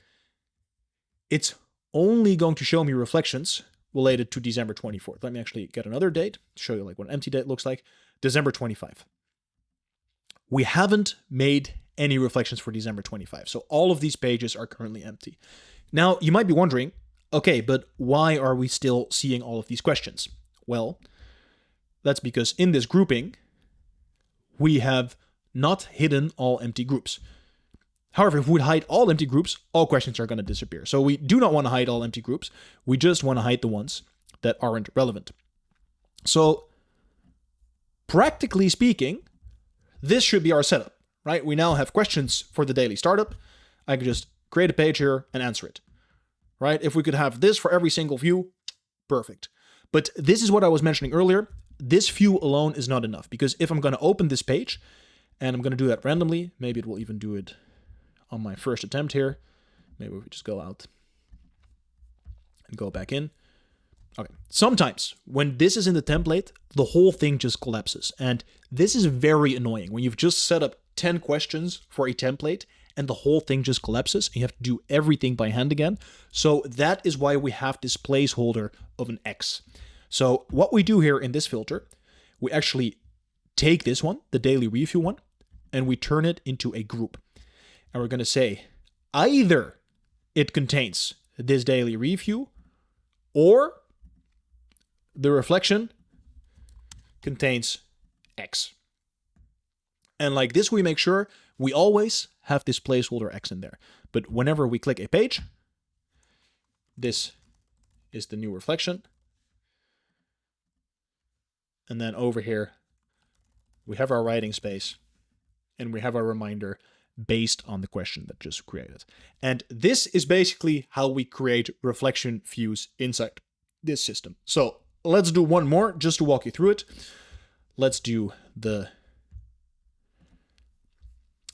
Speaker 2: it's only going to show me reflections related to December 24th. Let me actually get another date to show you like what an empty date looks like. December 25. We haven't made any reflections for December 25. So all of these pages are currently empty. Now, you might be wondering, okay, but why are we still seeing all of these questions? Well, that's because in this grouping, we have not hidden all empty groups. However, if we hide all empty groups, all questions are going to disappear. So we do not want to hide all empty groups. We just want to hide the ones that aren't relevant. So practically speaking, this should be our setup, right? We now have questions for the daily startup. I could just create a page here and answer it, right? If we could have this for every single view, perfect. But this is what I was mentioning earlier. This view alone is not enough because if I'm going to open this page and I'm going to do that randomly, maybe it will even do it on my first attempt here. Maybe we just go out and go back in. Okay. Sometimes when this is in the template, the whole thing just collapses. And this is very annoying when you've just set up 10 questions for a template and the whole thing just collapses and you have to do everything by hand again. So that is why we have this placeholder of an X. So what we do here in this filter, we actually take this one, the daily review one, and we turn it into a group. And we're going to say either it contains this daily review or the reflection contains X. And like this, we make sure we always have this placeholder X in there. But whenever we click a page, this is the new reflection. And then over here, we have our writing space and we have our reminder based on the question that just created. And this is basically how we create reflection views inside this system. So let's do one more just to walk you through it. Let's do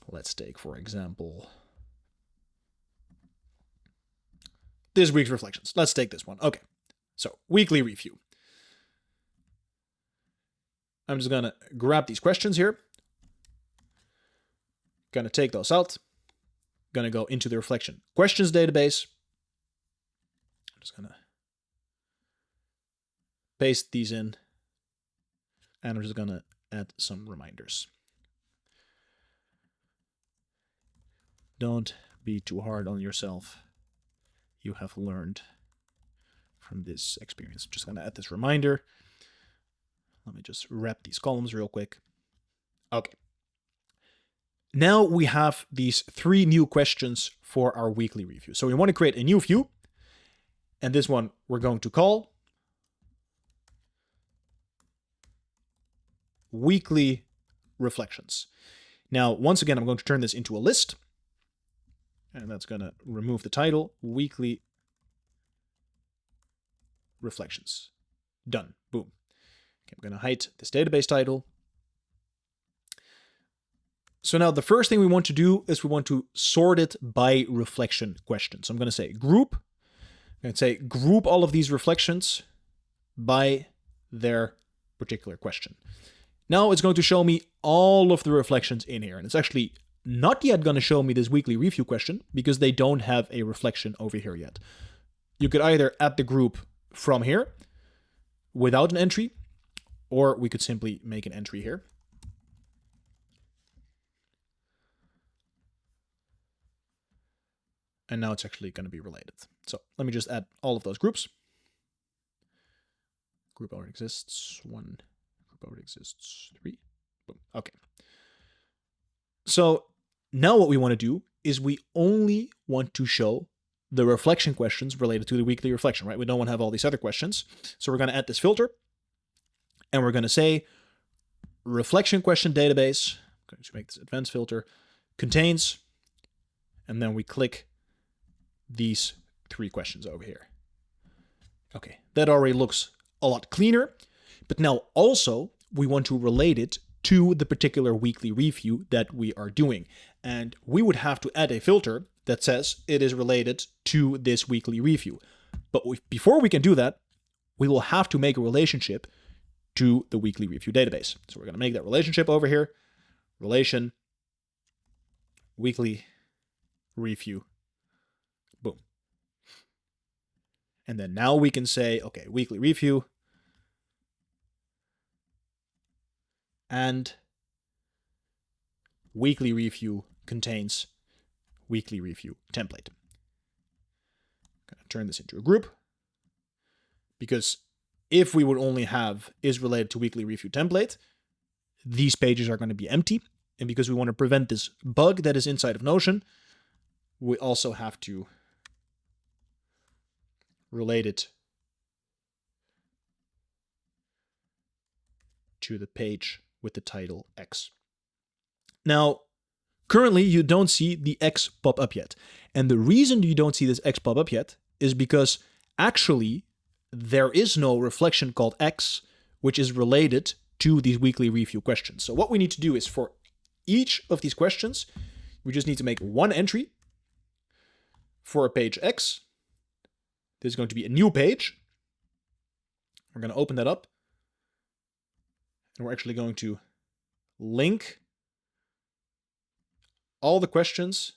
Speaker 2: let's take, for example, this week's reflections. Let's take this one. Okay. So weekly review. I'm just going to grab these questions here. Going to take those out. Going to go into the reflection questions database. I'm just going to paste these in. And I'm just going to add some reminders. Don't be too hard on yourself. You have learned from this experience. Just going to add this reminder. Let me just wrap these columns real quick. Okay. Now we have these 3 new questions for our weekly review. So we want to create a new view. And this one we're going to call Weekly Reflections. Now, once again, I'm going to turn this into a list. And that's going to remove the title, Weekly Reflections. Done. Boom. Okay, I'm going to hide this database title. So now the first thing we want to do is we want to sort it by reflection question. So I'm going to say group. I'm going to say group all of these reflections by their particular question. Now it's going to show me all of the reflections in here. And it's actually not yet going to show me this weekly review question because they don't have a reflection over here yet. You could either add the group from here without an entry, or we could simply make an entry here. And now it's actually going to be related. So let me just add all of those groups. Group already exists. 1. Group already exists. 3. Boom. Okay. So now what we want to do is we only want to show the reflection questions related to the weekly reflection, right? We don't want to have all these other questions. So we're going to add this filter. And we're going to say reflection question database. I'm going to make this advanced filter. Contains. And then we click these 3 questions over here. Okay, that already looks a lot cleaner, but now also we want to relate it to the particular weekly review that we are doing. And we would have to add a filter that says it is related to this weekly review. But before we can do that, we will have to make a relationship to the weekly review database. So we're going to make that relationship over here, relation, weekly review. Boom. And then now we can say, okay, weekly review and weekly review contains weekly review template. I'm going to turn this into a group because if we would only have is related to weekly review template, these pages are going to be empty. And because we want to prevent this bug that is inside of Notion, we also have to relate it to the page with the title X. Now, currently you don't see the X pop up yet. And the reason you don't see this X pop up yet is because actually there is no reflection called X, which is related to these weekly review questions. So what we need to do is for each of these questions, we just need to make one entry for a page X. This is going to be a new page. We're going to open that up. And we're actually going to link all the questions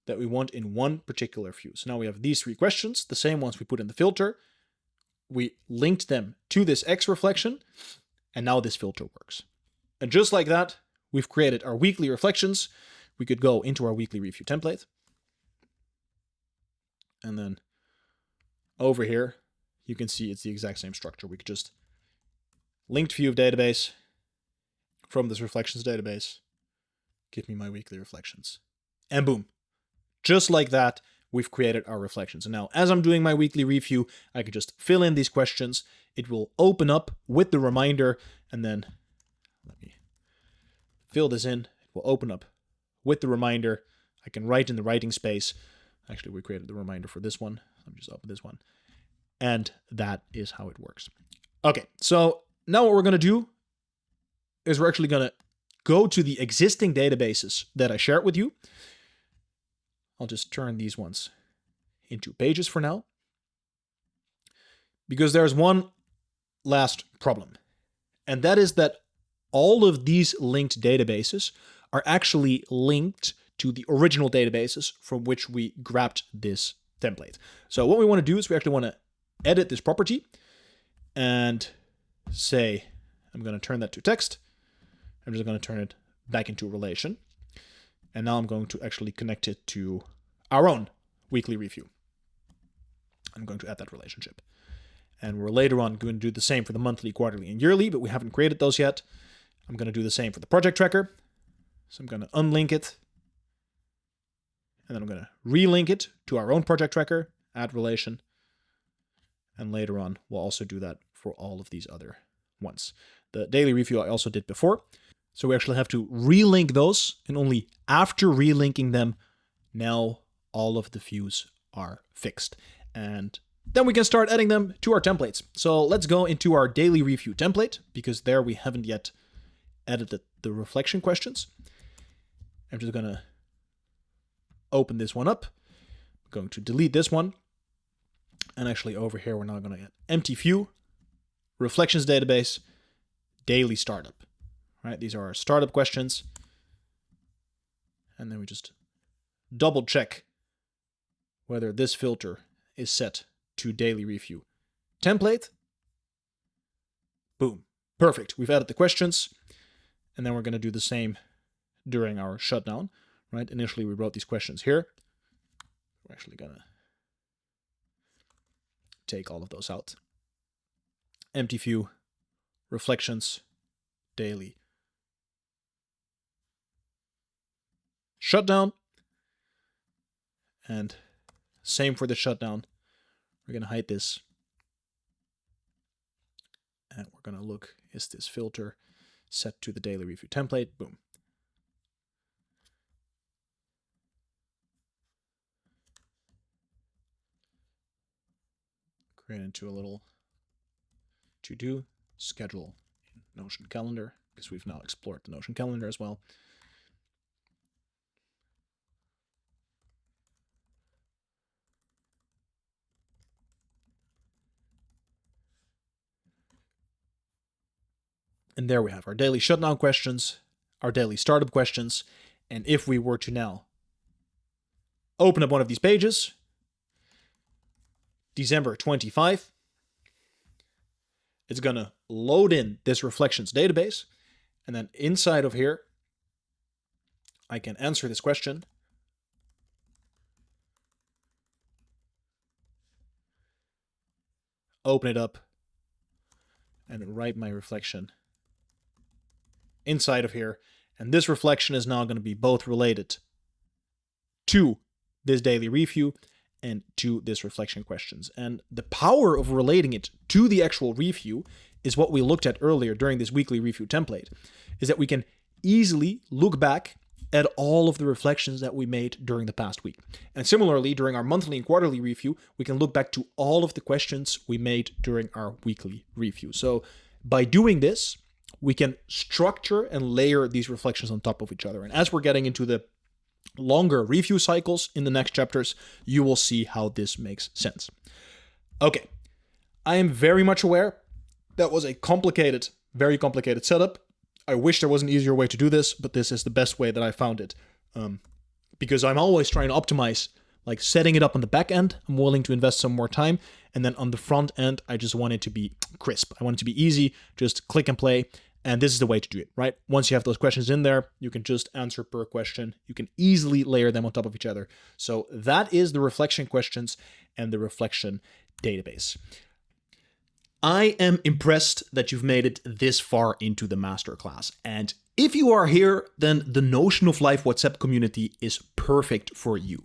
Speaker 2: that we want in one particular view. So now we have these 3 questions, the same ones we put in the filter. We linked them to this X reflection, and now this filter works. And just like that, we've created our weekly reflections. We could go into our weekly review template. And then over here, you can see it's the exact same structure. We could just linked view of database from this reflections database. Give me my weekly reflections. And boom. Just like that, we've created our reflections. And now as I'm doing my weekly review, I can just fill in these questions. It will open up with the reminder. And then let me fill this in. It will open up with the reminder. I can write in the writing space. Actually, we created the reminder for this one. Let me just open this one. And that is how it works. Okay, so now what we're going to do is we're actually going to go to the existing databases that I shared with you. I'll just turn these ones into pages for now. Because there's one last problem. And that is that all of these linked databases are actually linked to the original databases from which we grabbed this template. So what we want to do is we actually want to edit this property and say, I'm going to turn that to text. I'm just going to turn it back into a relation. And now I'm going to actually connect it to our own weekly review. I'm going to add that relationship. And we're later on going to do the same for the monthly, quarterly, and yearly, but we haven't created those yet. I'm going to do the same for the project tracker. So I'm going to unlink it. And then I'm going to relink it to our own project tracker, add relation. And later on, we'll also do that for all of these other ones. The daily review I also did before. So we actually have to relink those, and only after relinking them, now all of the views are fixed. And then we can start adding them to our templates. So let's go into our daily review template, because there we haven't yet edited the reflection questions. I'm just going to open this one up. I'm going to delete this one. And actually over here, we're now going to add empty view, reflections database, daily startup, right? These are our startup questions. And then we just double check whether this filter is set to daily review template. Boom. Perfect. We've added the questions. And then we're going to do the same during our shutdown, right? Initially, we wrote these questions here. We're actually going to take all of those out. Empty view, reflections, daily. Shutdown. And same for the shutdown. We're going to hide this. And we're going to look, is this filter set to the daily review template? Boom. Create into a little to-do, schedule in Notion calendar, because we've now explored the Notion calendar as well. And there we have our daily shutdown questions, our daily startup questions. And if we were to now open up one of these pages, December 25, it's going to load in this reflections database. And then inside of here, I can answer this question. Open it up and write my reflection inside of here. And this reflection is now going to be both related to this daily review and to this reflection questions. And the power of relating it to the actual review is what we looked at earlier during this weekly review template, is that we can easily look back at all of the reflections that we made during the past week. And similarly, during our monthly and quarterly review, we can look back to all of the questions we made during our weekly review. So by doing this, we can structure and layer these reflections on top of each other. And as we're getting into the longer review cycles in the next chapters, you will see how this makes sense. Okay, I am very much aware that was a complicated, very complicated setup. I wish there was an easier way to do this, but this is the best way that I found it. Because I'm always trying to optimize, like setting it up on the back end. I'm willing to invest some more time. And then on the front end, I just want it to be crisp. I want it to be easy, just click and play. And this is the way to do it, right? Once you have those questions in there, you can just answer per question. You can easily layer them on top of each other. So that is the reflection questions and the reflection database. I am impressed that you've made it this far into the masterclass. And if you are here, then the Notion of Life WhatsApp community is perfect for you.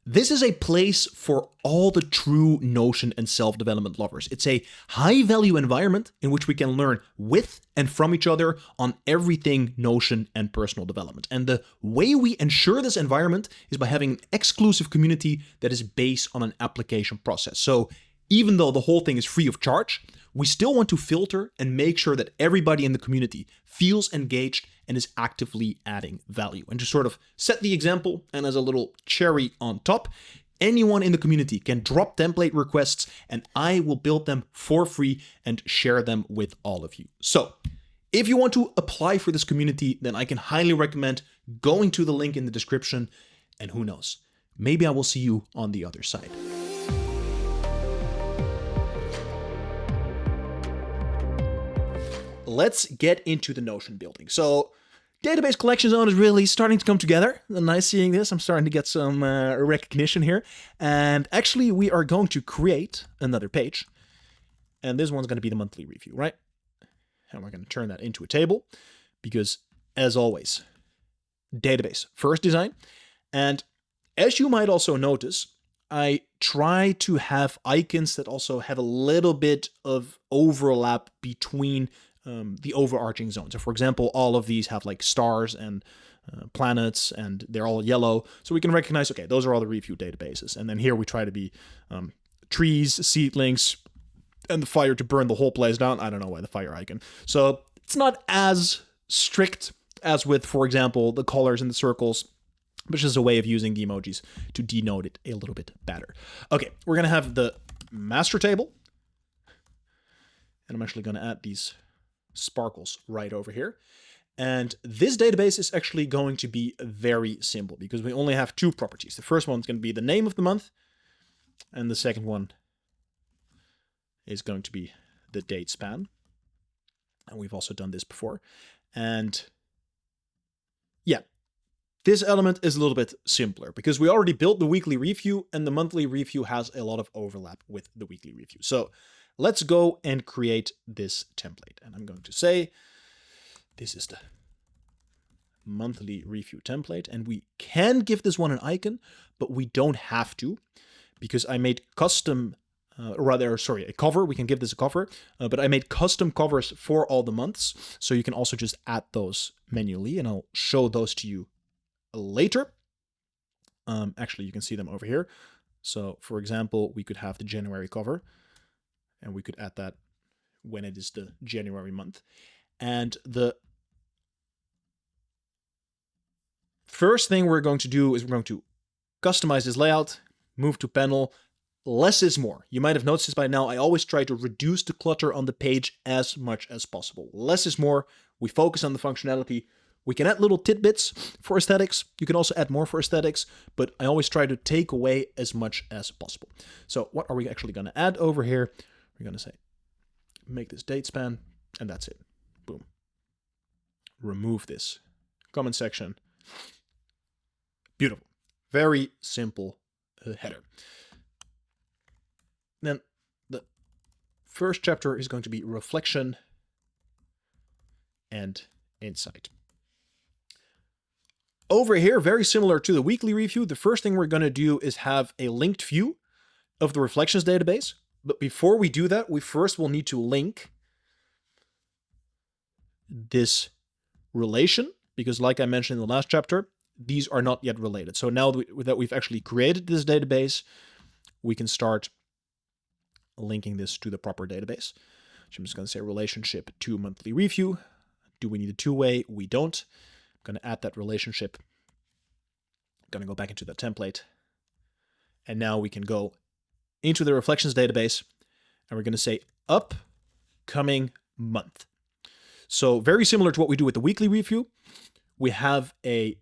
Speaker 2: This is a place for all the true Notion and self-development lovers. It's a high-value environment in which we can learn with and from each other on everything Notion and personal development. And the way we ensure this environment is by having an exclusive community that is based on an application process. So even though the whole thing is free of charge, we still want to filter and make sure that everybody in the community feels engaged and is actively adding value. And to sort of set the example, and as a little cherry on top, anyone in the community can drop template requests and I will build them for free and share them with all of you. So if you want to apply for this community, then I can highly recommend going to the link in the description. And who knows, maybe I will see you on the other side. Let's get into the Notion building. So database collection zone is really starting to come together. Nice seeing this. I'm starting to get some recognition here. And actually, we are going to create another page. And this one's going to be the monthly review, right? And we're going to turn that into a table because, as always, database first design. And as you might also notice, I try to have icons that also have a little bit of overlap between the overarching zone. So for example, all of these have like stars and planets and they're all yellow. So we can recognize, okay, those are all the review databases. And then here we try to be trees, seedlings, and the fire to burn the whole place down. I don't know why the fire icon. So it's not as strict as with, for example, the colors and the circles, but it's just a way of using the emojis to denote it a little bit better. Okay, we're going to have the master table. And I'm actually going to add these sparkles right over here. And this database is actually going to be very simple because we only have two properties. The first one is going to be the name of the month, and the second one is going to be the date span. And we've also done this before. And yeah, this element is a little bit simpler because we already built the weekly review, and the monthly review has a lot of overlap with the weekly review. So let's go and create this template. And I'm going to say, this is the monthly review template, and we can give this one an icon, but we don't have to because I made custom, a cover. We can give this a cover, but I made custom covers for all the months, so you can also just add those manually, and I'll show those to you later. Actually, you can see them over here. So, for example, we could have the January cover, and we could add that when it is the January month. And the first thing we're going to do is we're going to customize this layout, move to panel. Less is more. You might have noticed this by now. I always try to reduce the clutter on the page as much as possible. Less is more. We focus on the functionality. We can add little tidbits for aesthetics. You can also add more for aesthetics, but I always try to take away as much as possible. So what are we actually going to add over here? We're going to say, make this date span, and that's it. Boom. Remove this comment section. Beautiful. Very simple header. Then the first chapter is going to be reflection and insight. Over here, very similar to the weekly review, the first thing we're going to do is have a linked view of the reflections database. But before we do that, we first will need to link this relation, because like I mentioned in the last chapter, these are not yet related. So now that we've actually created this database, we can start linking this to the proper database. So I'm just going to say relationship to monthly review. Do we need a two-way? We don't. I'm going to add that relationship. I'm going to go back into the template. And now we can go into the reflections database, and we're going to say upcoming month. So very similar to what we do with the weekly review, we have a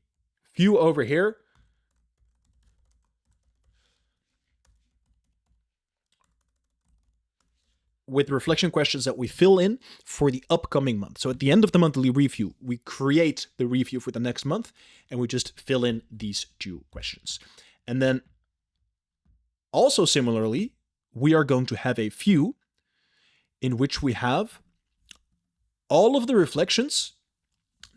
Speaker 2: view over here with reflection questions that we fill in for the upcoming month. So at the end of the monthly review, we create the review for the next month, and we just fill in these two questions. And then also similarly, we are going to have a view in which we have all of the reflections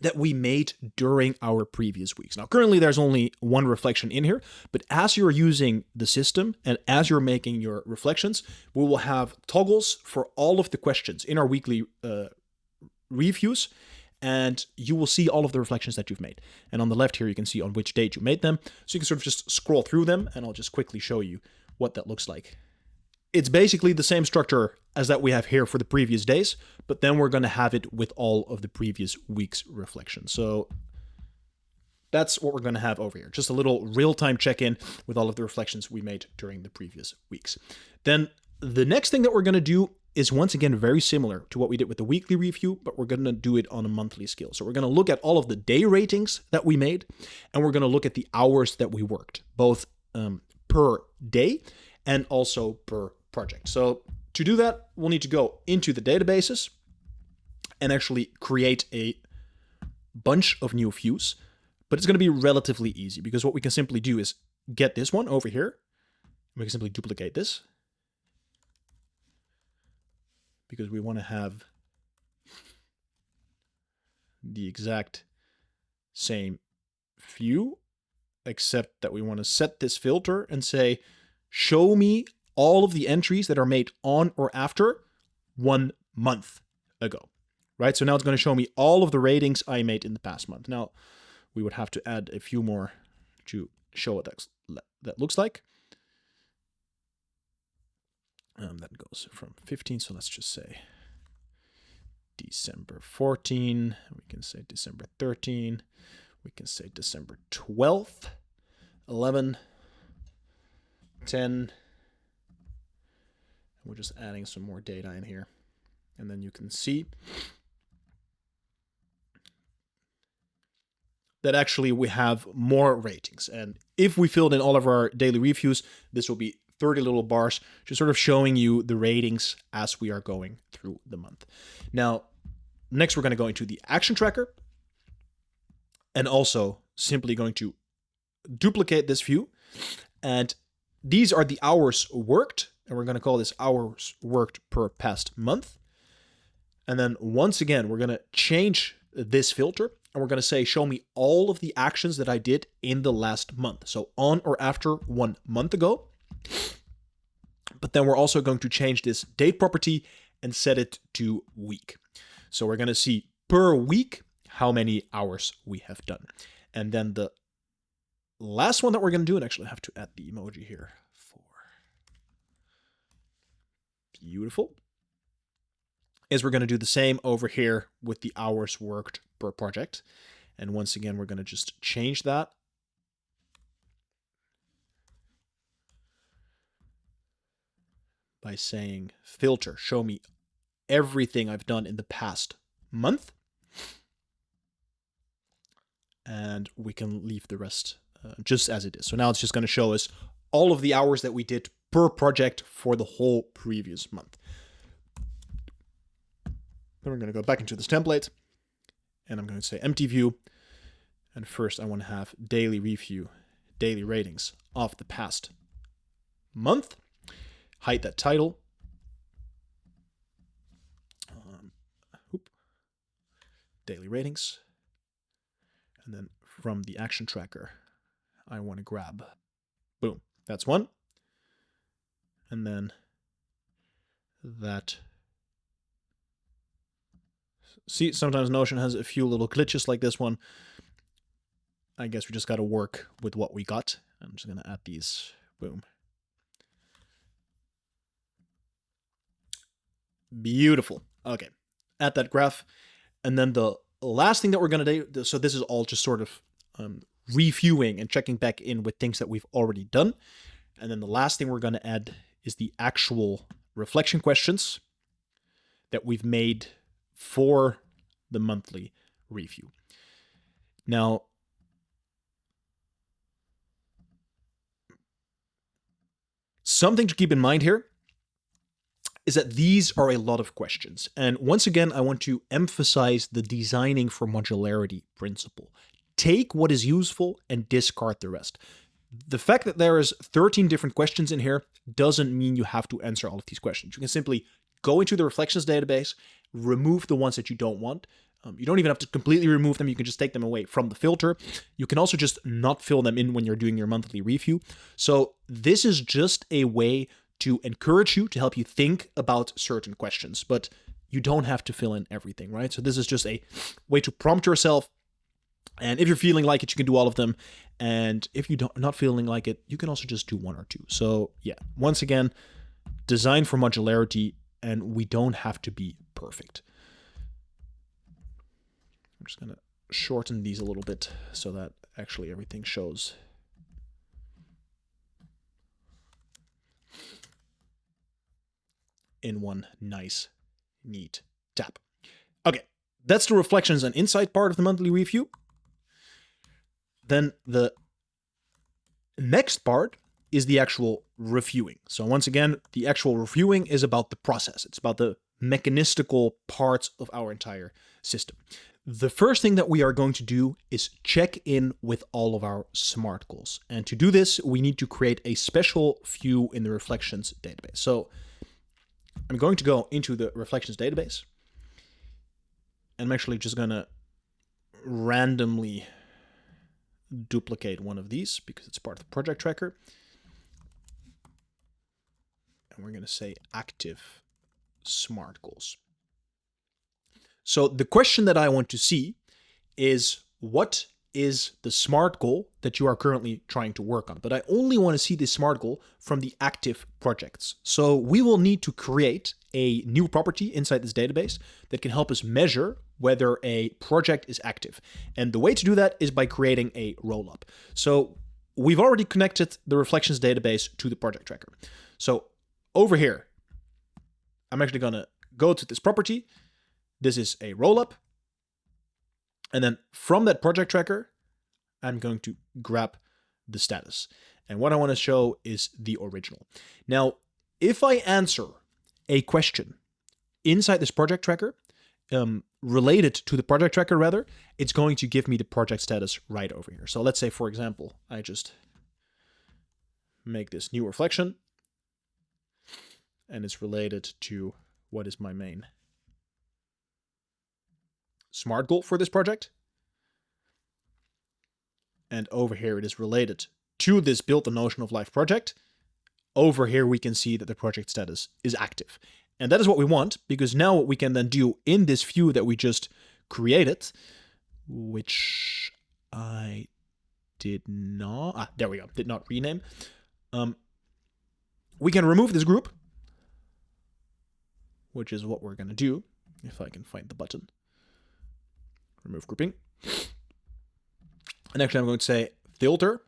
Speaker 2: that we made during our previous weeks. Now, currently there's only one reflection in here, but as you're using the system and as you're making your reflections, we will have toggles for all of the questions in our weekly reviews, and you will see all of the reflections that you've made. And on the left here, you can see on which date you made them. So you can sort of just scroll through them, and I'll just quickly show you what that looks like. It's basically the same structure as that we have here for the previous days, but then we're going to have it with all of the previous week's reflections. So that's what we're going to have over here. Just a little real-time check-in with all of the reflections we made during the previous weeks. Then the next thing that we're going to do is once again very similar to what we did with the weekly review, but we're going to do it on a monthly scale. So we're going to look at all of the day ratings that we made, and we're going to look at the hours that we worked, both per day and also per project. So to do that, we'll need to go into the databases and actually create a bunch of new views, but it's going to be relatively easy because what we can simply do is get this one over here. We can simply duplicate this because we want to have the exact same view, except that we want to set this filter and say, show me all of the entries that are made on or after 1 month ago, right? So now it's going to show me all of the ratings I made in the past month. Now, we would have to add a few more to show what that looks like. That goes from 15, so let's just say December 14. We can say December 13. We can say December 12th, 11, 10. We're just adding some more data in here. And then you can see that actually we have more ratings. And if we filled in all of our daily reviews, this will be 30 little bars, just sort of showing you the ratings as we are going through the month. Now, next we're going to go into the action tracker, and also simply going to duplicate this view. And these are the hours worked, and we're going to call this hours worked per past month. And then once again, we're going to change this filter, and we're going to say, show me all of the actions that I did in the last month. So on or after 1 month ago. But then we're also going to change this date property and set it to week. So we're going to see per week how many hours we have done. And then the last one that we're going to do, and actually I have to add the emoji here for beautiful, is we're going to do the same over here with the hours worked per project. And once again, we're going to just change that. By saying filter, show me everything I've done in the past month. And we can leave the rest just as it is. So now it's just going to show us all of the hours that we did per project for the whole previous month. Then we're going to go back into this template, and I'm going to say empty view. And first I want to have daily review, daily ratings of the past month. Hide that title. Daily ratings. And then from the action tracker, I want to grab, boom, that's one. And then that. See, sometimes Notion has a few little glitches like this one. I guess we just got to work with what we got. I'm just going to add these, boom. Beautiful. Okay, add that graph. And then the last thing that we're going to do, so this is all just sort of reviewing and checking back in with things that we've already done. And then the last thing we're going to add is the actual reflection questions that we've made for the monthly review. Now, something to keep in mind here is that these are a lot of questions. And once again, I want to emphasize the designing for modularity principle. Take what is useful and discard the rest. The fact that there is 13 different questions in here doesn't mean you have to answer all of these questions. You can simply go into the reflections database, remove the ones that you don't want. You don't even have to completely remove them. You can just take them away from the filter. You can also just not fill them in when you're doing your monthly review. So this is just a way to encourage you, to help you think about certain questions, but you don't have to fill in everything, right? So this is just a way to prompt yourself. And if you're feeling like it, you can do all of them. And if you're not feeling like it, you can also just do one or two. So yeah, once again, design for modularity, and we don't have to be perfect. I'm just going to shorten these a little bit so that actually everything shows. In one nice, neat tab. Okay, that's the reflections and insight part of the monthly review. Then the next part is the actual reviewing. So once again, the actual reviewing is about the process. It's about the mechanistical parts of our entire system. The first thing that we are going to do is check in with all of our SMART goals. And to do this, we need to create a special view in the reflections database. So I'm going to go into the reflections database, and I'm actually just going to randomly duplicate one of these because it's part of the project tracker. And we're going to say active SMART goals. So the question that I want to see is, what is the SMART goal that you are currently trying to work on? But I only want to see the SMART goal from the active projects. So we will need to create a new property inside this database that can help us measure whether a project is active. And the way to do that is by creating a rollup. So we've already connected the reflections database to the project tracker. So over here, I'm actually going to go to this property. This is a rollup. And then from that project tracker, I'm going to grab the status. And what I want to show is the original. Now, if I answer a question inside this project tracker, related to the project tracker rather, it's going to give me the project status right over here. So let's say, for example, I just make this new reflection, and it's related to what is my main SMART goal for this project. And over here, it is related to this Build the Notion of Life project. Over here, we can see that the project status is active. And that is what we want, because now what we can then do in this view that we just created, which I did not, there we go, did not rename. We can remove this group, which is what we're going to do, if I can find the button. Remove grouping. And actually, I'm going to say filter,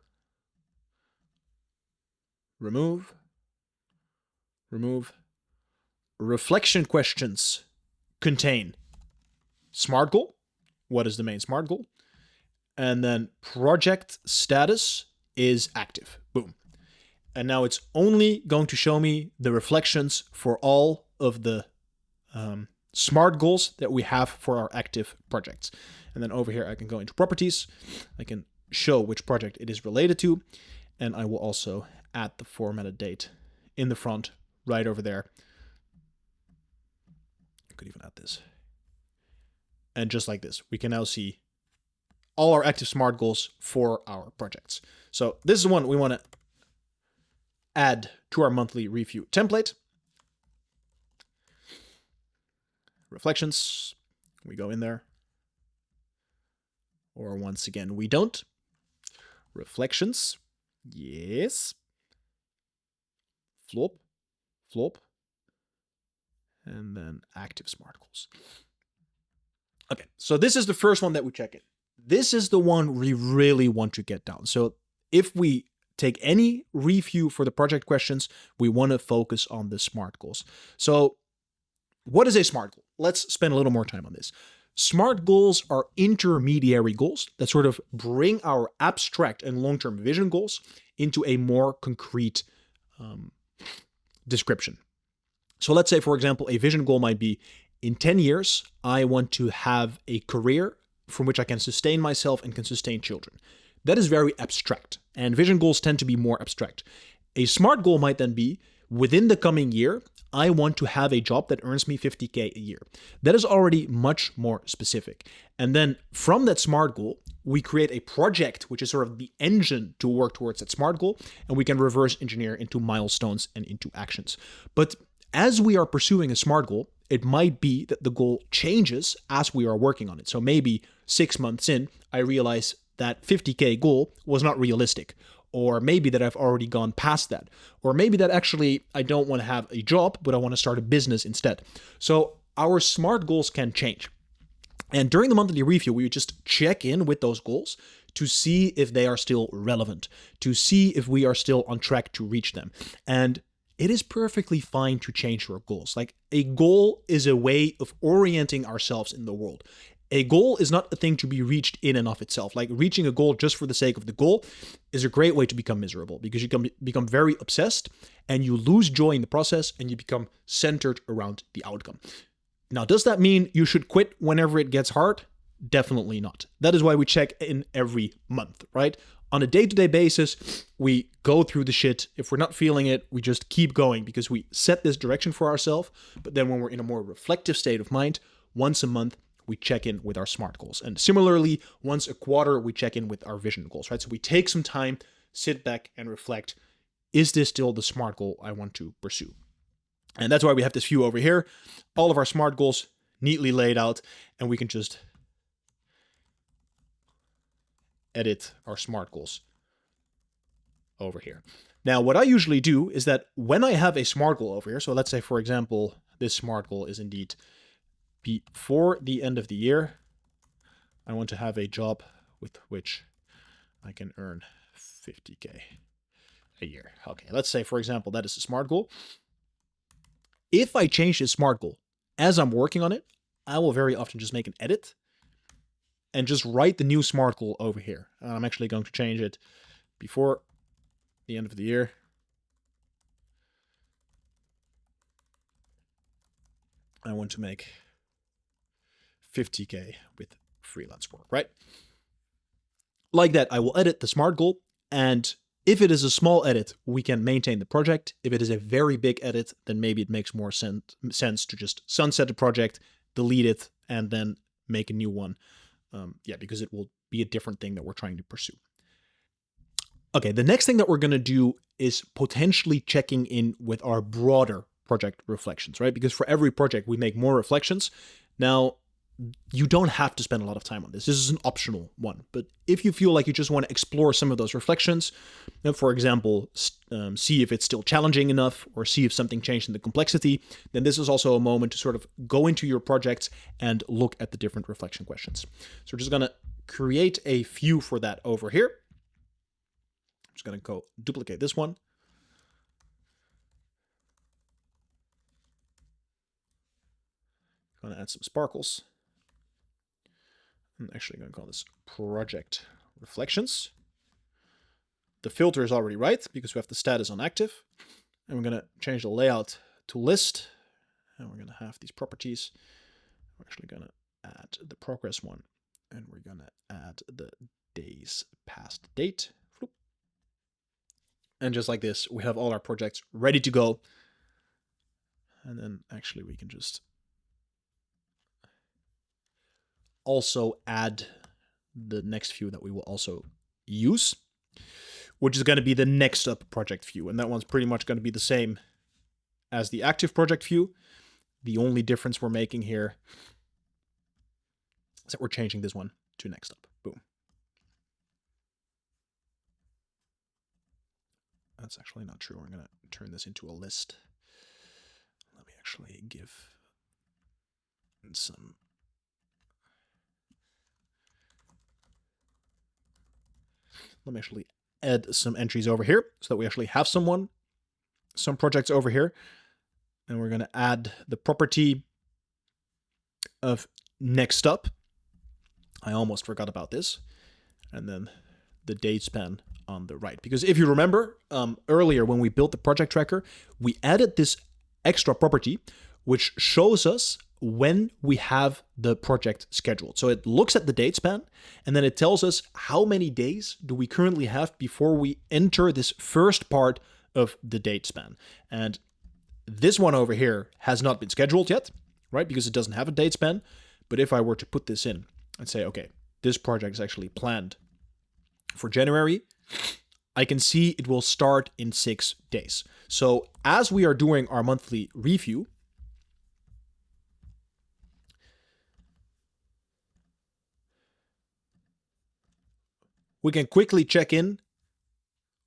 Speaker 2: remove, reflection questions contain SMART goal. What is the main SMART goal? And then project status is active. Boom. And now it's only going to show me the reflections for all of the SMART goals that we have for our active projects. And then over here, I can go into properties. I can show which project it is related to. And I will also add the formatted date in the front right over there. I could even add this. And just like this, we can now see all our active SMART goals for our projects. So this is one we want to add to our monthly review template. Reflections, we go in there. Or once again, we don't. Reflections, yes. Flop, and then active SMART goals. Okay, so this is the first one that we check in. This is the one we really want to get down. So if we take any review for the project questions, we want to focus on the SMART goals. So what is a SMART goal? Let's spend a little more time on this. SMART goals are intermediary goals that sort of bring our abstract and long-term vision goals into a more concrete description. So let's say, for example, a vision goal might be, in 10 years, I want to have a career from which I can sustain myself and can sustain children. That is very abstract, and vision goals tend to be more abstract. A SMART goal might then be, within the coming year, I want to have a job that earns me $50K a year. That is already much more specific. And then from that SMART goal, we create a project, which is sort of the engine to work towards that SMART goal, and we can reverse engineer into milestones and into actions. But as we are pursuing a SMART goal, it might be that the goal changes as we are working on it. So maybe 6 months in, I realize that $50K goal was not realistic. Or maybe that I've already gone past that. Or maybe that actually I don't want to have a job, but I want to start a business instead. So our SMART goals can change. And during the monthly review, we would just check in with those goals to see if they are still relevant, to see if we are still on track to reach them. And it is perfectly fine to change your goals. Like, a goal is a way of orienting ourselves in the world. A goal is not a thing to be reached in and of itself. Like, reaching a goal just for the sake of the goal is a great way to become miserable, because you can become very obsessed and you lose joy in the process and you become centered around the outcome. Now, does that mean you should quit whenever it gets hard? Definitely not. That is why we check in every month, right? On a day-to-day basis, we go through the shit. If we're not feeling it, we just keep going because we set this direction for ourselves. But then when we're in a more reflective state of mind, once a month, we check in with our SMART goals. And similarly, once a quarter, we check in with our vision goals, right? So we take some time, sit back and reflect. Is this still the SMART goal I want to pursue? And that's why we have this view over here. All of our SMART goals neatly laid out, and we can just edit our SMART goals over here. Now, what I usually do is that when I have a SMART goal over here, so let's say, for example, this SMART goal is indeed before the end of the year, I want to have a job with which I can earn 50K a year. Okay, let's say, for example, that is a SMART goal. If I change this SMART goal as I'm working on it, I will very often just make an edit and just write the new SMART goal over here. I'm actually going to change it before the end of the year. I want to make 50K with freelance work, right? Like that, I will edit the SMART goal, and if it is a small edit, we can maintain the project. If it is a very big edit, then maybe it makes more sense to just sunset the project, delete it, and then make a new one. Because it will be a different thing that we're trying to pursue. Okay, the next thing that we're going to do is potentially checking in with our broader project reflections, right? Because for every project, we make more reflections. Now, you don't have to spend a lot of time on this. This is an optional one. But if you feel like you just want to explore some of those reflections, for example, see if it's still challenging enough or see if something changed in the complexity, then this is also a moment to sort of go into your projects and look at the different reflection questions. So we're just going to create a few for that over here. I'm just going to go duplicate this one. I'm going to add some sparkles. I'm actually going to call this project reflections. The filter is already right because we have the status on active. And we're going to change the layout to list. And we're going to have these properties. We're actually going to add the progress one. And we're going to add the days past date. And just like this, we have all our projects ready to go. And then actually we can just also add the next view that we will also use, which is going to be the next up project view. And that one's pretty much going to be the same as the active project view. The only difference we're making here is that we're changing this one to next up. Boom. That's actually not true. We're going to turn this into a list. Let me actually give some... Let me actually add some entries over here so that we actually have some projects over here. And we're going to add the property of next up. I almost forgot about this. And then the date span on the right. Because if you remember earlier when we built the project tracker, we added this extra property which shows us when we have the project scheduled. So it looks at the date span and then it tells us how many days do we currently have before we enter this first part of the date span. And this one over here has not been scheduled yet, right? Because it doesn't have a date span. But if I were to put this in and say, okay, this project is actually planned for January, I can see it will start in 6 days. So as we are doing our monthly review, we can quickly check in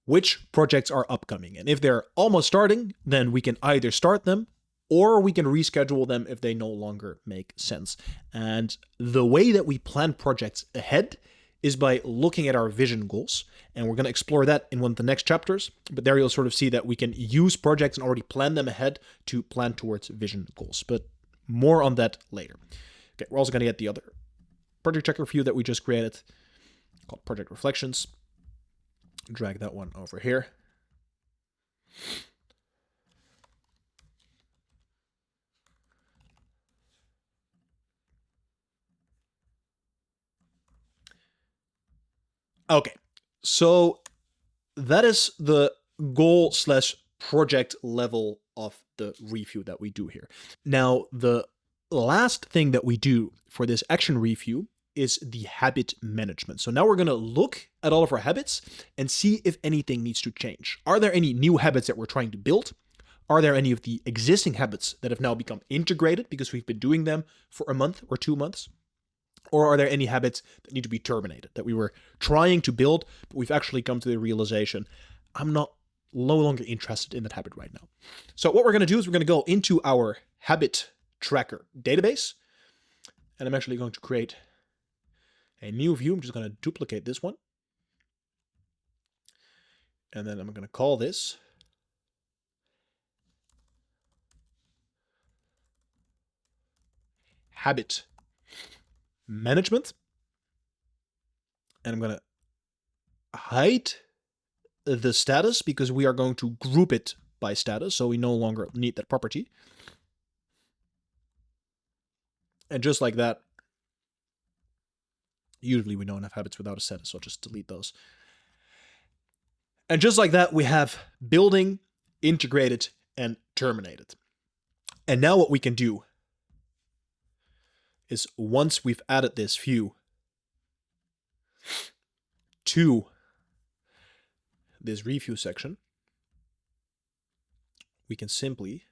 Speaker 2: which projects are upcoming. And if they're almost starting, then we can either start them or we can reschedule them if they no longer make sense. And the way that we plan projects ahead is by looking at our vision goals. And we're going to explore that in one of the next chapters. But there you'll sort of see that we can use projects and already plan them ahead to plan towards vision goals. But more on that later. Okay, we're also going to get the other project checker view that we just created called Project Reflections. Drag that one over here. Okay, so that is the goal / project level of the review that we do here. Now, the last thing that we do for this action review is the habit management. So now we're going to look at all of our habits and see if anything needs to change. Are there any new habits that we're trying to build? Are there any of the existing habits that have now become integrated because we've been doing them for a month or 2 months? Or are there any habits that need to be terminated that we were trying to build, but we've actually come to the realization, I'm no longer interested in that habit right now. So what we're going to do is we're going to go into our habit tracker database. And I'm actually going to create a new view. I'm just going to duplicate this one. And then I'm going to call this habit management. And I'm going to hide the status because we are going to group it by status. So we no longer need that property. And just like that, usually we don't have habits without a status, so I'll just delete those. And just like that, we have building, integrated, and terminated. And now what we can do is once we've added this view to this review section, we can simply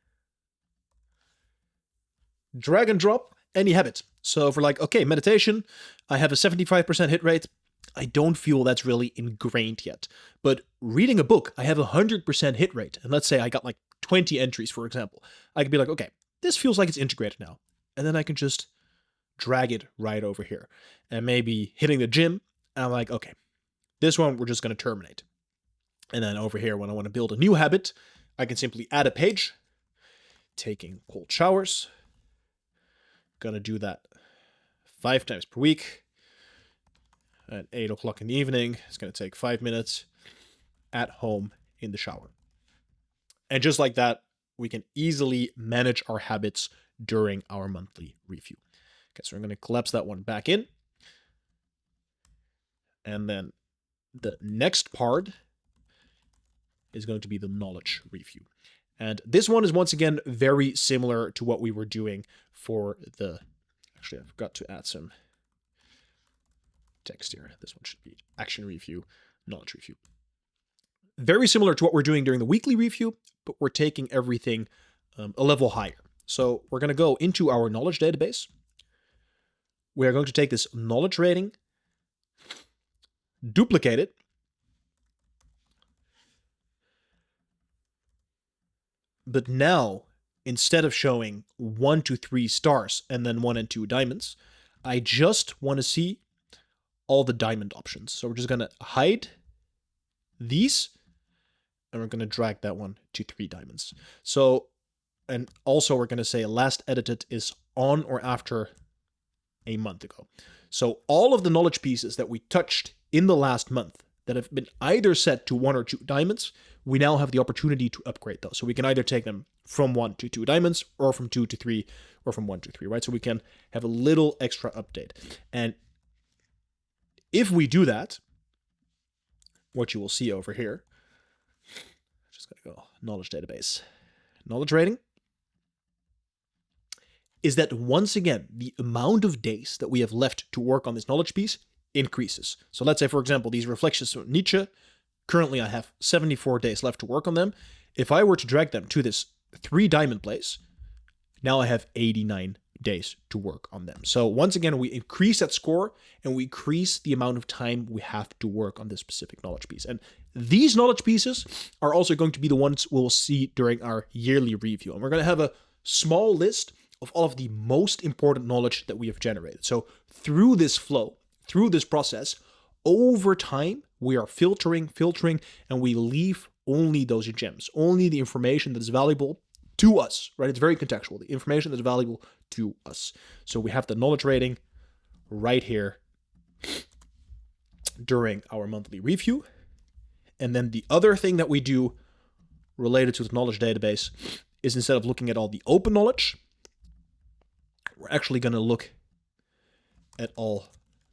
Speaker 2: drag and drop any habit. So if we're like, okay, meditation, I have a 75% hit rate. I don't feel that's really ingrained yet. But reading a book, I have a 100% hit rate. And let's say I got like 20 entries, for example. I could be like, okay, this feels like it's integrated now. And then I can just drag it right over here. And maybe hitting the gym, and I'm like, okay, this one we're just going to terminate. And then over here, when I want to build a new habit, I can simply add a page. Taking cold showers. Gonna do that 5 times per week. At 8 o'clock in the evening. It's going to take 5 minutes at home in the shower. And just like that, we can easily manage our habits during our monthly review. Okay, so we're going to collapse that one back in. And then the next part is going to be the knowledge review. And this one is once again very similar to what we were doing for the... Actually, I forgot to add some text here. This one should be action review, knowledge review. Very similar to what we're doing during the weekly review, but we're taking everything a level higher. So we're going to go into our knowledge database. We are going to take this knowledge rating, duplicate it, but now, instead of showing 1 to 3 stars and then 1 and 2 diamonds, I just want to see all the diamond options. So we're just going to hide these, and we're going to drag that one to 3 diamonds. So, and also we're going to say last edited is on or after a month ago. So all of the knowledge pieces that we touched in the last month that have been either set to 1 or 2 diamonds, we now have the opportunity to upgrade those. So we can either take them from 1 to 2 diamonds, or from 2 to 3, or from 1 to 3, right? So we can have a little extra update. And if we do that, what you will see over here, just gotta go knowledge database, knowledge rating, is that once again, the amount of days that we have left to work on this knowledge piece increases. So let's say, for example, these reflections of Nietzsche, currently I have 74 days left to work on them. If I were to drag them to this 3 diamond place, now I have 89 days to work on them. So once again, we increase that score and we increase the amount of time we have to work on this specific knowledge piece. And these knowledge pieces are also going to be the ones we'll see during our yearly review. And we're going to have a small list of all of the most important knowledge that we have generated. So through this flow, through this process, over time, we are filtering, and we leave only those gems, only the information that is valuable to us, right? It's very contextual, the information that is valuable to us. So we have the knowledge rating right here during our monthly review. And then the other thing that we do related to the knowledge database is, instead of looking at all the open knowledge, we're actually going to look at all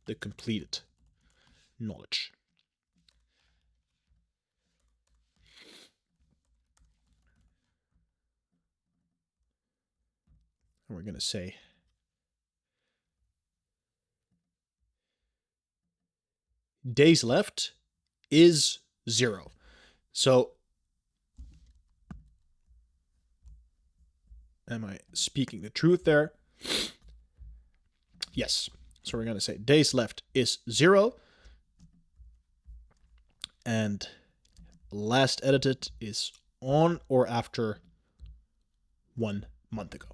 Speaker 2: the completed knowledge. And we're going to say days left is 0. So am I speaking the truth there? Yes. So we're going to say days left is 0. And last edited is on or after 1 month ago.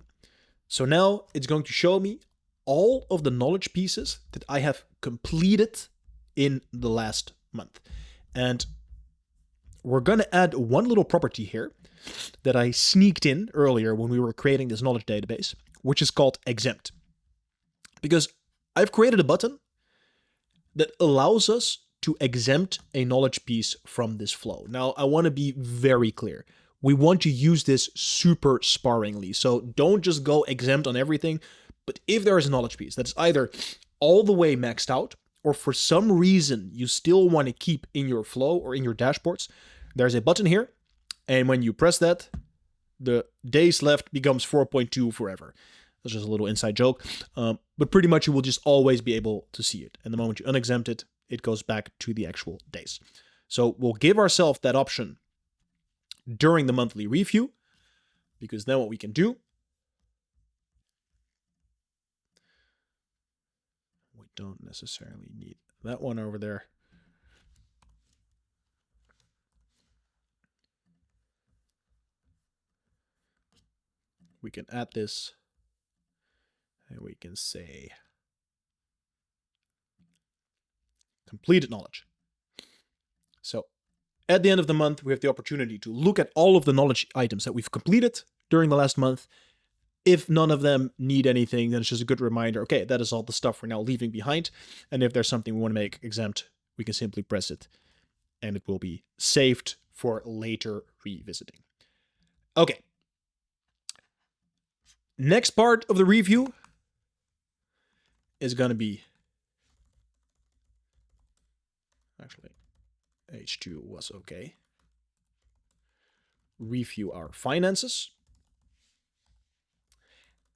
Speaker 2: So now it's going to show me all of the knowledge pieces that I have completed in the last month. And we're going to add one little property here that I sneaked in earlier when we were creating this knowledge database, which is called exempt. Because I've created a button that allows us to exempt a knowledge piece from this flow. Now, I want to be very clear. We want to use this super sparingly. So don't just go exempt on everything. But if there is a knowledge piece that's either all the way maxed out, or for some reason you still want to keep in your flow or in your dashboards, there's a button here. And when you press that, the days left becomes 4.2 forever. That's just a little inside joke. But pretty much you will just always be able to see it. And the moment you unexempt it, it goes back to the actual days. So we'll give ourselves that option during the monthly review, because then what we can do, we don't necessarily need that one over there. We can add this, and we can say completed knowledge. So at the end of the month, we have the opportunity to look at all of the knowledge items that we've completed during the last month. If none of them need anything, then it's just a good reminder, okay, that is all the stuff we're now leaving behind. And if there's something we want to make exempt, we can simply press it and it will be saved for later revisiting. Okay. Next part of the review is going to be, actually, H2 was okay. Review our finances.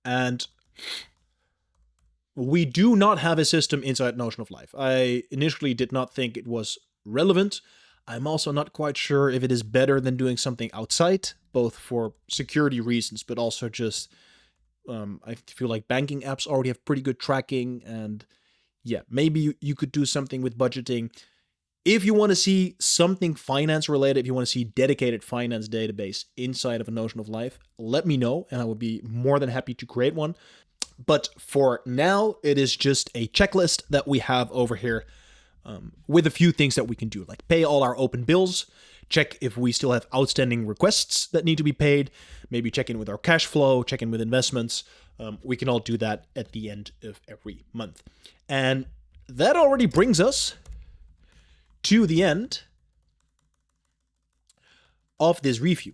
Speaker 2: And we do not have a system inside Notion of Life. I initially did not think it was relevant. I'm also not quite sure if it is better than doing something outside, both for security reasons, but also just I feel like banking apps already have pretty good tracking. And yeah, maybe you could do something with budgeting. If you want to see something finance related, if you want to see dedicated finance database inside of a Notion of Life, let me know and I would be more than happy to create one. But for now, it is just a checklist that we have over here with a few things that we can do, like pay all our open bills, check if we still have outstanding requests that need to be paid, maybe check in with our cash flow, check in with investments. We can all do that at the end of every month. And that already brings us to the end of this review.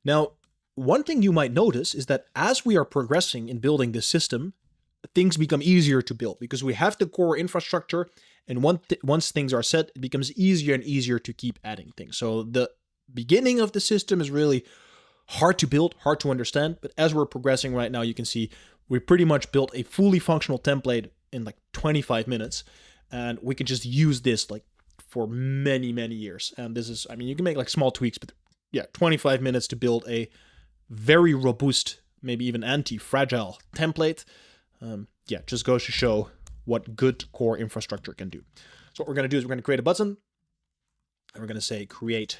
Speaker 2: Now, one thing you might notice is that as we are progressing in building this system, things become easier to build because we have the core infrastructure, and once things are set, it becomes easier and easier to keep adding things. So the beginning of the system is really hard to build, hard to understand, but as we're progressing right now, you can see we pretty much built a fully functional template in like 25 minutes, and we can just use this like for many, many years. And this is, I mean, you can make like small tweaks, but yeah, 25 minutes to build a very robust, maybe even anti-fragile template. Yeah, just goes to show what good core infrastructure can do. So what we're going to do is we're going to create a button, and we're going to say create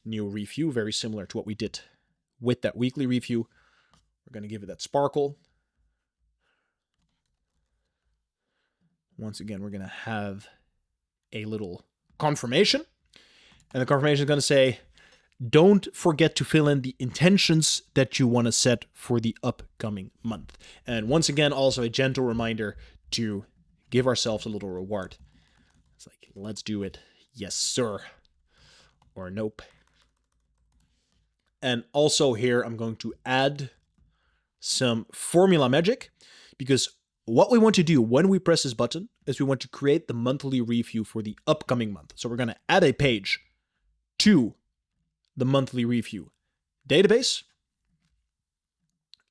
Speaker 2: new review, very similar to what we did with that weekly review. We're going to give it that sparkle. Once again, we're going to have a little confirmation, and the confirmation is going to say, don't forget to fill in the intentions that you want to set for the upcoming month. And once again, also a gentle reminder to give ourselves a little reward. It's like, let's do it. Yes, sir. Or nope. And also here, I'm going to add some formula magic, because what we want to do when we press this button is we want to create the monthly review for the upcoming month. So we're going to add a page to the monthly review database,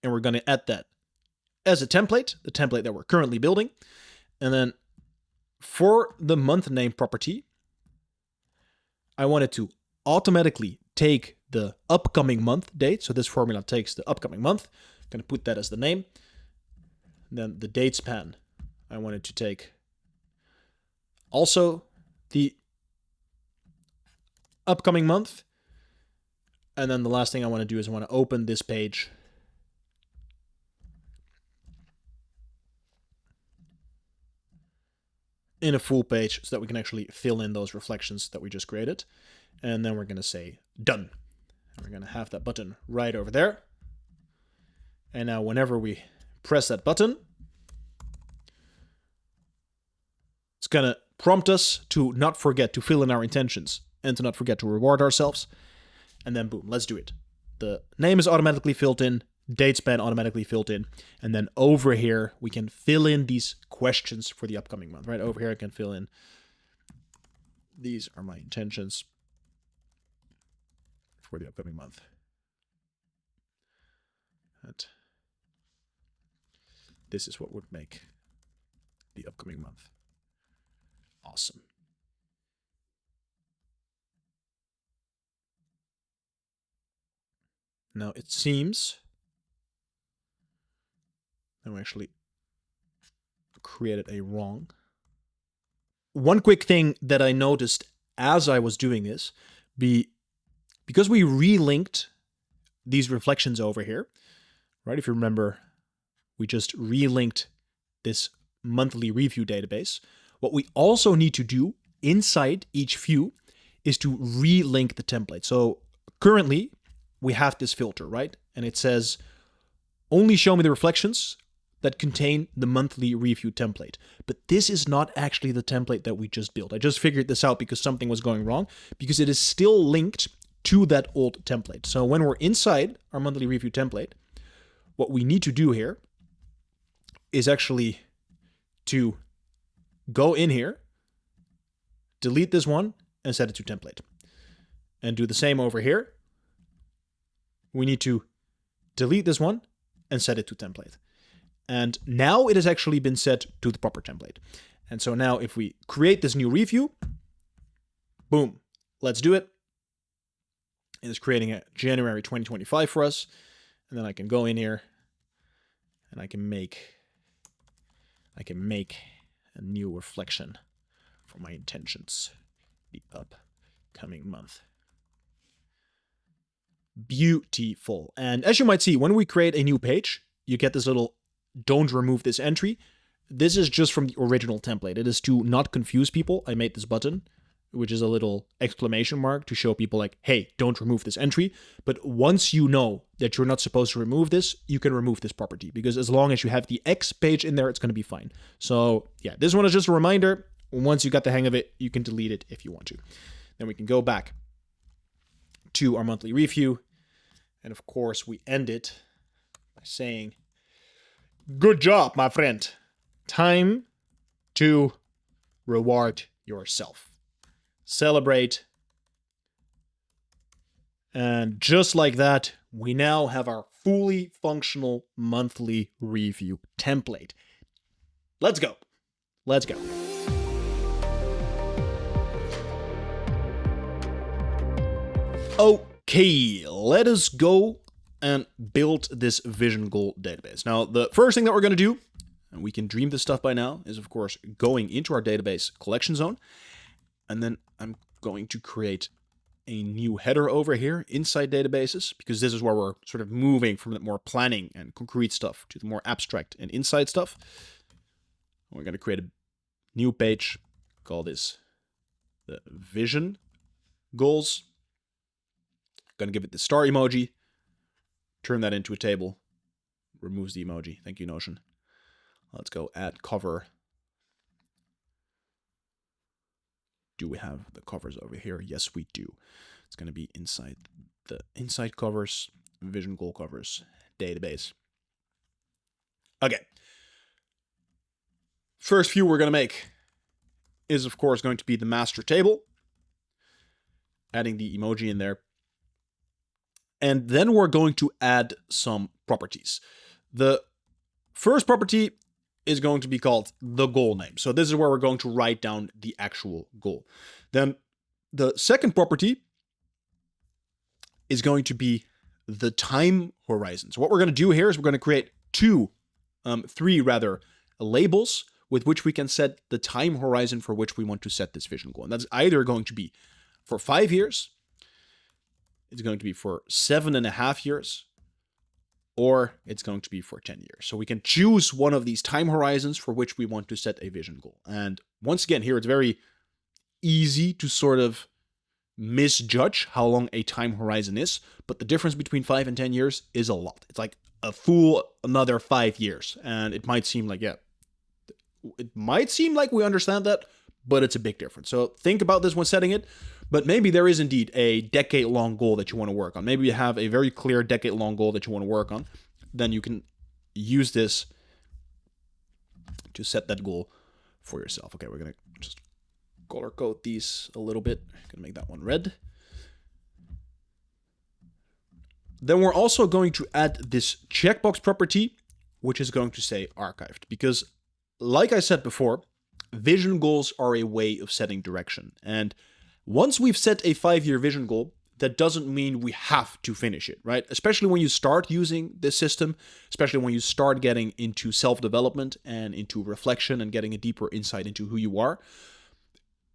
Speaker 2: and we're going to add that as a template, the template that we're currently building. And then for the month name property, I want it to automatically take the upcoming month date. So this formula takes the upcoming month. I'm going to put that as the name. And then the date span, I want it to take also the upcoming month. And then the last thing I want to do is I want to open this page in a full page so that we can actually fill in those reflections that we just created. And then we're going to say done. And we're going to have that button right over there. And now whenever we press that button, it's going to prompt us to not forget to fill in our intentions and to not forget to reward ourselves. And then boom, let's do it. The name is automatically filled in, date span automatically filled in, and then over here we can fill in these questions for the upcoming month, right? Over here I can fill in, these are my intentions for the upcoming month. And this is what would make the upcoming month awesome. Now it seems that we actually created a wrong. One quick thing that I noticed as I was doing this, because we relinked these reflections over here, right? If you remember, we just relinked this monthly review database. What we also need to do inside each view is to relink the template. So currently we have this filter, right? And it says, only show me the reflections that contain the monthly review template. But this is not actually the template that we just built. I just figured this out because something was going wrong, because it is still linked to that old template. So when we're inside our monthly review template, what we need to do here is actually to go in here, delete this one, and set it to template. And do the same over here. We need to delete this one and set it to template. And now it has actually been set to the proper template. And so now if we create this new review, boom, let's do it. It is creating a January 2025 for us. And then I can go in here and I can make a new reflection for my intentions the upcoming month. Beautiful. And as you might see, when we create a new page, you get this little don't remove this entry. This is just from the original template. It is to not confuse people. I made this button, which is a little exclamation mark to show people like, hey, don't remove this entry. But once you know that you're not supposed to remove this, you can remove this property, because as long as you have the X page in there, it's going to be fine. So yeah, this one is just a reminder. Once you got the hang of it, you can delete it if you want to. Then we can go back to our monthly review. And of course, we end it by saying, good job, my friend. Time to reward yourself. Celebrate. And just like that, we now have our fully functional monthly review template. Let's go. Let's go. Okay, let us go and build this vision goal database. Now, the first thing that we're going to do, and we can dream this stuff by now, is of course going into our database collection zone. And then I'm going to create a new header over here inside databases, because this is where we're sort of moving from the more planning and concrete stuff to the more abstract and inside stuff. We're going to create a new page, call this the vision goals. Going to give it the star emoji, turn that into a table, removes the emoji. Thank you, Notion. Let's go add cover. Do we have the covers over here? Yes, we do. It's going to be inside the inside covers, vision goal covers, database. Okay. First view we're going to make is, of course, going to be the master table. Adding the emoji in there. And then we're going to add some properties. The first property is going to be called the goal name. So this is where we're going to write down the actual goal. Then the second property is going to be the time horizon. So what we're going to do here is we're going to create three labels with which we can set the time horizon for which we want to set this vision goal. And that's either going to be for 5 years, it's going to be for 7.5 years, or it's going to be for 10 years. So we can choose one of these time horizons for which we want to set a vision goal. And once again, here it's very easy to sort of misjudge how long a time horizon is, but the difference between 5 and 10 years is a lot. It's like a full another 5 years. And it might seem like, yeah, it might seem like we understand that, but it's a big difference. So think about this when setting it, but maybe there is indeed a decade-long goal that you want to work on. Maybe you have a very clear decade-long goal that you want to work on. Then you can use this to set that goal for yourself. Okay, we're going to just color code these a little bit. I'm going to make that one red. Then we're also going to add this checkbox property, which is going to say archived, because like I said before, vision goals are a way of setting direction. And once we've set a 5-year vision goal, that doesn't mean we have to finish it, right? Especially when you start using this system, especially when you start getting into self-development and into reflection and getting a deeper insight into who you are.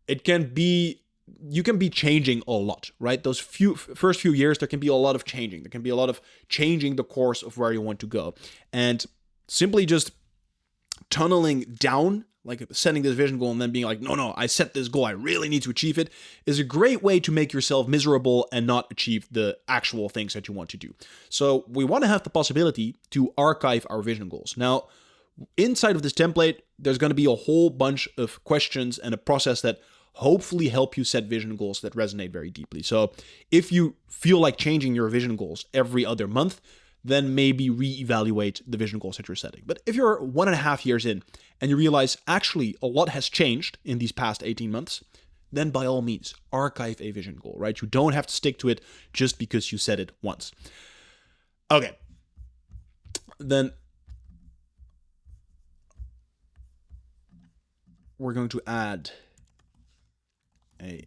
Speaker 2: You can be changing a lot, right? Those first few years, there can be a lot of changing. There can be a lot of changing the course of where you want to go. And simply just tunneling down, like setting this vision goal and then being like, no, I set this goal, I really need to achieve it, is a great way to make yourself miserable and not achieve the actual things that you want to do. So we want to have the possibility to archive our vision goals. Now, inside of this template, there's going to be a whole bunch of questions and a process that hopefully help you set vision goals that resonate very deeply. So if you feel like changing your vision goals every other month, then maybe reevaluate the vision goals that you're setting. But if you're 1.5 years in and you realize actually a lot has changed in these past 18 months, then by all means, archive a vision goal, right? You don't have to stick to it just because you said it once. Okay. Then we're going to add a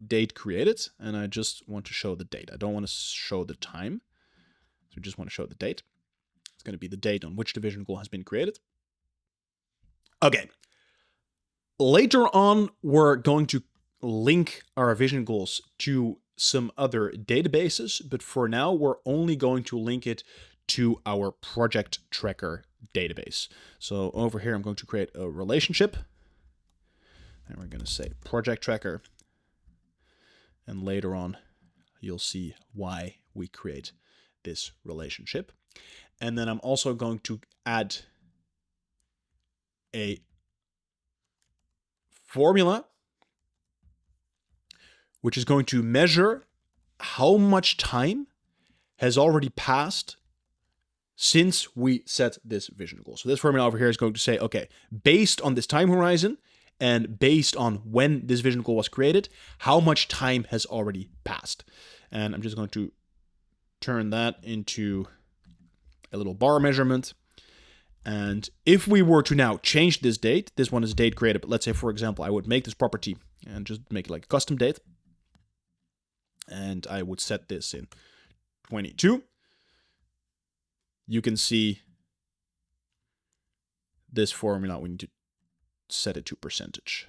Speaker 2: date created, and I just want to show the date. I don't want to show the time, so I just want to show the date. It's going to be the date on which the vision goal has been created. Okay. Later on, we're going to link our vision goals to some other databases, but for now, we're only going to link it to our project tracker database. So over here, I'm going to create a relationship, and we're going to say project tracker. And later on, you'll see why we create this relationship. And then I'm also going to add a formula, which is going to measure how much time has already passed since we set this vision goal. So this formula over here is going to say, okay, based on this time horizon, and based on when this vision goal was created, how much time has already passed. And I'm just going to turn that into a little bar measurement. And if we were to now change this date, this one is date created, but let's say, for example, I would make this property and just make it like a custom date. And I would set this in 22. You can see this formula, we need to set it to percentage.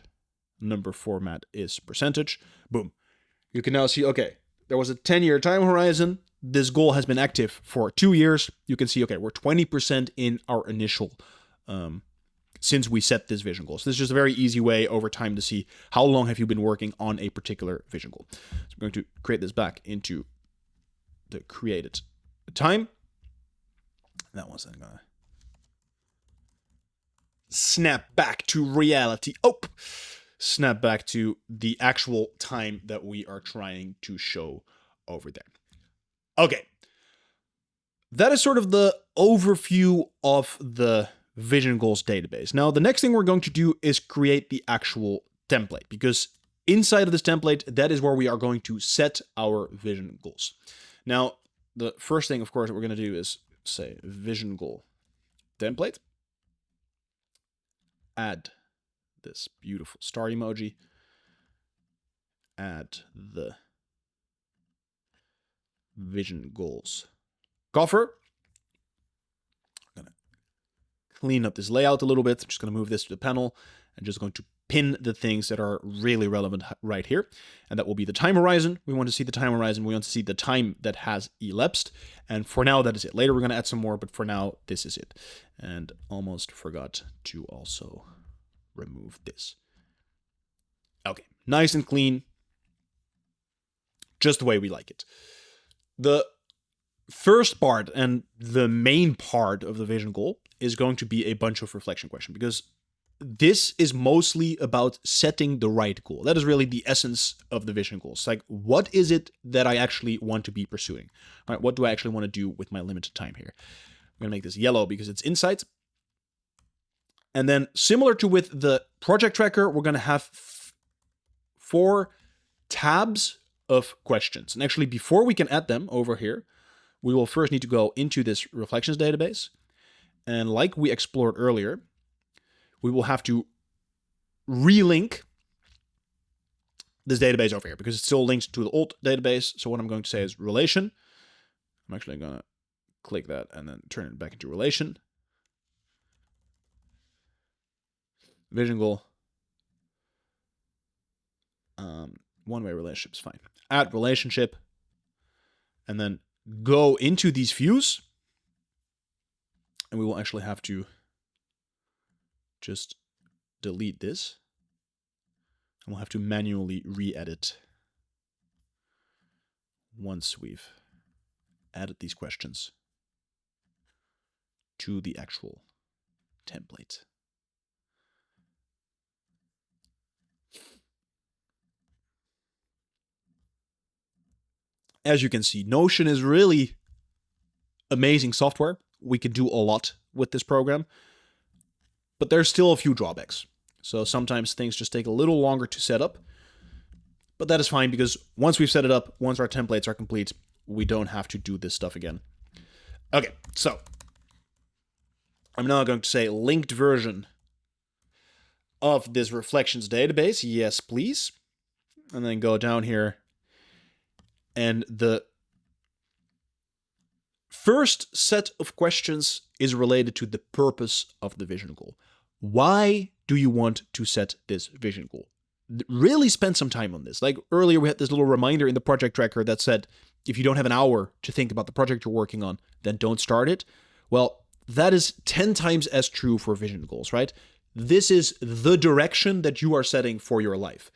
Speaker 2: Number format is percentage. Boom. You can now see, okay, there was a 10-year time horizon. This goal has been active for 2 years. You can see, okay, we're 20% in our initial, since we set this vision goal. So this is just a very easy way over time to see how long have you been working on a particular vision goal. So I'm going to create this back into the created time. That one's then gonna snap back to reality. Snap back to the actual time that we are trying to show over there. Okay. That is sort of the overview of the vision goals database. Now, the next thing we're going to do is create the actual template, because inside of this template, that is where we are going to set our vision goals. Now, the first thing, of course, that we're going to do is say vision goal template. Add this beautiful star emoji. Add the vision goals cover. I'm going to clean up this layout a little bit. I'm just going to move this to the panel and just going to pin the things that are really relevant right here. And that will be the time horizon. We want to see the time horizon. We want to see the time that has elapsed. And for now, that is it. Later, we're going to add some more, but for now, this is it. And almost forgot to also remove this. Okay, nice and clean. Just the way we like it. The first part and the main part of the vision goal is going to be a bunch of reflection questions, because this is mostly about setting the right goal. That is really the essence of the vision goals. Like, what is it that I actually want to be pursuing? All right, what do I actually want to do with my limited time here? I'm going to make this yellow because it's insights. And then similar to with the project tracker, we're going to have 4 tabs of questions. And actually, before we can add them over here, we will first need to go into this reflections database. And like we explored earlier, we will have to relink this database over here because it's still linked to the old database. So what I'm going to say is relation. I'm actually going to click that and then turn it back into relation. Vision goal. One-way relationship is fine. Add relationship. And then go into these views. And we will actually have to just delete this. And we'll have to manually re-edit once we've added these questions to the actual template. As you can see, Notion is really amazing software. We can do a lot with this program, but there's still a few drawbacks. So sometimes things just take a little longer to set up, but that is fine because once we've set it up, once our templates are complete, we don't have to do this stuff again. Okay, so I'm now going to say linked version of this reflections database. Yes, please. And then go down here. And the first set of questions is related to the purpose of the vision goal. Why do you want to set this vision goal? Really spend some time on this. Like earlier, we had this little reminder in the project tracker that said, if you don't have an hour to think about the project you're working on, then don't start it. Well, that is 10 times as true for vision goals, right? This is the direction that you are setting for your life.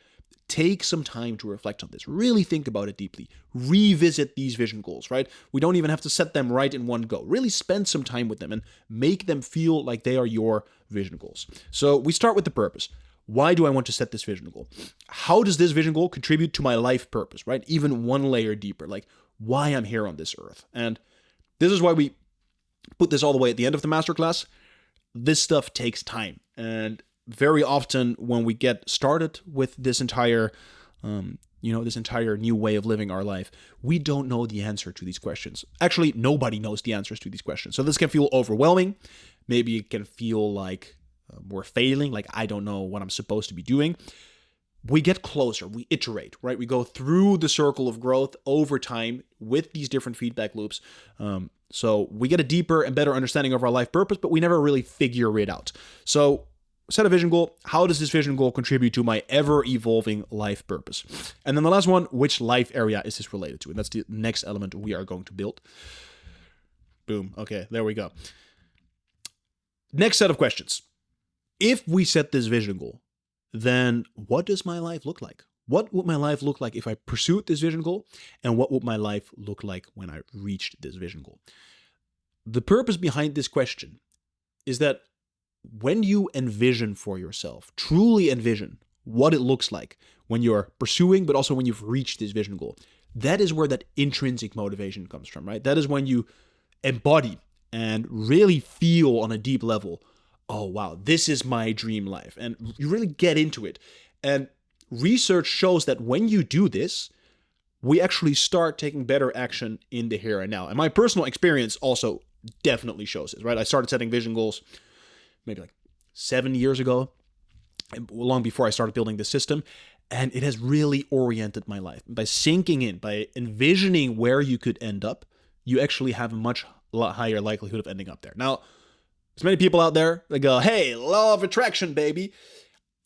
Speaker 2: Take some time to reflect on this. Really think about it deeply. Revisit these vision goals, right? We don't even have to set them right in one go. Really spend some time with them and make them feel like they are your vision goals. So we start with the purpose. Why do I want to set this vision goal? How does this vision goal contribute to my life purpose, right? Even one layer deeper, like why I'm here on this earth. And this is why we put this all the way at the end of the masterclass. This stuff takes time. And very often when we get started with this entire, this entire new way of living our life, we don't know the answer to these questions. Actually, nobody knows the answers to these questions. So this can feel overwhelming. Maybe it can feel like we're failing, like I don't know what I'm supposed to be doing. We get closer, we iterate, right? We go through the circle of growth over time with these different feedback loops. So we get a deeper and better understanding of our life purpose, but we never really figure it out. So set a vision goal. How does this vision goal contribute to my ever-evolving life purpose? And then the last one, which life area is this related to? And that's the next element we are going to build. Boom. Okay, there we go. Next set of questions. If we set this vision goal, then what does my life look like? What would my life look like if I pursued this vision goal? And what would my life look like when I reached this vision goal? The purpose behind this question is that when you envision for yourself, truly envision what it looks like when you're pursuing, but also when you've reached this vision goal, that is where that intrinsic motivation comes from, right? That is when you embody and really feel on a deep level, oh, wow, this is my dream life. And you really get into it. And research shows that when you do this, we actually start taking better action in the here and now. And my personal experience also definitely shows this, right? I started setting vision goals maybe like 7 years ago, long before I started building this system. And it has really oriented my life. By sinking in, by envisioning where you could end up, you actually have a much higher likelihood of ending up there. Now, there's many people out there that go, hey, law of attraction, baby.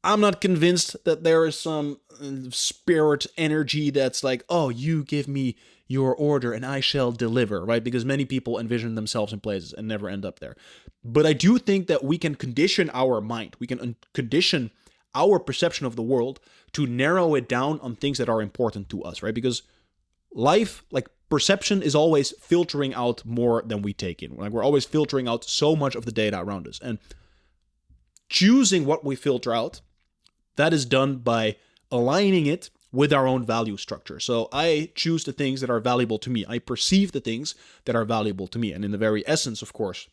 Speaker 2: I'm not convinced that there is some spirit energy that's like, oh, you give me your order and I shall deliver, right? Because many people envision themselves in places and never end up there. But I do think that we can condition our mind. We can condition our perception of the world to narrow it down on things that are important to us, right? Because life, like perception is always filtering out more than we take in. Like we're always filtering out so much of the data around us. And choosing what we filter out, that is done by aligning it with our own value structure. So I choose the things that are valuable to me. I perceive the things that are valuable to me. And in the very essence, of course,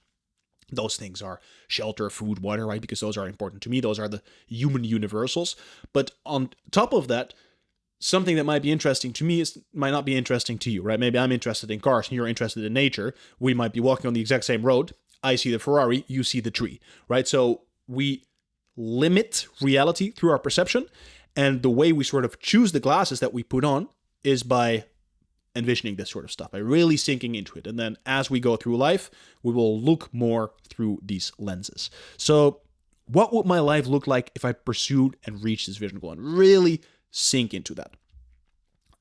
Speaker 2: those things are shelter, food, water, right? Because those are important to me. Those are the human universals. But on top of that, something that might be interesting to me might not be interesting to you, right? Maybe I'm interested in cars and you're interested in nature. We might be walking on the exact same road. I see the Ferrari, you see the tree, right? So we limit reality through our perception. And the way we sort of choose the glasses that we put on is by envisioning this sort of stuff, by really sinking into it. And then as we go through life, we will look more through these lenses. So what would my life look like if I pursued and reached this vision goal, and really sink into that?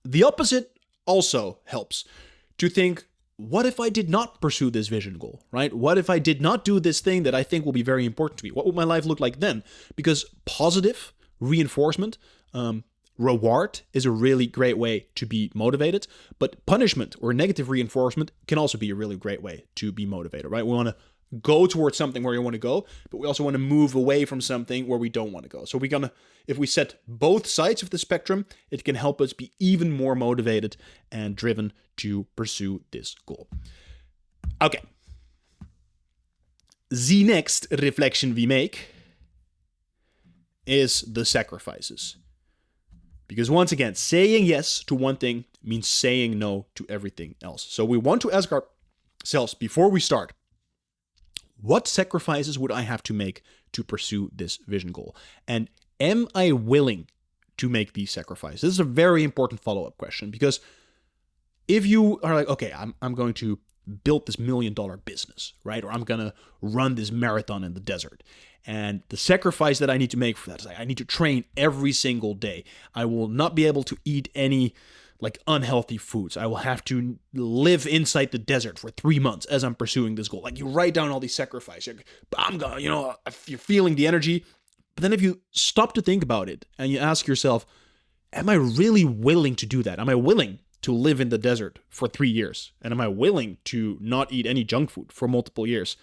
Speaker 2: The opposite also helps, to think, what if I did not pursue this vision goal, right? What if I did not do this thing that I think will be very important to me? What would my life look like then? Because positive reinforcement, reward is a really great way to be motivated, but punishment or negative reinforcement can also be a really great way to be motivated, right? We want to go towards something where you want to go, but we also want to move away from something where we don't want to go. So if we set both sides of the spectrum, it can help us be even more motivated and driven to pursue this goal. Okay. The next reflection we make is the sacrifices. Because once again, saying yes to one thing means saying no to everything else. So we want to ask ourselves before we start, what sacrifices would I have to make to pursue this vision goal? And am I willing to make these sacrifices? This is a very important follow-up question, because if you are like, okay, I'm going to build this $1 million business, right? Or I'm going to run this marathon in the desert. And the sacrifice that I need to make for that is I need to train every single day. I will not be able to eat any unhealthy foods. I will have to live inside the desert for 3 months as I'm pursuing this goal. You write down all these sacrifices. I'm going, you're feeling the energy. But then if you stop to think about it and you ask yourself, am I really willing to do that? Am I willing to live in the desert for 3 years? And am I willing to not eat any junk food for multiple years?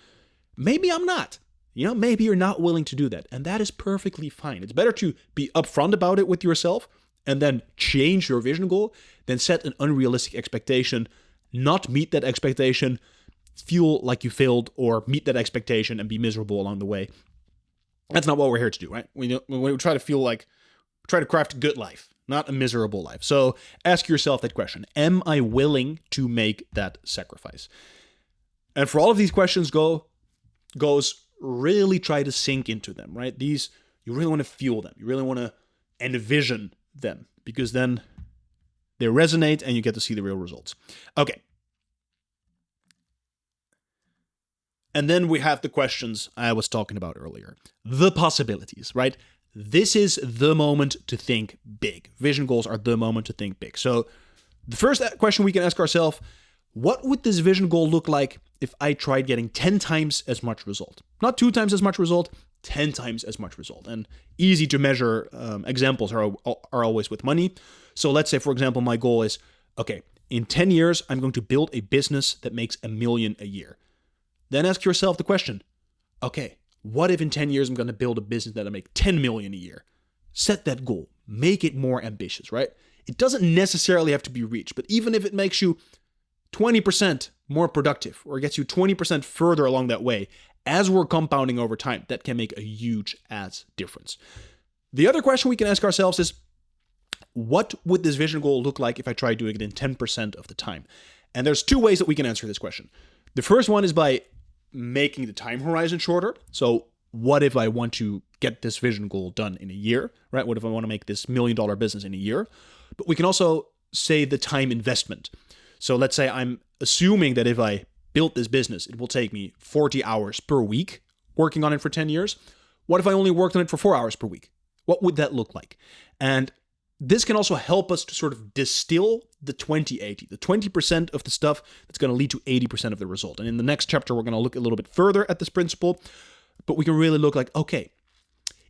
Speaker 2: Maybe I'm not. Maybe you're not willing to do that. And that is perfectly fine. It's better to be upfront about it with yourself and then change your vision goal than set an unrealistic expectation, not meet that expectation, feel like you failed, or meet that expectation and be miserable along the way. That's not what we're here to do, right? We try to craft a good life, not a miserable life. So ask yourself that question. Am I willing to make that sacrifice? And for all of these questions goes really try to sink into them, right? These, you really want to feel them. You really want to envision them, because then they resonate and you get to see the real results. Okay. And then we have the questions I was talking about earlier. The possibilities, right? This is the moment to think big. Vision goals are the moment to think big. So the first question we can ask ourselves, what would this vision goal look like if I tried getting 10 times as much result? Not 2 times as much result, 10 times as much result. And easy to measure examples are always with money. So let's say, for example, my goal is, okay, in 10 years, I'm going to build a business that makes $1 million a year. Then ask yourself the question, okay, what if in 10 years I'm going to build a business that'll make 10 million a year? Set that goal. Make it more ambitious, right? It doesn't necessarily have to be reached, but even if it makes you 20% more productive or gets you 20% further along that way, as we're compounding over time, that can make a huge ass difference. The other question we can ask ourselves is, what would this vision goal look like if I tried doing it in 10% of the time? And there's 2 ways that we can answer this question. The first one is by making the time horizon shorter. So what if I want to get this vision goal done in a year, right? What if I want to make this $1 million business in a year? But we can also say the time investment. So let's say I'm assuming that if I built this business, it will take me 40 hours per week working on it for 10 years. What if I only worked on it for 4 hours per week? What would that look like? And this can also help us to sort of distill the 20-80, the 20% of the stuff that's going to lead to 80% of the result. And in the next chapter, we're going to look a little bit further at this principle, but we can really look like, okay,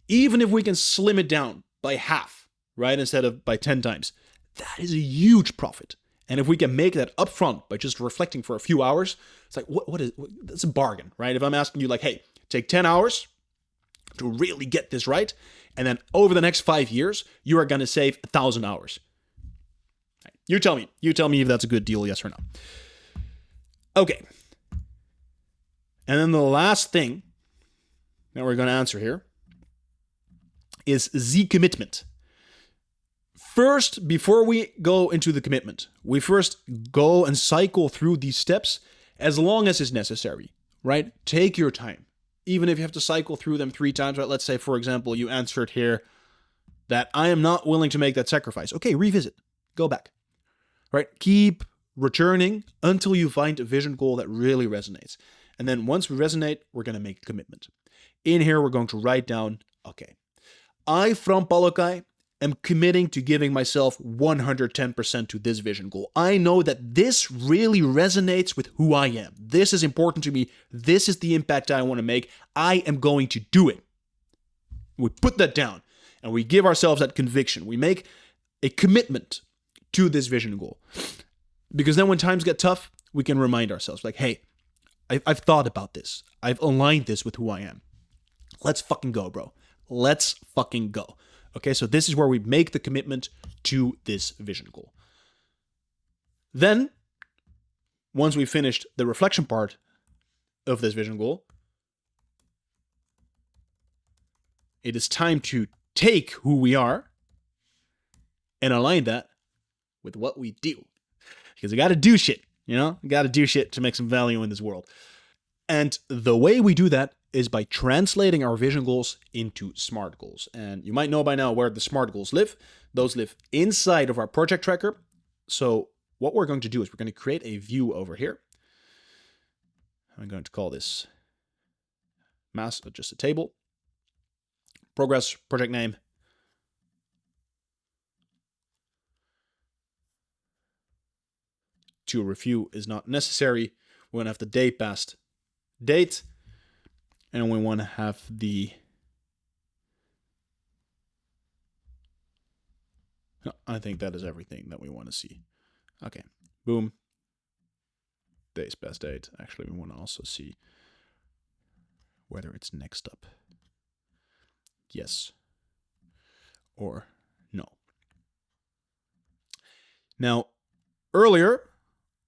Speaker 2: even if we can slim it down by half, right, instead of by 10 times, that is a huge profit. And if we can make that upfront by just reflecting for a few hours, it's like, that's a bargain, right? If I'm asking you like, hey, take 10 hours to really get this right, and then over the next 5 years, you are going to save 1,000 hours. You tell me if that's a good deal, yes or no. Okay. And then the last thing that we're going to answer here is the commitment. First, before we go into the commitment, we first go and cycle through these steps as long as is necessary, right? Take your time. Even if you have to cycle through them 3 times, right? Let's say, for example, you answered here that I am not willing to make that sacrifice. Okay, revisit. Go back, right? Keep returning until you find a vision goal that really resonates. And then once we resonate, we're going to make a commitment. In here, we're going to write down, okay, I, from Palokai, am committing to giving myself 110% to this vision goal. I know that this really resonates with who I am. This is important to me. This is the impact I want to make. I am going to do it. We put that down and we give ourselves that conviction. We make a commitment to this vision goal. Because then when times get tough, we can remind ourselves like, hey, I've thought about this. I've aligned this with who I am. Let's fucking go, bro. Let's fucking go. Okay, so this is where we make the commitment to this vision goal. Then, once we've finished the reflection part of this vision goal, it is time to take who we are and align that with what we do. Because we got to do shit, you know? We got to do shit to make some value in this world. And the way we do that is by translating our vision goals into SMART goals. And you might know by now where the SMART goals live. Those live inside of our project tracker. So what we're going to do is we're going to create a view over here. I'm going to call this just a table. Progress, project name. To review is not necessary. We're going to have the day past date. And we want to have the... No, I think that is everything that we want to see. Okay, boom. Days past date. Actually, we want to also see whether it's next up. Yes or no. Now, earlier,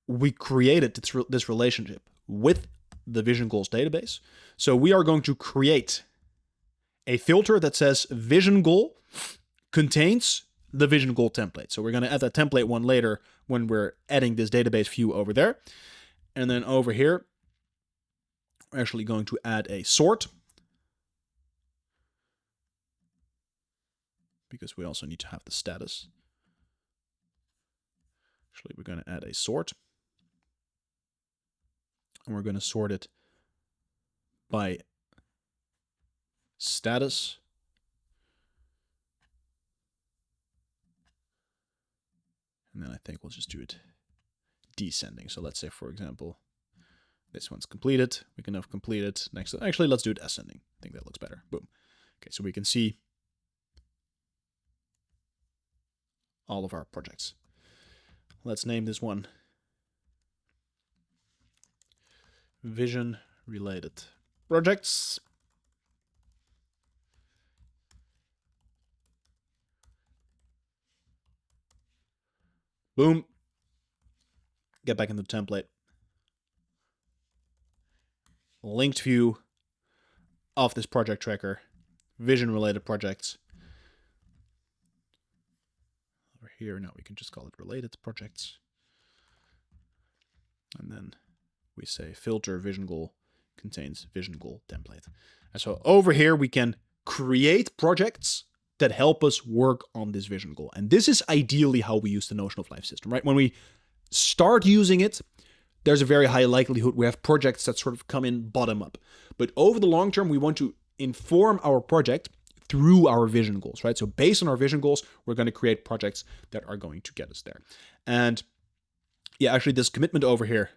Speaker 2: we created this relationship with the Vision Goals database. So we are going to create a filter that says Vision Goal contains the Vision Goal template. So we're going to add that template one later when we're adding this database view over there. And then over here, we're actually going to add a sort, because we also need to have the status. Actually, we're going to add a sort. And we're going to sort it by status. And then I think we'll just do it descending. So let's say, for example, this one's completed. We can have completed. Next, actually, let's do it ascending. I think that looks better. Boom. Okay, so we can see all of our projects. Let's name this one Vision Related Projects. Boom. Get back into the template. Linked view of this project tracker. Vision related projects. Over here, now we can just call it related projects. And then we say filter vision goal contains vision goal template. And so over here, we can create projects that help us work on this vision goal. And this is ideally how we use the Notion of Life system, right? When we start using it, there's a very high likelihood we have projects that sort of come in bottom up. But over the long term, we want to inform our project through our vision goals, right? So based on our vision goals, we're going to create projects that are going to get us there. And yeah, actually this commitment over here,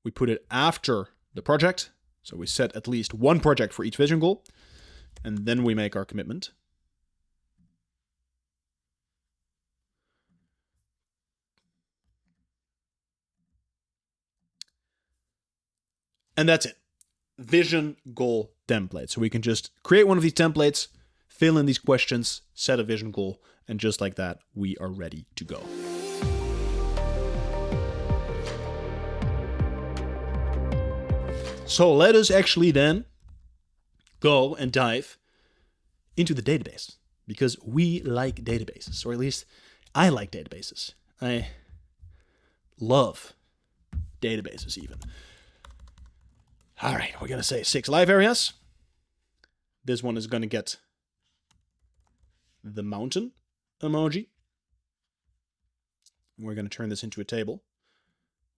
Speaker 2: we put it after the project. So we set at least one project for each vision goal. And then we make our commitment. And that's it. Vision goal template. So we can just create one of these templates, fill in these questions, set a vision goal, and just like that, we are ready to go. So let us actually then go and dive into the database, because we like databases, or at least I like databases. I love databases even. All right, we're going to say 6 live areas. This one is going to get the mountain emoji. We're going to turn this into a table,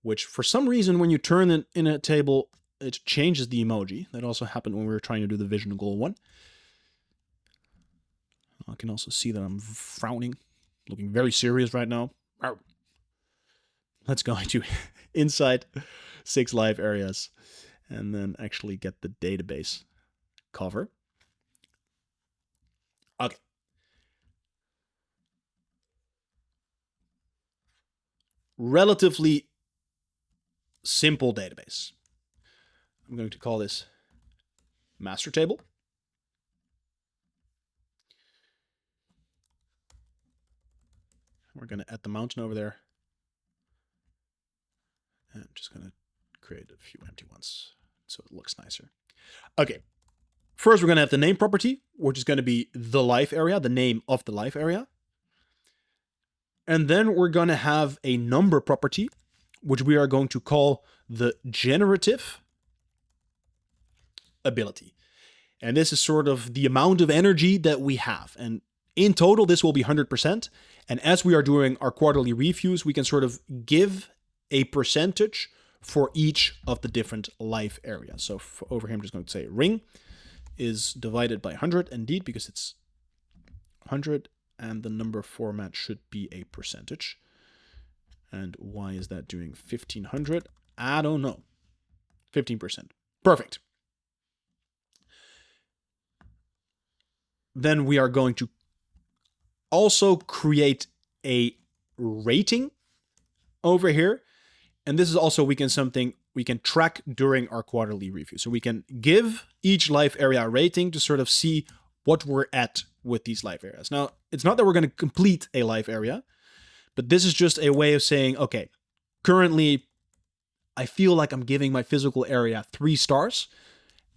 Speaker 2: which for some reason when you turn it in a table, it changes the emoji. That also happened when we were trying to do the vision goal one. I can also see that I'm frowning, looking very serious right now. Let's go into inside 6 live areas and then actually get the database cover. Okay. Relatively simple database. I'm going to call this master table. We're going to add the mountain over there. And I'm just going to create a few empty ones so it looks nicer. Okay. First, we're going to have the name property, which is going to be the live area, the name of the live area. And then we're going to have a number property, which we are going to call the generative ability. And this is sort of the amount of energy that we have. And in total, this will be 100%. And as we are doing our quarterly reviews, we can sort of give a percentage for each of the different live areas. So over here, I'm just going to say ring is divided by 100, indeed, because it's 100 and the number format should be a percentage. And why is that doing 1500? I don't know. 15%. Perfect. Then we are going to also create a rating over here. And this is also we can track during our quarterly review. So we can give each live area rating to sort of see what we're at with these live areas. Now, it's not that we're going to complete a live area, but this is just a way of saying, okay, currently I feel like I'm giving my physical area 3 stars.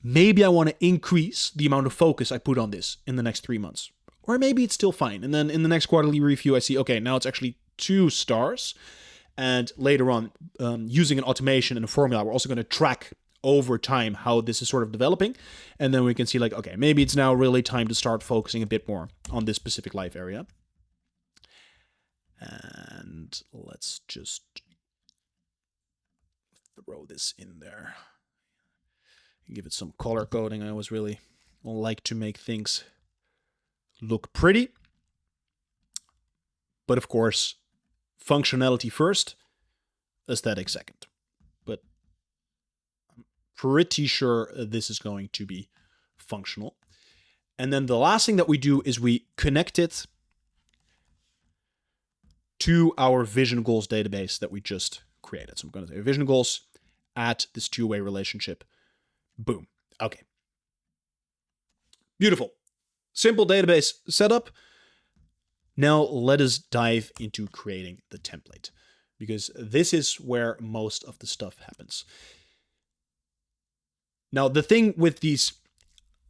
Speaker 2: Maybe I want to increase the amount of focus I put on this in the next 3 months. Or maybe it's still fine. And then in the next quarterly review, I see, okay, now it's actually 2 stars. And later on, using an automation and a formula, we're also going to track over time how this is sort of developing. And then we can see like, okay, maybe it's now really time to start focusing a bit more on this specific live area. And let's just throw this in there. Give it some color coding. I always really like to make things look pretty. But of course, functionality first, aesthetic second. But I'm pretty sure this is going to be functional. And then the last thing that we do is we connect it to our vision goals database that we just created. So I'm going to say vision goals at this 2-way relationship. Boom. Okay. Beautiful. Simple database setup. Now let us dive into creating the template, because this is where most of the stuff happens. Now, the thing with these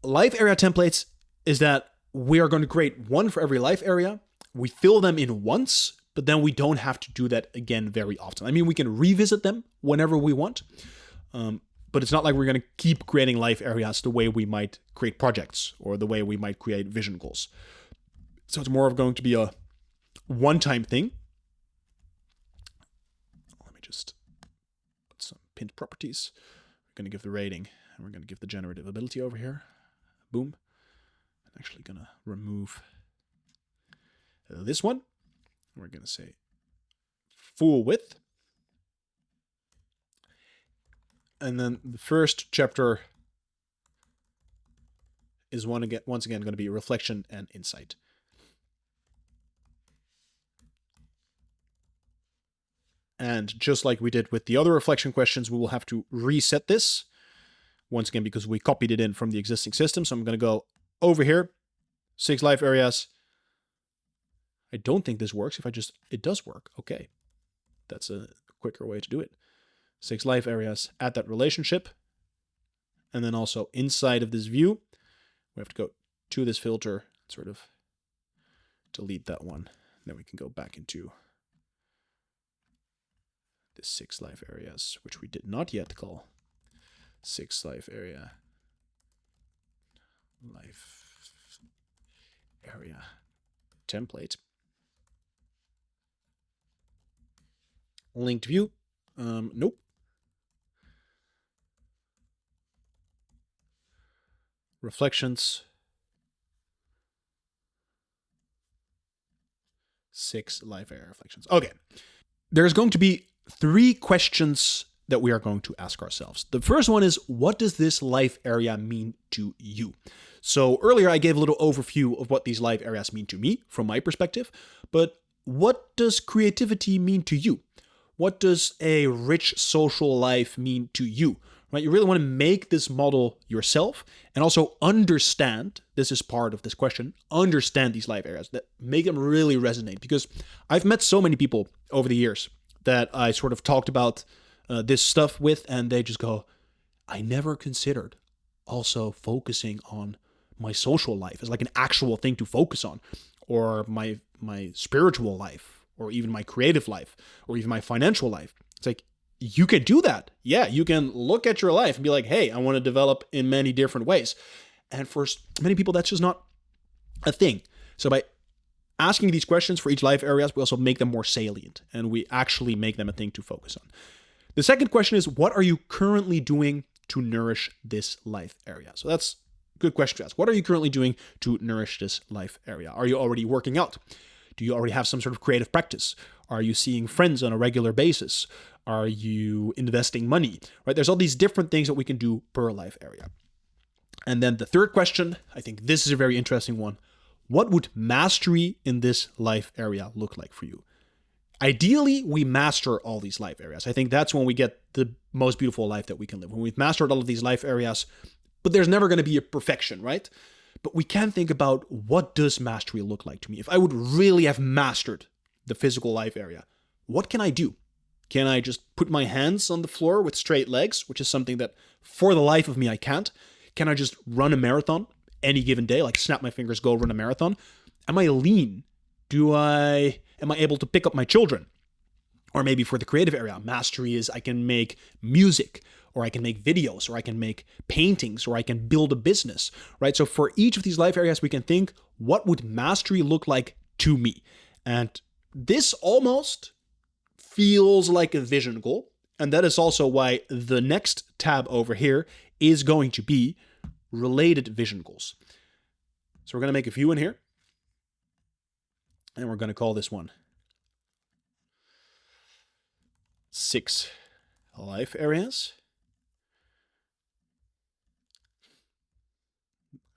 Speaker 2: live area templates is that we are going to create one for every live area. We fill them in once, but then we don't have to do that again very often. I mean, we can revisit them whenever we want, but it's not like we're going to keep creating live areas the way we might create projects or the way we might create vision goals. So it's more of going to be a one-time thing. Let me just put some pinned properties. We're going to give the rating, and we're going to give the generative ability over here. Boom. I'm actually going to remove this one. We're going to say full width. And then the first chapter is once again going to be reflection and insight. And just like we did with the other reflection questions, we will have to reset this once again, because we copied it in from the existing system. So I'm going to go over here, 6 life areas. I don't think this works. It does work. Okay. That's a quicker way to do it. 6 life areas, add that relationship. And then also inside of this view, we have to go to this filter, sort of delete that one. Then we can go back into the 6 life areas, which we did not yet call 6 life area template. Linked view. Nope. Reflections. 6 life area reflections. Okay. There's going to be 3 questions that we are going to ask ourselves. The first one is, what does this life area mean to you? So earlier I gave a little overview of what these life areas mean to me from my perspective, but what does creativity mean to you? What does a rich social life mean to you? Right? You really want to make this model yourself and also understand, this is part of this question, understand these life areas, that make them really resonate. Because I've met so many people over the years that I sort of talked about this stuff with, and they just go, I never considered also focusing on my social life as like an actual thing to focus on, or my spiritual life, or even my creative life, or even my financial life. It's like, you can do that. Yeah, you can look at your life and be like, hey, I want to develop in many different ways. And for many people, that's just not a thing. So by asking these questions for each life areas, we also make them more salient, and we actually make them a thing to focus on. The second question is, what are you currently doing to nourish this life area? So that's a good question to ask. What are you currently doing to nourish this life area? Are you already working out? Do you already have some sort of creative practice? Are you seeing friends on a regular basis? Are you investing money? Right? There's all these different things that we can do per life area. And then the third question, I think this is a very interesting one. What would mastery in this life area look like for you? Ideally, we master all these life areas. I think that's when we get the most beautiful life that we can live. When we've mastered all of these life areas, but there's never going to be a perfection, right? But we can think about, what does mastery look like to me? If I would really have mastered the physical life area, what can I do? Can I just put my hands on the floor with straight legs, which is something that for the life of me I can't? Can I just run a marathon any given day, like snap my fingers, go run a marathon? Am I lean? Am I able to pick up my children? Or maybe for the creative area, mastery is I can make music, or I can make videos, or I can make paintings, or I can build a business, right? So for each of these life areas, we can think, what would mastery look like to me? And this almost feels like a vision goal. And that is also why the next tab over here is going to be related vision goals. So we're going to make a few in here. And we're going to call this one 6 life areas.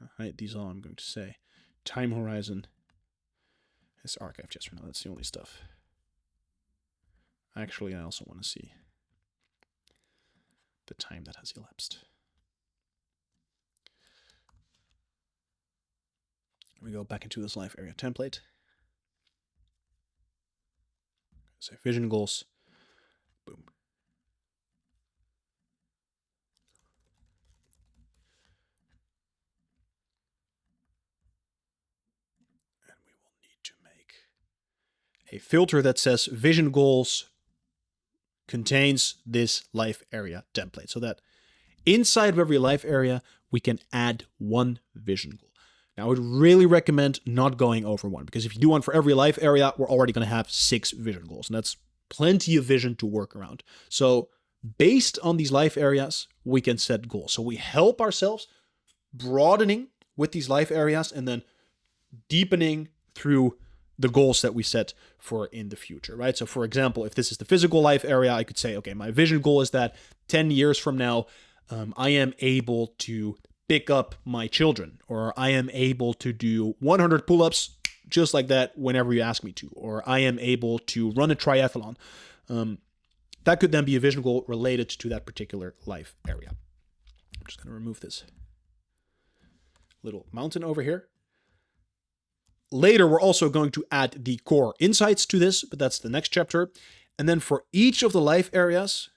Speaker 2: All right, these all I'm going to say. Time horizon is archive just for now. That's the only stuff. Actually, I also want to see the time that has elapsed. We go back into this life area template. Say vision goals. Boom. And we will need to make a filter that says vision goals contains this life area template, so that inside of every life area, we can add 1 vision goal. Now, I would really recommend not going over 1, because if you do one for every life area, we're already going to have 6 vision goals, and that's plenty of vision to work around. So based on these life areas, we can set goals. So we help ourselves broadening with these life areas and then deepening through the goals that we set for in the future, right? So for example, if this is the physical life area, I could say, okay, my vision goal is that 10 years from now, I am able to pick up my children, or I am able to do 100 pull-ups just like that whenever you ask me to, or I am able to run a triathlon. That could then be a vision goal related to that particular life area. just going to remove this little mountain over here. Later, we're also going to add the core insights to this, but that's the next chapter. And then for each of the life areas,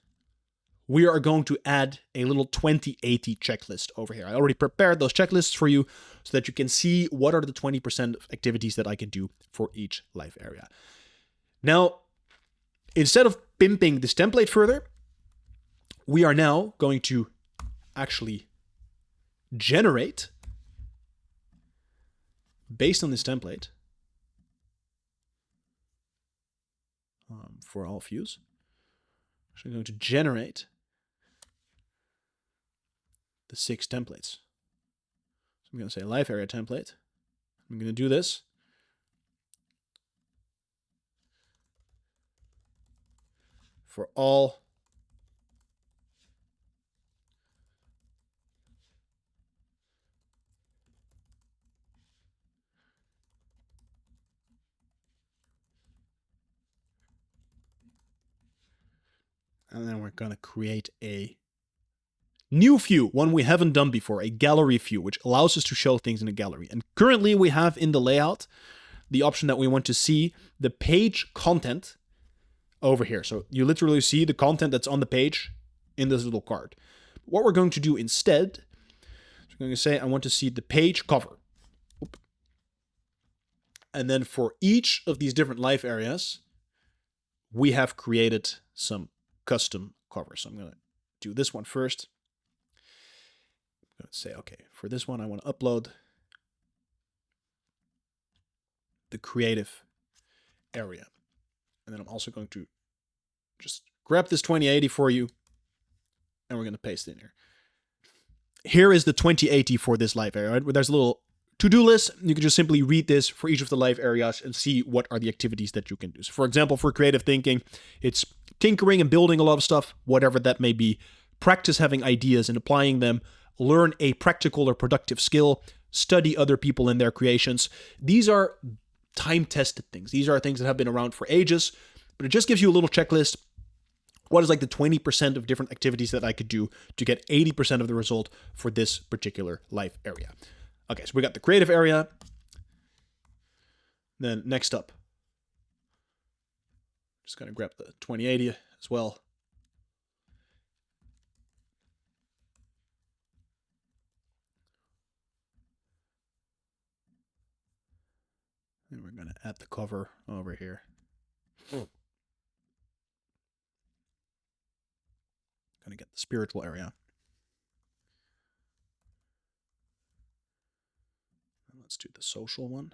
Speaker 2: we are going to add a little 2080 checklist over here. I already prepared those checklists for you so that you can see what are the 20% of activities that I can do for each life area. Now, instead of pimping this template further, we are now going to actually generate, based on this template, for all views, I'm going to generate the 6 templates. So I'm going to say life area template. I'm going to do this. For all and then we're going to create a new view, one we haven't done before, a gallery view, which allows us to show things in a gallery. And currently we have in the layout the option that we want to see the page content over here. So you literally see the content that's on the page in this little card. What we're going to do instead, we're going to say I want to see the page cover. And then for each of these different life areas, we have created some custom covers. So I'm going to do this one first. I'm going to say, okay, for this one, I want to upload the creative area. And then I'm also going to just grab this 2080 for you, and we're going to paste it in here. Here is the 2080 for this life area, right? Where there's a little to-do list. You can just simply read this for each of the life areas and see what are the activities that you can do. So for example, for creative thinking, it's tinkering and building a lot of stuff, whatever that may be. Practice having ideas and applying them. Learn a practical or productive skill. Study other people and their creations. These are time-tested things. These are things that have been around for ages, but it just gives you a little checklist. What is like the 20% of different activities that I could do to get 80% of the result for this particular life area? Okay, so we got the creative area. Then next up, just going to grab the 2080 as well. And we're going to add the cover over here. Going to get the spiritual area. And let's do the social one.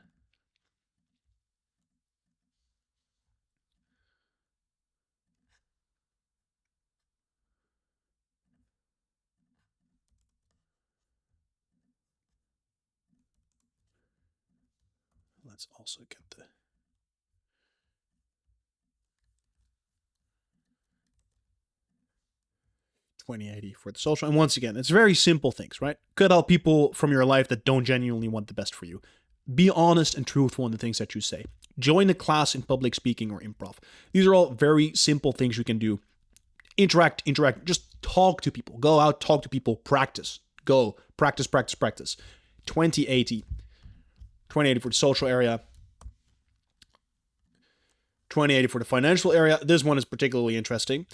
Speaker 2: Let's also get the $2080 for the social. And once again, it's very simple things, right? Cut out people from your life that don't genuinely want the best for you. Be honest and truthful in the things that you say. Join a class in public speaking or improv. These are all very simple things you can do. Interact, just talk to people. Go out, talk to people, practice. Go, practice. 2080 for the social area. 2080 for the financial area. This one is particularly interesting.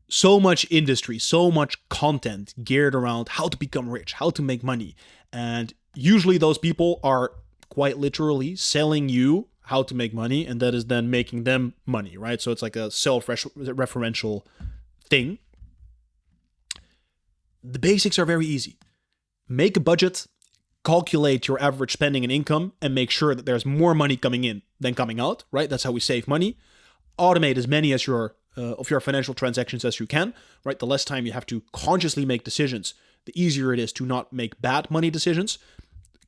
Speaker 2: So much industry, so much content geared around how to become rich, how to make money. And usually those people are quite literally selling you how to make money, and that is then making them money, right? So it's like a self-referential thing. The basics are very easy. Make a budget, calculate your average spending and income, and make sure that there's more money coming in than coming out, right? That's how we save money. Automate as many as of your financial transactions as you can, right? The less time you have to consciously make decisions, the easier it is to not make bad money decisions.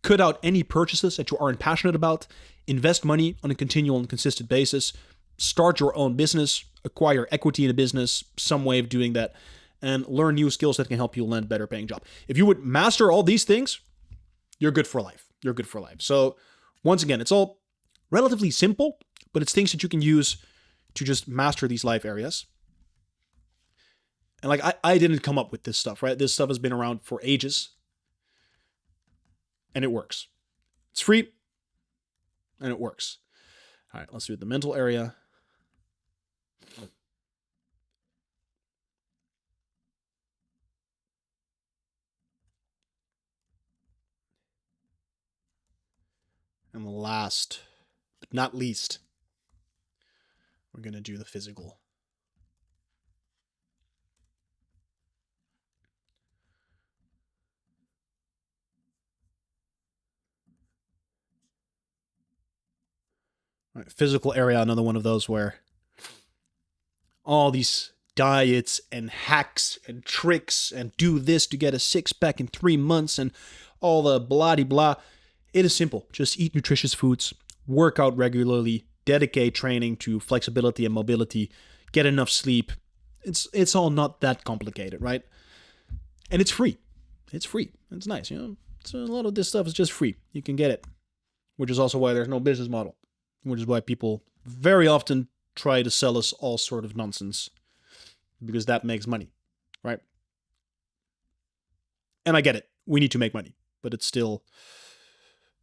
Speaker 2: Cut out any purchases that you aren't passionate about. Invest money on a continual and consistent basis. Start your own business. Acquire equity in a business, some way of doing that. And learn new skills that can help you land a better paying job. If you would master all these things, you're good for life. You're good for life. So once again, it's all relatively simple, but it's things that you can use to just master these life areas. And like, I didn't come up with this stuff, right? This stuff has been around for ages. And it works. It's free. And it works. All right, let's do the mental area. And last, but not least, we're going to do the physical. All right, physical area, another one of those where all these diets and hacks and tricks and do this to get a six-pack in 3 months and all the blah-de-blah. It is simple. Just eat nutritious foods, work out regularly, dedicate training to flexibility and mobility, get enough sleep. It's all not that complicated, right? And it's free. It's free. It's nice, you know. So a lot of this stuff is just free. You can get it, which is also why there's no business model, which is why people very often try to sell us all sort of nonsense, because that makes money, right? And I get it. We need to make money, but it's still...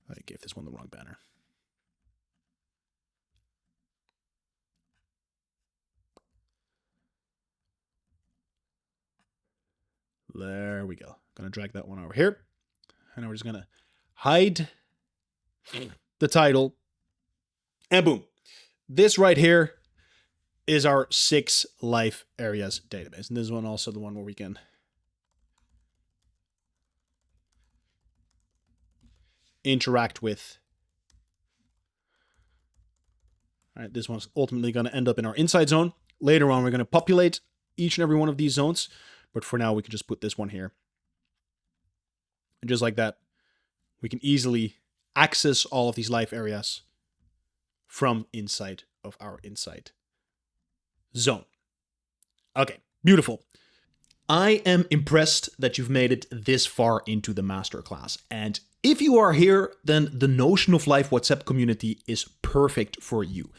Speaker 2: I gave this one the wrong banner. There we go. Gonna drag that one over here. And we're just gonna hide the title. And boom. This right here is our 6 life areas database. And this one also the one where we can interact with. All right, this one's ultimately going to end up in our inside zone. Later on, we're going to populate each and every one of these zones. But for now, we can just put this one here. And just like that, we can easily access all of these life areas from inside of our inside zone. Okay, beautiful. I am impressed that you've made it this far into the masterclass. And if you are here, then the Notion of Life WhatsApp community is perfect for you.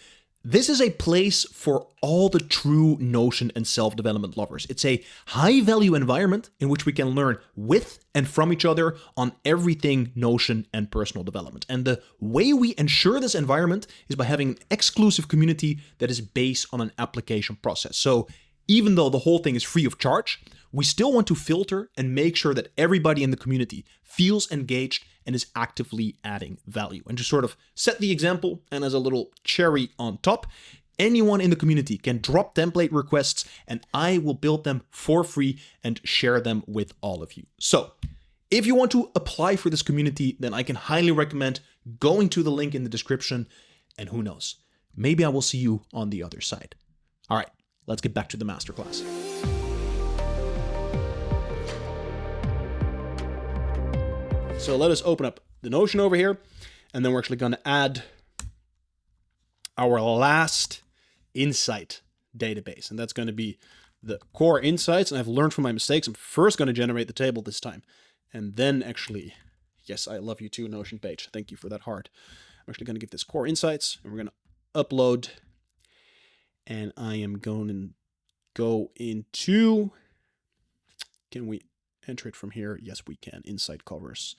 Speaker 2: This is a place for all the true Notion and self-development lovers. It's a high-value environment in which we can learn with and from each other on everything Notion and personal development. And the way we ensure this environment is by having an exclusive community that is based on an application process. So even though the whole thing is free of charge, we still want to filter and make sure that everybody in the community feels engaged and is actively adding value. And to sort of set the example, and as a little cherry on top, anyone in the community can drop template requests and I will build them for free and share them with all of you. So if you want to apply for this community, then I can highly recommend going to the link in the description, and who knows, maybe I will see you on the other side. All right, let's get back to the masterclass. So let us open up the Notion over here, and then we're actually going to add our last insight database, and that's going to be the core insights. And I've learned from my mistakes. I'm first going to generate the table this time, and then actually, yes, I love you too, Notion page. Thank you for that heart. I'm actually going to give this core insights, and we're going to upload, and I am going to go into, can we enter it from here? Yes, we can. Insight covers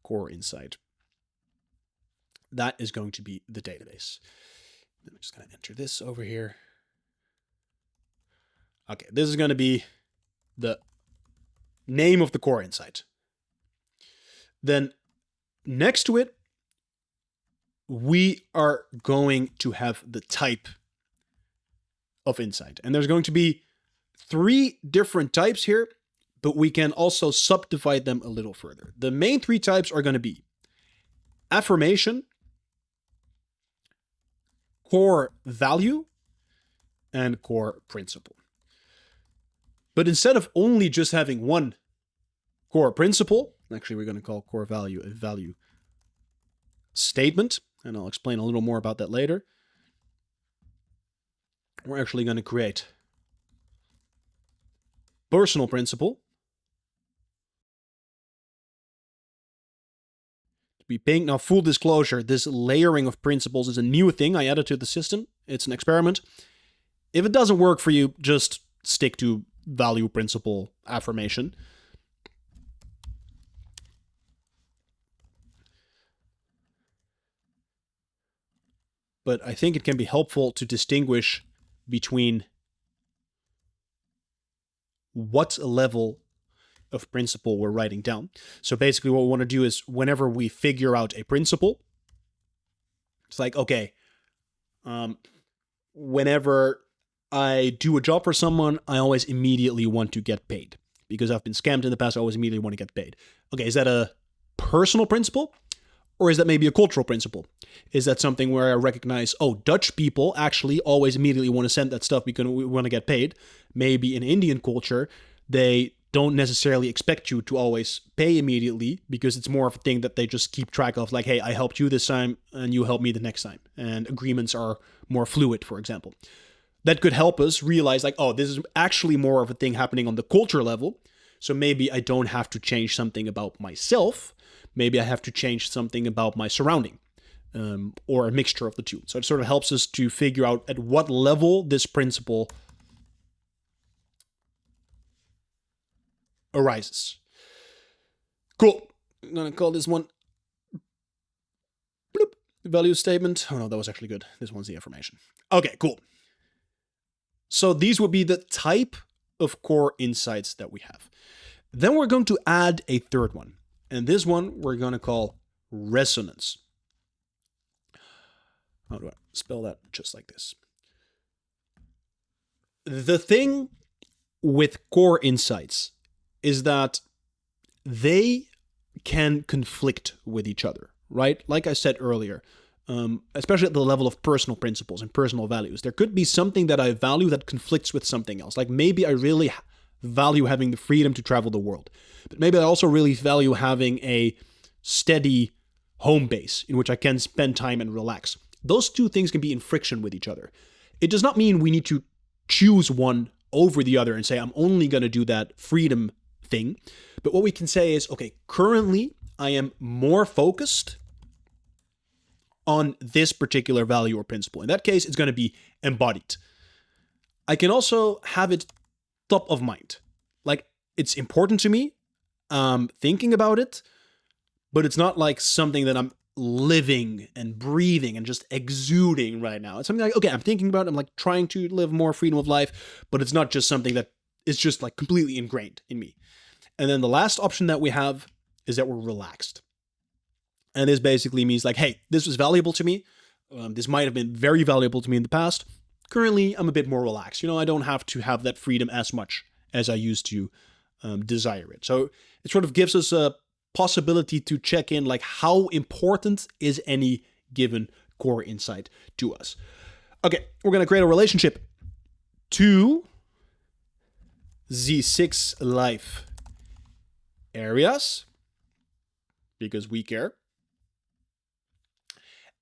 Speaker 2: core insight. That is going to be the database. I'm just going to enter this over here. Okay, this is going to be the name of the core insight. Then next to it, we are going to have the type of insight. And there's going to be 3 different types here, but we can also subdivide them a little further. The main 3 types are going to be affirmation, core value, and core principle. But instead of only just having one core principle, actually we're going to call core value a value statement, and I'll explain a little more about that later. We're actually going to create personal principle. To be paying now, full disclosure, this layering of principles is a new thing I added to the system. It's an experiment. If it doesn't work for you, just stick to value principle affirmation. But I think it can be helpful to distinguish between what level of principle we're writing down. So basically what we want to do is whenever we figure out a principle, it's like, okay, whenever I do a job for someone, I always immediately want to get paid. Because I've been scammed in the past, I always immediately want to get paid. Okay, is that a personal principle? Or is that maybe a cultural principle? Is that something where I recognize, oh, Dutch people actually always immediately want to send that stuff because we want to get paid? Maybe in Indian culture, they don't necessarily expect you to always pay immediately because it's more of a thing that they just keep track of, like, hey, I helped you this time and you help me the next time. And agreements are more fluid, for example. That could help us realize, like, oh, this is actually more of a thing happening on the culture level. So maybe I don't have to change something about myself. Maybe I have to change something about my surrounding, or a mixture of the two. So it sort of helps us to figure out at what level this principle arises. Cool. I'm going to call this one bloop, value statement. Oh no, that was actually good. This one's the affirmation. Okay, cool. So these would be the type of core insights that we have. Then we're going to add a third one. And this one we're going to call resonance. How do I spell that? Just like this. The thing with core insights is that they can conflict with each other, right? Like I said earlier, especially at the level of personal principles and personal values. There could be something that I value that conflicts with something else. Like maybe I really value having the freedom to travel the world, but maybe I also really value having a steady home base in which I can spend time and relax. Those two things can be in friction with each other. It does not mean we need to choose one over the other and say, I'm only going to do that freedom thing. But what we can say is, okay, currently I am more focused on this particular value or principle. In that case, it's going to be embodied. I can also have it top of mind. Like, it's important to me, thinking about it, but it's not like something that I'm living and breathing and just exuding right now. It's something like, okay, I'm thinking about it, I'm like trying to live more freedom of life, but it's not just something that is just like completely ingrained in me. And then the last option that we have is that we're relaxed. And this basically means like, hey, this was valuable to me. This might have been very valuable to me in the past. Currently, I'm a bit more relaxed. You know, I don't have to have that freedom as much as I used to desire it. So it sort of gives us a possibility to check in, like, how important is any given core insight to us? Okay, we're going to create a relationship to the 6 life areas because we care.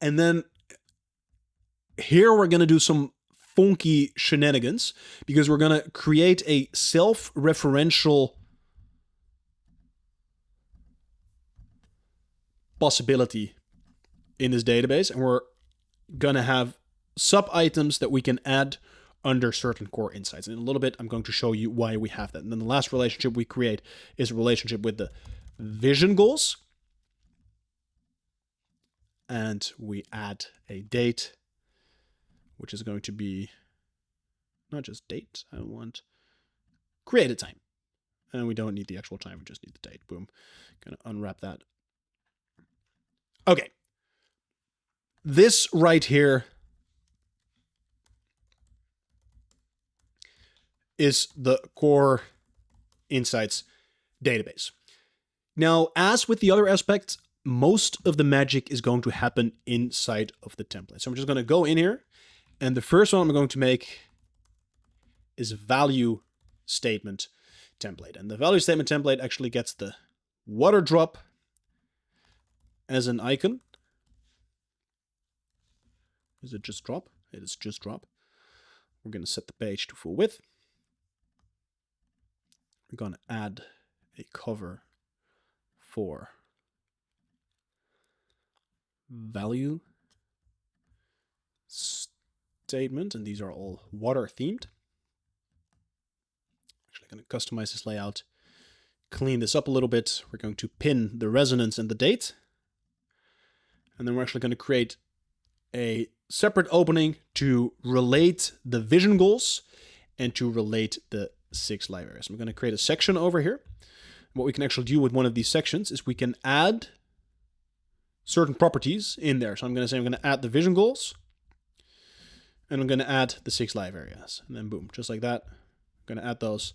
Speaker 2: And then here we're going to do some funky shenanigans because we're going to create a self-referential possibility in this database, and we're going to have sub-items that we can add under certain core insights. And in a little bit, I'm going to show you why we have that. And then the last relationship we create is a relationship with the vision goals. And we add a date, which is going to be not just date, I want created time. And we don't need the actual time, we just need the date. Boom. Gonna unwrap that. Okay. This right here is the core insights database. Now, as with the other aspects, most of the magic is going to happen inside of the template. So I'm just going to go in here, and the first one I'm going to make is a value statement template. And the value statement template actually gets the water drop as an icon. Is it just drop? It is just drop. We're going to set the page to full width. We're going to add a cover for value statement, and these are all water themed. going to customize this layout, clean this up a little bit. We're going to pin the resonance and the date. And then we're actually going to create a separate opening to relate the vision goals and to relate the 6 live areas. I'm going to create a section over here. What we can actually do with one of these sections is we can add certain properties in there. So I'm going to say I'm going to add the vision goals, and I'm going to add the 6 live areas. And then boom, just like that, I'm going to add those.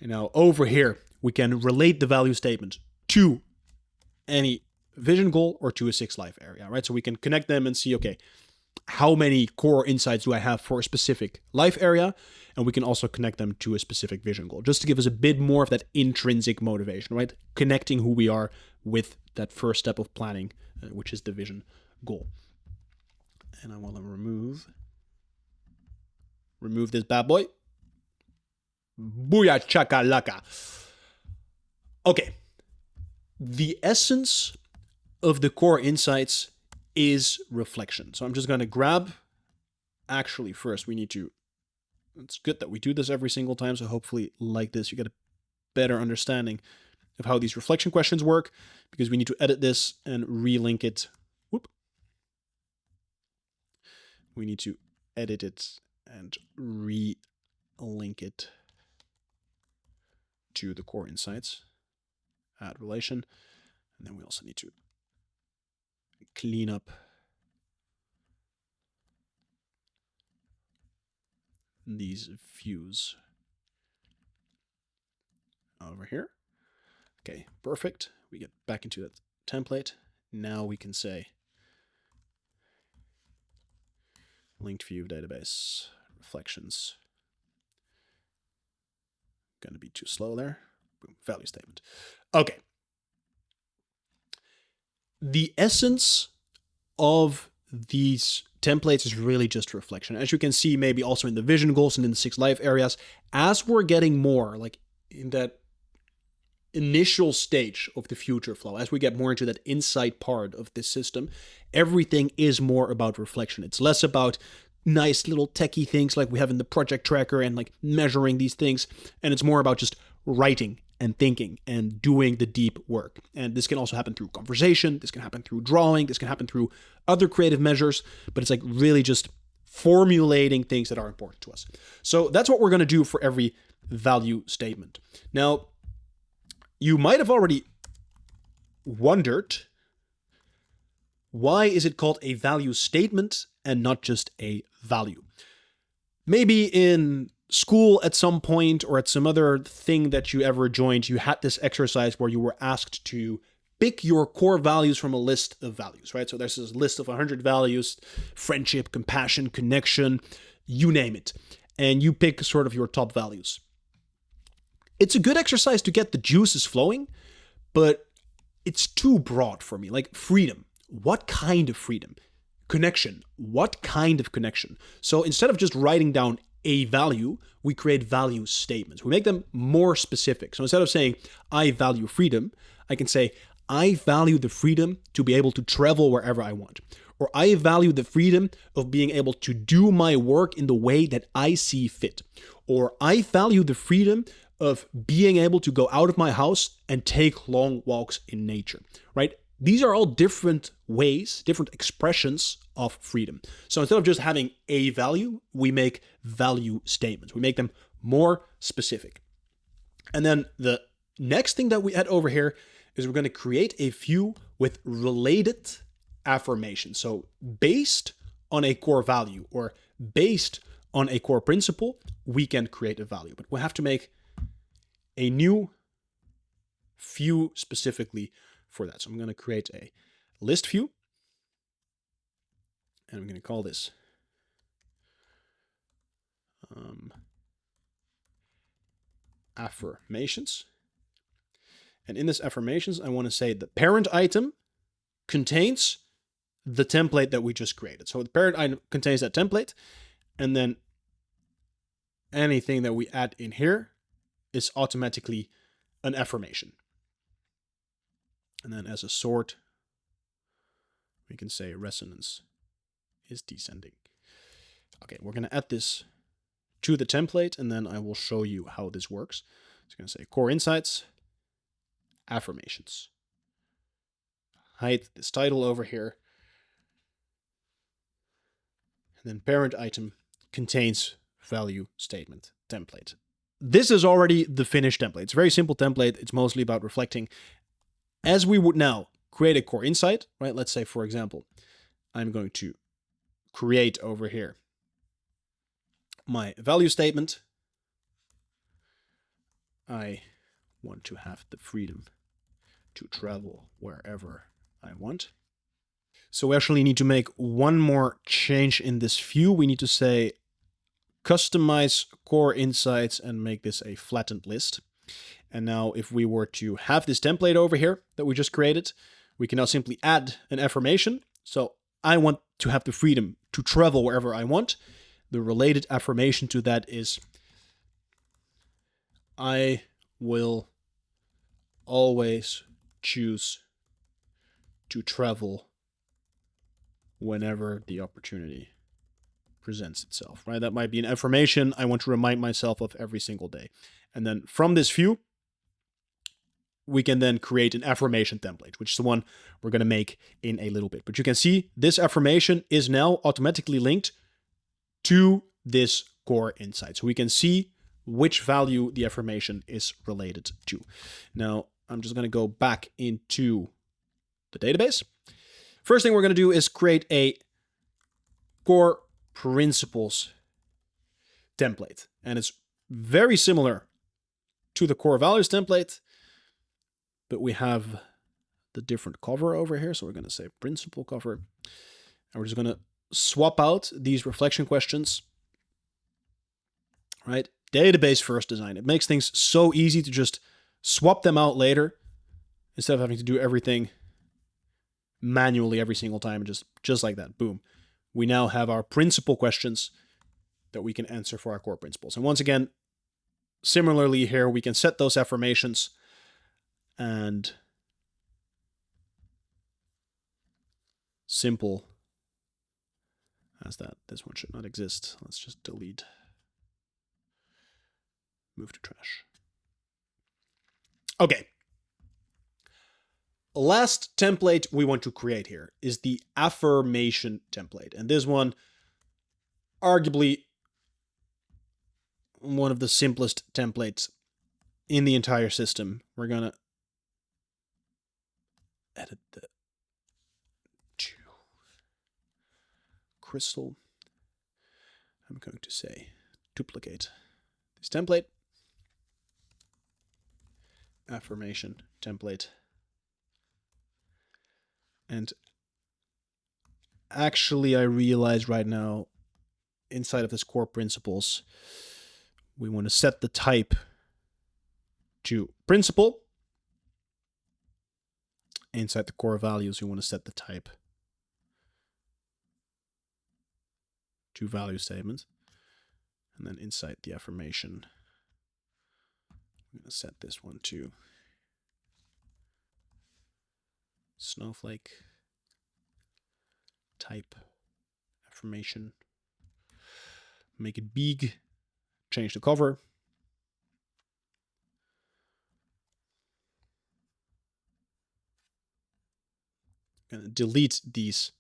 Speaker 2: And now over here, we can relate the value statement to any vision goal or to a 6 live area, right? So we can connect them and see, okay, how many core insights do I have for a specific life area? And we can also connect them to a specific vision goal, just to give us a bit more of that intrinsic motivation, right? Connecting who we are with that first step of planning, which is the vision goal. And I want to remove this bad boy. Booyah chakalaka. Okay. The essence of the core insights is reflection. So I'm just going to grab, actually first we need to, it's good that we do this every single time. So hopefully like this, you get a better understanding of how these reflection questions work, because we need to edit this and relink it. Whoop. We need to edit it and relink it to the core insights. Add relation. And then we also need to clean up these views over here. Okay, perfect. We get back into that template. Now we can say linked view database reflections. Going to be too slow there. Boom, value statement. Okay. The essence of these templates is really just reflection. As you can see, maybe also in the vision goals and in the 6 life areas, as we're getting more like in that initial stage of the future flow, as we get more into that insight part of this system, everything is more about reflection. It's less about nice little techie things like we have in the project tracker and like measuring these things. And it's more about just writing and thinking and doing the deep work. And this can also happen through conversation. This can happen through drawing. This can happen through other creative measures, but it's like really just formulating things that are important to us. So that's what we're going to do for every value statement. Now, you might have already wondered, why is it called a value statement and not just a value? Maybe in school at some point or at some other thing that you ever joined, you had this exercise where you were asked to pick your core values from a list of values, right? So there's this list of 100 values: friendship, compassion, connection, you name it. And you pick sort of your top values. It's a good exercise to get the juices flowing, but it's too broad for me. Like freedom, what kind of freedom? Connection, what kind of connection? So instead of just writing down a value, we create value statements. We make them more specific. So instead of saying, I value freedom, I can say, I value the freedom to be able to travel wherever I want. Or I value the freedom of being able to do my work in the way that I see fit. Or I value the freedom of being able to go out of my house and take long walks in nature, right? These are all different ways, different expressions of freedom. So instead of just having a value, we make value statements. We make them more specific. And then the next thing that we add over here is we're going to create a view with related affirmations. So based on a core value or based on a core principle, we can create a value. But we have to make a new view specifically for that. So I'm going to create a list view, and I'm going to call this affirmations. And in this affirmations, I want to say the parent item contains the template that we just created. So the parent item contains that template, and then anything that we add in here is automatically an affirmation. And then as a sort, we can say resonance is descending. Okay, we're going to add this to the template, and then I will show you how this works. It's going to say core insights, affirmations. Hide this title over here. And then parent item contains value statement template. This is already the finished template. It's a very simple template. It's mostly about reflecting as we would now create a core insight, right? Let's say, for example, I'm going to create over here my value statement. I want to have the freedom to travel wherever I want. So we actually need to make one more change in this view. We need to say customize core insights and make this a flattened list. And now if we were to have this template over here that we just created, we can now simply add an affirmation. So I want to have the freedom to travel wherever I want. The related affirmation to that is I will always choose to travel whenever the opportunity presents itself, right? That might be an affirmation I want to remind myself of every single day. And then from this view, we can then create an affirmation template, which is the one we're going to make in a little bit. But you can see this affirmation is now automatically linked to this core insight. So we can see which value the affirmation is related to. Now, I'm just going to go back into the database. First thing we're going to do is create a core principles template. And it's very similar to the core values template, but we have the different cover over here. So we're going to say principle cover. And we're just going to swap out these reflection questions, right? Database first design. It makes things so easy to just swap them out later instead of having to do everything manually every single time. Just like that. Boom. We now have our principle questions that we can answer for our core principles. And once again, similarly here, we can set those affirmations and simple as that. This one should not exist. Let's just delete. Move to trash. Okay. Last template we want to create here is the affirmation template. And this one, arguably one of the simplest templates in the entire system. We're going to edit the crystal. I'm going to say duplicate this template. Affirmation template. And actually, I realize right now, inside of this core principles, we want to set the type to principle. Inside the core values, we want to set the type to value statement. And then inside the affirmation, I'm going to set this one to snowflake type affirmation. Make it big. Change the cover. I'm going to delete these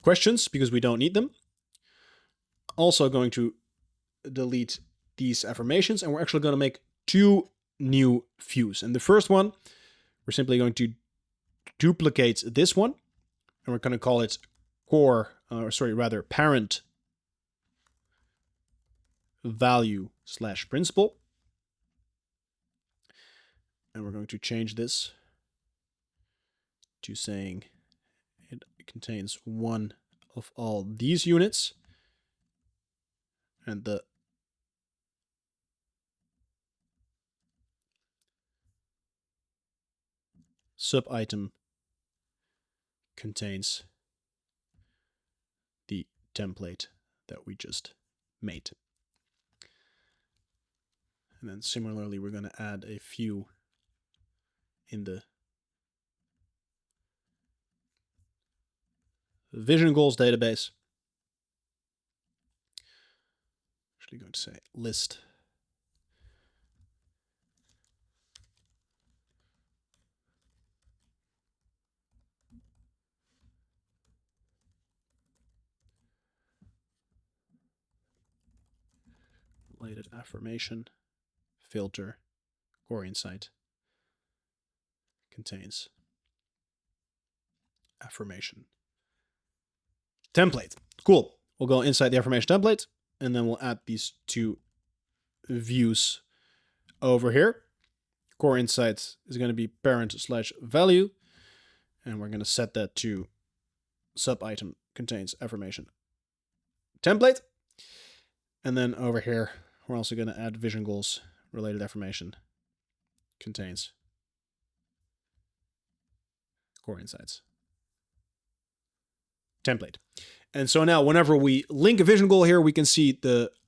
Speaker 2: questions because we don't need them. Also going to delete these affirmations, and we're actually going to make two new views. And the first one, we're simply going to duplicate this one, and we're going to call it parent value / principle. And we're going to change this to saying it contains one of all these units, and the sub-item contains the template that we just made. And then similarly, we're going to add a few in the vision goals database. actually going to say list related affirmation filter core insight contains affirmation template. Cool. We'll go inside the affirmation template, and then we'll add these two views over here. Core insights is going to be parent/value, and we're going to set that to sub item contains affirmation template. And then over here, we're also going to add vision goals related affirmation contains core insights template. And so now whenever we link a vision goal here, we can see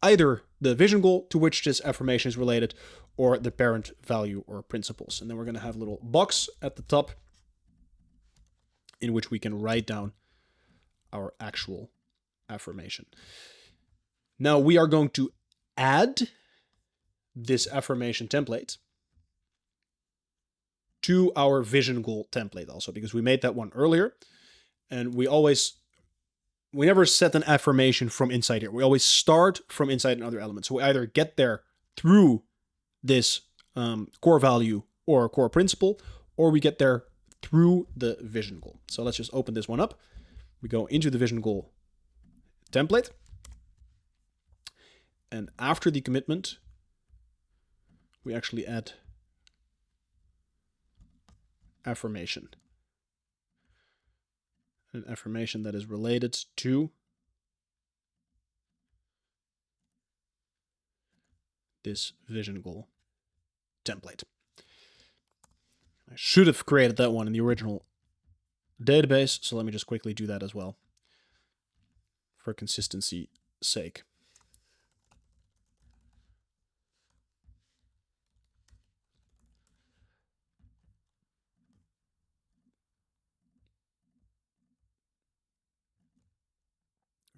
Speaker 2: either the vision goal to which this affirmation is related or the parent value or principles. And then we're going to have a little box at the top in which we can write down our actual affirmation. Now we are going to add this affirmation template to our vision goal template also, because we made that one earlier, and we never set an affirmation from inside here. We always start from inside another element. So we either get there through this core value or core principle, or we get there through the vision goal. So let's just open this one up. We go into the vision goal template. And after the commitment, we actually add affirmation. An affirmation that is related to this vision goal template. I should have created that one in the original database, so let me just quickly do that as well for consistency's sake.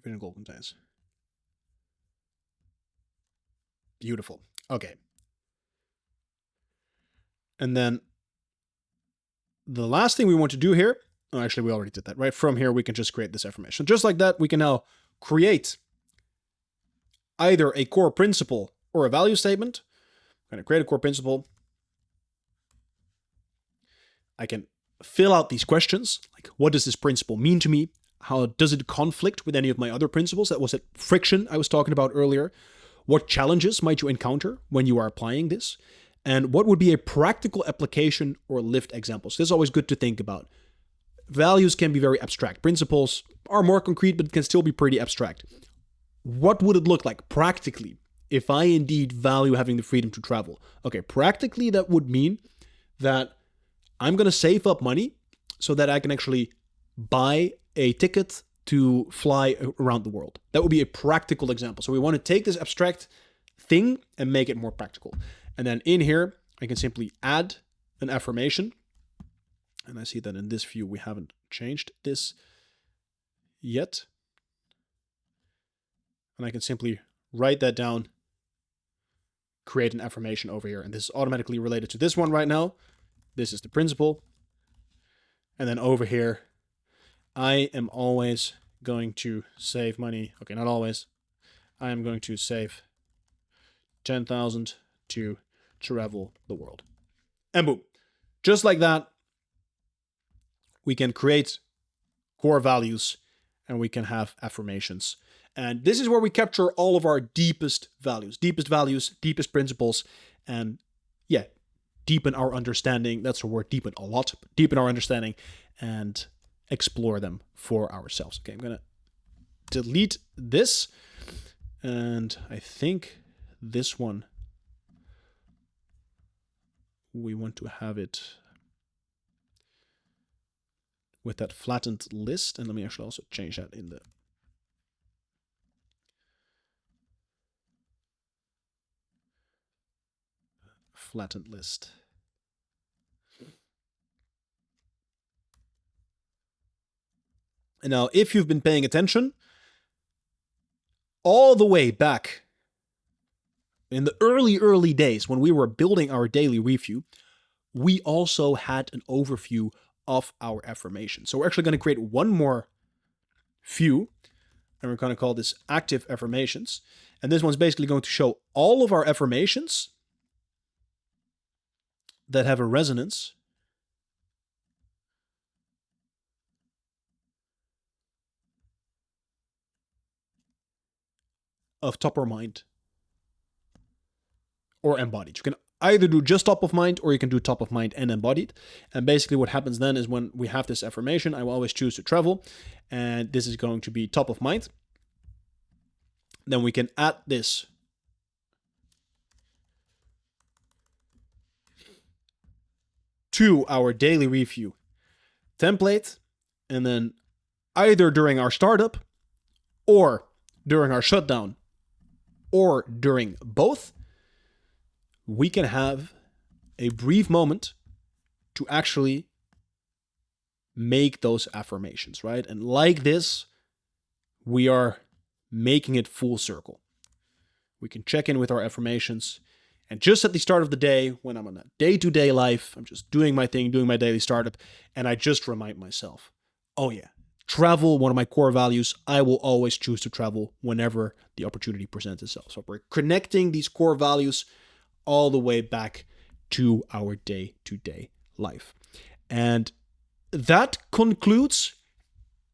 Speaker 2: Vision goal contains. Beautiful. Okay. And then the last thing we want to do here, actually we already did that, right? From here we can just create this affirmation. Just like that, we can now create either a core principle or a value statement. I'm going to create a core principle. I can fill out these questions, like what does this principle mean to me? How does it conflict with any of my other principles? That was that friction I was talking about earlier. What challenges might you encounter when you are applying this? And what would be a practical application or lived examples? This is always good to think about. Values can be very abstract. Principles are more concrete, but can still be pretty abstract. What would it look like practically if I indeed value having the freedom to travel? Okay, practically that would mean that I'm going to save up money so that I can actually buy a ticket to fly around the world. That would be a practical example. So we want to take this abstract thing and make it more practical. And then in here, I can simply add an affirmation. And I see that in this view, we haven't changed this yet. And I can simply write that down, create an affirmation over here. And this is automatically related to this one right now. This is the principle. And then over here, I am always going to save money. Okay, not always. I am going to save 10,000 to travel the world. And boom. Just like that, we can create core values and we can have affirmations. And this is where we capture all of our deepest values, deepest principles, and yeah, deepen our understanding. That's the word, deepen a lot. Deepen our understanding and explore them for ourselves. Okay, I'm going to delete this. And I think this one, we want to have it with that flattened list. And let me actually also change that in the flattened list. And now, if you've been paying attention, all the way back in the early days when we were building our daily review, we also had an overview of our affirmation. So we're actually going to create one more view, and we're going to call this active affirmations. And this one's basically going to show all of our affirmations that have a resonance of top of mind or embodied. You can either do just top of mind, or you can do top of mind and embodied. And basically what happens then is when we have this affirmation, I will always choose to travel, and this is going to be top of mind. Then we can add this to our daily review template, and then either during our startup or during our shutdown or during both, we can have a brief moment to actually make those affirmations, right? And like this, we are making it full circle. We can check in with our affirmations. And just at the start of the day, when I'm on a day-to-day life, I'm just doing my thing, doing my daily startup, and I just remind myself, oh yeah, travel, one of my core values, I will always choose to travel whenever the opportunity presents itself. So we're connecting these core values all the way back to our day-to-day life. And that concludes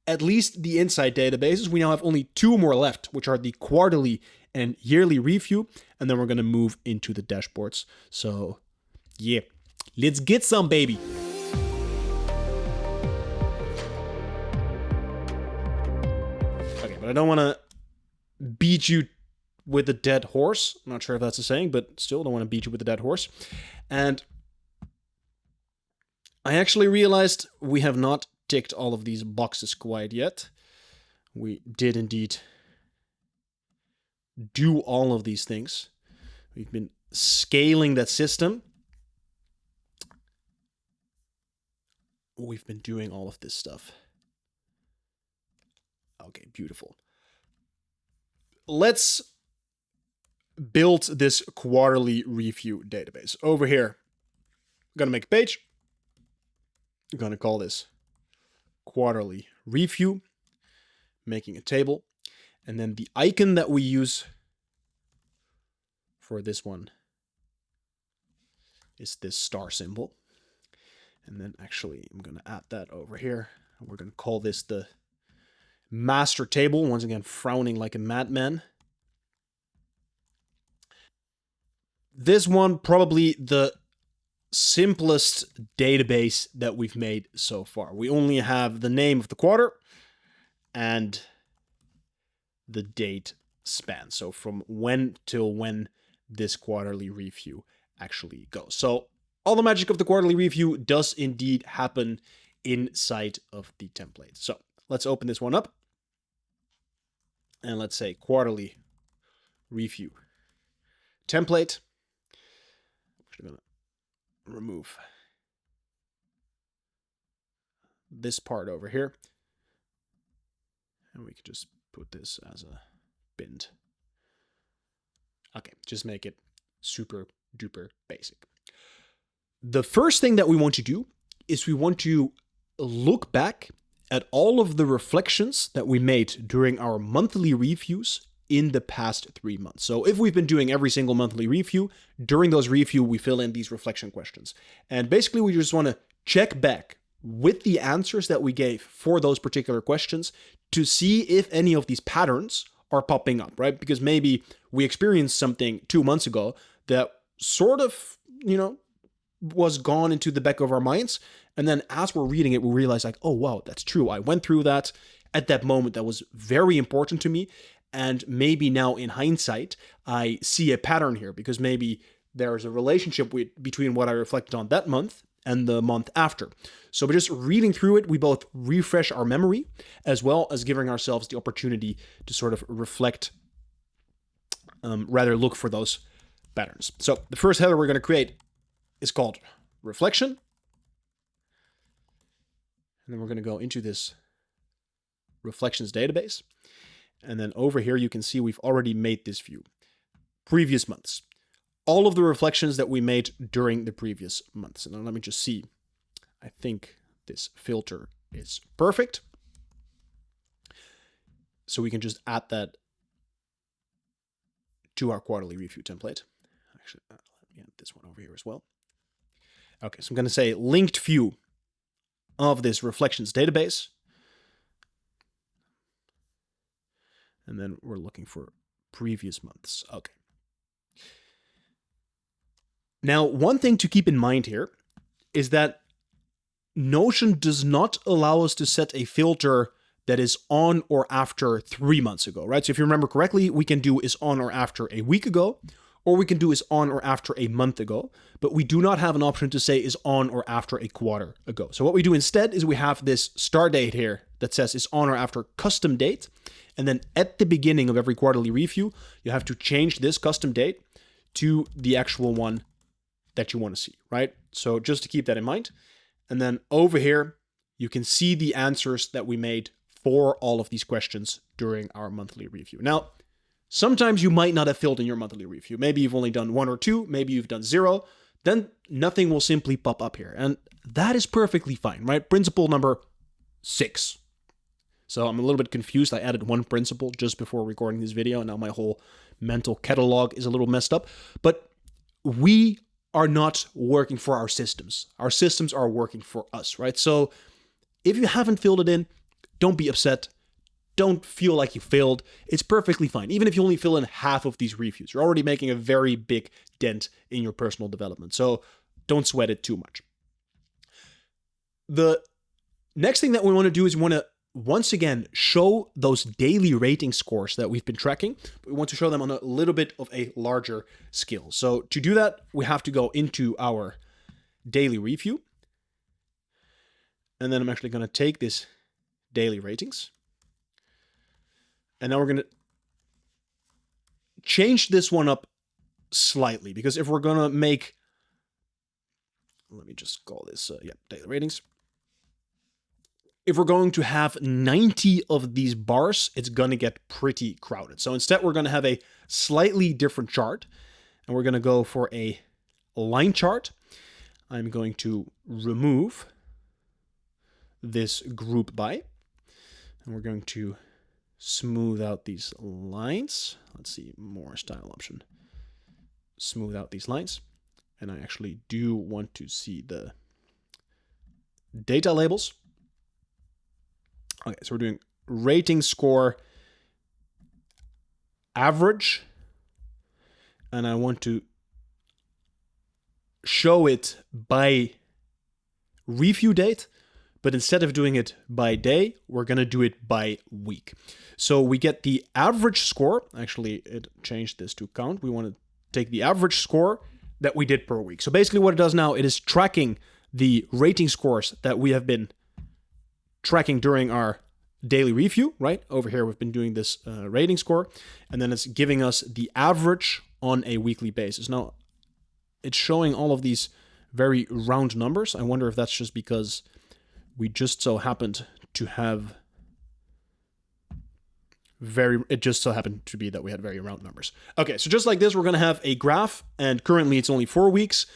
Speaker 2: at least the Insight databases. We now have only 2 more left, which are the quarterly and yearly review, and then we're going to move into the dashboards. So yeah, let's get some, baby. Okay, but I don't want to beat you with a dead horse. I'm not sure if that's a saying, but still don't want to beat you with a dead horse. And I actually realized we have not ticked all of these boxes quite yet. We did indeed do all of these things. We've been scaling that system. We've been doing all of this stuff. Okay, beautiful. Let's build this quarterly review database. Over here, I'm going to make a page. I'm going to call this quarterly review, making a table. And then the icon that we use for this one is this star symbol. And then actually, I'm going to add that over here. And we're going to call this the master table. Once again, frowning like a madman. This one, probably the simplest database that we've made so far. We only have the name of the quarter and the date span. So from when till when this quarterly review actually goes. So all the magic of the quarterly review does indeed happen inside of the template. So let's open this one up. And let's say quarterly review template. I'm actually going to remove this part over here. And we could just put this as a bind. Okay, just make it super duper basic. The first thing that we want to do is we want to look back at all of the reflections that we made during our monthly reviews in the past 3 months. So if we've been doing every single monthly review, during those review, we fill in these reflection questions. And basically, we just want to check back with the answers that we gave for those particular questions to see if any of these patterns are popping up, right? Because maybe we experienced something 2 months ago that sort of, was gone into the back of our minds. And then as we're reading it, we realize like, oh, wow, that's true. I went through that at that moment. That was very important to me. And maybe now in hindsight, I see a pattern here because maybe there's a relationship between what I reflected on that month and the month after. So by just reading through it, we both refresh our memory as well as giving ourselves the opportunity to sort of reflect, rather look for those patterns. So the first header we're going to create is called reflection. And then we're going to go into this reflections database. And then over here, you can see we've already made this view. previous months. All of the reflections that we made during the previous months. And now let me just see. I think this filter is perfect. So we can just add that to our quarterly review template. Actually, let me add this one over here as well. Okay, so I'm going to say linked view of this reflections database. And then we're looking for previous months. Okay. Now, one thing to keep in mind here is that Notion does not allow us to set a filter that is on or after 3 months ago, right? So if you remember correctly, we can do is on or after a week ago, or we can do is on or after a month ago, but we do not have an option to say is on or after a quarter ago. So what we do instead is we have this start date here that says is on or after custom date. And then at the beginning of every quarterly review, you have to change this custom date to the actual one that you want to see, right? So just to keep that in mind. And then over here, you can see the answers that we made for all of these questions during our monthly review. Now, sometimes you might not have filled in your monthly review. Maybe you've only done 1 or 2, maybe you've done 0. Then nothing will simply pop up here. And that is perfectly fine, right? Principle number 6. So I'm a little bit confused. I added 1 principle just before recording this video, and now my whole mental catalog is a little messed up. But we are not working for our systems. Our systems are working for us, right? So if you haven't filled it in, don't be upset. Don't feel like you failed. It's perfectly fine. Even if you only fill in half of these reviews, you're already making a very big dent in your personal development. So don't sweat it too much. The next thing that we want to do is we want to once again show those daily rating scores that we've been tracking. We want to show them on a little bit of a larger scale. So to do that, we have to go into our daily review. And then I'm actually going to take this daily ratings. And now we're going to change this one up slightly, because if we're going to make, let me just call this, daily ratings. If we're going to have 90 of these bars, it's going to get pretty crowded. So instead, we're going to have a slightly different chart, and we're going to go for a line chart. I'm going to remove this group by, and we're going to smooth out these lines. Let's see, more style option. Smooth out these lines. And I actually do want to see the data labels. Okay, so we're doing rating score average. And I want to show it by review date. But instead of doing it by day, we're going to do it by week. So we get the average score. Actually, it changed this to count. We want to take the average score that we did per week. So basically what it does now, it is tracking the rating scores that we have been tracking during our daily review, right? Over here, we've been doing this rating score, and then it's giving us the average on a weekly basis. Now, it's showing all of these very round numbers. I wonder if that's just because we just so happened to have it just so happened to be that we had very round numbers. Okay, so just like this, we're going to have a graph, and currently it's only 4 weeks.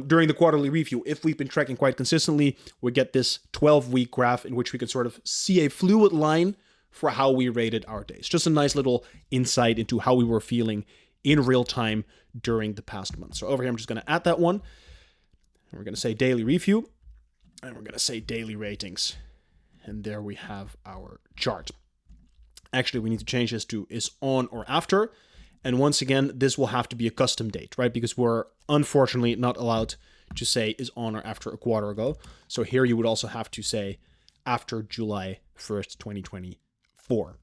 Speaker 2: During the quarterly review, if we've been tracking quite consistently, we get this 12-week graph in which we can sort of see a fluid line for how we rated our days. Just a nice little insight into how we were feeling in real time during the past month. So over here, I'm just going to add that one. And we're going to say daily review, and we're going to say daily ratings. And there we have our chart. Actually, we need to change this to is on or after. And once again, this will have to be a custom date, right? Because we're unfortunately not allowed to say is on or after a quarter ago. So here you would also have to say after July 1st, 2024.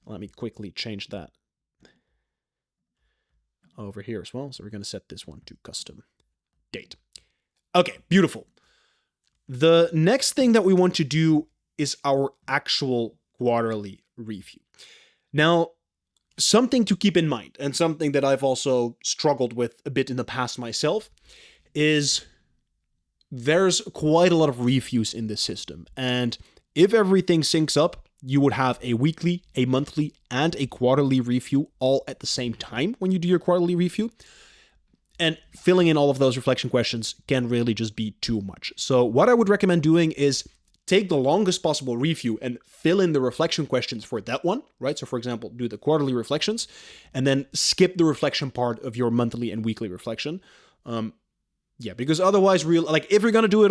Speaker 2: Let me quickly change that over here as well. So we're going to set this one to custom date. Okay, beautiful. The next thing that we want to do is our actual quarterly review. Now, something to keep in mind, and something that I've also struggled with a bit in the past myself, is there's quite a lot of reviews in this system. And if everything syncs up, you would have a weekly, a monthly, and a quarterly review all at the same time when you do your quarterly review. And filling in all of those reflection questions can really just be too much. So what I would recommend doing is take the longest possible review and fill in the reflection questions for that one, right? So for example, do the quarterly reflections and then skip the reflection part of your monthly and weekly reflection. Because otherwise, if you're going to do it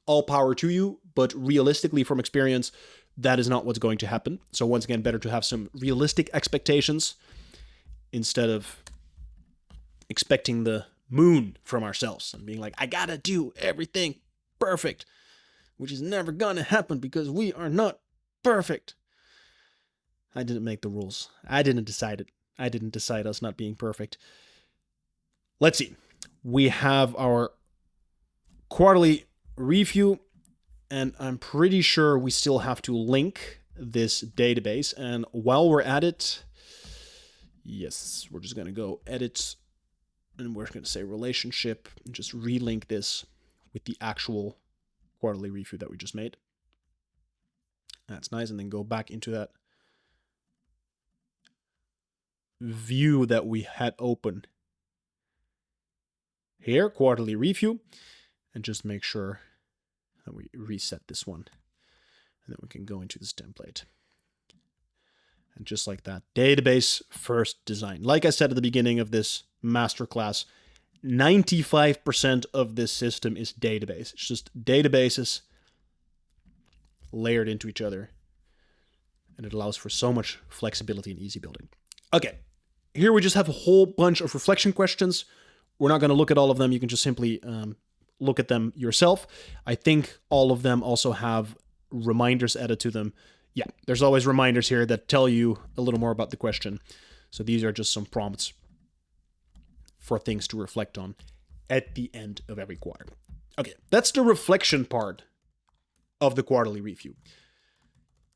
Speaker 2: all power to you, but realistically from experience, that is not what's going to happen. So once again, better to have some realistic expectations instead of expecting the moon from ourselves and being like, I gotta do everything perfect, which is never gonna happen because we are not perfect. I didn't make the rules. I didn't decide it. I didn't decide us not being perfect. Let's see. We have our quarterly review, and I'm pretty sure we still have to link this database. And while we're at it, yes, we're just going to go edit, and we're going to say relationship, and just relink this with the actual quarterly review that we just made. That's nice. And then go back into that view that we had open here, quarterly review, and just make sure that we reset this one. And then we can go into this template. And just like that, database first design. Like I said at the beginning of this masterclass, 95% of this system is database. It's just databases layered into each other. And it allows for so much flexibility and easy building. Okay, here we just have a whole bunch of reflection questions. We're not going to look at all of them. You can just simply look at them yourself. I think all of them also have reminders added to them. Yeah, there's always reminders here that tell you a little more about the question. So these are just some prompts for things to reflect on at the end of every quarter. Okay, that's the reflection part of the quarterly review.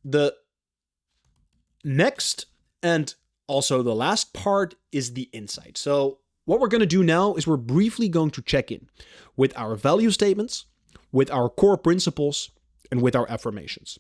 Speaker 2: The next and also the last part is the insight. So what we're going to do now is we're briefly going to check in with our value statements, with our core principles, and with our affirmations.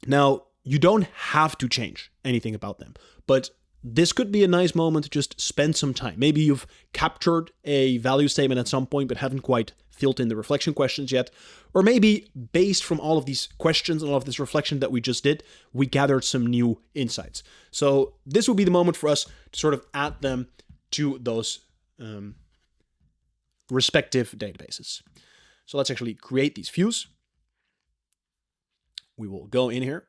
Speaker 2: Now, you don't have to change anything about them, but this could be a nice moment to just spend some time. Maybe you've captured a value statement at some point, but haven't quite filled in the reflection questions yet. Or maybe based from all of these questions and all of this reflection that we just did, we gathered some new insights. So this will be the moment for us to sort of add them to those respective databases. So let's actually create these views. We will go in here.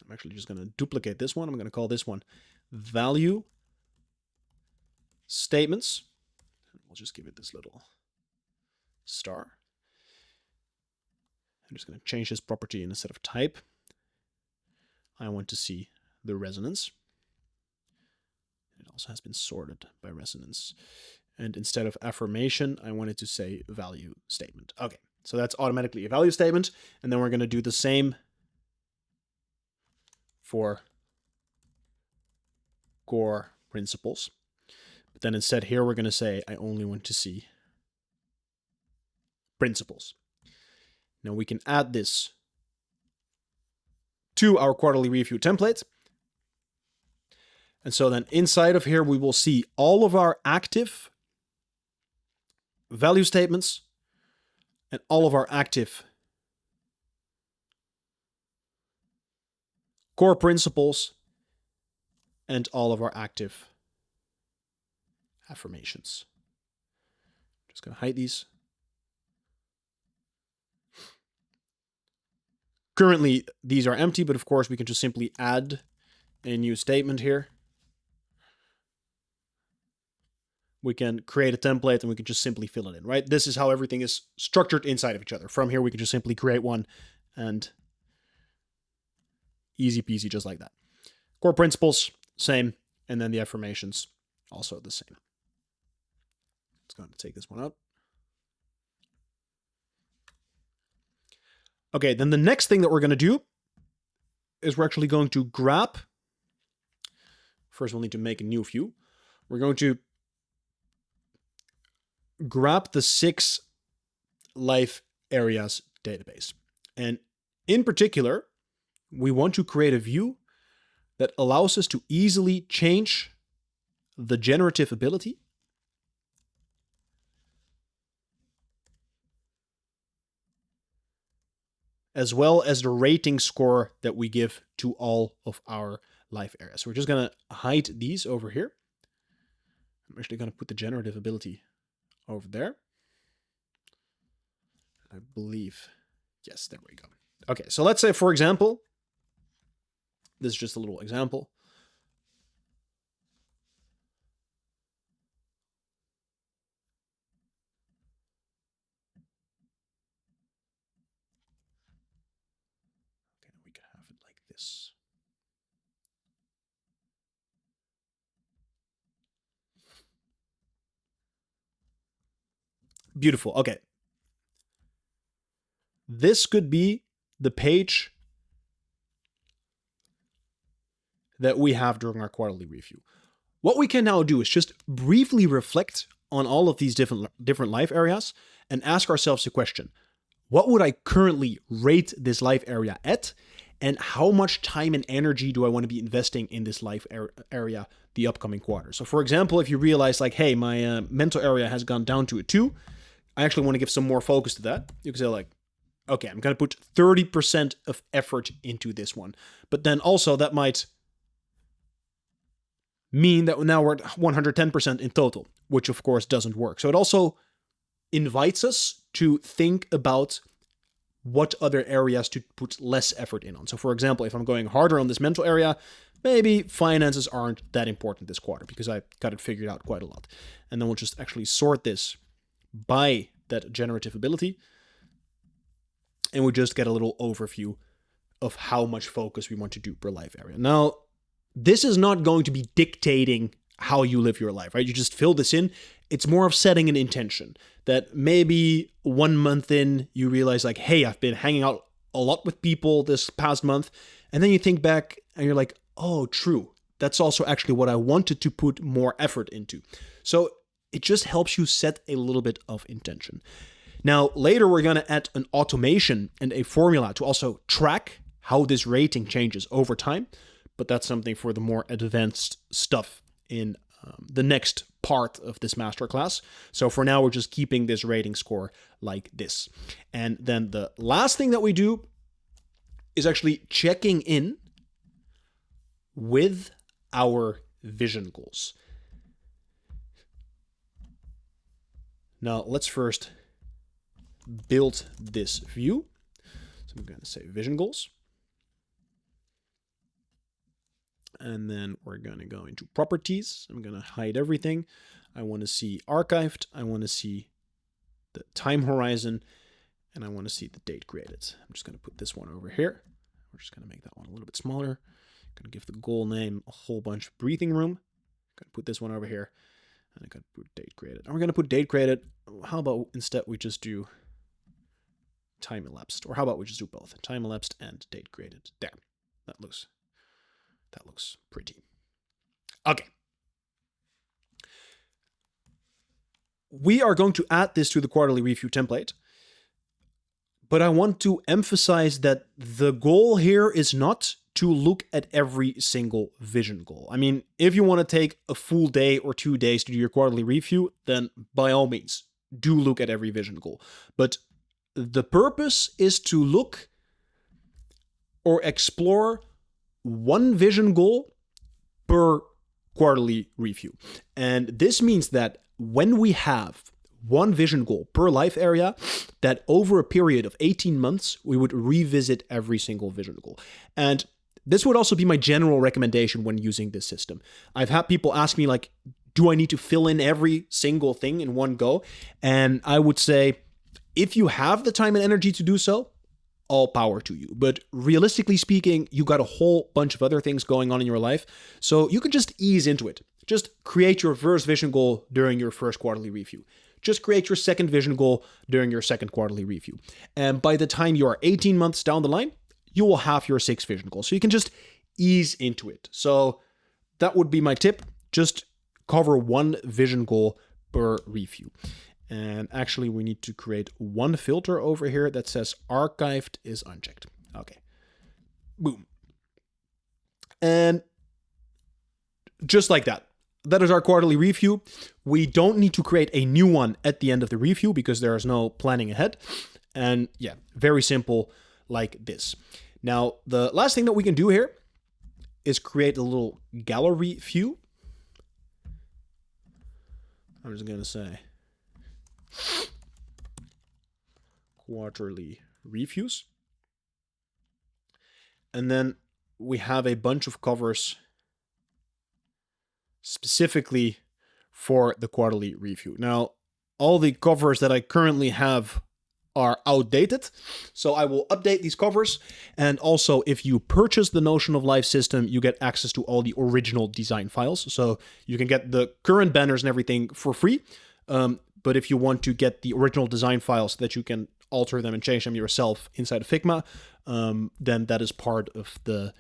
Speaker 2: I'm actually just going to duplicate this one. I'm going to call this one value statements. We'll just give it this little star. I'm just going to change this property, and instead of type, I want to see the resonance. It also has been sorted by resonance. And instead of affirmation, I want it to say value statement. Okay, so that's automatically a value statement. And then we're going to do the same for core principles. But then instead here, we're going to say, I only want to see principles. Now we can add this to our quarterly review template. And so then inside of here, we will see all of our active value statements and all of our active core principles and all of our active affirmations. Just going to hide these. Currently, these are empty, but of course, we can just simply add a new statement here. We can create a template and we can just simply fill it in, right? This is how everything is structured inside of each other. From here, we can just simply create one and easy peasy, just like that. Core principles, same. And then the affirmations, also the same. It's going to take this one out. Okay, then the next thing that we're going to do is we're actually going to grab. First, we'll need to make a new view. We're going to grab the 6 life areas database. And In particular, we want to create a view that allows us to easily change the generative ability as well as the rating score that we give to all of our life areas. So we're just going to hide these over here. I'm actually going to put the generative ability over there. I believe, yes, there we go. Okay, so let's say, for example, this is just a little example. Okay, we can have it like this. Beautiful. Okay. This could be the page that we have during our quarterly review. What we can now do is just briefly reflect on all of these different life areas and ask ourselves a question. What would I currently rate this life area at? And how much time and energy do I want to be investing in this life area the upcoming quarter? So for example, if you realize like, hey, my mental area has gone down to a 2, I actually want to give some more focus to that. You can say like, okay, I'm going to put 30% of effort into this one. But then also that might mean that now we're at 110% in total, which of course doesn't work. So it also invites us to think about what other areas to put less effort in on. So for example, if I'm going harder on this mental area, maybe finances aren't that important this quarter because I got it figured out quite a lot. And then we'll just actually sort this by that generative ability. And we just get a little overview of how much focus we want to do per life area. Now, this is not going to be dictating how you live your life, right? You just fill this in. It's more of setting an intention that maybe 1 month in, you realize like, hey, I've been hanging out a lot with people this past month. And then you think back and you're like, oh, true. That's also actually what I wanted to put more effort into. So it just helps you set a little bit of intention. Now, later we're going to add an automation and a formula to also track how this rating changes over time. But that's something for the more advanced stuff in the next part of this masterclass. So for now, we're just keeping this rating score like this. And then the last thing that we do is actually checking in with our vision goals. Now, let's first build this view. So I'm going to say vision goals. And then we're going to go into properties. I'm going to hide everything. I want to see archived. I want to see the time horizon. And I want to see the date created. I'm just going to put this one over here. We're just going to make that one a little bit smaller. I'm going to give the goal name a whole bunch of breathing room. I'm going to put this one over here. And I'm going to put date created. And we're going to put date created. How about instead we just do time elapsed? Or how about we just do both? Time elapsed and date created. There. That looks pretty. Okay. We are going to add this to the quarterly review template, but I want to emphasize that the goal here is not to look at every single vision goal. I mean, if you want to take a full day or 2 days to do your quarterly review, then by all means, do look at every vision goal. But the purpose is to look or explore one vision goal per quarterly review. And this means that when we have one vision goal per life area, that over a period of 18 months, we would revisit every single vision goal. And this would also be my general recommendation when using this system. I've had people ask me like, do I need to fill in every single thing in one go? And I would say, if you have the time and energy to do so, all power to you. But realistically speaking, you got a whole bunch of other things going on in your life. So you can just ease into it. Just create your first vision goal during your first quarterly review. Just create your second vision goal during your second quarterly review. And by the time you are 18 months down the line, you will have your 6th vision goal. So you can just ease into it. So that would be my tip. Just cover one vision goal per review. And actually, we need to create one filter over here that says archived is unchecked. Okay. Boom. And just like that. That is our quarterly review. We don't need to create a new one at the end of the review because there is no planning ahead. And yeah, very simple like this. Now, the last thing that we can do here is create a little gallery view. I'm just going to say quarterly reviews. And then we have a bunch of covers specifically for the quarterly review. Now, all the covers that I currently have are outdated, so I will update these covers. And also, if you purchase the Notion of Life system, you get access to all the original design files. So you can get the current banners and everything for free. But if you want to get the original design files so that you can alter them and change them yourself inside of Figma, then that is part of the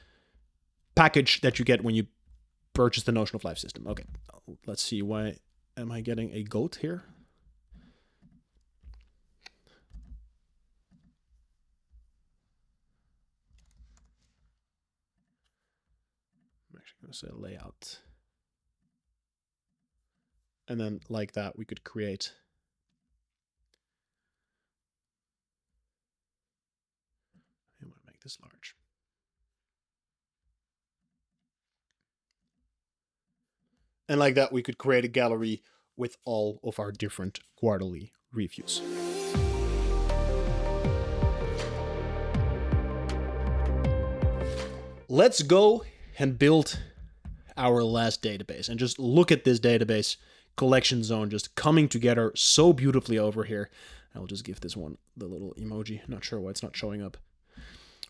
Speaker 2: package that you get when you purchase the Notion of Life system. Okay, let's see. Why am I getting a goat here? I'm actually going to say layout. And then like that, we could create I'm going to make this large. And like that, we could create a gallery with all of our different quarterly reviews. Let's go and build our last database and just look at this database collection zone just coming together so beautifully over here. I'll just give this one the little emoji. Not sure why it's not showing up.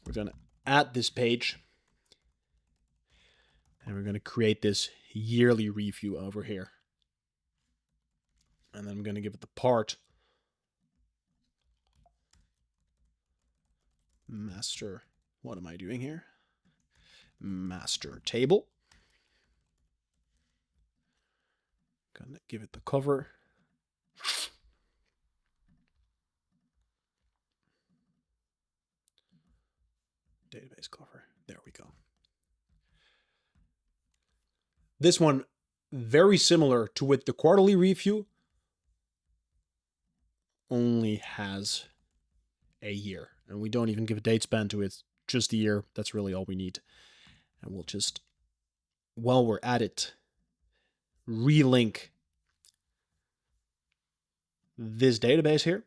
Speaker 2: We're going to add this page and we're going to create this yearly review over here. And then I'm going to give it the part master. What am I doing here? Master table. Gonna give it the cover. Database cover. There we go. This one, very similar to with the quarterly review, only has a year. And we don't even give a date span to it, just a year. That's really all we need. And we'll just, while we're at it, relink this database here.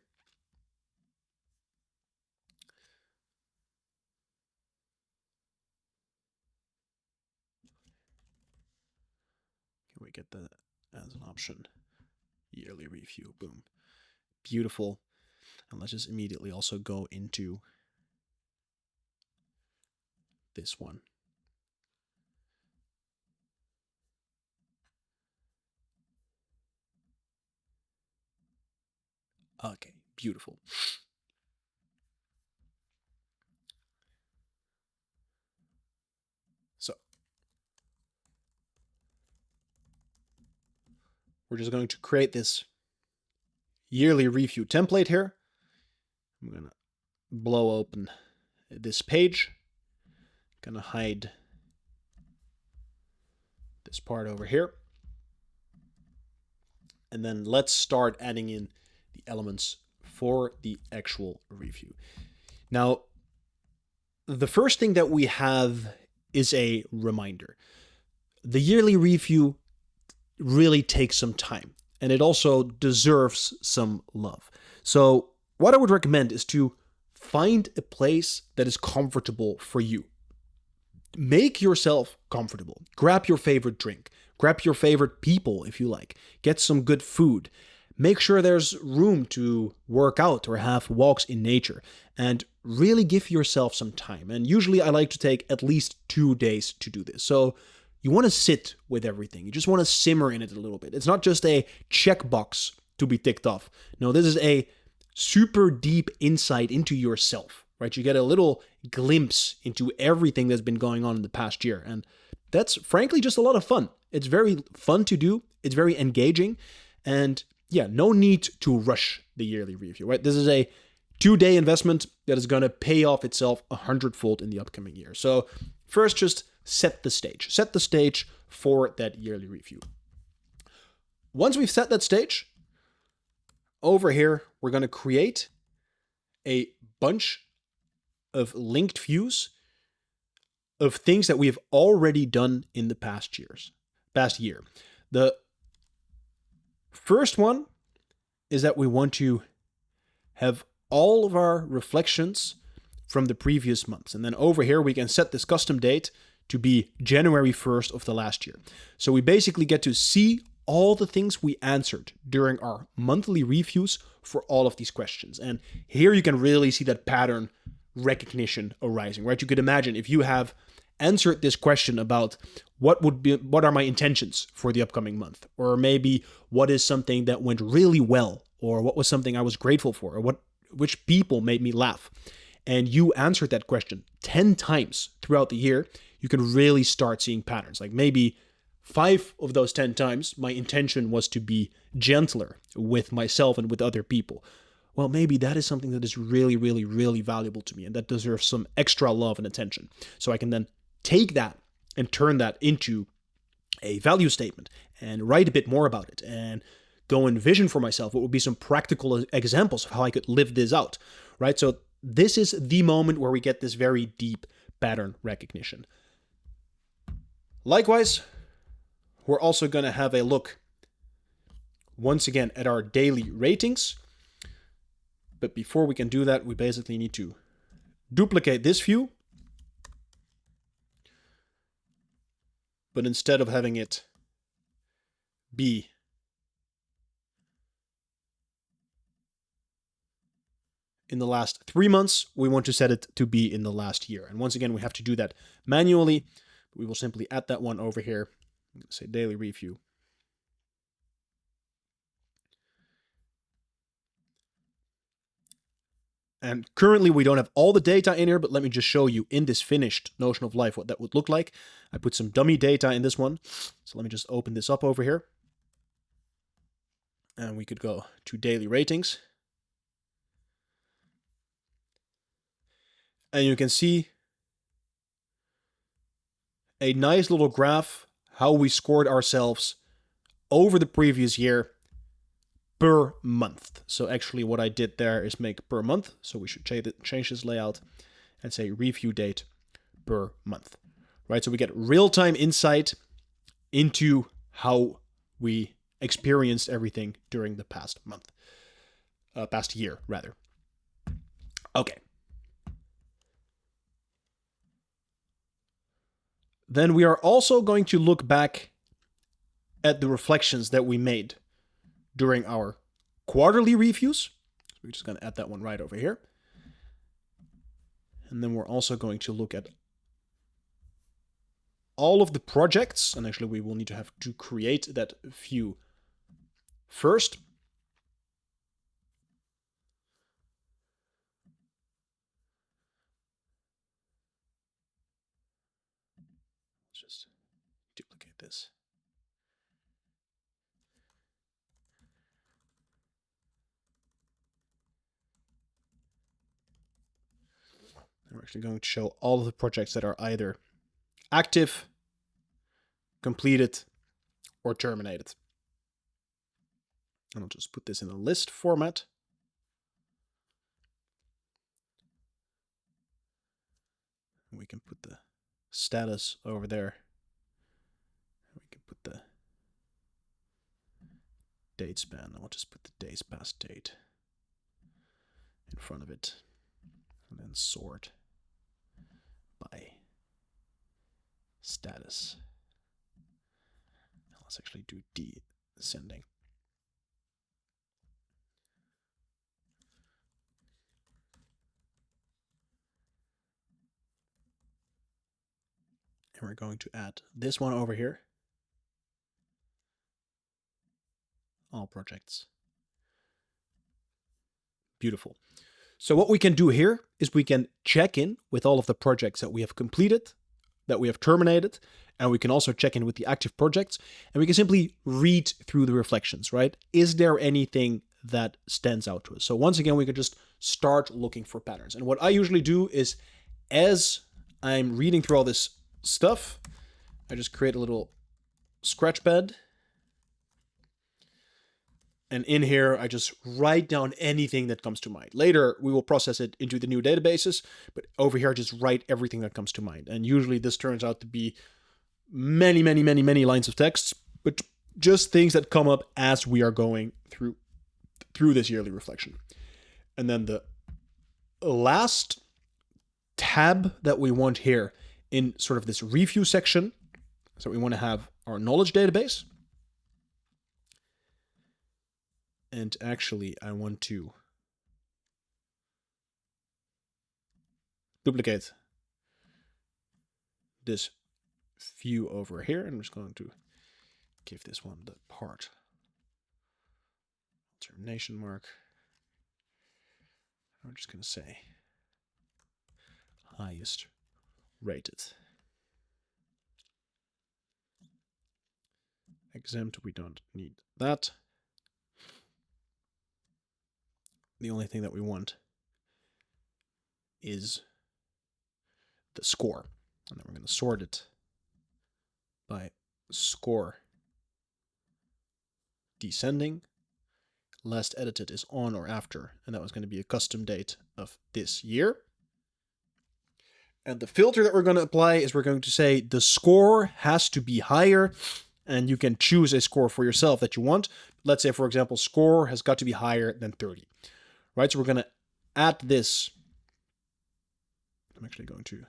Speaker 2: Can we get that as an option? Yearly review, boom. Beautiful. And let's just immediately also go into this one. Okay, beautiful. So we're just going to create this yearly review template here. I'm going to blow open this page. Going to hide this part over here. And then let's start adding in the elements for the actual review. Now, the first thing that we have is a reminder. The yearly review really takes some time, and it also deserves some love. So what I would recommend is to find a place that is comfortable for you. Make yourself comfortable. Grab your favorite drink. Grab your favorite people if you like. Get some good food. Make sure there's room to work out or have walks in nature. And really give yourself some time. And usually I like to take at least 2 days to do this. So you want to sit with everything. You just want to simmer in it a little bit. It's not just a checkbox to be ticked off. No, this is a super deep insight into yourself, right? You get a little glimpse into everything that's been going on in the past year. And that's frankly just a lot of fun. It's very fun to do. It's very engaging. And yeah, no need to rush the yearly review, right? This is a 2-day investment that is going to pay off itself 100-fold in the upcoming year. So first, just set the stage. Set the stage for that yearly review. Once we've set that stage, over here, we're going to create a bunch of linked views of things that we have already done in the past year. The first one is that we want to have all of our reflections from the previous months. And then over here, we can set this custom date to be January 1st of the last year. So we basically get to see all the things we answered during our monthly reviews for all of these questions. And here you can really see that pattern recognition arising, right? You could imagine if you have answered this question about what are my intentions for the upcoming month, or maybe what is something that went really well, or what was something I was grateful for, or which people made me laugh, and you answered that question 10 times throughout the year, you can really start seeing patterns. Like maybe 5 of those 10 times, my intention was to be gentler with myself and with other people. Well, maybe that is something that is really, really, really valuable to me and that deserves some extra love and attention. So I can then take that and turn that into a value statement and write a bit more about it and go and vision for myself what would be some practical examples of how I could live this out, right? So this is the moment where we get this very deep pattern recognition. Likewise, we're also going to have a look once again at our daily ratings. But before we can do that, we basically need to duplicate this view. But instead of having it be in the last 3 months, we want to set it to be in the last year. And once again, we have to do that manually. We will simply add that one over here. I'm going to say daily review. And currently we don't have all the data in here, but let me just show you in this finished Notion of Life what that would look like. I put some dummy data in this one. So let me just open this up over here. And we could go to daily ratings. And you can see a nice little graph how we scored ourselves over the previous year per month. So actually what I did there is make per month. So we should change this layout and say review date per month, right? So we get real-time insight into how we experienced everything during the past year rather. Okay. Then we are also going to look back at the reflections that we made during our quarterly reviews. So we're just going to add that one right over here. And then we're also going to look at all of the projects. And actually, we will need to have to create that view first. Just duplicate this. And we're actually going to show all of the projects that are either active, completed, or terminated. And I'll just put this in a list format. And we can put the status over there. We can put the date span. I'll just put the days past date in front of it. And then sort by status. Let's actually do descending. And we're going to add this one over here. All projects. Beautiful. So what we can do here is we can check in with all of the projects that we have completed, that we have terminated, and we can also check in with the active projects, and we can simply read through the reflections, right? Is there anything that stands out to us? So once again, we can just start looking for patterns. And what I usually do is, as I'm reading through all this stuff, I just create a little scratch pad. And in here, I just write down anything that comes to mind. Later, we will process it into the new databases, but over here, I just write everything that comes to mind. And usually this turns out to be many, many, many, many lines of text, but just things that come up as we are going through this yearly reflection. And then the last tab that we want here in sort of this review section, so we want to have our knowledge database. And actually, I want to duplicate this view over here. I'm just going to give this one the part alternation mark. I'm just going to say highest rated. Exempt, we don't need that. The only thing that we want is the score. And then we're going to sort it by score descending. Last edited is on or after, and that was going to be a custom date of this year. And the filter that we're going to apply is we're going to say the score has to be higher, and you can choose a score for yourself that you want. Let's say, for example, score has got to be higher than 30. Right, so we're going to add this. I'm actually going to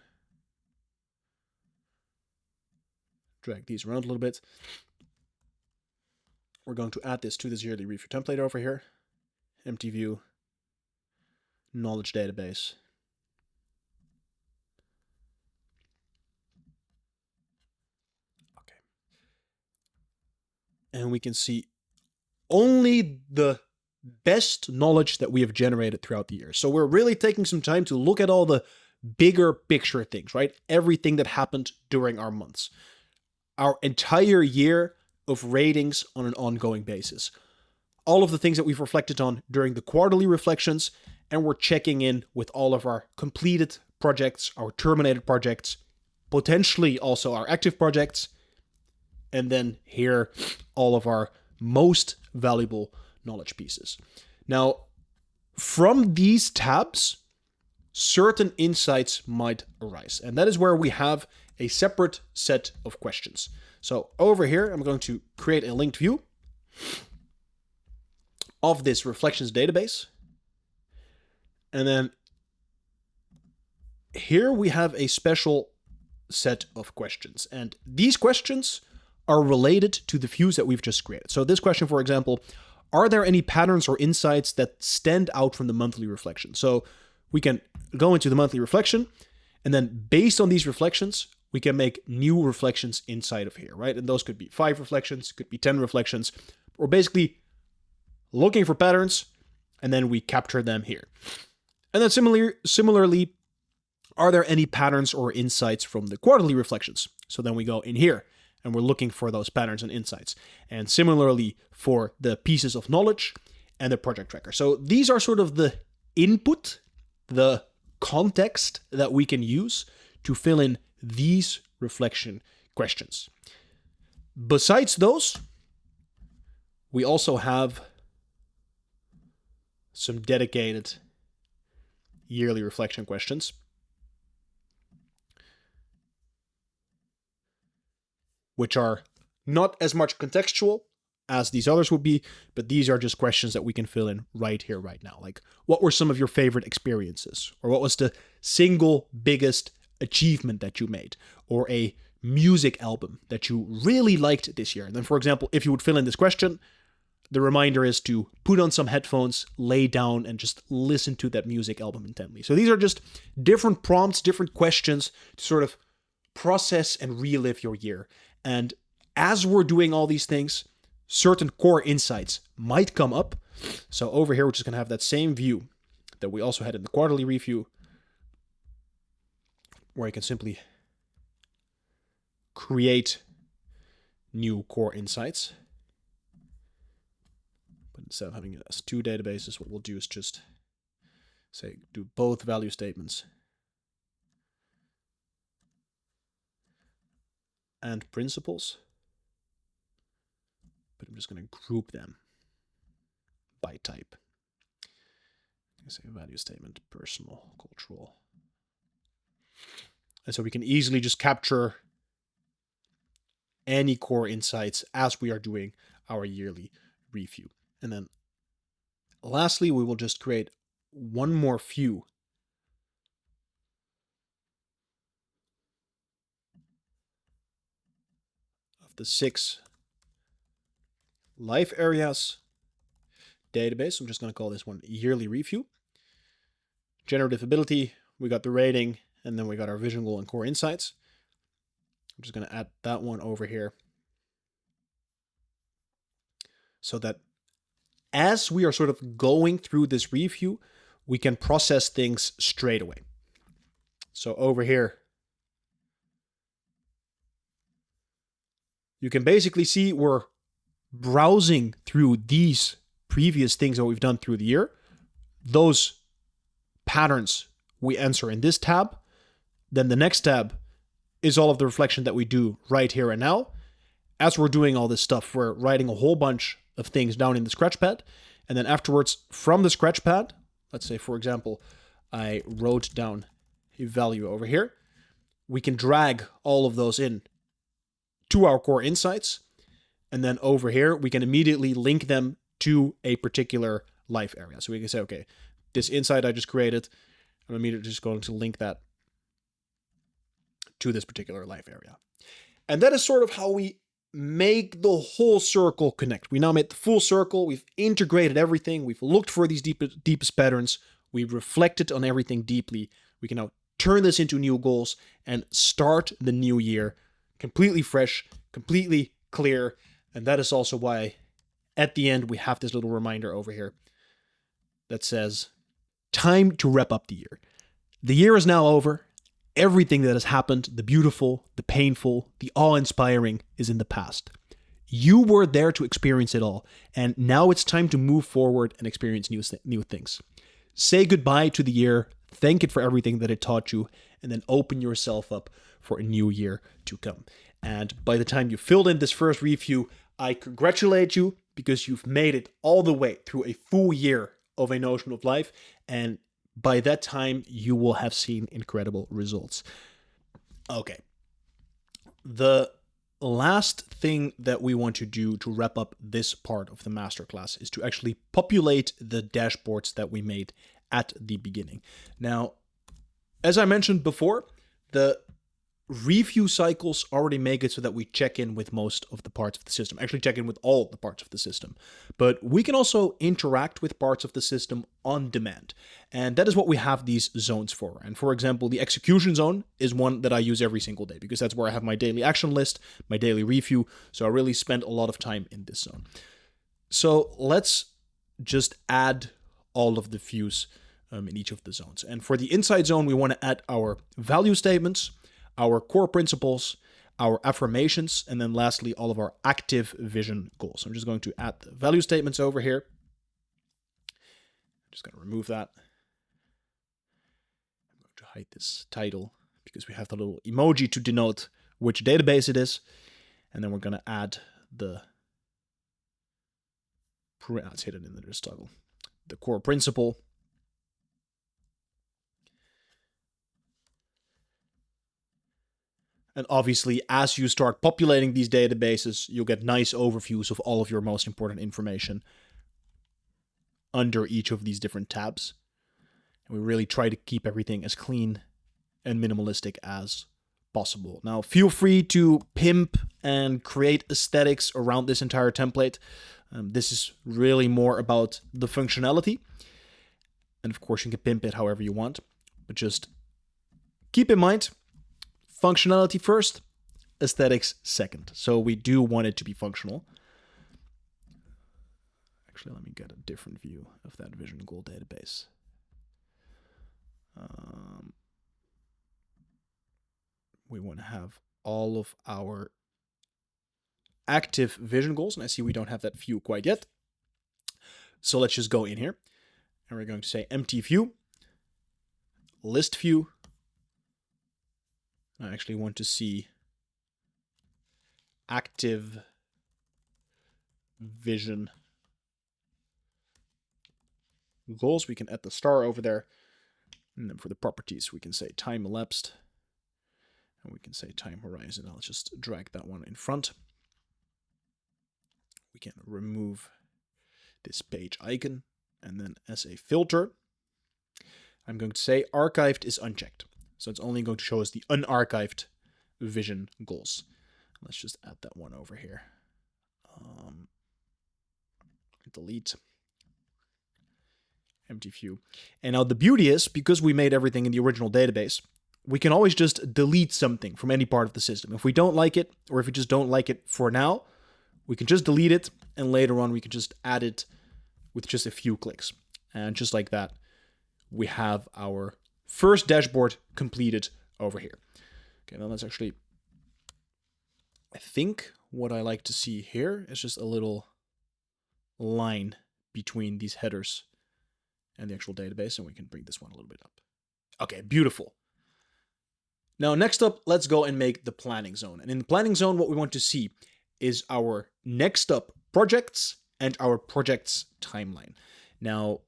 Speaker 2: drag these around a little bit. We're going to add this to this yearly review template over here. Empty view, knowledge database. Okay. And we can see only the best knowledge that we have generated throughout the year. So we're really taking some time to look at all the bigger picture things, right? Everything that happened during our months. Our entire year of ratings on an ongoing basis. All of the things that we've reflected on during the quarterly reflections, and we're checking in with all of our completed projects, our terminated projects, potentially also our active projects, and then here, all of our most valuable knowledge pieces. Now, from these tabs, certain insights might arise. And that is where we have a separate set of questions. So over here, I'm going to create a linked view of this reflections database. And then here we have a special set of questions. And these questions are related to the views that we've just created. So this question, for example, are there any patterns or insights that stand out from the monthly reflection? So we can go into the monthly reflection, and then based on these reflections, we can make new reflections inside of here, right? And those could be 5 reflections, could be 10 reflections. We're basically looking for patterns, and then we capture them here. And then similarly, are there any patterns or insights from the quarterly reflections? So then we go in here, and we're looking for those patterns and insights. And similarly for the pieces of knowledge and the project tracker. So these are sort of the input, the context that we can use to fill in these reflection questions. Besides those, we also have some dedicated yearly reflection questions, which are not as much contextual as these others would be, but these are just questions that we can fill in right here, right now. Like, what were some of your favorite experiences? Or what was the single biggest achievement that you made? Or a music album that you really liked this year? And then, for example, if you would fill in this question, the reminder is to put on some headphones, lay down, and just listen to that music album intently. So these are just different prompts, different questions to sort of process and relive your year. And as we're doing all these things, certain core insights might come up. So over here, we're just going to have that same view that we also had in the quarterly review, where you can simply create new core insights. But instead of having it as 2 databases, what we'll do is just say do both value statements and principles, but I'm just going to group them by type. Say value statement, personal, cultural. And so we can easily just capture any core insights as we are doing our yearly review. And then lastly, we will just create one more view of the 6 life areas database. I'm just going to call this one yearly review. Generative ability, we got the rating, and then we got our vision goal and core insights. I'm just going to add that one over here so that as we are sort of going through this review, we can process things straight away. So over here, you can basically see we're browsing through these previous things that we've done through the year. Those patterns we answer in this tab. Then the next tab is all of the reflection that we do right here and now. As we're doing all this stuff, we're writing a whole bunch of things down in the Scratchpad. And then afterwards, from the Scratchpad, let's say, for example, I wrote down a value over here. We can drag all of those in to our core insights. And then over here, we can immediately link them to a particular life area. So we can say, okay, this insight I just created, I'm immediately just going to link that to this particular life area. And that is sort of how we make the whole circle connect. We now made the full circle. We've integrated everything. We've looked for these deepest patterns. We've reflected on everything deeply. We can now turn this into new goals and start the new year completely fresh, completely clear. And that is also why at the end we have this little reminder over here that says, time to wrap up the year. The year is now over. Everything that has happened, the beautiful, the painful, the awe-inspiring, is in the past. You were there to experience it all, and now it's time to move forward and experience new things. Say goodbye to the year, thank it for everything that it taught you, and then open yourself up for a new year to come. And by the time you filled in this first review, I congratulate you because you've made it all the way through a full year of A Notion of Life, and by that time, you will have seen incredible results. Okay. The last thing that we want to do to wrap up this part of the masterclass is to actually populate the dashboards that we made at the beginning. Now, as I mentioned before, the review cycles already make it so that we check in with most of the parts of the system, actually check in with all the parts of the system. But we can also interact with parts of the system on demand. And that is what we have these zones for. And for example, the execution zone is one that I use every single day because that's where I have my daily action list, my daily review. So I really spend a lot of time in this zone. So let's just add all of the views in each of the zones. And for the insight zone, we want to add our value statements, our core principles, our affirmations, and then lastly, all of our active vision goals. So I'm just going to add the value statements over here. I'm just going to remove that. I'm going to hide this title because we have the little emoji to denote which database it is. And then we're going to add let's hit it in the toggle. The core principle. And obviously, as you start populating these databases, you'll get nice overviews of all of your most important information under each of these different tabs. And we really try to keep everything as clean and minimalistic as possible. Now, feel free to pimp and create aesthetics around this entire template. This is really more about the functionality. And of course, you can pimp it however you want. But just keep in mind, functionality first, aesthetics second. So we do want it to be functional. Actually, let me get a different view of that vision goal database. We want to have all of our active vision goals, and I see we don't have that view quite yet. So let's just go in here, and we're going to say empty view. list view. I actually want to see active vision goals. We can add the star over there. And then for the properties, we can say time elapsed. And we can say time horizon. I'll just drag that one in front. We can remove this page icon. And then as a filter, I'm going to say archived is unchecked. So it's only going to show us the unarchived vision goals. Let's just add that one over here. Delete. Empty view. And now the beauty is, because we made everything in the original database, we can always just delete something from any part of the system. If we don't like it, or if we just don't like it for now, we can just delete it, and later on we can just add it with just a few clicks. And just like that, we have our first dashboard completed over here. Okay, now let's actually, I think what I like to see here is just a little line between these headers and the actual database, and we can bring this one a little bit up. Okay, beautiful. Now, next up, let's go and make the planning zone. And in the planning zone, what we want to see is our next up projects and our projects timeline. Now,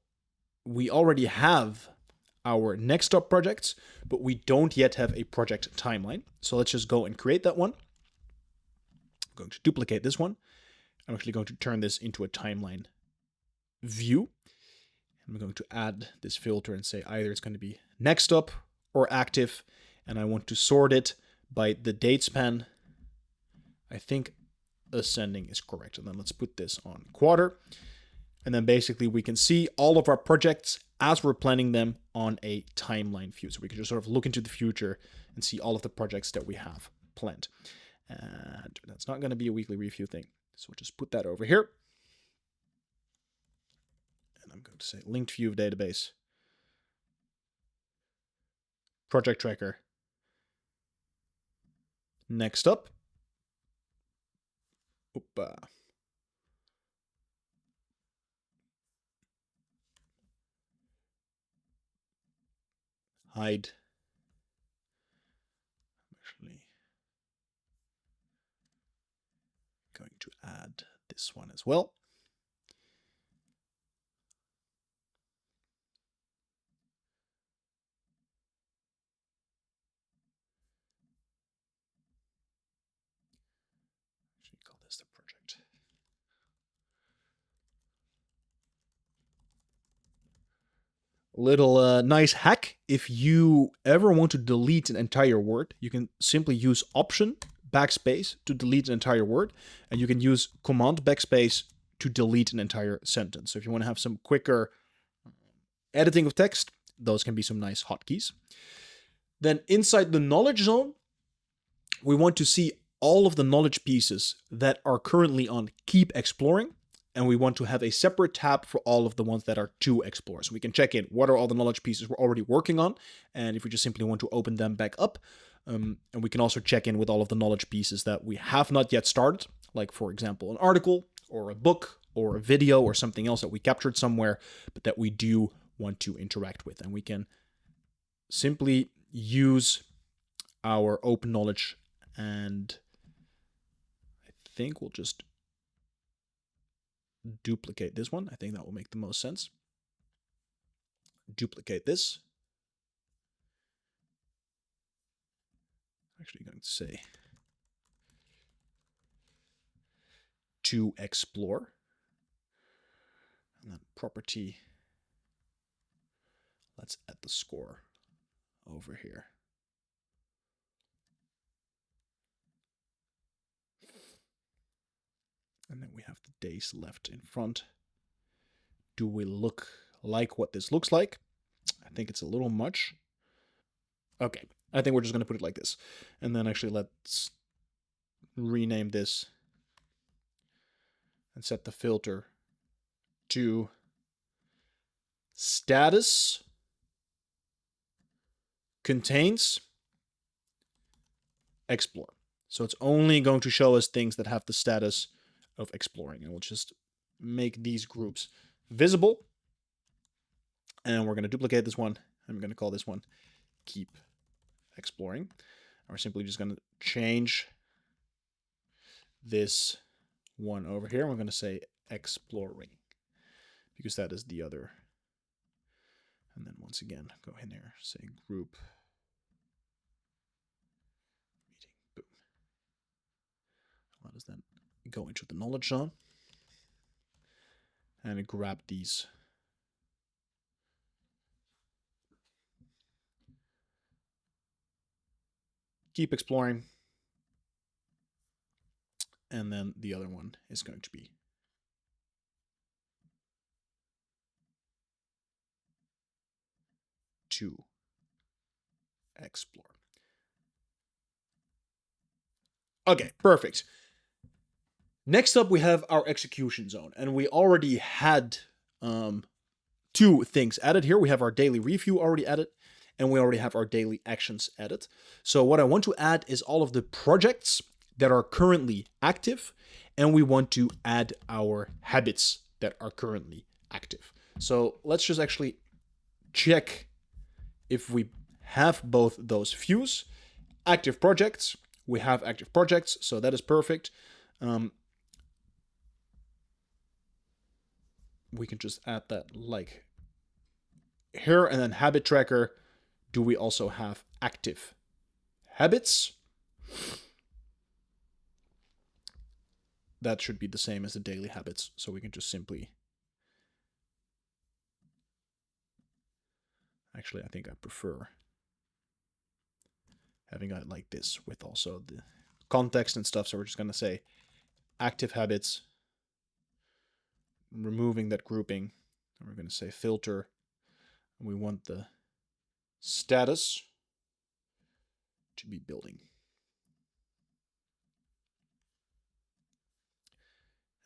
Speaker 2: we already have our next up projects, but we don't yet have a project timeline. So let's just go and create that one. I'm going to duplicate this one. I'm actually going to turn this into a timeline view. I'm going to add this filter and say either it's going to be next up or active. And I want to sort it by the date span. I think ascending is correct. And then let's put this on quarter. And then basically we can see all of our projects as we're planning them on a timeline view. So we can just sort of look into the future and see all of the projects that we have planned. And that's not going to be a weekly review thing. So we'll just put that over here. And I'm going to say linked view of database. Project tracker. Next up. Oopa. Hide. I'm actually going to add this one as well. Actually call this the project. Little nice hack. If you ever want to delete an entire word, you can simply use Option backspace to delete an entire word, and you can use Command backspace to delete an entire sentence. So if you want to have some quicker editing of text, those can be some nice hotkeys. Then inside the knowledge zone, we want to see all of the knowledge pieces that are currently on Keep Exploring. And we want to have a separate tab for all of the ones that are to explore. So we can check in what are all the knowledge pieces we're already working on. And if we just simply want to open them back up. And we can also check in with all of the knowledge pieces that we have not yet started. Like, for example, an article or a book or a video or something else that we captured somewhere, but that we do want to interact with. And we can simply use our open knowledge. And I think we'll just duplicate this one. I think that will make the most sense. Duplicate this. Actually going to say to explore. And then property. Let's add the score over here. And then we have the days left in front. Do we look like what this looks like? I think it's a little much. Okay, I think we're just going to put it like this. And then actually let's rename this and set the filter to status contains explore. So it's only going to show us things that have the status of exploring. And we'll just make these groups visible. And we're going to duplicate this one. I'm going to call this one keep exploring. And we're simply just going to change this one over here. We're going to say exploring because that is the other. And then once again, go in here, say group meeting. Boom. How does that go into the knowledge zone? And grab these. Keep exploring. And then the other one is going to be to explore. Okay, perfect. Next up, we have our execution zone, and we already had two things added here. We have our daily review already added, and we already have our daily actions added. So what I want to add is all of the projects that are currently active, and we want to add our habits that are currently active. So let's just actually check if we have both those views. Active projects, we have active projects, so that is perfect. We can just add that like here, and then habit tracker. Do we also have active habits? That should be the same as the daily habits, so we can just simply. Actually, I think I prefer having it like this with also the context and stuff. So we're just going to say active habits, removing that grouping. And we're going to say filter. And we want the status to be building.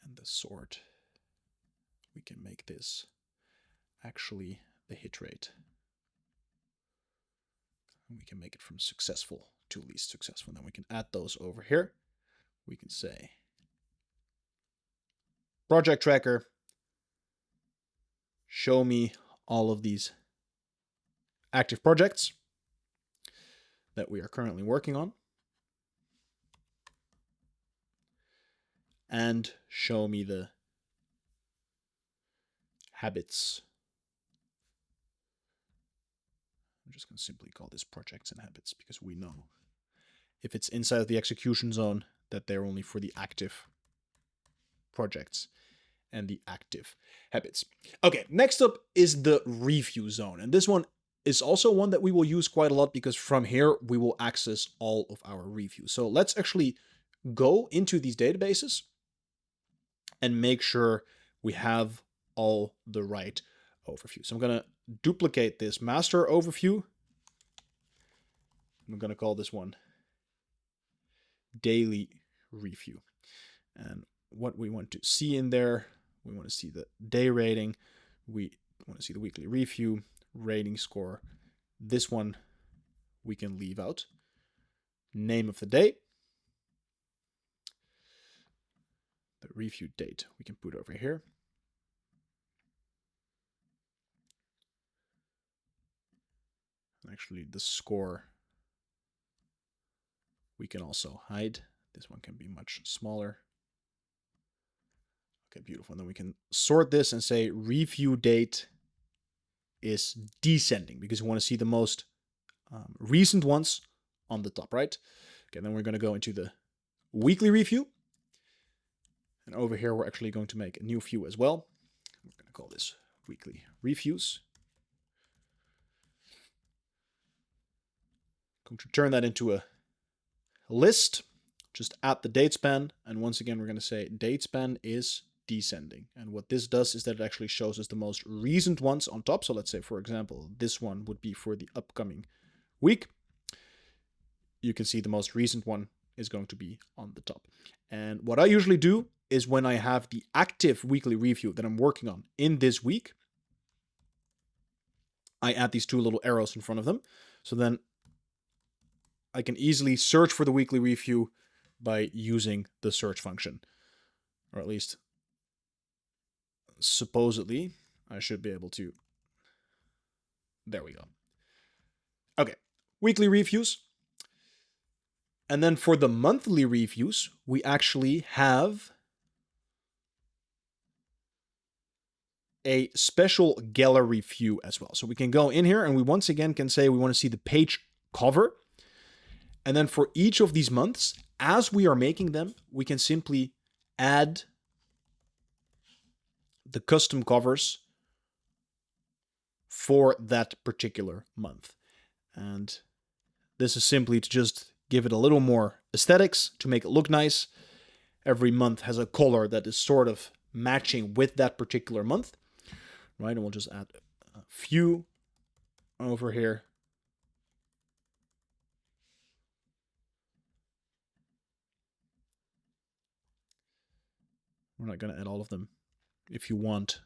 Speaker 2: And the sort, we can make this actually the hit rate. And we can make it from successful to least successful. And then we can add those over here. We can say project tracker, show me all of these active projects that we are currently working on, and show me the habits. I'm just going to simply call this projects and habits because we know if it's inside of the execution zone that they're only for the active projects and the active habits. Okay, next up is the review zone. And this one is also one that we will use quite a lot because from here we will access all of our reviews. So let's actually go into these databases and make sure we have all the right overview. So I'm going to duplicate this master overview. I'm going to call this one daily review. And what we want to see in there, we want to see the day rating. We want to see the weekly review, rating score. This one we can leave out. Name of the day. The review date we can put over here. Actually, the score we can also hide. This one can be much smaller. Okay, beautiful. And then we can sort this and say review date is descending because we want to see the most recent ones on the top, right? Okay, then we're going to go into the weekly review. And over here, we're actually going to make a new view as well. We're going to call this weekly reviews. Going to turn that into a list. Just add the date span. And once again, we're going to say date span is descending. And what this does is that it actually shows us the most recent ones on top. So let's say, for example, this one would be for the upcoming week. You can see the most recent one is going to be on the top. And what I usually do is when I have the active weekly review that I'm working on in this week, I add these two little arrows in front of them. So then I can easily search for the weekly review by using the search function. Or at least, supposedly, I should be able to. There we go. Okay, weekly reviews. And then for the monthly reviews, we actually have a special gallery view as well. So we can go in here and we once again can say we want to see the page cover. And then for each of these months, as we are making them, we can simply add the custom covers for that particular month. And this is simply to just give it a little more aesthetics, to make it look nice. Every month has a color that is sort of matching with that particular month, right? And we'll just add a few over here. We're not going to add all of them. If you want,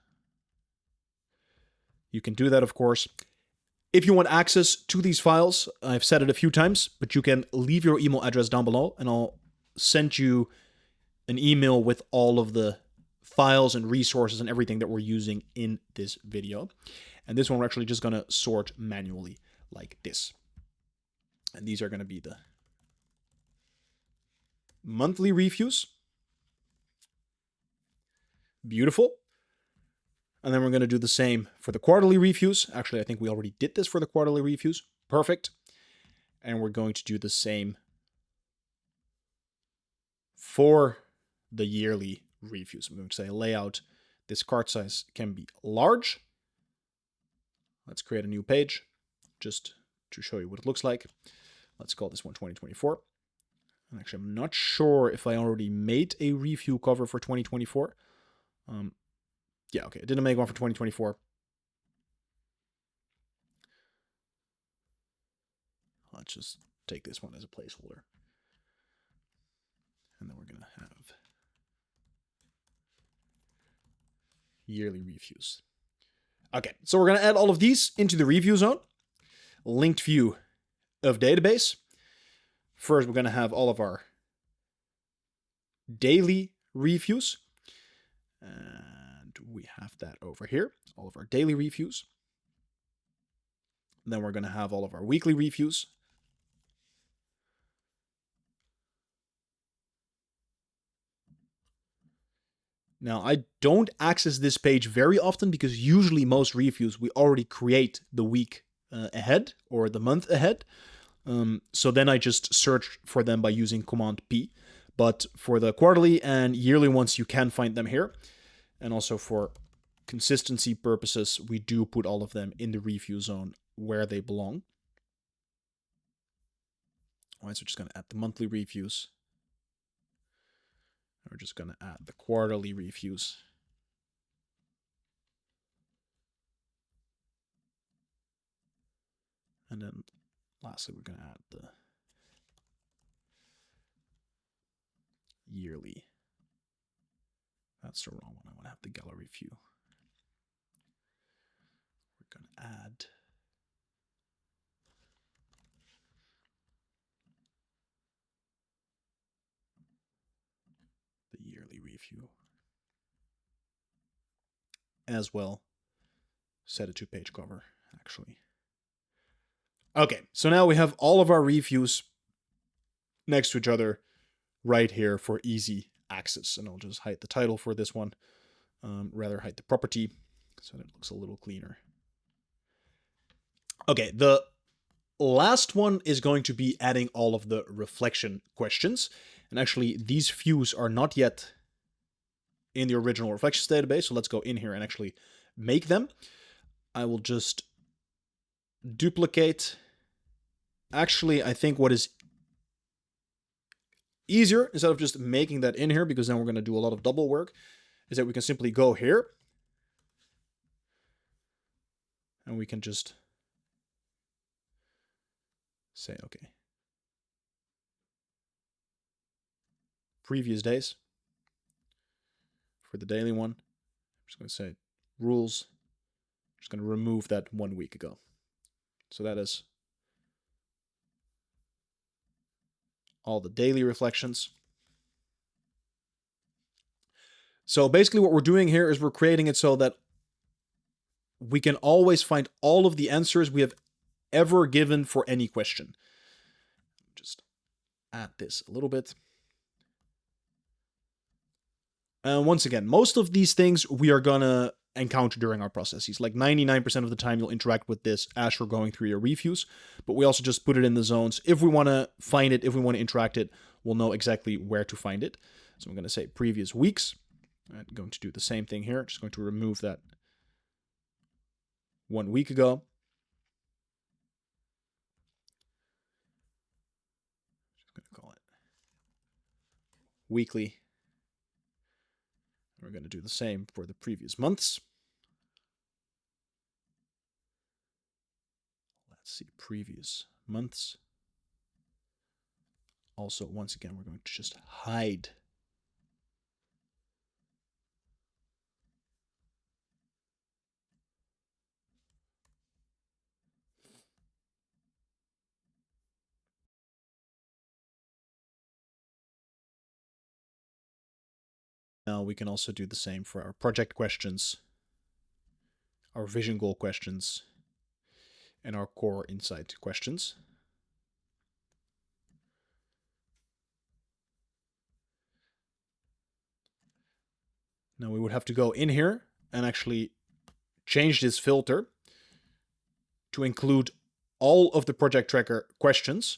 Speaker 2: you can do that, of course. If you want access to these files, I've said it a few times, but you can leave your email address down below and I'll send you an email with all of the files and resources and everything that we're using in this video. And this one we're actually just going to sort manually like this. And these are going to be the monthly reviews. Beautiful. And then we're going to do the same for the quarterly reviews. Actually, I think we already did this for the quarterly reviews. Perfect. And we're going to do the same for the yearly reviews. I'm going to say layout. This cart size can be large. Let's create a new page just to show you what it looks like. Let's call this one 2024. And actually, I'm not sure if I already made a review cover for 2024. Yeah, okay, I didn't make one for 2024. Let's just take this one as a placeholder. And then we're going to have yearly reviews. Okay, so we're going to add all of these into the review zone. Linked view of database. First, we're going to have all of our daily reviews. And we have that over here, all of our daily reviews. Then we're going to have all of our weekly reviews. Now, I don't access this page very often because usually most reviews we already create the week ahead or the month ahead. So then I just search for them by using Command P. But for the quarterly and yearly ones, you can find them here. And also for consistency purposes, we do put all of them in the review zone where they belong. All right, so we're just going to add the monthly reviews. We're just going to add the quarterly reviews. And then lastly, we're going to add the yearly. That's the wrong one. I want to have the gallery view. We're going to add the yearly review as well. Set it to page cover, actually. Okay, so now we have all of our reviews next to each other right here for easy access. And I'll just hide the title for this one. Rather hide the property so that it looks a little cleaner. Okay, the last one is going to be adding all of the reflection questions. And actually, these views are not yet in the original reflections database. So let's go in here and actually make them. I will just duplicate. Actually, I think what is easier, instead of just making that in here, because then we're going to do a lot of double work, is that we can simply go here. And we can just say, okay, previous days for the daily one. I'm just going to say rules. I'm just going to remove that 1 week ago. So that is all the daily reflections. So basically what we're doing here is we're creating it so that we can always find all of the answers we have ever given for any question. Just add this a little bit. And once again, most of these things we are gonna encounter during our processes. Like 99% of the time you'll interact with this as you're going through your reviews, but we also just put it in the zones. If we want to find it, if we want to interact it, we'll know exactly where to find it. So I'm going to say previous weeks. I'm going to do the same thing here. Just going to remove that 1 week ago. Just going to call it weekly. We're going to do the same for the previous months. Let's see, previous months. Also, once again, we're going to just hide Now we can also do the same for our project questions, our vision goal questions, and our core insight questions. Now we would have to go in here and actually change this filter to include all of the project tracker questions.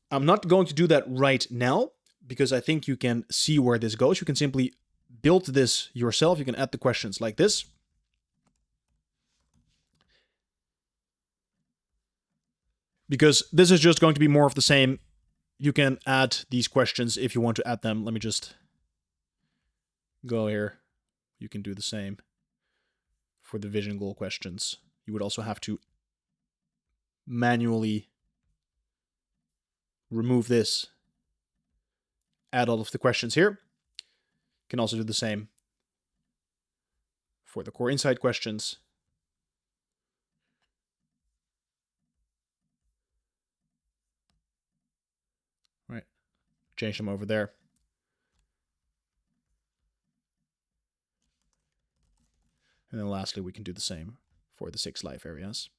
Speaker 2: I'm not going to do that right now, because I think you can see where this goes. You can simply build this yourself. You can add the questions like this. Because this is just going to be more of the same. You can add these questions if you want to add them. Let me just go here. You can do the same for the vision goal questions. You would also have to manually remove this, add all of the questions here. You can also do the same for the core insight questions. Right. Change them over there. And then lastly, we can do the same for the 6 life areas.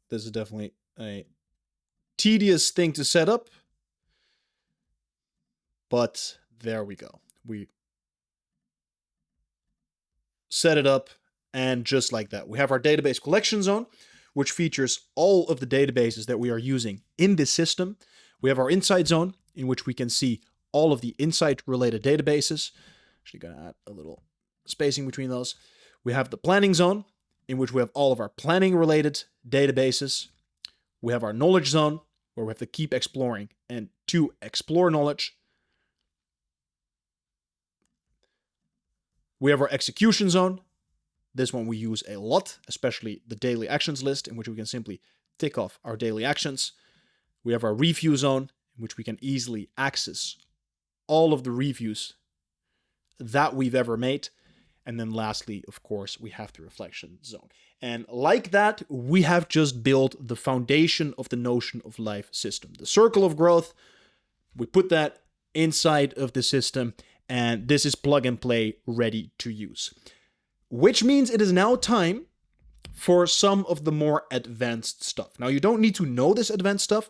Speaker 2: This is definitely a tedious thing to set up, but there we go. We set it up, and just like that, we have our database collection zone, which features all of the databases that we are using in this system. We have our insight zone, in which we can see all of the insight-related databases. Actually, gonna add a little spacing between those. We have the planning zone, in which we have all of our planning-related databases. We have our knowledge zone, where we have to keep exploring and to explore knowledge. We have our execution zone. This one we use a lot, especially the daily actions list, in which we can simply tick off our daily actions. We have our review zone, in which we can easily access all of the reviews that we've ever made. And then lastly, of course, we have the reflection zone. And like that, we have just built the foundation of the notion of life system. The circle of growth, we put that inside of the system, and this is plug and play, ready to use. Which means it is now time for some of the more advanced stuff. Now, you don't need to know this advanced stuff,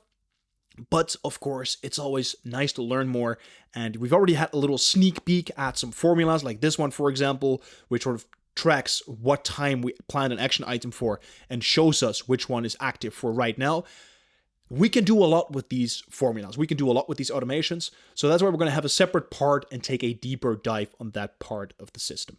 Speaker 2: but of course, it's always nice to learn more. And we've already had a little sneak peek at some formulas, like this one, for example, which sort of tracks what time we planned an action item for and shows us which one is active for right now. We can do a lot with these formulas. We can do a lot with these automations. So that's why we're going to have a separate part and take a deeper dive on that part of the system.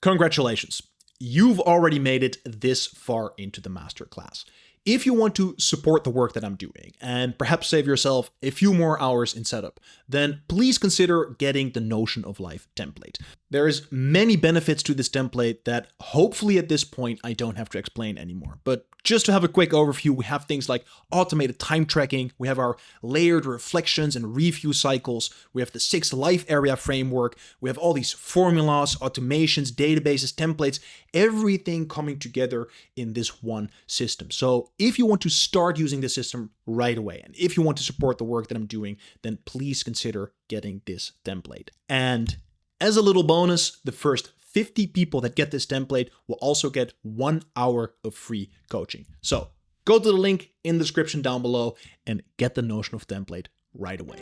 Speaker 2: Congratulations. You've already made it this far into the masterclass. If you want to support the work that I'm doing and perhaps save yourself a few more hours in setup, then please consider getting the Notion of Life template. There is many benefits to this template that hopefully at this point I don't have to explain anymore. But just to have a quick overview, we have things like automated time tracking, we have our layered reflections and review cycles, we have the 6 life area framework, we have all these formulas, automations, databases, templates, everything coming together in this one system. So if you want to start using this system right away, and if you want to support the work that I'm doing, then please consider getting this template. And as a little bonus, the first 50 people that get this template will also get 1 hour of free coaching. So go to the link in the description down below and get the Notion of template right away.